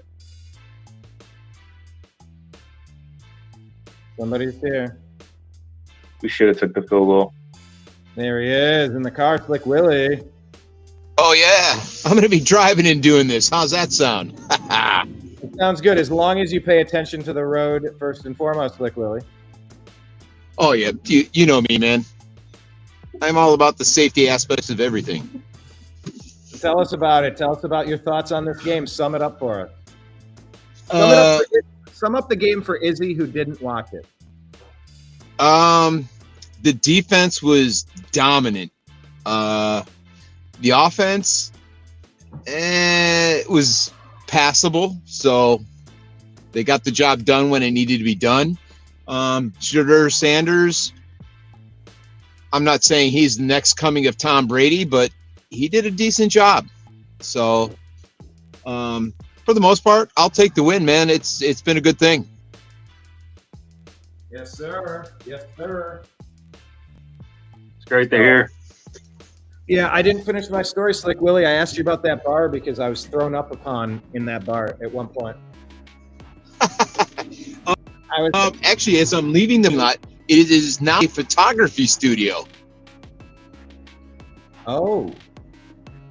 Somebody's here. We should have took the field goal. There he is in the car, Slick Willie. Oh, yeah. I'm going to be driving and doing this. How's that sound? It sounds good as long as you pay attention to the road first and foremost, Slick Willie. Oh, yeah. You know me, man. I'm all about the safety aspects of everything. Tell us about it. Tell us about your thoughts on this game. Sum it up for us. Sum up the game for Izzy who didn't watch it. The defense was dominant. The offense, it was passable, so they got the job done when it needed to be done. Shedeur Sanders, I'm not saying he's the next coming of Tom Brady, but he did a decent job. So, for the most part, I'll take the win, man. It's been a good thing. Yes, sir. Yes, sir. It's great to hear. Yeah, I didn't finish my story, Slick Willie. I asked you about that bar because I was thrown up upon in that bar at one point. Actually, as I'm leaving the lot, it is now a photography studio. Oh.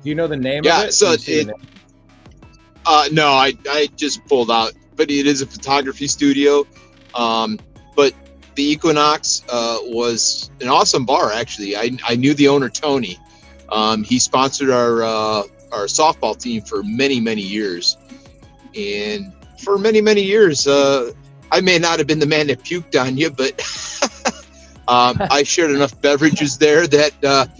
Do you know the name Yeah, of it? so Do you see the name? no, I just pulled out, but it is a photography studio. But the Equinox was an awesome bar, actually. I knew the owner, Tony. He sponsored our softball team for many, many years. And for many, many years, I may not have been the man that puked on you, but I shared enough beverages there that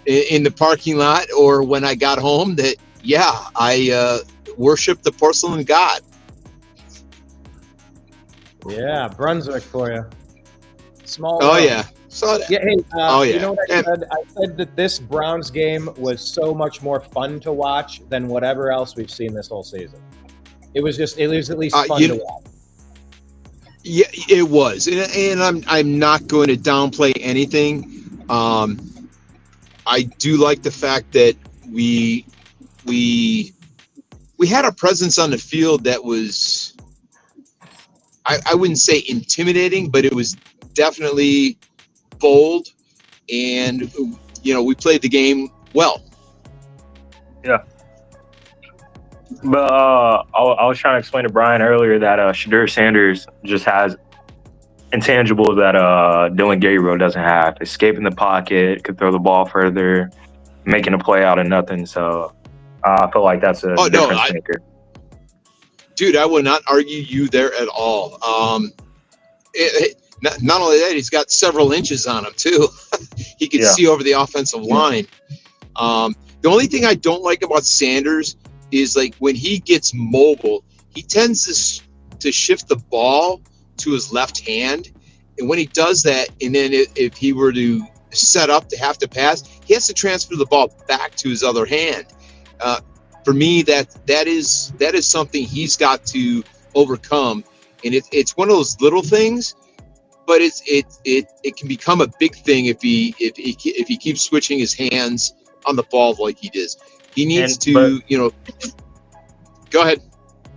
in the parking lot or when I got home that, yeah, I worshiped the porcelain god. Yeah, Brunswick for you. Small. Oh road. yeah, saw that. Yeah. Hey. Oh, You yeah. know what I said? I said that this Browns game was so much more fun to watch than whatever else we've seen this whole season. It was at least fun to watch. Yeah, it was, and I'm not going to downplay anything. I do like the fact that we had a presence on the field that was, I wouldn't say intimidating, but it was definitely bold, and we played the game well. Yeah. But I was trying to explain to Brian earlier that Shedeur Sanders just has intangibles that Dylan Gabriel doesn't have. Escaping the pocket, could throw the ball further, making a play out of nothing. So I feel like that's a difference maker. Dude, I would not argue you there at all. Not only that, he's got several inches on him too. He can see over the offensive line. The only thing I don't like about Sanders is like when he gets mobile, he tends to shift the ball to his left hand, and when he does that, and then if he were to set up to have to pass, he has to transfer the ball back to his other hand. For me, that is something he's got to overcome, and it's one of those little things, but it can become a big thing if he keeps switching his hands on the ball like he does. He needs to go ahead.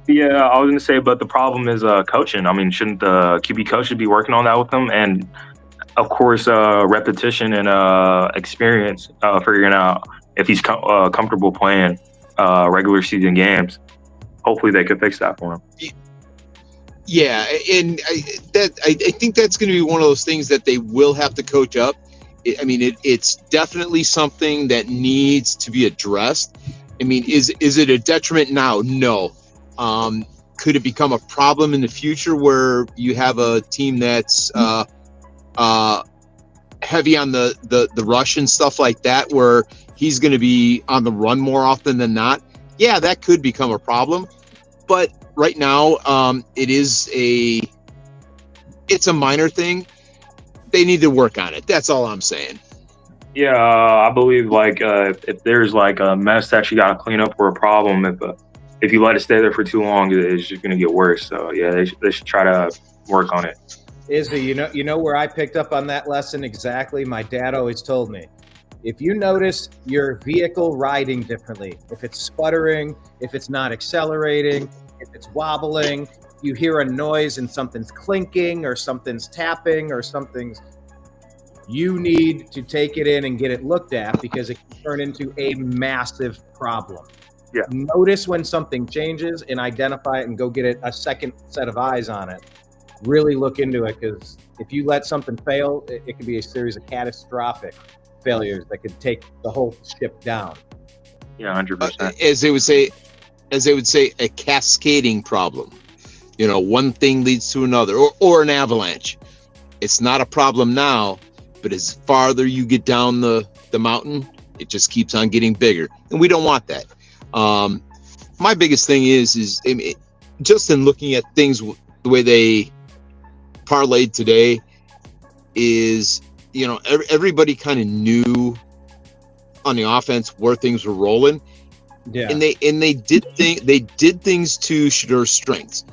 Yeah, I was going to say, but the problem is coaching. I mean, shouldn't the QB coaches be working on that with them? And, of course, repetition and experience figuring out if he's comfortable playing regular season games. Hopefully they could fix that for him. Yeah, and I think that's going to be one of those things that they will have to coach up. It's definitely something that needs to be addressed. I mean, is it a detriment now? No. Could it become a problem in the future where you have a team that's heavy on the rush and stuff like that, where he's going to be on the run more often than not? Yeah, that could become a problem. But right now, it's a minor thing. They need to work on it. That's all I'm saying. Yeah, I believe if there's a mess that you got to clean up or a problem, if you let it stay there for too long, it's just going to get worse. So yeah, they should try to work on it. Izzy, you know where I picked up on that lesson exactly? My dad always told me, if you notice your vehicle riding differently, if it's sputtering, if it's not accelerating, if it's wobbling, you hear a noise and something's clinking or something's tapping or you need to take it in and get it looked at, because it can turn into a massive problem. Yeah. Notice when something changes and identify it and go get a second set of eyes on it. Really look into it, because if you let something fail, it could be a series of catastrophic failures that could take the whole ship down. Yeah, 100%. As they would say, a cascading problem. One thing leads to another, or an avalanche. It's not a problem now, but as farther you get down the mountain, it just keeps on getting bigger, and we don't want that. My biggest thing is just in looking at things the way they parlayed today is, everybody kind of knew on the offense where things were rolling. Yeah. And they did things to Shedeur's strengths.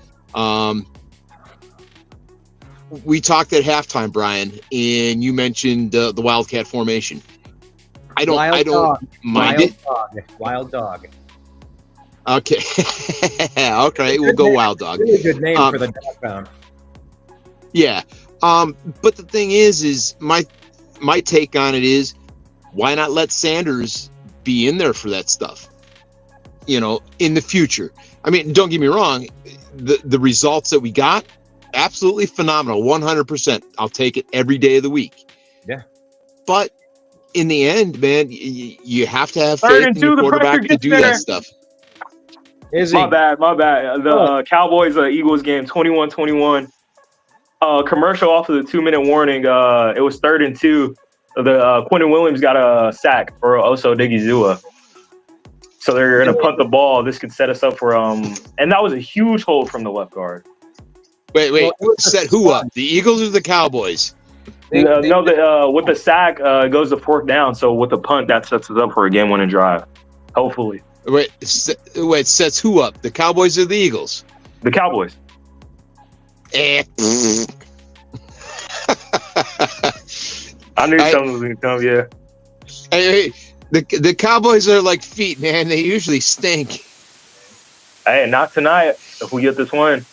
We talked at halftime, Brian, and you mentioned the Wildcat formation. I don't mind it. Wild dog. Okay. Okay, we'll go Wild Dog. Really good name for the dog pound. Yeah. But the thing is my take on it is, why not let Sanders be in there for that stuff? In the future. I mean, don't get me wrong, the results that we got, absolutely phenomenal, 100%. I'll take it every day of the week. Yeah. But in the end, man, you have to have faith in your quarterback to do that stuff. My bad. The Cowboys Eagles game, 21-21. Commercial off of the 2-minute warning. It was 3rd and 2. The Quentin Williams got a sack for Oso Digizua. So they're going to punt the ball. This could set us up for and that was a huge hold from the left guard. Wait. Set who up? The Eagles or the Cowboys? With the sack, it goes to fourth down. So with the punt, that sets us up for a game-winning drive. Hopefully. Wait, sets who up? The Cowboys or the Eagles? The Cowboys. Eh. I knew something was going to come, yeah. Hey, the Cowboys are like feet, man. They usually stink. Hey, not tonight if we get this win.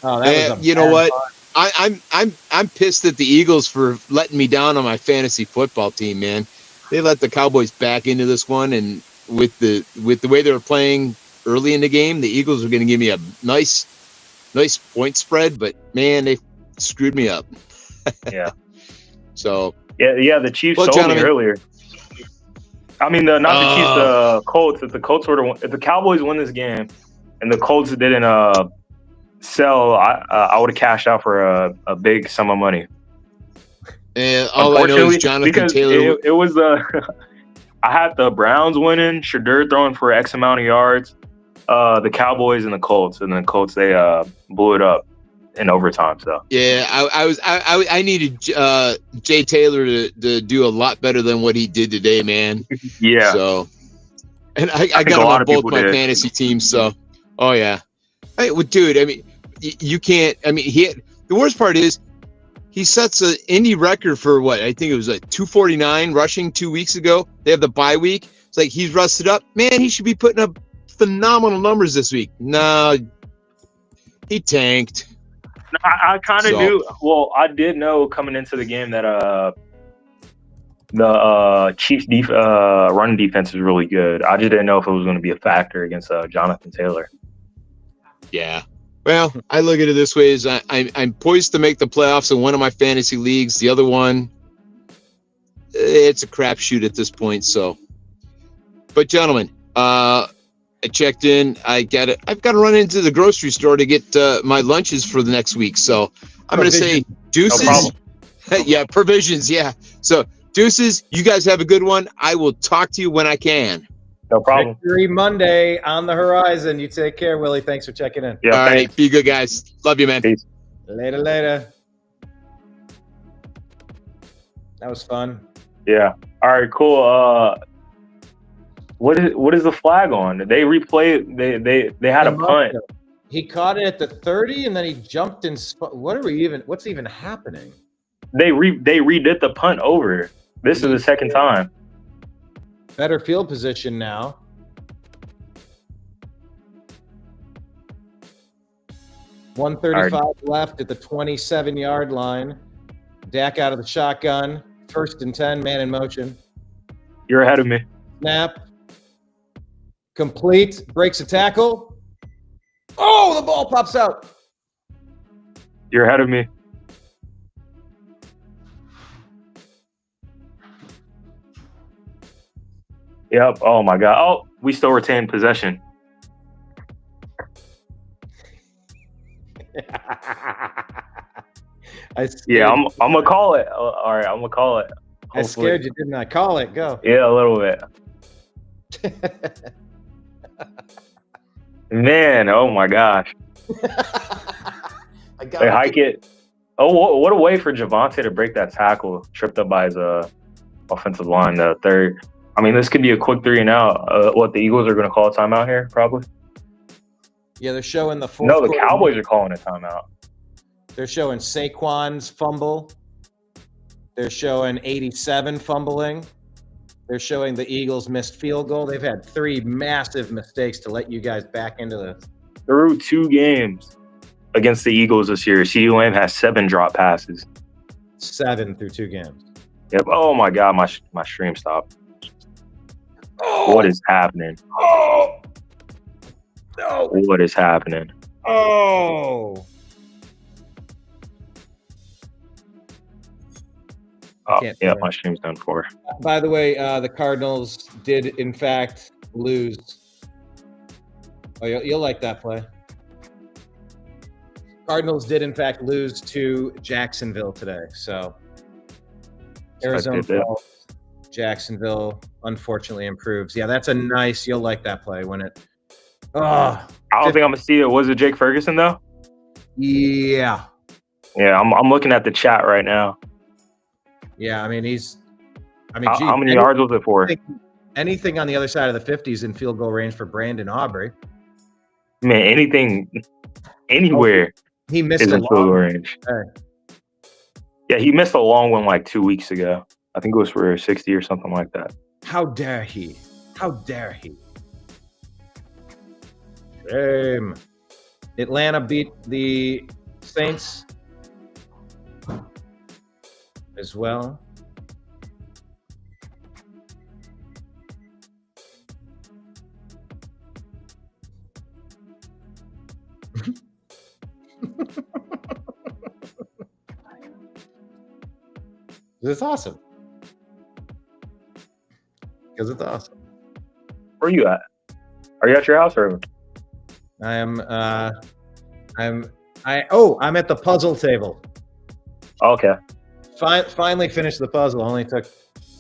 Oh, that was you know what? I'm pissed at the Eagles for letting me down on my fantasy football team, man. They let the Cowboys back into this one, and with the way they were playing early in the game, the Eagles were going to give me a nice point spread, but man, they screwed me up. Yeah. So yeah, the Chiefs sold me earlier. I mean, the Chiefs, the Colts. If the Cowboys win this game, and the Colts didn't sell, I would have cashed out for a big sum of money. And all I know is Jonathan Taylor. It was I had the Browns winning, Shedeur throwing for X amount of yards, the Cowboys and the Colts, they blew it up in overtime. So yeah, I needed Jay Taylor to do a lot better than what he did today, man. Yeah. So, and I got him on both my fantasy teams. So, oh yeah, hey, well, dude. I mean, you can't. I mean, the worst part is he sets an indie record for what? I think it was like 249 rushing 2 weeks ago. They have the bye week. It's like he's rusted up. Man, he should be putting up phenomenal numbers this week. No, he tanked. I kind of knew. Well, I did know coming into the game that the Chiefs' run defense is really good. I just didn't know if it was going to be a factor against Jonathan Taylor. Yeah. Well, I look at it this way: is I'm poised to make the playoffs in one of my fantasy leagues. The other one, it's a crapshoot at this point. So, but gentlemen, I checked in. I've got to run into the grocery store to get my lunches for the next week. So I'm going to say deuces. No problem. Yeah, provisions. Yeah. So deuces. You guys have a good one. I will talk to you when I can. No problem. Victory Monday on the horizon. You take care, Willie. Thanks for checking in. Yeah, all right. Be good, guys. Love you, man. Peace. Later. That was fun. Yeah. All right. Cool. What is the flag on? They replayed. They had a punt. He caught it at the 30, and then he jumped in. What's even happening? They redid the punt over. This is the second time. Better field position now. .135 left at the 27-yard line. Dak out of the shotgun. 1st and 10, man in motion. You're ahead of me. Snap. Complete. Breaks a tackle. Oh, the ball pops out. You're ahead of me. Yep. Oh my God. Oh, we still retain possession. Yeah, I'm gonna call it. All right, I'm gonna call it. Hopefully. I scared you, didn't I? Call it. Go. Yeah, a little bit. Man, oh my gosh. They hike it. Oh, what a way for Javonte to break that tackle, tripped up by his offensive line, the third. I mean, this could be a quick 3 and out. The Eagles are going to call a timeout here, probably? Yeah, they're showing the fourth. No, the Cowboys are calling a timeout. They're showing Saquon's fumble. They're showing 87 fumbling. They're showing the Eagles missed field goal. They've had 3 massive mistakes to let you guys back into this. Through 2 games against the Eagles this year, CeeDee Lamb has 7 drop passes. 7 through 2 games. Yep. Oh my God, my stream stopped. Oh. What is happening? Oh no! What is happening? Oh. Yeah, my stream's done for. By the way, the Cardinals did in fact lose. Oh, you'll like that play. Cardinals did in fact lose to Jacksonville today. So Arizona falls, Jacksonville unfortunately improves. Yeah, that's a nice. You'll like that play when it. I don't think I'm gonna see it. Was it Jake Ferguson though? Yeah. Yeah, I'm looking at the chat right now. Yeah, I mean, How many yards was it for? Anything on the other side of the 50s in field goal range for Brandon Aubrey. Man, anything, anywhere He missed is a in field goal long range. one. Yeah, he missed a long one like 2 weeks ago. I think it was for 60 or something like that. How dare he? How dare he? Shame. Atlanta beat the Saints as well. It's awesome. Because it's awesome. Where are you at? Are you at your house or? I'm at the puzzle table. Okay. Finally finished the puzzle. Only took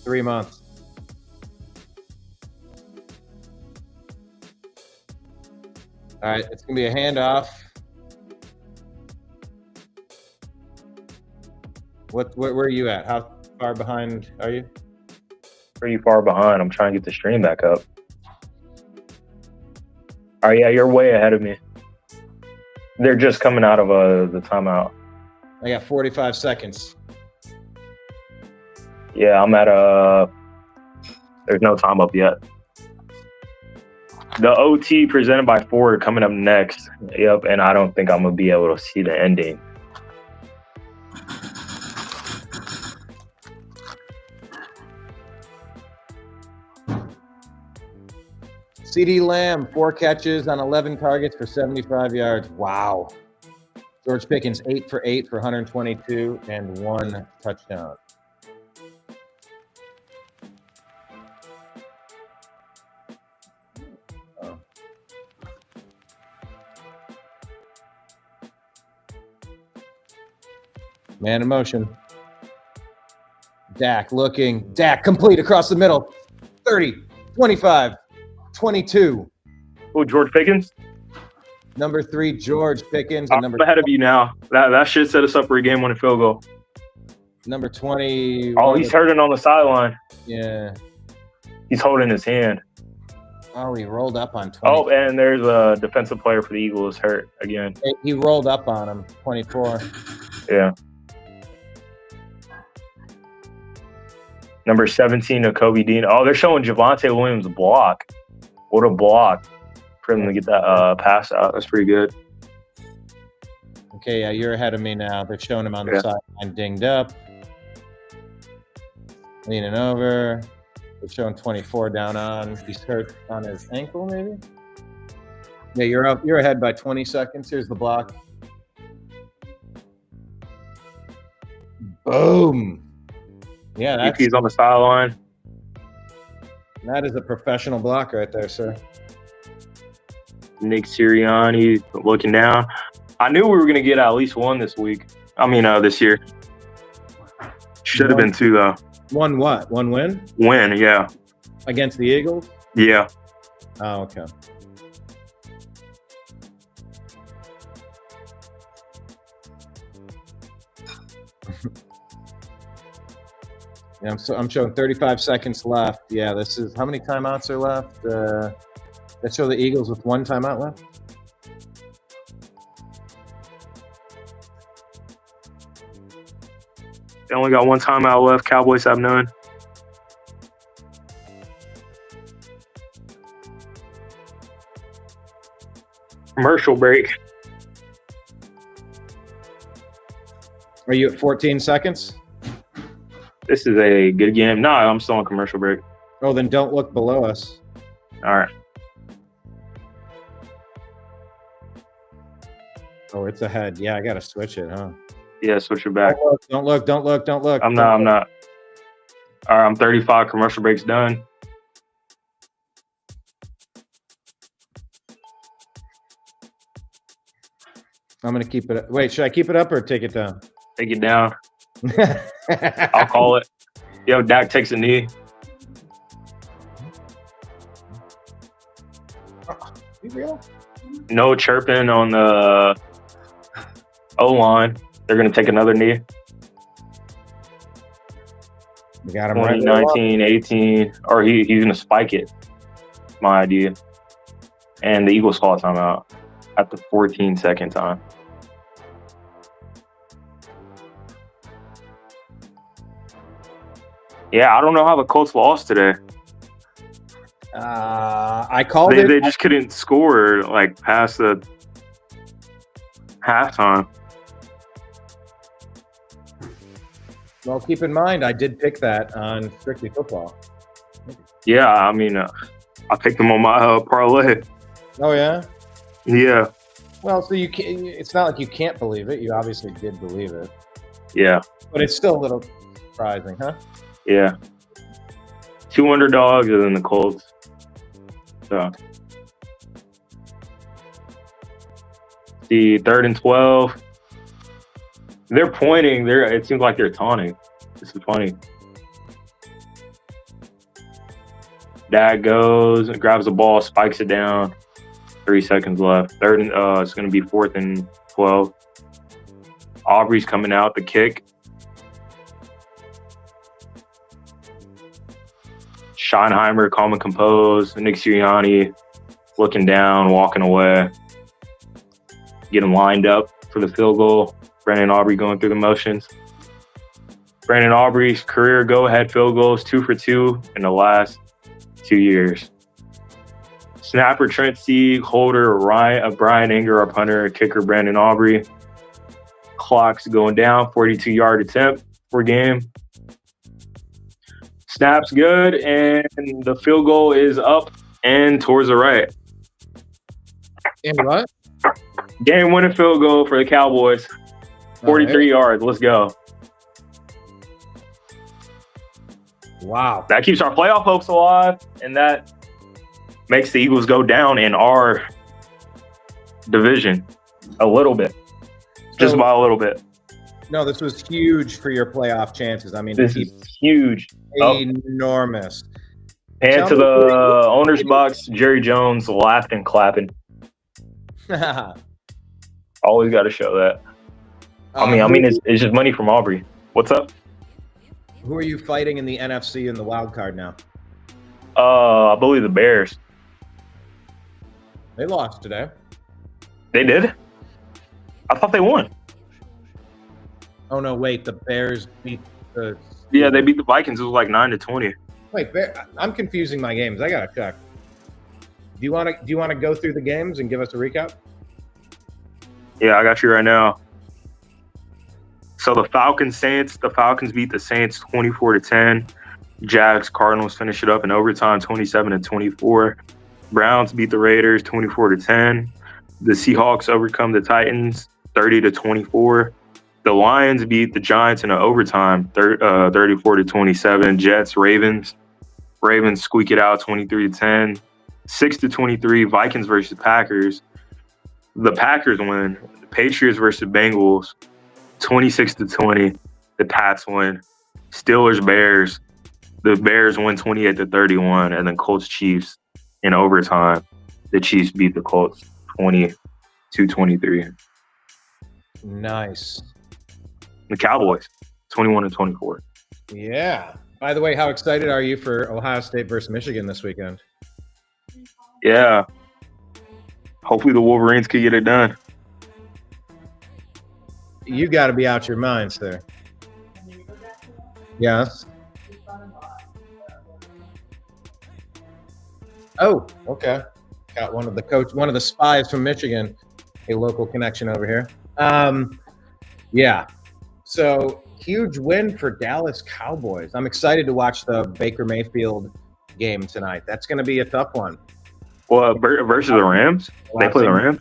3 months. All right, it's gonna be a handoff. Where are you at? How far behind are you? Pretty far behind. I'm trying to get the stream back up. Oh yeah, you're way ahead of me. They're just coming out of the timeout. I got 45 seconds. Yeah, I'm at there's no time up yet. The OT presented by Ford coming up next. Yep, and I don't think I'm gonna be able to see the ending. CeeDee Lamb, 4 catches on 11 targets for 75 yards. Wow. George Pickens, 8 for 8 for 122 and 1 touchdown. Man in motion. Dak looking. Dak complete across the middle. 30, 25, 22. Oh, George Pickens? Number 3, George Pickens. And I'm ahead of you now. That should set us up for a game-winning field goal. Number 20. Oh, he's hurting on the sideline. Yeah. He's holding his hand. Oh, he rolled up on 20. Oh, and there's a defensive player for the Eagles hurt again. He rolled up on him. 24. Yeah. Number 17, Kobe Dean. Oh, they're showing Javonte Williams block. What a block for him to get that pass out. That's pretty good. Okay, yeah, you're ahead of me now. They're showing him on the sideline dinged up. Leaning over. They're showing 24 down on. He's hurt on his ankle, maybe? Yeah, you're up. You're ahead by 20 seconds. Here's the block. Boom. Yeah, EP's on the sideline. That is a professional block right there, sir. Nick Sirianni looking down. I knew we were going to get at least one this week. This year. Should have been 2, though. One what? One win? Win, yeah. Against the Eagles? Yeah. Oh, okay. Yeah, I'm showing 35 seconds left. Yeah, this is how many timeouts are left? Let's show the Eagles with 1 timeout left. They only got 1 timeout left. Cowboys have none. Commercial break. Are you at 14 seconds? This is a good game. No, I'm still on commercial break. Oh, then don't look below us. All right. Oh, it's ahead. Yeah, I got to switch it, huh? Yeah, switch it back. Don't look. I'm not. All right, I'm 35. Commercial break's done. I'm going to keep it. Wait, should I keep it up or take it down? Take it down. I'll call it. Yo, Dak takes a knee. Be real? No chirping on the O-line. They're going to take another knee. You got him right. 2019, 18, or he's going to spike it. My idea. And the Eagles call timeout at the 14-second time. Yeah, I don't know how the Colts lost today. I called They just couldn't score like past the halftime. Well, keep in mind, I did pick that on Strictly Football. Yeah, I mean, I picked them on my parlay. Oh yeah. Yeah, Well, so you can. It's not like you can't believe it. You obviously did believe it, yeah, but it's still a little surprising, huh? yeah. 2 underdogs and then the Colts. So, the 3rd and 12. They're pointing. It seems like they're taunting. This is funny. Dad goes and grabs the ball, spikes it down. 3 seconds left. It's going to be 4th and 12. Aubrey's coming out the kick. Schottenheimer, calm and composed. Nick Sirianni looking down, walking away. Get him lined up for the field goal. Brandon Aubrey going through the motions. Brandon Aubrey's career go-ahead field goals, 2 for 2 in the last 2 years. Snapper Trent Sieg, holder Brian Enger, our punter, kicker Brandon Aubrey. Clock's going down, 42-yard attempt per game. Snap's good, and the field goal is up and towards the right. And what? Game-winning field goal for the Cowboys. 43 yards. Let's go. Wow. That keeps our playoff hopes alive, and that makes the Eagles go down in our division a little bit. Just by a little bit. No, this was huge for your playoff chances. I mean, This is huge. enormous. And to the owner's box, Jerry Jones laughed and clapping. Always got to show that. I mean, it's just money from Aubrey. What's up? Who are you fighting in the NFC in the wild card now? I believe the Bears. They lost today. They did? I thought they won. Oh no, wait, the Bears beat the. Yeah, they beat the Vikings. It was like 9-20. Wait, I'm confusing my games. I gotta check. Do you want to go through the games and give us a recap? Yeah, I got you right now. So the Falcons beat the Saints 24-10. Jags Cardinals finish it up in overtime 27-24. Browns beat the Raiders 24-10. The Seahawks overcome the Titans 30-24. The Lions beat the Giants in an overtime 34-27. Jets Ravens squeak it out 23-10. 6-23. Vikings versus Packers. The Packers win. The Patriots versus Bengals 26-20. The Pats win. Steelers Bears. The Bears win 28-31, and then Colts Chiefs in overtime. The Chiefs beat the Colts 20-23. Nice. The Cowboys 21-24. Yeah. By the way, how excited are you for Ohio State versus Michigan this weekend? Yeah. Hopefully the Wolverines could get it done. You got to be out your mind, sir. Yes. Oh, okay. Got one of the spies from Michigan, a local connection over here. Yeah. So huge win for Dallas Cowboys. I'm excited to watch the Baker Mayfield game tonight. That's going to be a tough one. Well, versus the Rams? They play the Rams?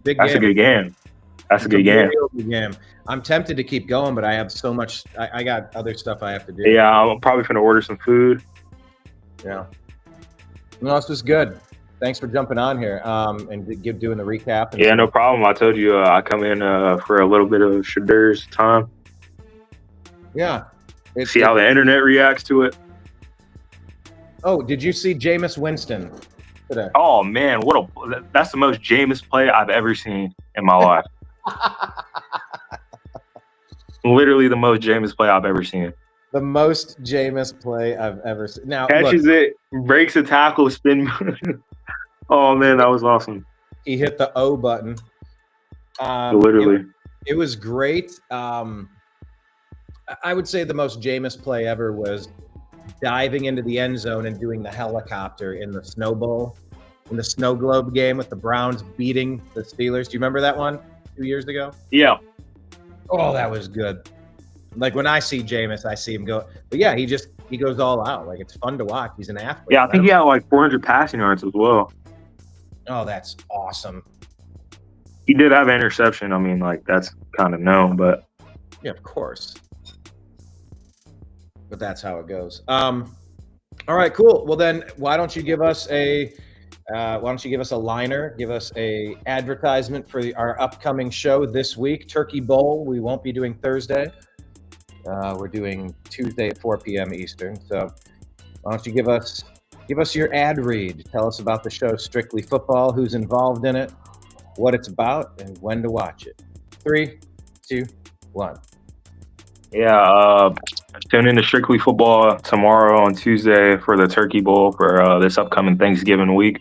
Big That's game. a good game. That's a good game. Real good game. I'm tempted to keep going, but I have so much. I got other stuff I have to do. Yeah, I'm probably going to order some food. Yeah. No, this was good. Thanks for jumping on here and doing the recap. Yeah, no problem. I told you I come in for a little bit of Shedeur's time. Yeah. See how the internet reacts to it. Oh, did you see Jameis Winston today? Oh man, that's the most Jameis play I've ever seen in my life. Literally the most Jameis play I've ever seen. The most Jameis play I've ever seen. Now, Catches look, it, breaks a tackle, spin. Oh, man, that was awesome. he hit the O button. Literally. It was great. I would say the most Jameis play ever was diving into the end zone and doing the helicopter in the Snow Bowl, in the Snow Globe game with the Browns beating the Steelers. Do you remember that one 2 years ago? Yeah. Oh, that was good. Like when I see Jameis, I see him go. But yeah, he goes all out. Like it's fun to watch. He's an athlete. Yeah, I think he had like 400 passing yards as well. Oh, that's awesome. He did have an interception. I mean, like that's kind of known, but Yeah, of course. But that's how it goes. All right, cool. Well, then why don't you give us a liner? Give us a advertisement for our upcoming show this week, Turkey Bowl. We won't be doing Thursday. We're doing Tuesday at 4 p.m. Eastern. So why don't you give us your ad read? Tell us about the show Strictly Football, who's involved in it, what it's about, and when to watch it. 3, 2, 1. yeah, tune in to Strictly Football tomorrow on Tuesday for the Turkey Bowl for this upcoming Thanksgiving week.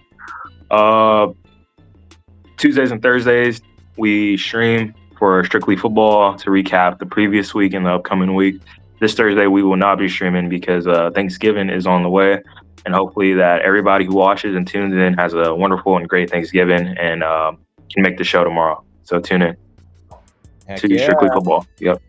Tuesdays and Thursdays, we stream for Strictly Football to recap the previous week and the upcoming week. This Thursday, we will not be streaming because Thanksgiving is on the way. And hopefully that everybody who watches and tunes in has a wonderful and great Thanksgiving and can make the show tomorrow. So tune in Heck to yeah. Strictly Football. Yep.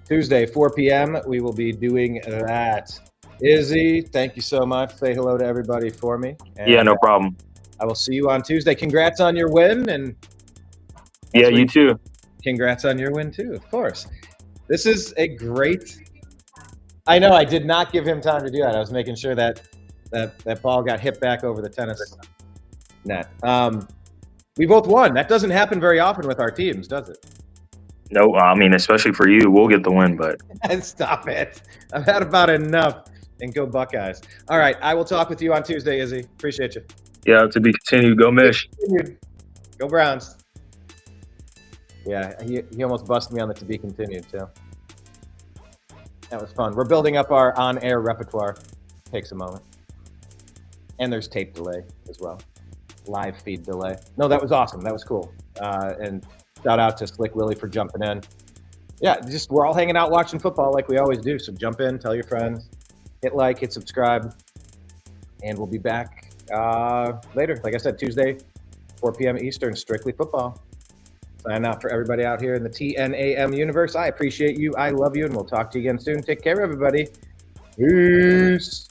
Tuesday, 4 p.m. We will be doing that. Izzy, thank you so much. Say hello to everybody for me. And, Yeah, no problem. I will see you on Tuesday. Congrats on your win. And Yeah, you too. congrats on your win, too, of course. This is a great – I know I did not give him time to do that. I was making sure that ball got hit back over the tennis net. We both won. That doesn't happen very often with our teams, does it? No, I mean, especially for you, we'll get the win, but Stop it. I've had about enough. And go Buckeyes. All right. I will talk with you on Tuesday, Izzy. Appreciate you. yeah, to be continued. Go Mish. Go Browns. Yeah, he almost busted me on the to be continued, too. That was fun. We're building up our on-air repertoire. Takes a moment. And there's tape delay as well. Live feed delay. No, that was awesome. That was cool. And shout out to Slick Willie for jumping in. Yeah, just we're all hanging out watching football like we always do. So jump in, tell your friends, hit like, hit subscribe, and we'll be back later. Like I said, Tuesday, 4 p.m. Eastern, Strictly Football. Sign out for everybody out here in the TNAM universe. I appreciate you. I love you, and we'll talk to you again soon. Take care, everybody. Peace.